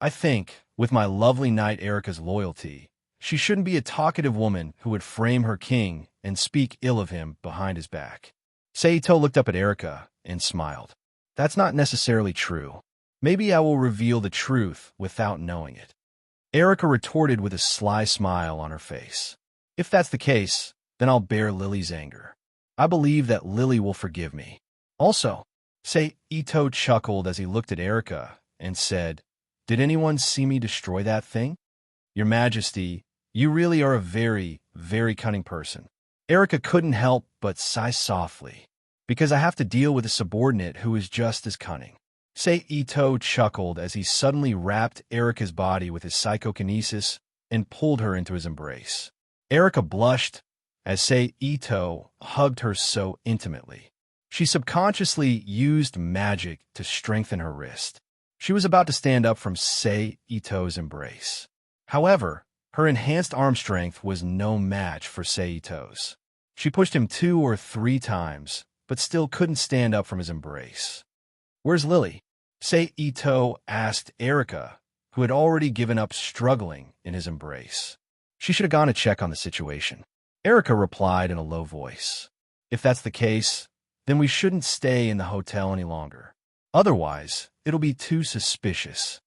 I think, with my lovely knight Erica's loyalty, she shouldn't be a talkative woman who would frame her king and speak ill of him behind his back. Saito looked up at Erica and smiled. That's not necessarily true. Maybe I will reveal the truth without knowing it. Erica retorted with a sly smile on her face. If that's the case, then I'll bear Lily's anger. I believe that Lily will forgive me. Also, Ito chuckled as he looked at Erica and said, Did anyone see me destroy that thing? Your Majesty, you really are a very, very cunning person. Erica couldn't help but sigh softly, because I have to deal with a subordinate who is just as cunning. Ito chuckled as he suddenly wrapped Erica's body with his psychokinesis and pulled her into his embrace. Erica blushed as Ito hugged her so intimately. She subconsciously used magic to strengthen her wrist. She was about to stand up from Ito's embrace. However, her enhanced arm strength was no match for Ito's. She pushed him 2 or 3 times, but still couldn't stand up from his embrace. Where's Lily? Ito asked Erica, who had already given up struggling in his embrace. She should have gone to check on the situation. Erica replied in a low voice. If that's the case, then we shouldn't stay in the hotel any longer. Otherwise, it'll be too suspicious.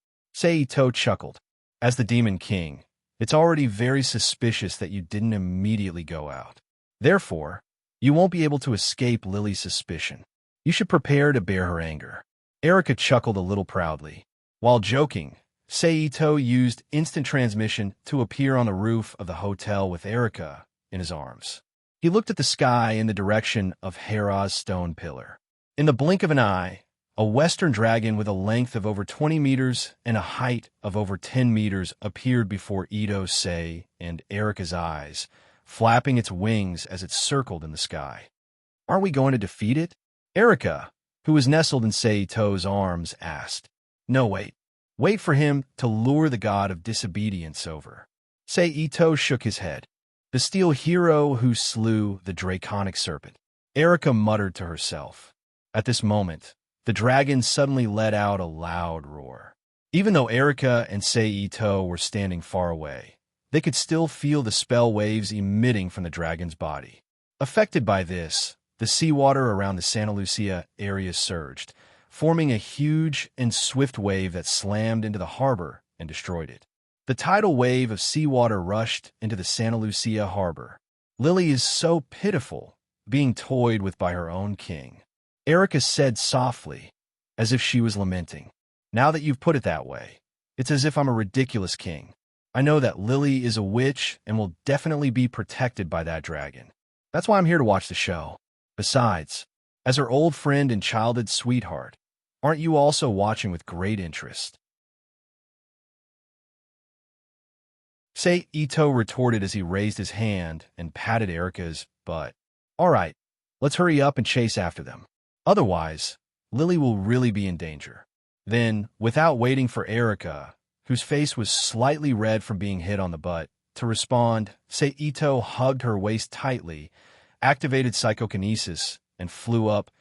Ito chuckled. As the Demon King, it's already very suspicious that you didn't immediately go out. Therefore, you won't be able to escape Lily's suspicion. You should prepare to bear her anger. Erica chuckled a little proudly. While joking, Ito used instant transmission to appear on the roof of the hotel with Erica in his arms. He looked at the sky in the direction of Hera's stone pillar. In the blink of an eye, a western dragon with a length of over 20 meters and a height of over 10 meters appeared before Ito, and Erica's eyes, flapping its wings as it circled in the sky. Aren't we going to defeat it? Erica, who was nestled in Ito's arms, asked. No, wait. Wait for him to lure the god of disobedience over. Ito shook his head. The steel hero who slew the draconic serpent. Erica muttered to herself. At this moment, the dragon suddenly let out a loud roar. Even though Erica and Ito were standing far away, they could still feel the spell waves emitting from the dragon's body. Affected by this, the seawater around the Santa Lucia area surged, forming a huge and swift wave that slammed into the harbor and destroyed it. The tidal wave of seawater rushed into the Santa Lucia harbor. Lily is so pitiful, being toyed with by her own king. Erica said softly, as if she was lamenting. Now that you've put it that way, it's as if I'm a ridiculous king. I know that Lily is a witch and will definitely be protected by that dragon. That's why I'm here to watch the show. Besides, as her old friend and childhood sweetheart, aren't you also watching with great interest? Ito retorted as he raised his hand and patted Erica's butt. All right, let's hurry up and chase after them. Otherwise, Lily will really be in danger. Then, without waiting for Erica, whose face was slightly red from being hit on the butt, to respond, Ito hugged her waist tightly, activated psychokinesis, and flew up,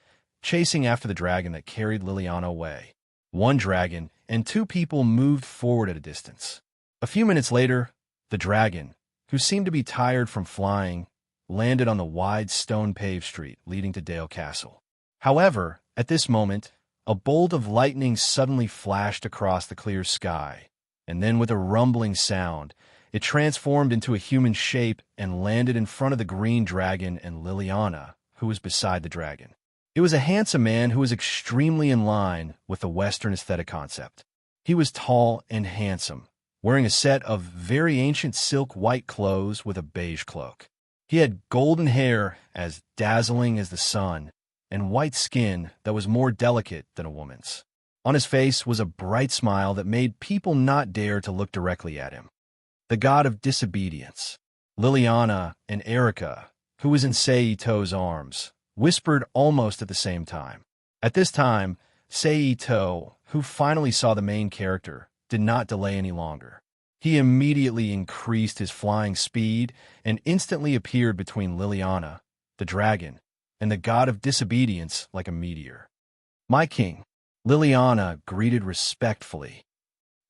chasing after the dragon that carried Liliana away. 1 dragon and 2 people moved forward at a distance. A few minutes later, the dragon, who seemed to be tired from flying, landed on the wide stone-paved street leading to Dale Castle. However, at this moment, a bolt of lightning suddenly flashed across the clear sky, and then with a rumbling sound, it transformed into a human shape and landed in front of the green dragon and Liliana, who was beside the dragon. It was a handsome man who was extremely in line with the Western aesthetic concept. He was tall and handsome, wearing a set of very ancient silk white clothes with a beige cloak. He had golden hair as dazzling as the sun, and white skin that was more delicate than a woman's. On his face was a bright smile that made people not dare to look directly at him. The god of disobedience, Liliana and Erica, who was in Ito's arms, whispered almost at the same time. At this time, Ito, who finally saw the main character, did not delay any longer. He immediately increased his flying speed and instantly appeared between Liliana, the dragon, and the god of disobedience like a meteor. "My king," Liliana greeted respectfully.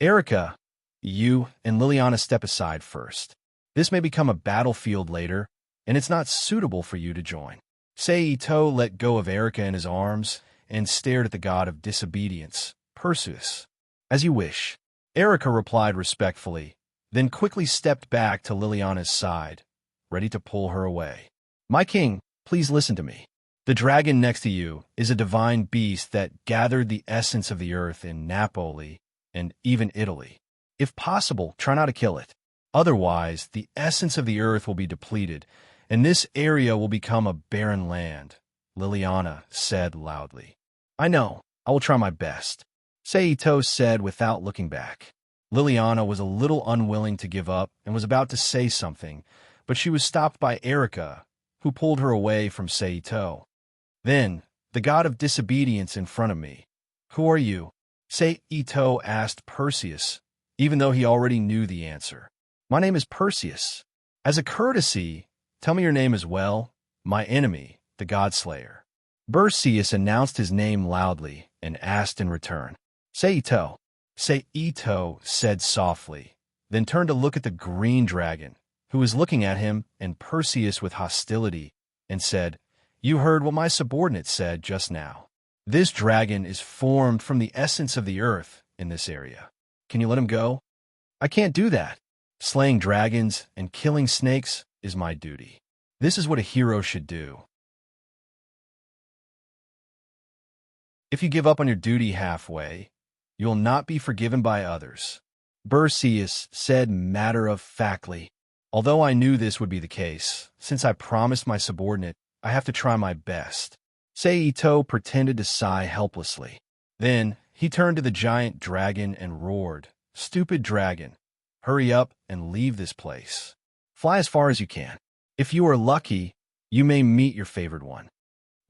"Erica, you and Liliana step aside first. This may become a battlefield later, and it's not suitable for you to join." Seito let go of Erica in his arms and stared at the god of disobedience, Perseus. "As you wish," Erica replied respectfully, then quickly stepped back to Liliana's side, ready to pull her away. "My king, please listen to me. The dragon next to you is a divine beast that gathered the essence of the earth in Napoli and even Italy. If possible, try not to kill it. Otherwise, the essence of the earth will be depleted, and this area will become a barren land," Liliana said loudly. "I know. I will try my best," Seito said without looking back. Liliana was a little unwilling to give up and was about to say something, but she was stopped by Erica, who pulled her away from Seito. "Then, the god of disobedience in front of me. Who are you?" Seito asked Perseus, even though he already knew the answer. "My name is Perseus. As a courtesy, tell me your name as well." "My enemy, the God-Slayer." Perseus announced his name loudly and asked in return. "Seito." Seito said softly, then turned to look at the green dragon, who was looking at him and Perseus with hostility, and said, "You heard what my subordinate said just now. This dragon is formed from the essence of the earth in this area. Can you let him go?" "I can't do that. Slaying dragons and killing snakes is my duty. This is what a hero should do. If you give up on your duty halfway, you will not be forgiven by others," Perseus said matter-of-factly. "Although I knew this would be the case, since I promised my subordinate, I have to try my best." Seito pretended to sigh helplessly. Then he turned to the giant dragon and roared, "Stupid dragon, hurry up and leave this place. Fly as far as you can. If you are lucky, you may meet your favored one.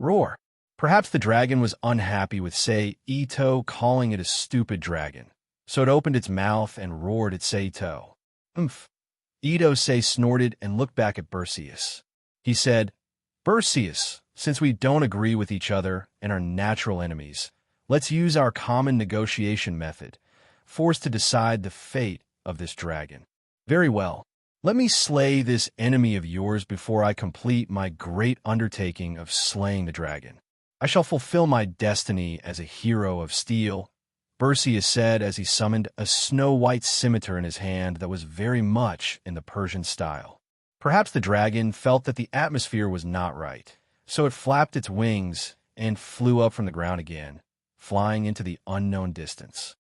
Roar." Perhaps the dragon was unhappy with Seito calling it a stupid dragon, so it opened its mouth and roared at Seito. "Umph." Ito snorted and looked back at Perseus. He said, "Perseus, since we don't agree with each other and are natural enemies, let's use our common negotiation method, forced to decide the fate of this dragon." "Very well. Let me slay this enemy of yours before I complete my great undertaking of slaying the dragon. I shall fulfill my destiny as a hero of steel," Perseus said as he summoned a snow-white scimitar in his hand that was very much in the Persian style. Perhaps the dragon felt that the atmosphere was not right, so it flapped its wings and flew up from the ground again, flying into the unknown distance.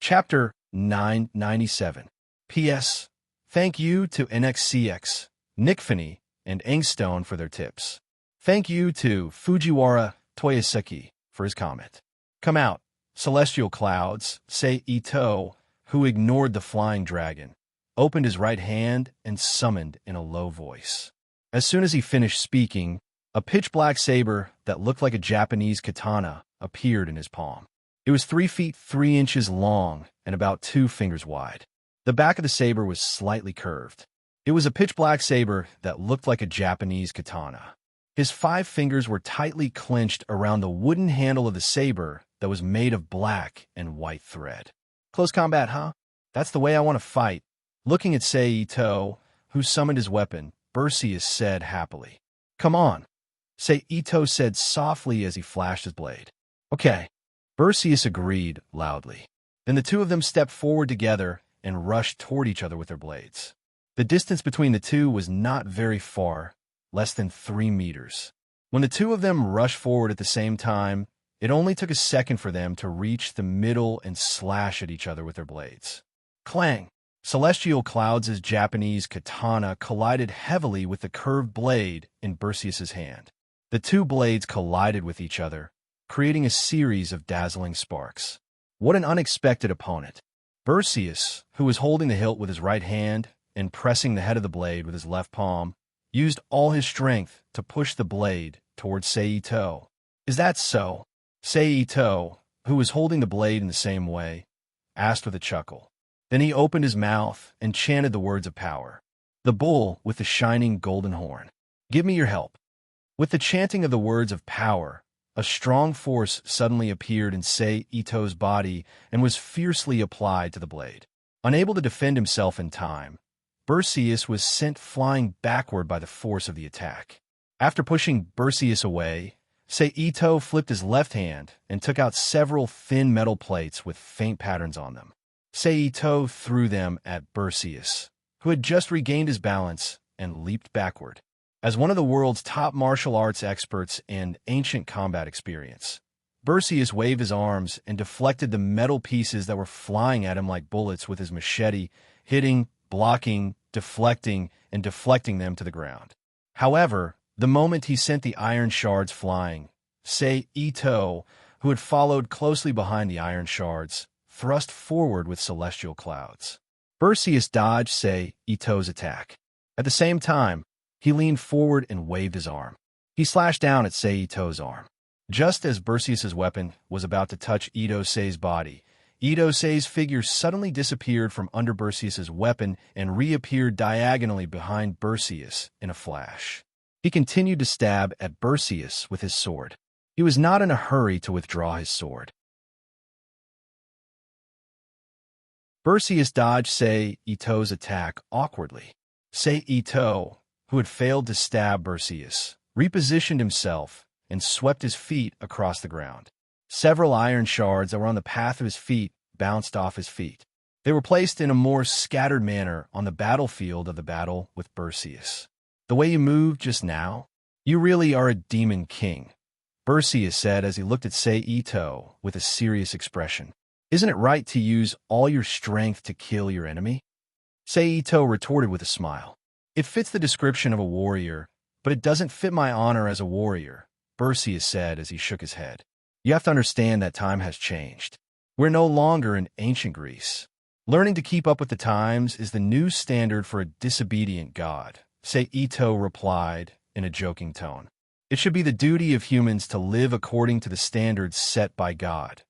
Chapter 997. P.S. Thank you to NXCX, Nickfany, and Angstone for their tips. Thank you to Fujiwara Toyoseki for his comment. "Come out, celestial clouds," Seito, who ignored the flying dragon, opened his right hand and summoned in a low voice. As soon as he finished speaking, a pitch-black saber that looked like a Japanese katana appeared in his palm. It was 3 feet 3 inches long and about 2 fingers wide. The back of the saber was slightly curved. It was a pitch-black saber that looked like a Japanese katana. His 5 fingers were tightly clenched around the wooden handle of the saber that was made of black and white thread. "Close combat, huh? That's the way I want to fight." Looking at Seito, who summoned his weapon, Perseus said happily. "Come on," Seito said softly as he flashed his blade. "Okay." Perseus agreed loudly. Then the two of them stepped forward together and rushed toward each other with their blades. The distance between the two was not very far, less than 3 meters. When the two of them rushed forward at the same time, it only took a second for them to reach the middle and slash at each other with their blades. Clang! Celestial Clouds' Japanese katana collided heavily with the curved blade in Perseus's hand. The two blades collided with each other, creating a series of dazzling sparks. What an unexpected opponent! Perseus, who was holding the hilt with his right hand and pressing the head of the blade with his left palm, used all his strength to push the blade towards Seito. "Is that so?" Seito, who was holding the blade in the same way, asked with a chuckle. Then he opened his mouth and chanted the words of power. The bull with the shining golden horn. "Give me your help." With the chanting of the words of power, a strong force suddenly appeared in Seito's body and was fiercely applied to the blade. Unable to defend himself in time, Berseus was sent flying backward by the force of the attack. After pushing Berseus away, Seito flipped his left hand and took out several thin metal plates with faint patterns on them. Seito threw them at Berseus, who had just regained his balance and leaped backward. As one of the world's top martial arts experts and ancient combat experience, Berseus waved his arms and deflected the metal pieces that were flying at him like bullets with his machete, hitting, blocking, deflecting, and deflecting them to the ground. However, the moment he sent the iron shards flying, Seito, who had followed closely behind the iron shards, thrust forward with celestial clouds. Berseus dodged Seito's attack. At the same time, he leaned forward and waved his arm. He slashed down at Seito's arm. Just as Berseus's weapon was about to touch Ito-Sei's body, Ito-Sei's figure suddenly disappeared from under Berseus's weapon and reappeared diagonally behind Berseus in a flash. He continued to stab at Berseus with his sword. He was not in a hurry to withdraw his sword. Berseus dodged Seito's attack awkwardly. Seito, who had failed to stab Berseus, repositioned himself and swept his feet across the ground. Several iron shards that were on the path of his feet bounced off his feet. They were placed in a more scattered manner on the battlefield of the battle with Berseus. "The way you moved just now, you really are a demon king," Berseus said as he looked at Seito with a serious expression. "Isn't it right to use all your strength to kill your enemy?" Seito retorted with a smile. "It fits the description of a warrior, but it doesn't fit my honor as a warrior," Berseus said as he shook his head. "You have to understand that time has changed. We're no longer in ancient Greece. Learning to keep up with the times is the new standard for a disobedient god," Seito replied in a joking tone. "It should be the duty of humans to live according to the standards set by God,"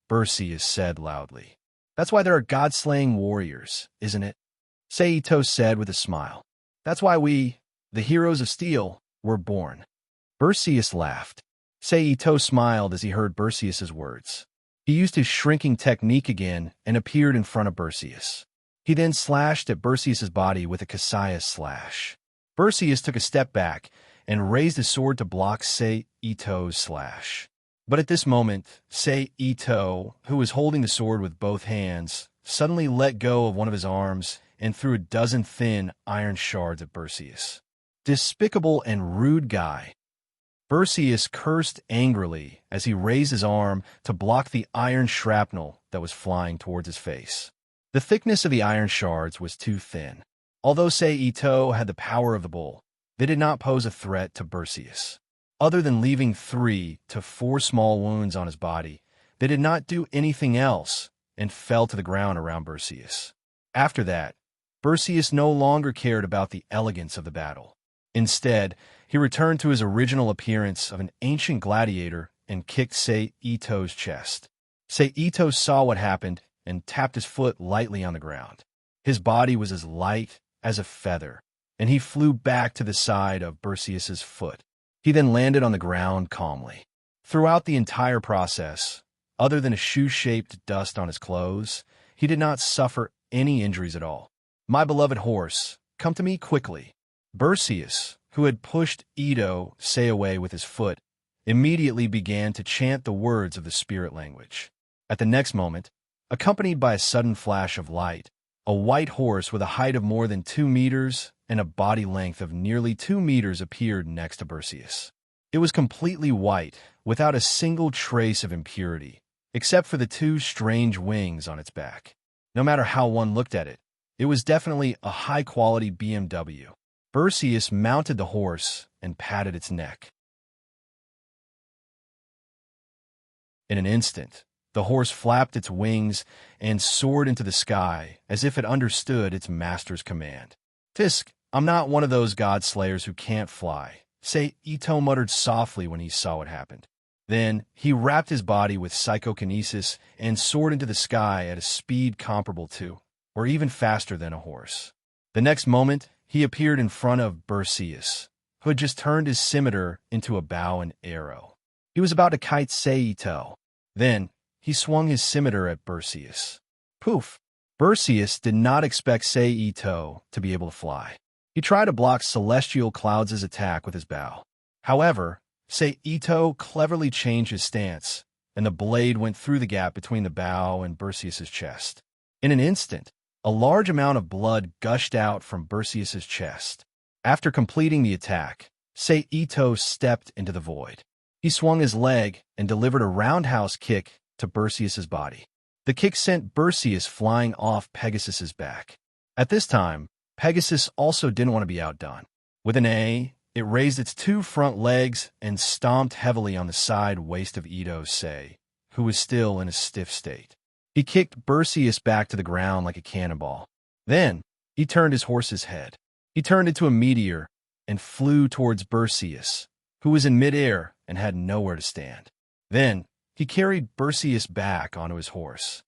Berseus said loudly. "That's why there are god-slaying warriors, isn't it?" Seito said with a smile. "That's why we, the heroes of steel, were born." Berseus laughed. Seito smiled as he heard Berseus's words. He used his shrinking technique again and appeared in front of Berseus. He then slashed at Berseus's body with a Kasaya slash. Berseus took a step back and raised his sword to block Seito's slash. But at this moment, Seito, who was holding the sword with both hands, suddenly let go of one of his arms and threw a dozen thin iron shards at Berseus. "Despicable and rude guy." Berseus cursed angrily as he raised his arm to block the iron shrapnel that was flying towards his face. The thickness of the iron shards was too thin. Although Seito had the power of the bull, they did not pose a threat to Berseus. Other than leaving 3 to 4 small wounds on his body, they did not do anything else and fell to the ground around Berseus. After that, Berseus no longer cared about the elegance of the battle. Instead, he returned to his original appearance of an ancient gladiator and kicked Seito's chest. Seito saw what happened and tapped his foot lightly on the ground. His body was as light as a feather, and he flew back to the side of Berseus's foot. He then landed on the ground calmly. Throughout the entire process, other than a shoe-shaped dust on his clothes, he did not suffer any injuries at all. "My beloved horse, come to me quickly." Berseus, who had pushed Ito-Sei away with his foot, immediately began to chant the words of the spirit language. At the next moment, accompanied by a sudden flash of light, a white horse with a height of more than 2 meters and a body length of nearly 2 meters appeared next to Berseus. It was completely white, without a single trace of impurity, except for the 2 strange wings on its back. No matter how one looked at it, it was definitely a high-quality BMW. Berseus mounted the horse and patted its neck. In an instant, the horse flapped its wings and soared into the sky as if it understood its master's command. "Tisk, I'm not one of those god slayers who can't fly, say Ito muttered softly when he saw what happened. Then, he wrapped his body with psychokinesis and soared into the sky at a speed comparable to, or even faster than a horse. The next moment, he appeared in front of Berseus, who had just turned his scimitar into a bow and arrow. He was about to kite Seito. Then, he swung his scimitar at Berseus. Poof! Berseus did not expect Seito to be able to fly. He tried to block Celestial Clouds' attack with his bow. However, Seito cleverly changed his stance, and the blade went through the gap between the bow and Berseus' chest. In an instant, a large amount of blood gushed out from Berseus' chest. After completing the attack, Seito stepped into the void. He swung his leg and delivered a roundhouse kick to Berseus' body. The kick sent Berseus flying off Pegasus's back. At this time, Pegasus also didn't want to be outdone. With an A, it raised its two front legs and stomped heavily on the side waist of Ito-sei, who was still in a stiff state. He kicked Berseus back to the ground like a cannonball. Then, he turned his horse's head. He turned into a meteor and flew towards Berseus, who was in midair and had nowhere to stand. Then, he carried Berseus back onto his horse.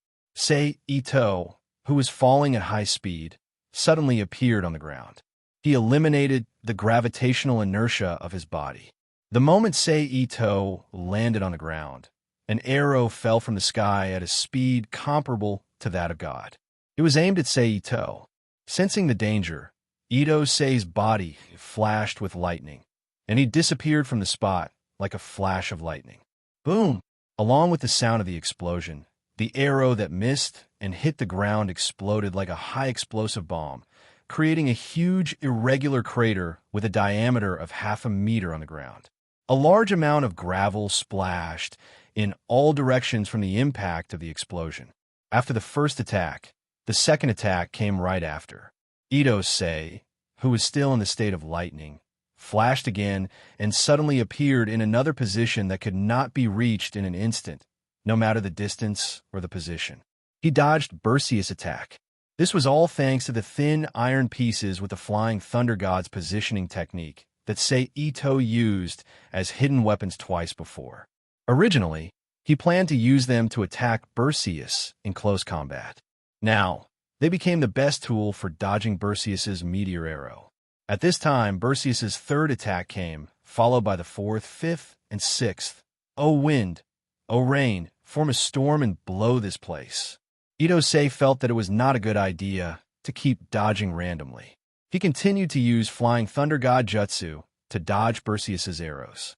Ito, who was falling at high speed, suddenly appeared on the ground. He eliminated the gravitational inertia of his body. The moment Ito landed on the ground, an arrow fell from the sky at a speed comparable to that of God. It was aimed at Ito. Sensing the danger, Ito-sei's body flashed with lightning, and he disappeared from the spot like a flash of lightning. Boom! Along with the sound of the explosion, the arrow that missed and hit the ground exploded like a high explosive bomb, creating a huge irregular crater with a diameter of 0.5 meters on the ground. A large amount of gravel splashed in all directions from the impact of the explosion. After the first attack, the second attack came right after. Ito-sei, who was still in the state of lightning, flashed again and suddenly appeared in another position that could not be reached in an instant, no matter the distance or the position. He dodged Berseus' attack. This was all thanks to the thin iron pieces with the Flying Thunder God's positioning technique that Ito used as hidden weapons twice before. Originally, he planned to use them to attack Berseus in close combat. Now, they became the best tool for dodging Berseus' meteor arrow. At this time, Berseus' third attack came, followed by the fourth, fifth, and sixth. O wind, O rain, form a storm and blow this place. Ito-sei felt that it was not a good idea to keep dodging randomly. He continued to use Flying Thunder God Jutsu to dodge Berseus' arrows.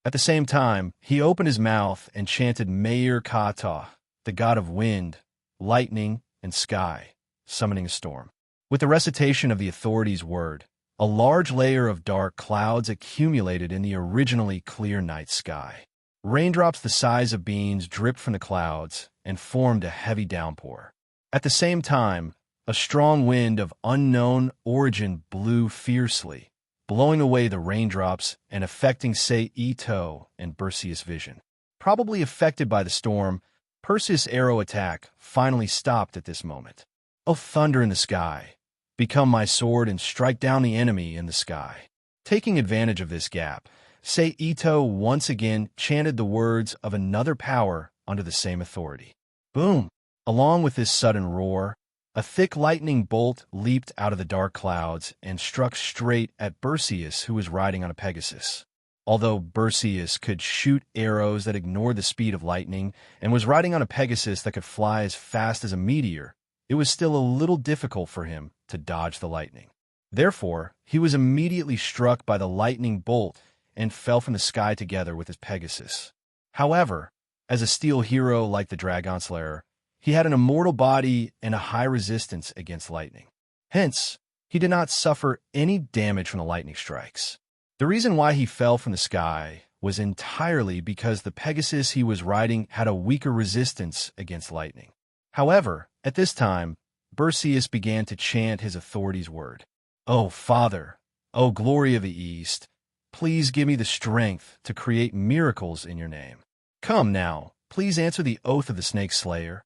At the same time, he opened his mouth and chanted Meir Kata, the god of wind, lightning, and sky, summoning a storm. With the recitation of the authority's word, a large layer of dark clouds accumulated in the originally clear night sky. Raindrops the size of beans dripped from the clouds and formed a heavy downpour. At the same time, a strong wind of unknown origin blew fiercely, blowing away the raindrops and affecting Ito and Berseus' vision. Probably affected by the storm, Perseus' arrow attack finally stopped at this moment. O thunder in the sky, become my sword and strike down the enemy in the sky. Taking advantage of this gap, Ito once again chanted the words of another power under the same authority. Boom! Along with this sudden roar, a thick lightning bolt leaped out of the dark clouds and struck straight at Berseus, who was riding on a Pegasus. Although Berseus could shoot arrows that ignored the speed of lightning and was riding on a Pegasus that could fly as fast as a meteor, it was still a little difficult for him to dodge the lightning. Therefore, he was immediately struck by the lightning bolt and fell from the sky together with his Pegasus. However, as a steel hero like the Dragon Slayer, he had an immortal body and a high resistance against lightning. Hence, he did not suffer any damage from the lightning strikes. The reason why he fell from the sky was entirely because the Pegasus he was riding had a weaker resistance against lightning. However, at this time, Berseus began to chant his authority's word. O Father, O glory of the East, please give me the strength to create miracles in your name. Come now, please answer the oath of the Snake Slayer.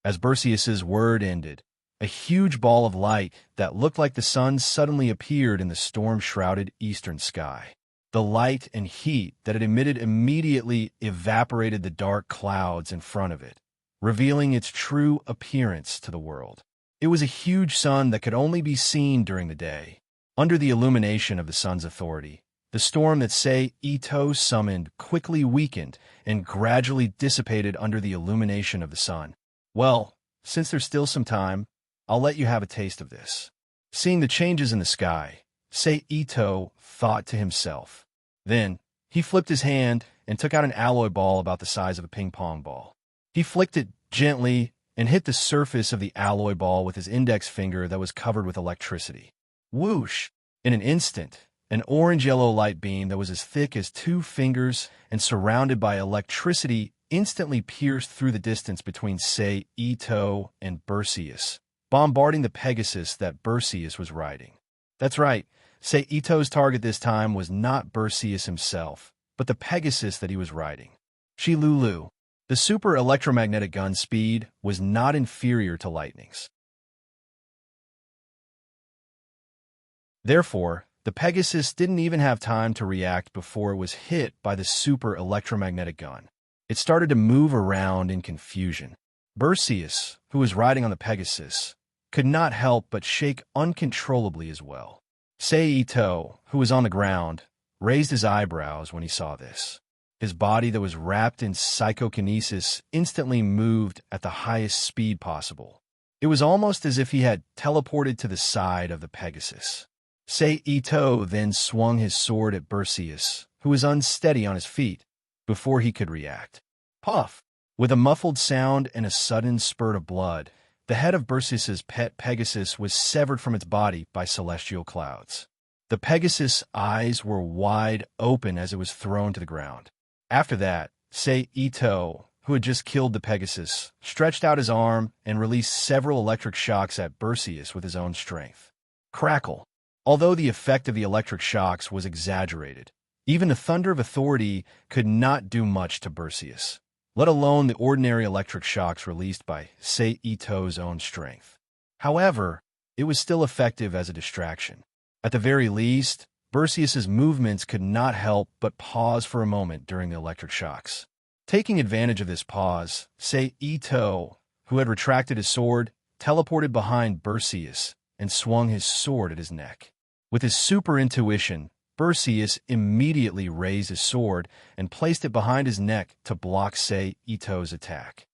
As Berseus' word ended, A huge ball of light that looked like the sun suddenly appeared in the storm-shrouded eastern sky. The light and heat that it emitted immediately evaporated the dark clouds in front of it, revealing its true appearance to the world. It was a huge sun that could only be seen during the day. Under the illumination of the sun's authority, the storm that Sei Ito summoned quickly weakened and gradually dissipated under the illumination of the sun. Well, since there's still some time, I'll let you have a taste of this. Seeing the changes in the sky, Sei Ito thought to himself. Then, he flipped his hand and took out an alloy ball about the size of a ping-pong ball. He flicked it gently and hit the surface of the alloy ball with his index finger that was covered with electricity. Whoosh! In an instant, an orange-yellow light beam that was as thick as 2 fingers and surrounded by electricity instantly pierced through the distance between Sei Ito and Perseus, bombarding the Pegasus that Perseus was riding. That's right, Sei Ito's target this time was not Perseus himself, but the Pegasus that he was riding. Shilulu. The super electromagnetic gun's speed was not inferior to lightning's. Therefore, the Pegasus didn't even have time to react before it was hit by the super electromagnetic gun. It started to move around in confusion. Perseus, who was riding on the Pegasus, could not help but shake uncontrollably as well. Sei Ito, who was on the ground, raised his eyebrows when he saw this. His body that was wrapped in psychokinesis instantly moved at the highest speed possible. It was almost as if he had teleported to the side of the Pegasus. Sei Ito then swung his sword at Perseus, who was unsteady on his feet, before he could react. Puff! With a muffled sound and a sudden spurt of blood, the head of Perseus's pet Pegasus was severed from its body by celestial clouds. The Pegasus' eyes were wide open as it was thrown to the ground. After that, Sei Ito, who had just killed the Pegasus, stretched out his arm and released several electric shocks at Perseus with his own strength. Crackle! Although the effect of the electric shocks was exaggerated, even the thunder of authority could not do much to Perseus, let alone the ordinary electric shocks released by Sei Ito's own strength. However, it was still effective as a distraction. At the very least, Perseus's movements could not help but pause for a moment during the electric shocks. Taking advantage of this pause, Sei Ito, who had retracted his sword, teleported behind Perseus and swung his sword at his neck. With his super intuition, Perseus immediately raised his sword and placed it behind his neck to block Sei Ito's attack.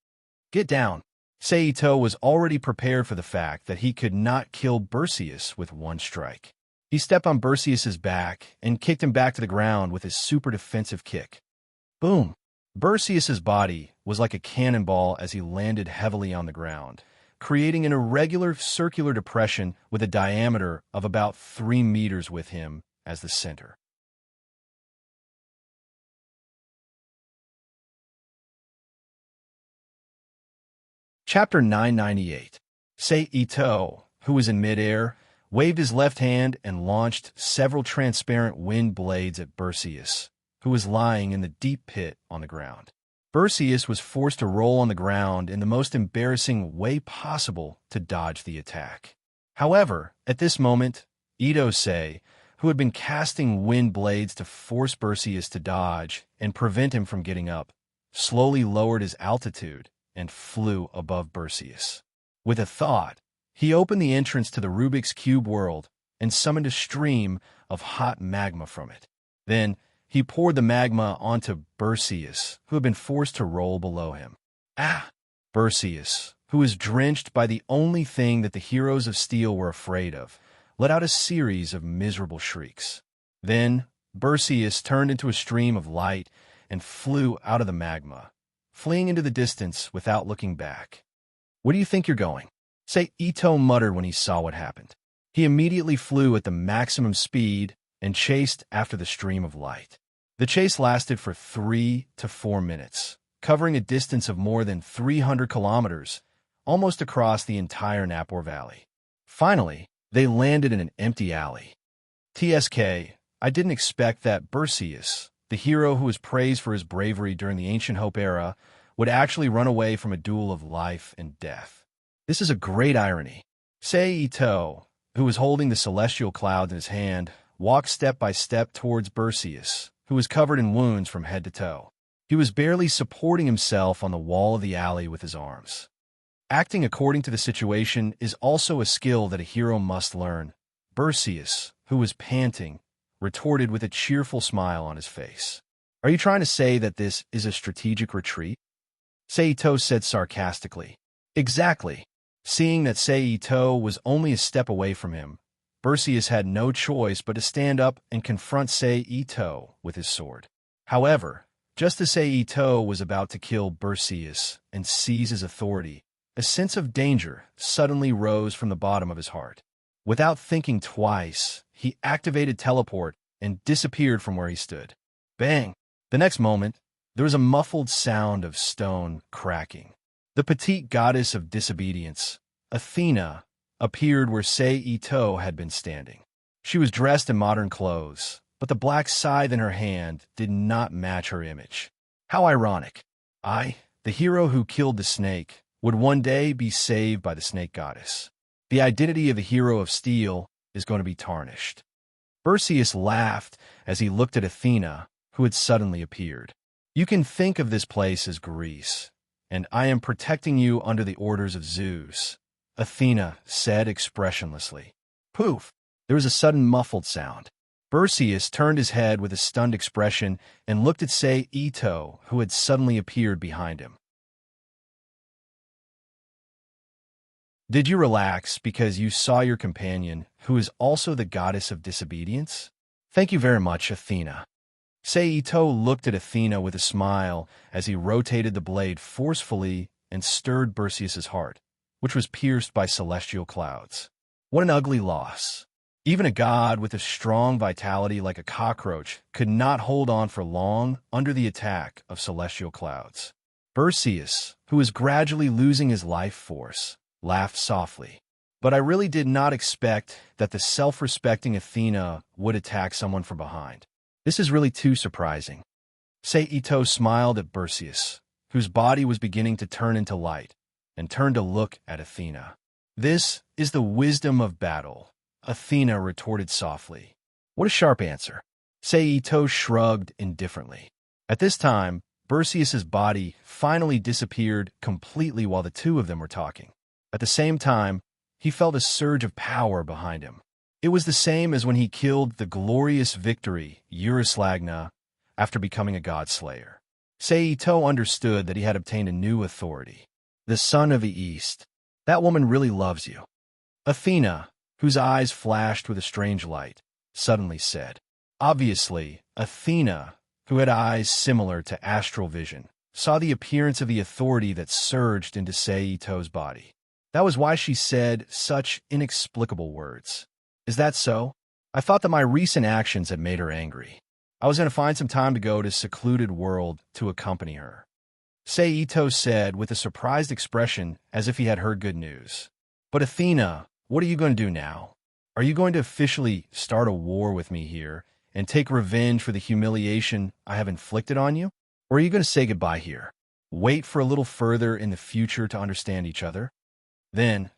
Get down! Sei Ito was already prepared for the fact that he could not kill Perseus with one strike. He stepped on Perseus's back and kicked him back to the ground with his super defensive kick. Boom! Perseus's body was like a cannonball as he landed heavily on the ground, creating an irregular circular depression with a diameter of about 3 meters with him as the center. Chapter 998. Sei Ito, who was in midair, waved his left hand and launched several transparent wind blades at Perseus, who was lying in the deep pit on the ground. Perseus was forced to roll on the ground in the most embarrassing way possible to dodge the attack. However, at this moment, Ito-sei, who had been casting wind blades to force Perseus to dodge and prevent him from getting up, slowly lowered his altitude and flew above Perseus. With a thought, he opened the entrance to the Rubik's Cube world and summoned a stream of hot magma from it. Then, he poured the magma onto Perseus, who had been forced to roll below him. Ah! Perseus, who was drenched by the only thing that the heroes of steel were afraid of, let out a series of miserable shrieks. Then, Perseus turned into a stream of light and flew out of the magma, fleeing into the distance without looking back. Where do you think you're going? Sei Ito muttered when he saw what happened. He immediately flew at the maximum speed and chased after the stream of light. The chase lasted for 3 to 4 minutes, covering a distance of more than 300 kilometers, almost across the entire Napor Valley. Finally, they landed in an empty alley. TSK, I didn't expect that Perseus, the hero who was praised for his bravery during the Ancient Hope era, would actually run away from a duel of life and death. This is a great irony. Ito, who was holding the celestial cloud in his hand, walked step by step towards Perseus, who was covered in wounds from head to toe. He was barely supporting himself on the wall of the alley with his arms. Acting according to the situation is also a skill that a hero must learn. Perseus, who was panting, retorted with a cheerful smile on his face. Are you trying to say that this is a strategic retreat? Ito said sarcastically. Exactly. Seeing that Ito was only a step away from him, Perseus had no choice but to stand up and confront Ito with his sword. However, just as Ito was about to kill Perseus and seize his authority, a sense of danger suddenly rose from the bottom of his heart. Without thinking twice, he activated teleport and disappeared from where he stood. Bang! The next moment, there was a muffled sound of stone cracking. The petite goddess of disobedience, Athena, appeared where Ito had been standing. She was dressed in modern clothes, but the black scythe in her hand did not match her image. How ironic. I, the hero who killed the snake, would one day be saved by the snake goddess. The identity of the hero of steel is going to be tarnished. Perseus laughed as he looked at Athena, who had suddenly appeared. You can think of this place as Greece, and I am protecting you under the orders of Zeus, Athena said expressionlessly. Poof! There was a sudden muffled sound. Perseus turned his head with a stunned expression and looked at Ito, who had suddenly appeared behind him. Did you relax because you saw your companion, who is also the goddess of disobedience? Thank you very much, Athena. Ito looked at Athena with a smile as he rotated the blade forcefully and stirred Perseus's heart, which was pierced by celestial clouds. What an ugly loss. Even a god with a strong vitality like a cockroach could not hold on for long under the attack of celestial clouds. Perseus, who was gradually losing his life force, laughed softly. But I really did not expect that the self-respecting Athena would attack someone from behind. This is really too surprising. Ito smiled at Perseus, whose body was beginning to turn into light, and turned to look at Athena. This is the wisdom of battle, Athena retorted softly. What a sharp answer. Ito shrugged indifferently. At this time, Perseus's body finally disappeared completely while the two of them were talking. At the same time, he felt a surge of power behind him. It was the same as when he killed the glorious victory, Euryslagna, after becoming a god-slayer. Ito understood that he had obtained a new authority. The Son of the East. That woman really loves you. Athena, whose eyes flashed with a strange light, suddenly said. Obviously, Athena, who had eyes similar to astral vision, saw the appearance of the authority that surged into Ito's body. That was why she said such inexplicable words. Is that so? I thought that my recent actions had made her angry. I was going to find some time to go to a secluded world to accompany her. Ito said with a surprised expression as if he had heard good news. But Athena, what are you going to do now? Are you going to officially start a war with me here and take revenge for the humiliation I have inflicted on you? Or are you going to say goodbye here? Wait for a little further in the future to understand each other? Then,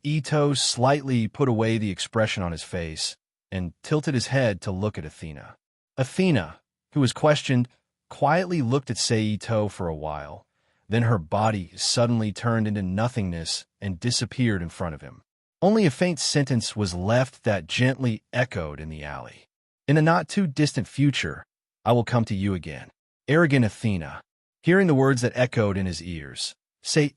Ito slightly put away the expression on his face and tilted his head to look at Athena. Athena, who was questioned, quietly looked at Ito for a while. Then her body suddenly turned into nothingness and disappeared in front of him. Only a faint sentence was left that gently echoed in the alley. In a not-too-distant future, I will come to you again. Arrogant Athena. Hearing the words that echoed in his ears,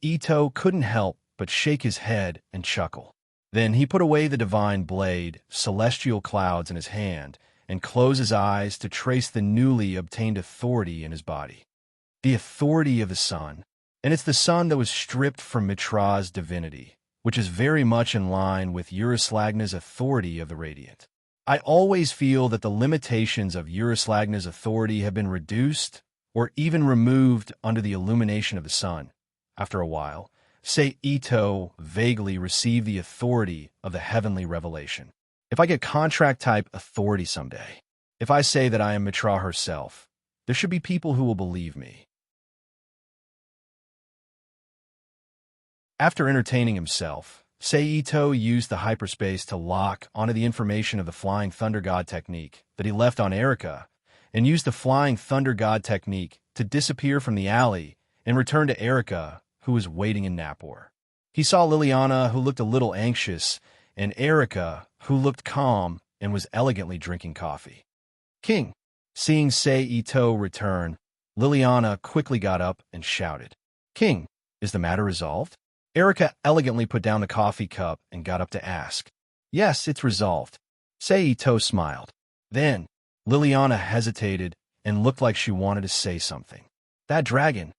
Ito couldn't help but shake his head and chuckle. Then he put away the divine blade, celestial clouds in his hand, and closed his eyes to trace the newly obtained authority in his body. The authority of the sun. And it's the sun that was stripped from Mitra's divinity, which is very much in line with Euryslagna's authority of the radiant. I always feel that the limitations of Euryslagna's authority have been reduced or even removed under the illumination of the sun. After a while, Ito vaguely received the authority of the heavenly revelation. If I get contract-type authority someday, if I say that I am Mitra herself, there should be people who will believe me. After entertaining himself, Seito used the hyperspace to lock onto the information of the Flying Thunder God technique that he left on Erica, and used the Flying Thunder God technique to disappear from the alley and return to Erica, who was waiting in Napor. He saw Liliana, who looked a little anxious, and Erica, who looked calm and was elegantly drinking coffee. King. Seeing Seito return, Liliana quickly got up and shouted, "King, is the matter resolved?" Erica elegantly put down the coffee cup and got up to ask. "Yes, it's resolved." Seito smiled. Then, Liliana hesitated and looked like she wanted to say something. "That dragon."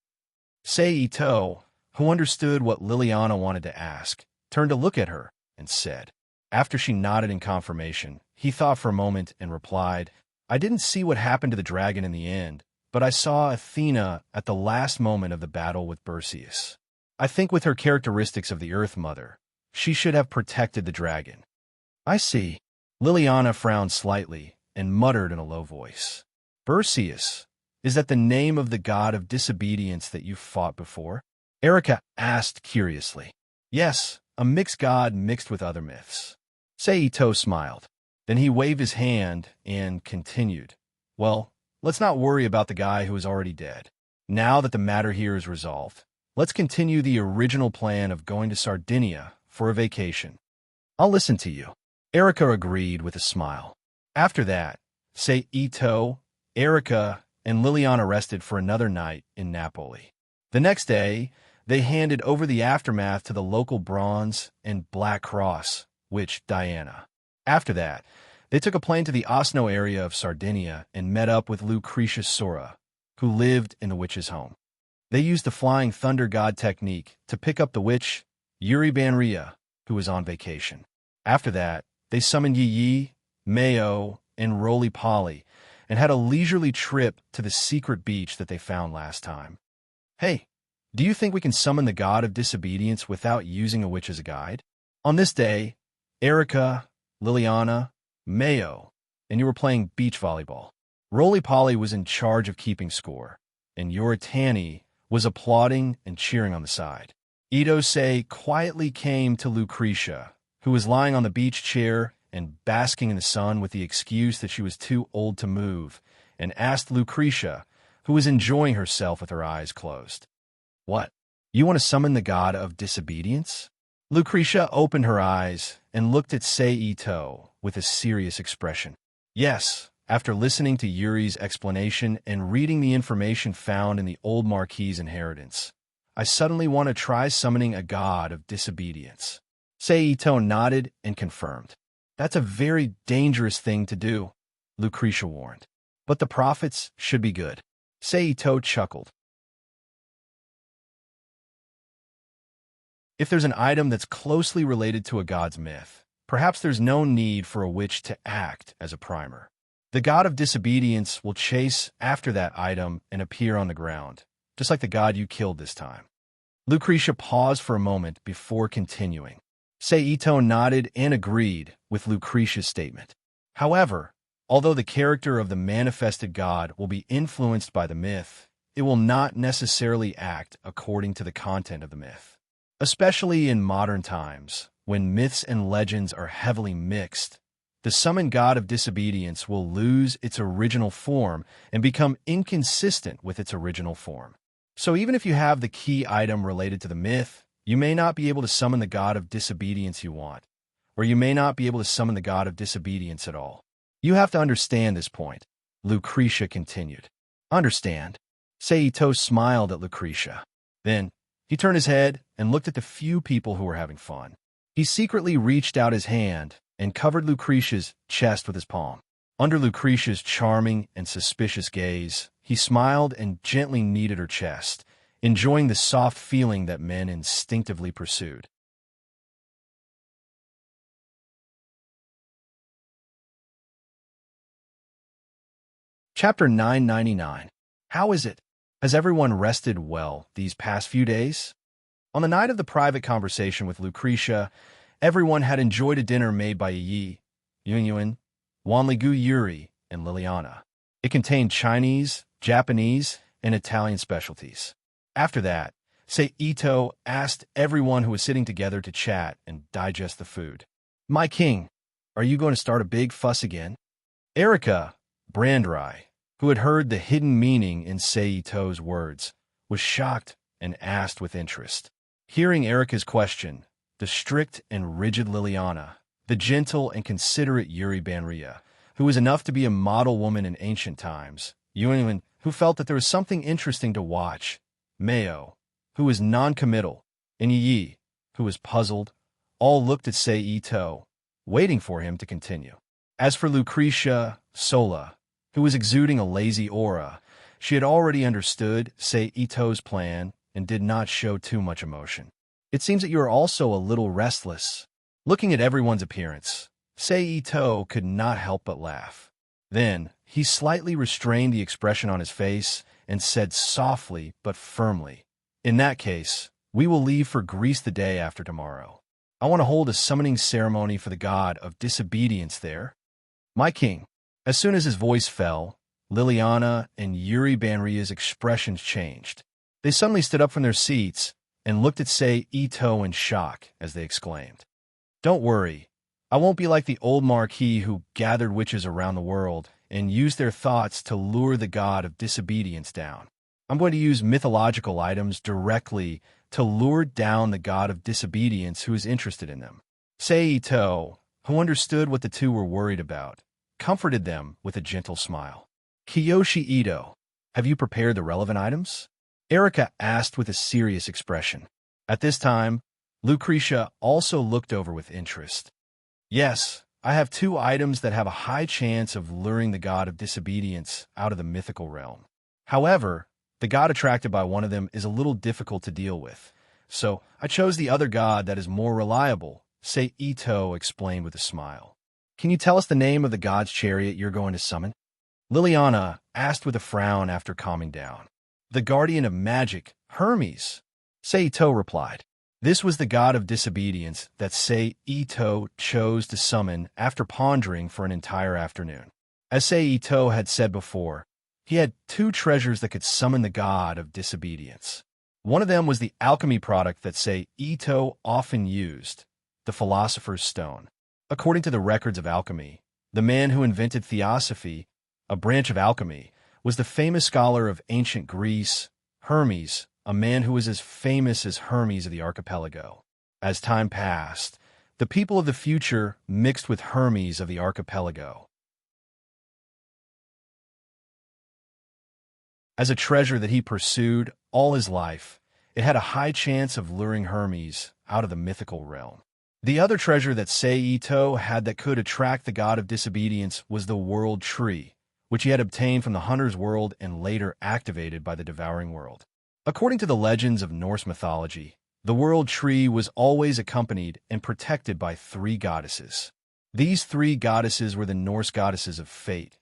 Seito, who understood what Liliana wanted to ask, turned to look at her and said. After she nodded in confirmation, he thought for a moment and replied, "I didn't see what happened to the dragon in the end, but I saw Athena at the last moment of the battle with Perseus. I think with her characteristics of the Earth Mother, she should have protected the dragon." "I see." Liliana frowned slightly and muttered in a low voice. "Perseus, is that the name of the god of disobedience that you've fought before?" Erica asked curiously. "Yes, a mixed god mixed with other myths." Seito smiled. Then he waved his hand and continued, "Well, let's not worry about the guy who is already dead. Now that the matter here is resolved, let's continue the original plan of going to Sardinia for a vacation." "I'll listen to you." Erica agreed with a smile. After that, Seito, Erica, and Liliana rested for another night in Napoli. The next day, they handed over the aftermath to the local Bronze and Black Cross, which Diana. After that, they took a plane to the Osno area of Sardinia and met up with Lucretia Sora, who lived in the witch's home. They used the Flying Thunder God technique to pick up the witch, Yuri Banria, who was on vacation. After that, they summoned Yi, Mayo, and Roly Poly, and had a leisurely trip to the secret beach that they found last time. "Hey, do you think we can summon the god of disobedience without using a witch as a guide?" On this day, Erica, Liliana, Mayo, and you were playing beach volleyball. Roly Poly was in charge of keeping score, and Yoritani was applauding and cheering on the side. Idose quietly came to Lucretia, who was lying on the beach chair and basking in the sun with the excuse that she was too old to move, and asked Lucretia, who was enjoying herself with her eyes closed, "What? You want to summon the god of disobedience?" Lucretia opened her eyes and looked at Seito with a serious expression. "Yes, after listening to Yuri's explanation and reading the information found in the old Marquis's inheritance, I suddenly want to try summoning a god of disobedience." Seito nodded and confirmed. "That's a very dangerous thing to do," Lucretia warned. "But the profits should be good." Seito chuckled. If there's an item that's closely related to a god's myth, perhaps there's no need for a witch to act as a primer. The god of disobedience will chase after that item and appear on the ground, just like the god you killed this time. Lucretia paused for a moment before continuing. Seito nodded and agreed with Lucretia's statement. However, although the character of the manifested god will be influenced by the myth, it will not necessarily act according to the content of the myth. Especially in modern times, when myths and legends are heavily mixed, the summoned god of disobedience will lose its original form and become inconsistent with its original form. So even if you have the key item related to the myth, you may not be able to summon the god of disobedience you want, or you may not be able to summon the god of disobedience at all. You have to understand this point, Lucretia continued. Understand? Seito smiled at Lucretia. Then, he turned his head and looked at the few people who were having fun. He secretly reached out his hand and covered Lucretia's chest with his palm. Under Lucretia's charming and suspicious gaze, he smiled and gently kneaded her chest, enjoying the soft feeling that men instinctively pursued. Chapter 999. How is it? Has everyone rested well these past few days? On the night of the private conversation with Lucretia, everyone had enjoyed a dinner made by Yi, Yunyuan, Wanligu Yuri, and Liliana. It contained Chinese, Japanese, and Italian specialties. After that, Say Ito asked everyone who was sitting together to chat and digest the food. My king, are you going to start a big fuss again? Erica, Brandrai, who had heard the hidden meaning in Seito's words, was shocked and asked with interest. Hearing Erica's question, the strict and rigid Liliana, the gentle and considerate Yuri Banria, who was enough to be a model woman in ancient times, Yuan, who felt that there was something interesting to watch, Mayo, who was non-committal, and Yi, who was puzzled, all looked at Seito, waiting for him to continue. As for Lucretia Sola, who was exuding a lazy aura, she had already understood Seito's plan and did not show too much emotion. It seems that you are also a little restless. Looking at everyone's appearance, Seito could not help but laugh. Then, he slightly restrained the expression on his face and said softly but firmly, "In that case, we will leave for Greece the day after tomorrow. I want to hold a summoning ceremony for the god of disobedience there. My king." As soon as his voice fell, Liliana and Yuri Banria's expressions changed. They suddenly stood up from their seats and looked at Seito in shock as they exclaimed, "Don't worry, I won't be like the old marquis who gathered witches around the world and used their thoughts to lure the god of disobedience down. I'm going to use mythological items directly to lure down the god of disobedience who is interested in them." Seito, who understood what the two were worried about, comforted them with a gentle smile. "Kiyoshi Ito, have you prepared the relevant items?" Erica asked with a serious expression. At this time, Lucretia also looked over with interest. "Yes, I have 2 items that have a high chance of luring the god of disobedience out of the mythical realm. However, the god attracted by one of them is a little difficult to deal with, so I chose the other god that is more reliable," Seito explained with a smile. "Can you tell us the name of the god's chariot you're going to summon?" Liliana asked with a frown after calming down. "The guardian of magic, Hermes," Seito replied. This was the god of disobedience that Seito chose to summon after pondering for an entire afternoon. As Seito had said before, he had 2 treasures that could summon the god of disobedience. One of them was the alchemy product that Seito often used, the Philosopher's Stone. According to the records of alchemy, the man who invented theosophy, a branch of alchemy, was the famous scholar of ancient Greece, Hermes, a man who was as famous as Hermes of the archipelago. As time passed, the people of the future mixed with Hermes of the archipelago. As a treasure that he pursued all his life, it had a high chance of luring Hermes out of the mythical realm. The other treasure that Seito had that could attract the god of disobedience was the World Tree, which he had obtained from the Hunter's World and later activated by the Devouring World. According to the legends of Norse mythology, the World Tree was always accompanied and protected by 3 goddesses. These 3 goddesses were the Norse goddesses of fate,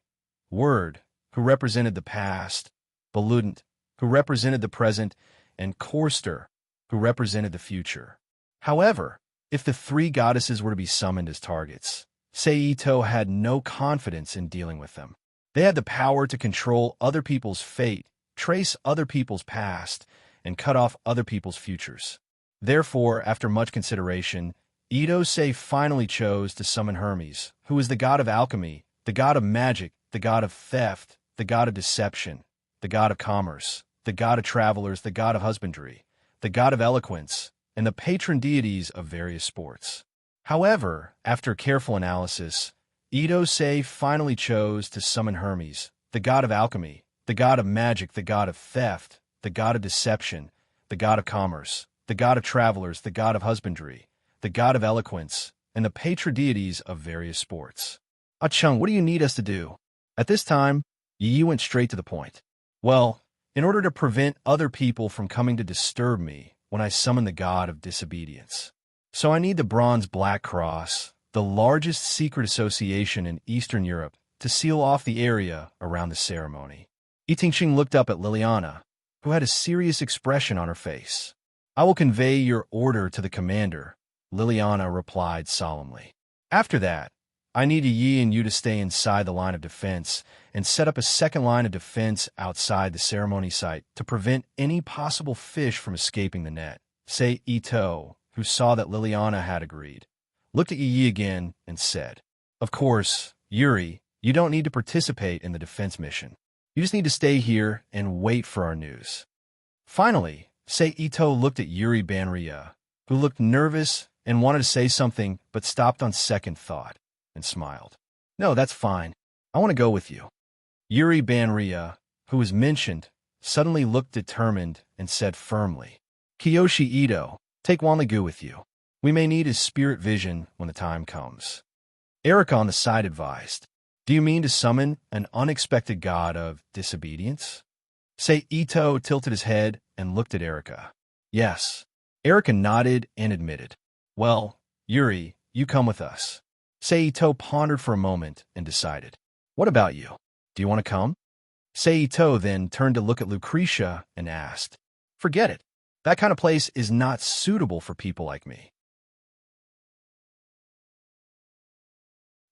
Word, who represented the past, Beludent, who represented the present, and Korster, who represented the future. However, if the 3 goddesses were to be summoned as targets, Seito had no confidence in dealing with them. They had the power to control other people's fate, trace other people's past, and cut off other people's futures. Therefore, after much consideration, Ito-sei finally chose to summon Hermes, who is the god of alchemy, the god of magic, the god of theft, the god of deception, the god of commerce, the god of travelers, the god of husbandry, the god of eloquence, and the patron deities of various sports. However, after careful analysis, Ito-sei finally chose to summon Hermes, the god of alchemy, the god of magic, the god of theft, the god of deception, the god of commerce, the god of travelers, the god of husbandry, the god of eloquence, and the patron deities of various sports. "Ah-chung, what do you need us to do?" At this time, Yi went straight to the point. "Well, in order to prevent other people from coming to disturb me when I summon the god of disobedience. So I need the bronze black cross, the largest secret association in Eastern Europe, to seal off the area around the ceremony." Yitingxing looked up at Liliana, who had a serious expression on her face. "I will convey your order to the commander," Liliana replied solemnly. After that, I need Yi and you to stay inside the line of defense and set up a second line of defense outside the ceremony site to prevent any possible fish from escaping the net. Say Ito, who saw that Liliana had agreed, looked at Yi again and said, "Of course, Yuri, you don't need to participate in the defense mission. You just need to stay here and wait for our news." Finally, Sei Ito looked at Yuri Banria, who looked nervous and wanted to say something but stopped on second thought and smiled. "No, that's fine. I want to go with you." Yuri Banria, who was mentioned, suddenly looked determined and said firmly, "Kiyoshi Ito, take Wanligu with you. We may need his spirit vision when the time comes." Erica on the side advised, "Do you mean to summon an unexpected god of disobedience?" Sei Ito tilted his head and looked at Erica. "Yes." Erica nodded and admitted, "Well, Yuri, you come with us." Sei Ito pondered for a moment and decided, "What about you? Do you want to come?" Sei Ito then turned to look at Lucretia and asked, "Forget it. That kind of place is not suitable for people like me.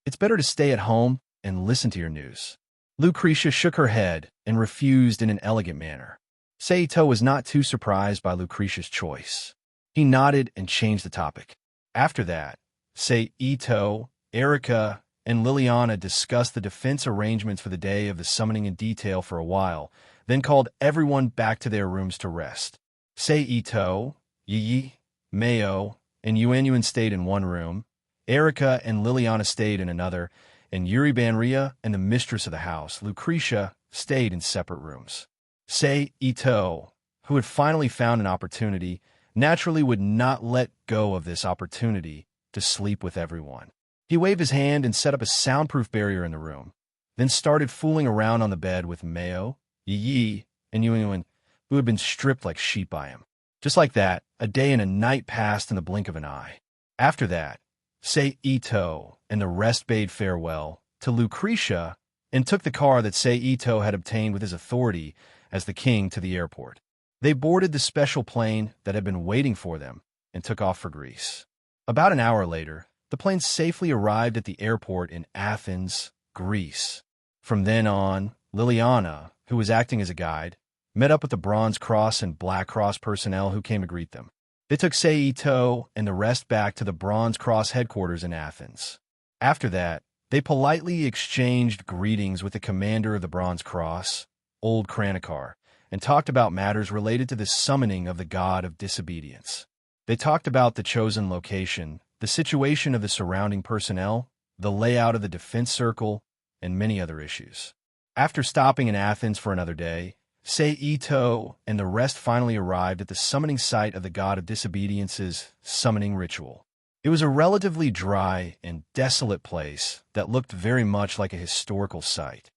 It's better to stay at home and listen to your news." Lucretia shook her head and refused in an elegant manner. Seito was not too surprised by Lucretia's choice. He nodded and changed the topic. After that, Seito, Erica, and Liliana discussed the defense arrangements for the day of the summoning in detail for a while, then called everyone back to their rooms to rest. Seito, Yi, Mayo, and Yuanyuan stayed in one room, Erica and Liliana stayed in another, and Yuri Banria and the mistress of the house, Lucretia, stayed in separate rooms. Seito, who had finally found an opportunity, naturally would not let go of this opportunity to sleep with everyone. He waved his hand and set up a soundproof barrier in the room, then started fooling around on the bed with Mayo, Yi, and Yuanyuan, who had been stripped like sheep by him. Just like that, a day and a night passed in the blink of an eye. After that, Seito and the rest bade farewell to Lucretia and took the car that Seito had obtained with his authority as the king to the airport. They boarded the special plane that had been waiting for them and took off for Greece. About an hour later, the plane safely arrived at the airport in Athens, Greece. From then on, Liliana, who was acting as a guide, met up with the Bronze Cross and Black Cross personnel who came to greet them. They took Seito and the rest back to the Bronze Cross headquarters in Athens. After that, they politely exchanged greetings with the commander of the Bronze Cross, Old Kranikar, and talked about matters related to the summoning of the god of disobedience. They talked about the chosen location, the situation of the surrounding personnel, the layout of the defense circle, and many other issues. After stopping in Athens for another day, Seito and the rest finally arrived at the summoning site of the god of disobedience's summoning ritual. It was a relatively dry and desolate place that looked very much like a historical site.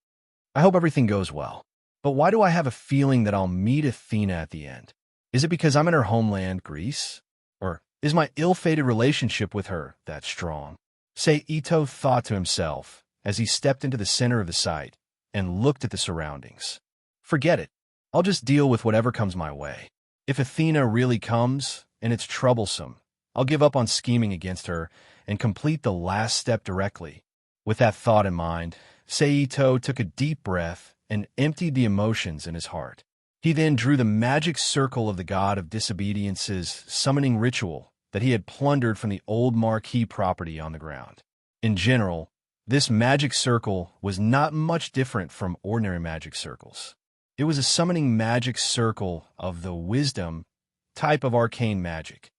I hope everything goes well. But why do I have a feeling that I'll meet Athena at the end? Is it because I'm in her homeland, Greece? Or is my ill-fated relationship with her that strong? Seito thought to himself as he stepped into the center of the site and looked at the surroundings. Forget it. I'll just deal with whatever comes my way. If Athena really comes, and it's troublesome, I'll give up on scheming against her and complete the last step directly. With that thought in mind, Seito took a deep breath and emptied the emotions in his heart. He then drew the magic circle of the god of disobedience's summoning ritual that he had plundered from the old marquee property on the ground. In general, this magic circle was not much different from ordinary magic circles. It was a summoning magic circle of the wisdom type of arcane magic.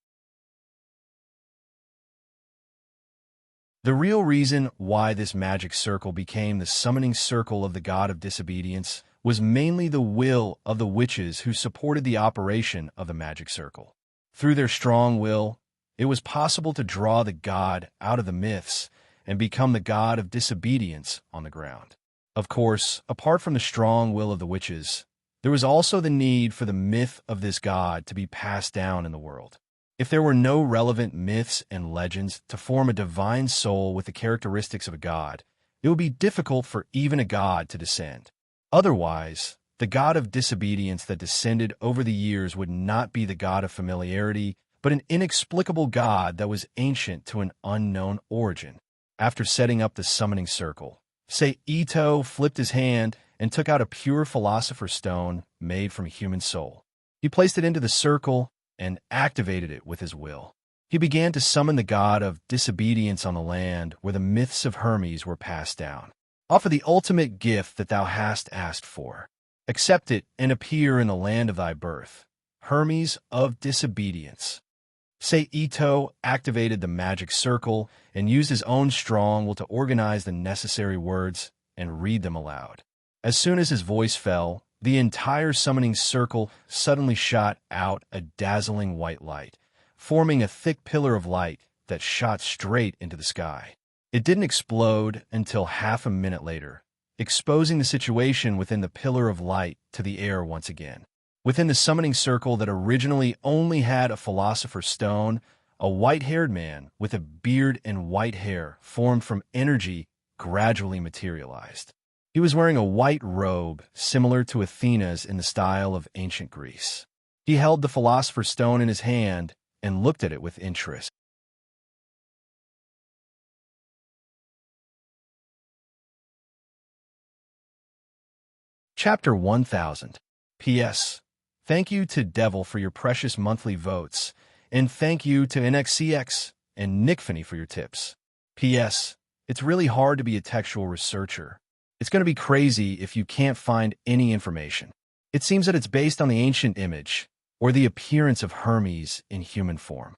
The real reason why this magic circle became the summoning circle of the god of disobedience was mainly the will of the witches who supported the operation of the magic circle. Through their strong will, it was possible to draw the god out of the myths and become the god of disobedience on the ground. Of course, apart from the strong will of the witches, there was also the need for the myth of this god to be passed down in the world. If there were no relevant myths and legends to form a divine soul with the characteristics of a god, it would be difficult for even a god to descend. Otherwise, the god of disobedience that descended over the years would not be the god of familiarity, but an inexplicable god that was ancient to an unknown origin. After setting up the summoning circle, say Ito flipped his hand and took out a pure philosopher's stone made from a human soul. He placed it into the circle and activated it with his will. He began to summon the god of disobedience on the land where the myths of Hermes were passed down. Offer the ultimate gift that thou hast asked for. Accept it and appear in the land of thy birth. Hermes of disobedience. Say Ito activated the magic circle and used his own strong will to organize the necessary words and read them aloud. As soon as his voice fell, the entire summoning circle suddenly shot out a dazzling white light, forming a thick pillar of light that shot straight into the sky. It didn't explode until half a minute later, exposing the situation within the pillar of light to the air once again. Within the summoning circle that originally only had a philosopher's stone, a white-haired man with a beard and white hair formed from energy gradually materialized. He was wearing a white robe similar to Athena's in the style of ancient Greece. He held the philosopher's stone in his hand and looked at it with interest. Chapter 1000. P.S. Thank you to Devil for your precious monthly votes, and thank you to NXCX and Nickfinney for your tips. P.S. It's really hard to be a textual researcher. It's going to be crazy if you can't find any information. It seems that it's based on the ancient image, or the appearance of Hermes in human form.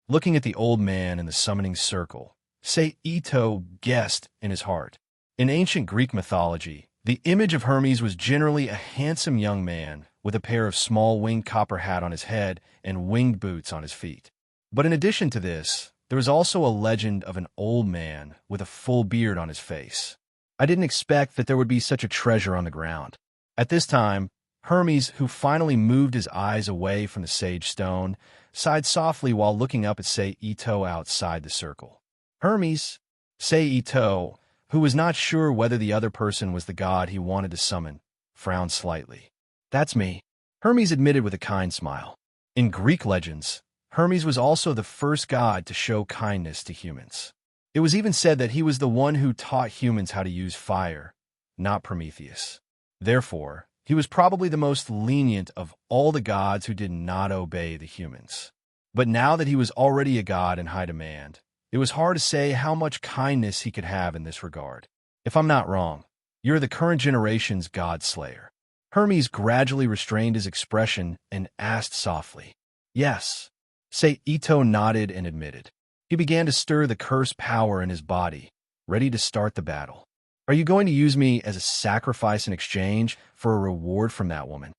Looking at the old man in the summoning circle, say Ito guessed in his heart. In ancient Greek mythology, the image of Hermes was generally a handsome young man with a pair of small winged copper hat on his head and winged boots on his feet. But in addition to this, there was also a legend of an old man with a full beard on his face. I didn't expect that there would be such a treasure on the ground. At this time, Hermes, who finally moved his eyes away from the sage stone, sighed softly while looking up at Sei Ito outside the circle. Hermes, Sei Ito, who was not sure whether the other person was the god he wanted to summon, frowned slightly. That's me, Hermes admitted with a kind smile. In Greek legends, Hermes was also the first god to show kindness to humans. It was even said that he was the one who taught humans how to use fire, not Prometheus. Therefore, he was probably the most lenient of all the gods who did not obey the humans. But now that he was already a god in high demand, it was hard to say how much kindness he could have in this regard. If I'm not wrong, you're the current generation's god slayer. Hermes gradually restrained his expression and asked softly. Yes. Sei Ito nodded and admitted. He began to stir the cursed power in his body, ready to start the battle. Are you going to use me as a sacrifice in exchange for a reward from that woman?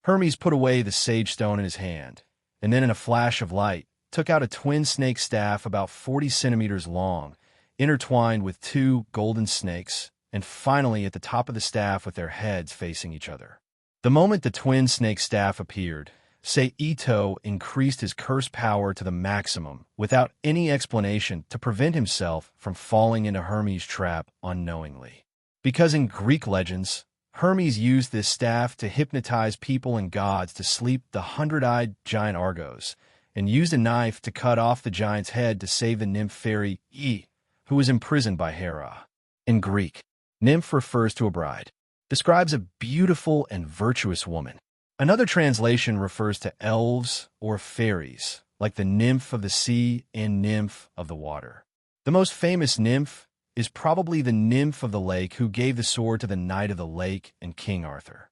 Hermes put away the sage stone in his hand, and then in a flash of light, took out a twin snake staff about 40 centimeters long, intertwined with two golden snakes, and finally at the top of the staff with their heads facing each other. The moment the twin snake staff appeared, Sei Ito increased his curse power to the maximum without any explanation to prevent himself from falling into Hermes' trap unknowingly. Because in Greek legends, Hermes used this staff to hypnotize people and gods to sleep the 100-eyed giant Argos, and used a knife to cut off the giant's head to save the nymph fairy E, who was imprisoned by Hera. In Greek, nymph refers to a bride, describes a beautiful and virtuous woman. Another translation refers to elves or fairies, like the nymph of the sea and nymph of the water. The most famous nymph is probably the nymph of the lake who gave the sword to the Knight of the Lake and King Arthur.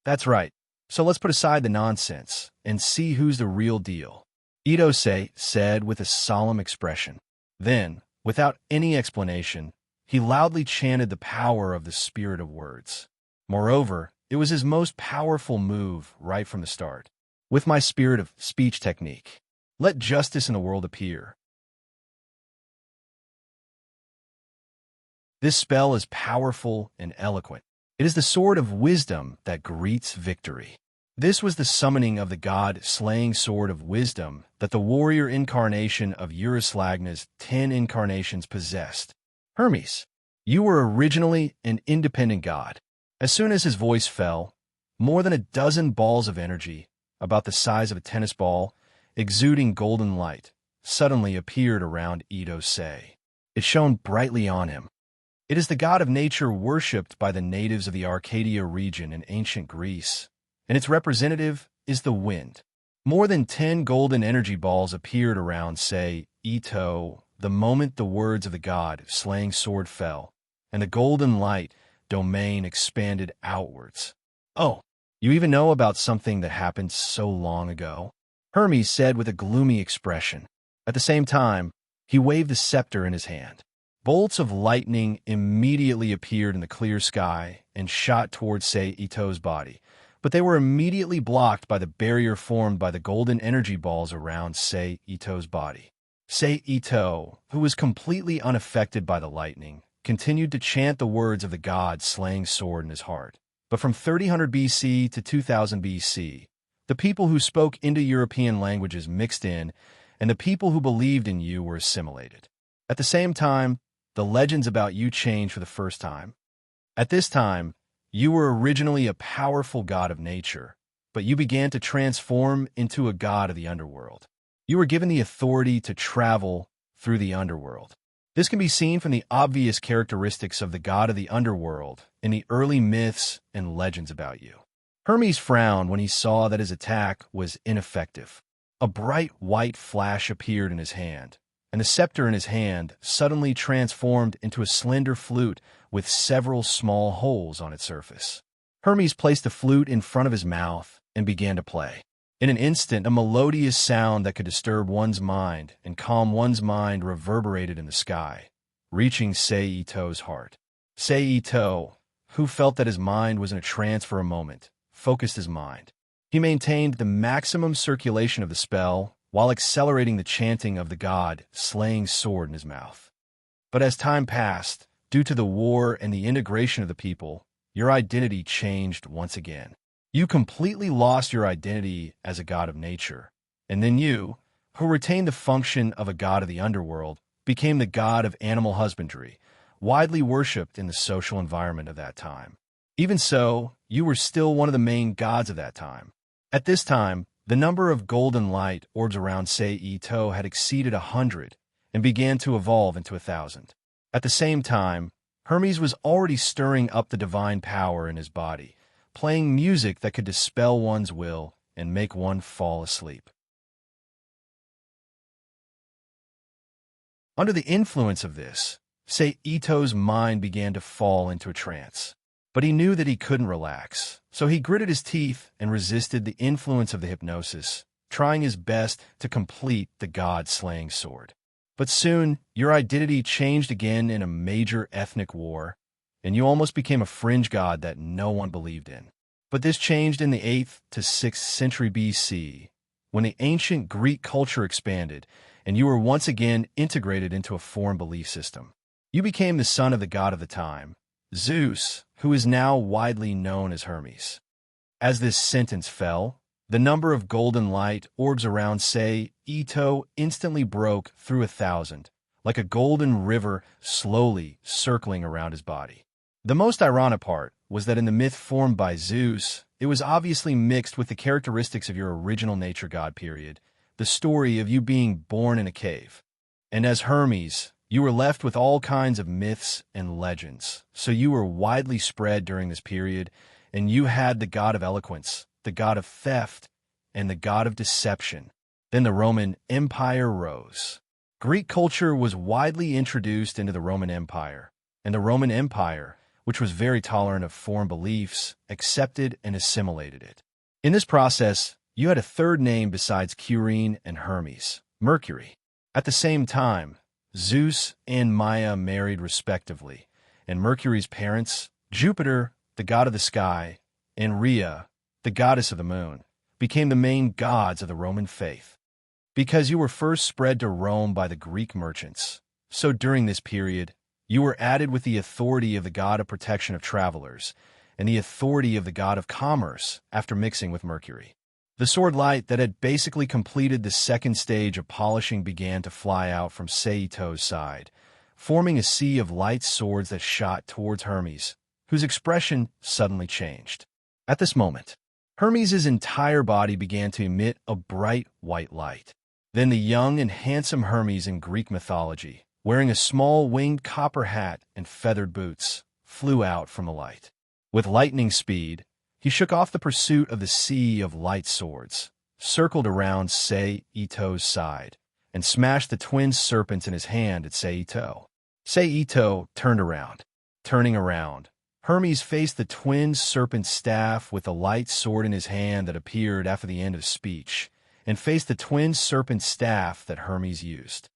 That's right, so let's put aside the nonsense and see who's the real deal. Ito said with a solemn expression. Then, without any explanation, he loudly chanted the power of the spirit of words. Moreover, it was his most powerful move right from the start. With my spirit of speech technique, let justice in the world appear. This spell is powerful and eloquent. It is the sword of wisdom that greets victory. This was the summoning of the god-slaying sword of wisdom that the warrior incarnation of Euryslagna's 10 incarnations possessed. Hermes, you were originally an independent god. As soon as his voice fell, more than a dozen balls of energy, about the size of a tennis ball, exuding golden light, suddenly appeared around Ito Sei. It shone brightly on him. It is the god of nature worshipped by the natives of the Arcadia region in ancient Greece, and its representative is the wind. More than 10 golden energy balls appeared around, say, Ito, the moment the words of the god slaying sword fell, and the golden light domain expanded outwards. Oh, you even know about something that happened so long ago? Hermes said with a gloomy expression. At the same time, he waved the scepter in his hand. Bolts of lightning immediately appeared in the clear sky and shot towards Ito's body, but they were immediately blocked by the barrier formed by the golden energy balls around Ito's body. Ito, who was completely unaffected by the lightning, continued to chant the words of the god's slaying sword in his heart. But from 3000 BC to 2000 BC, the people who spoke Indo-European languages mixed in, and the people who believed in you were assimilated. At the same time, the legends about you changed for the first time. At this time, you were originally a powerful god of nature, but you began to transform into a god of the underworld. You were given the authority to travel through the underworld. This can be seen from the obvious characteristics of the god of the underworld in the early myths and legends about you. Hermes frowned when he saw that his attack was ineffective. A bright white flash appeared in his hand, and the scepter in his hand suddenly transformed into a slender flute with several small holes on its surface. Hermes placed the flute in front of his mouth and began to play. In an instant, a melodious sound that could disturb one's mind and calm one's mind reverberated in the sky, reaching Ito's heart. Ito, who felt that his mind was in a trance for a moment, focused his mind. He maintained the maximum circulation of the spell while accelerating the chanting of the god slaying sword in his mouth. But as time passed, due to the war and the integration of the people, your identity changed once again. You completely lost your identity as a god of nature, and then you, who retained the function of a god of the underworld, became the god of animal husbandry, widely worshipped in the social environment of that time. Even so, you were still one of the main gods of that time. At this time, the number of golden light orbs around Ito had exceeded 100 and began to evolve into 1,000. At the same time, Hermes was already stirring up the divine power in his body, playing music that could dispel one's will and make one fall asleep. Under the influence of this, Ito's mind began to fall into a trance. But he knew that he couldn't relax, so he gritted his teeth and resisted the influence of the hypnosis, trying his best to complete the god-slaying sword. But soon, your identity changed again in a major ethnic war, and you almost became a fringe god that no one believed in. But this changed in the 8th to 6th century BC, when the ancient Greek culture expanded, and you were once again integrated into a foreign belief system. You became the son of the god of the time, Zeus, who is now widely known as Hermes. As this sentence fell, the number of golden light orbs around Ito instantly broke through 1,000, like a golden river slowly circling around his body. The most ironic part was that in the myth formed by Zeus, it was obviously mixed with the characteristics of your original nature god period, the story of you being born in a cave. And as Hermes, you were left with all kinds of myths and legends, so you were widely spread during this period, and you had the god of eloquence, the god of theft, and the god of deception. Then the Roman Empire rose. Greek culture was widely introduced into the Roman Empire, and the Roman Empire, which was very tolerant of foreign beliefs, accepted and assimilated it. In this process, you had a third name besides Serene and Hermes, Mercury. At the same time, Zeus and Maia married respectively, and Mercury's parents, Jupiter, the god of the sky, and Rhea, the goddess of the moon, became the main gods of the Roman faith. Because you were first spread to Rome by the Greek merchants, so during this period, you were added with the authority of the god of protection of travelers and the authority of the god of commerce after mixing with Mercury. The sword light that had basically completed the second stage of polishing began to fly out from Ito's side, forming a sea of light swords that shot towards Hermes, whose expression suddenly changed. At this moment, Hermes' entire body began to emit a bright white light. Then the young and handsome Hermes in Greek mythology, wearing a small winged copper hat and feathered boots, flew out from the light. With lightning speed, he shook off the pursuit of the sea of light swords, circled around Sei-Ito's side, and smashed the twin serpents in his hand at Sei-Ito. Sei-Ito turned around. Turning around, Hermes faced the twin serpent staff with the light sword in his hand that appeared after the end of speech, and faced the twin serpent staff that Hermes used.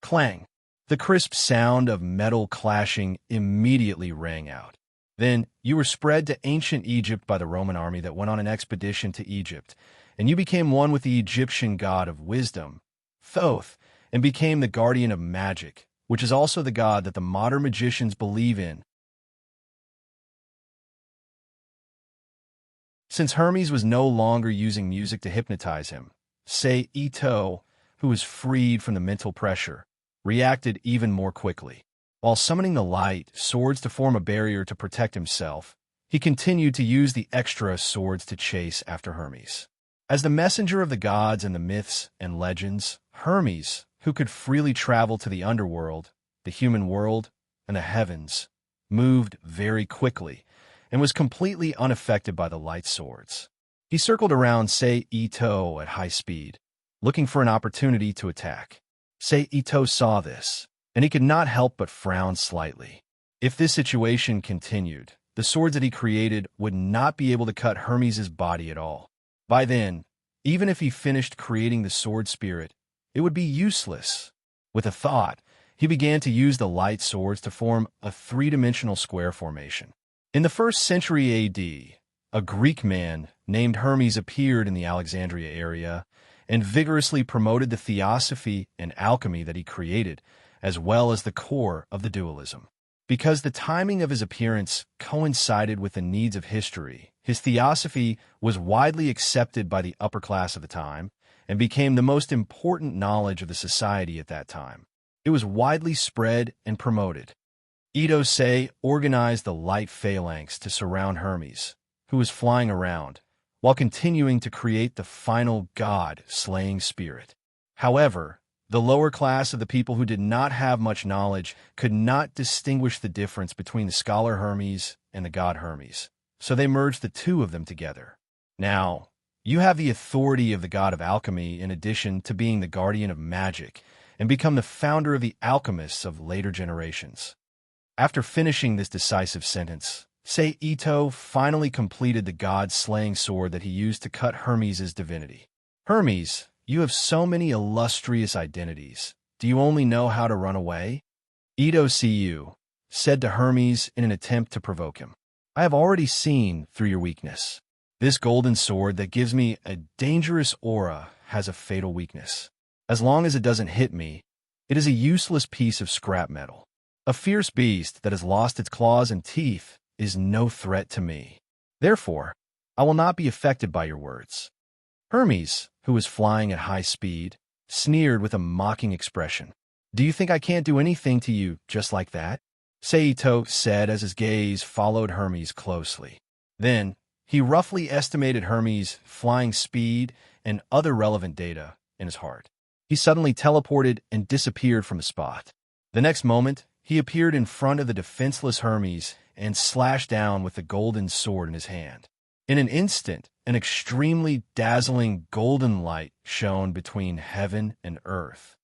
Clang! The crisp sound of metal clashing immediately rang out. Then you were spread to ancient Egypt by the Roman army that went on an expedition to Egypt, and you became one with the Egyptian god of wisdom, Thoth, and became the guardian of magic, which is also the god that the modern magicians believe in. Since Hermes was no longer using music to hypnotize him, Sei-Ito, who was freed from the mental pressure, reacted even more quickly. While summoning the light swords to form a barrier to protect himself, he continued to use the extra swords to chase after Hermes. As the messenger of the gods and the myths and legends, Hermes, who could freely travel to the underworld, the human world, and the heavens, moved very quickly and was completely unaffected by the light swords. He circled around Sei-Ito at high speed, looking for an opportunity to attack. Sei-Ito saw this, and he could not help but frown slightly. If this situation continued, the swords that he created would not be able to cut Hermes' body at all. By then, even if he finished creating the sword spirit, it would be useless. With a thought, he began to use the light swords to form a three-dimensional square formation. In the 1st century AD, a Greek man named Hermes appeared in the Alexandria area and vigorously promoted the theosophy and alchemy that he created, as well as the core of the dualism. Because the timing of his appearance coincided with the needs of history, his theosophy was widely accepted by the upper class of the time and became the most important knowledge of the society at that time. It was widely spread and promoted. Ito-sei organized the light phalanx to surround Hermes, who was flying around, while continuing to create the final god-slaying spirit. However, the lower class of the people who did not have much knowledge could not distinguish the difference between the scholar Hermes and the god Hermes, so they merged the two of them together. Now, you have the authority of the god of alchemy in addition to being the guardian of magic, and become the founder of the alchemists of later generations. After finishing this decisive sentence, Sei-Ito finally completed the god-slaying sword that he used to cut Hermes' divinity. Hermes, you have so many illustrious identities. Do you only know how to run away? Ito-cu said to Hermes in an attempt to provoke him. I have already seen through your weakness. This golden sword that gives me a dangerous aura has a fatal weakness. As long as it doesn't hit me, it is a useless piece of scrap metal. A fierce beast that has lost its claws and teeth is no threat to me. Therefore, I will not be affected by your words. Hermes, who was flying at high speed, sneered with a mocking expression. Do you think I can't do anything to you just like that? Sei-Ito said as his gaze followed Hermes closely. Then, he roughly estimated Hermes' flying speed and other relevant data in his heart. He suddenly teleported and disappeared from the spot. The next moment, he appeared in front of the defenseless Hermes and slashed down with the golden sword in his hand. In an instant, an extremely dazzling golden light shone between heaven and earth.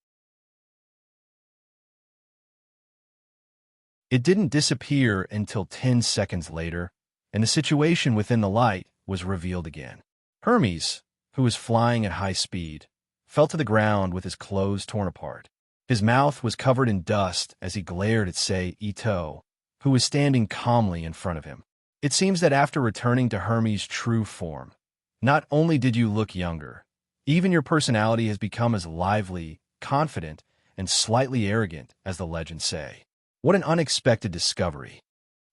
It didn't disappear until 10 seconds later, and the situation within the light was revealed again. Hermes, who was flying at high speed, fell to the ground with his clothes torn apart. His mouth was covered in dust as he glared at Sei-Ito, who was standing calmly in front of him. It seems that after returning to Hermes' true form, not only did you look younger, even your personality has become as lively, confident, and slightly arrogant as the legends say. What an unexpected discovery,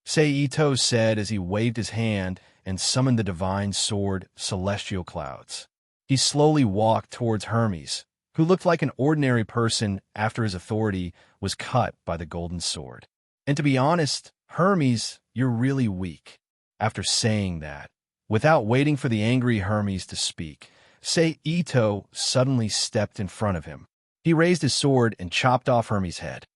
Sei-Ito said as he waved his hand and summoned the divine sword, Celestial Clouds. He slowly walked towards Hermes, who looked like an ordinary person after his authority was cut by the golden sword. And to be honest, Hermes, you're really weak. After saying that, without waiting for the angry Hermes to speak, Sei-Ito suddenly stepped in front of him. He raised his sword and chopped off Hermes' head.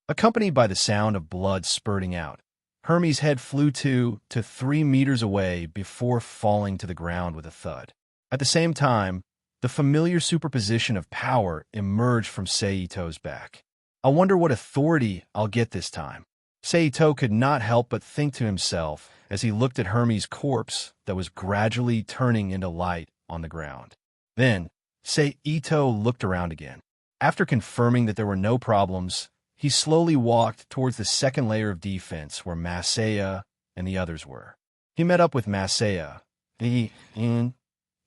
accompanied by the sound of blood spurting out. Hermes' head flew 2 to 3 meters away before falling to the ground with a thud. At the same time, the familiar superposition of power emerged from Seito's back. I wonder what authority I'll get this time. Seito could not help but think to himself as he looked at Hermes' corpse that was gradually turning into light on the ground. Then, Seito looked around again. After confirming that there were no problems, he slowly walked towards the second layer of defense where Masaya and the others were. He met up with Masaya,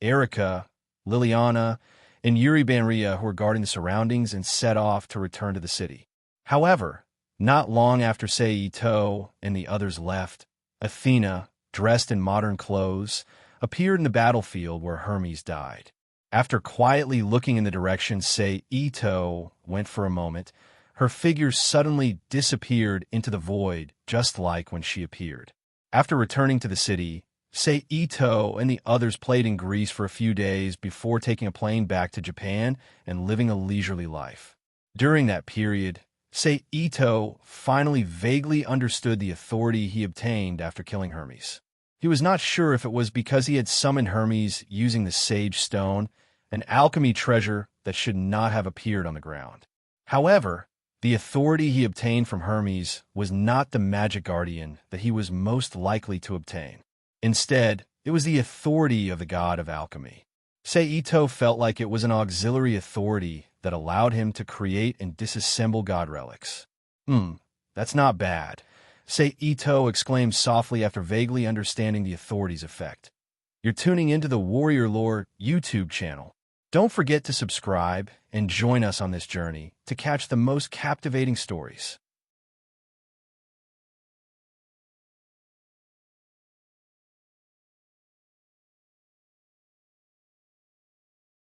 Erika, Liliana, and Yuri Banria, who were guarding the surroundings, and set off to return to the city. However, not long after Seito and the others left, Athena, dressed in modern clothes, appeared in the battlefield where Hermes died. After quietly looking in the direction Seito went for a moment, her figure suddenly disappeared into the void, just like when she appeared. After returning to the city, Seito and the others played in Greece for a few days before taking a plane back to Japan and living a leisurely life. During that period, Seito finally vaguely understood the authority he obtained after killing Hermes. He was not sure if it was because he had summoned Hermes using the Sage Stone, an alchemy treasure that should not have appeared on the ground. However, the authority he obtained from Hermes was not the magic guardian that he was most likely to obtain. Instead, it was the authority of the god of alchemy. Seito felt like it was an auxiliary authority that allowed him to create and disassemble god relics. That's not bad, Seito exclaimed softly after vaguely understanding the authority's effect. You're tuning into the Warrior Lore YouTube channel. Don't forget to subscribe and join us on this journey to catch the most captivating stories.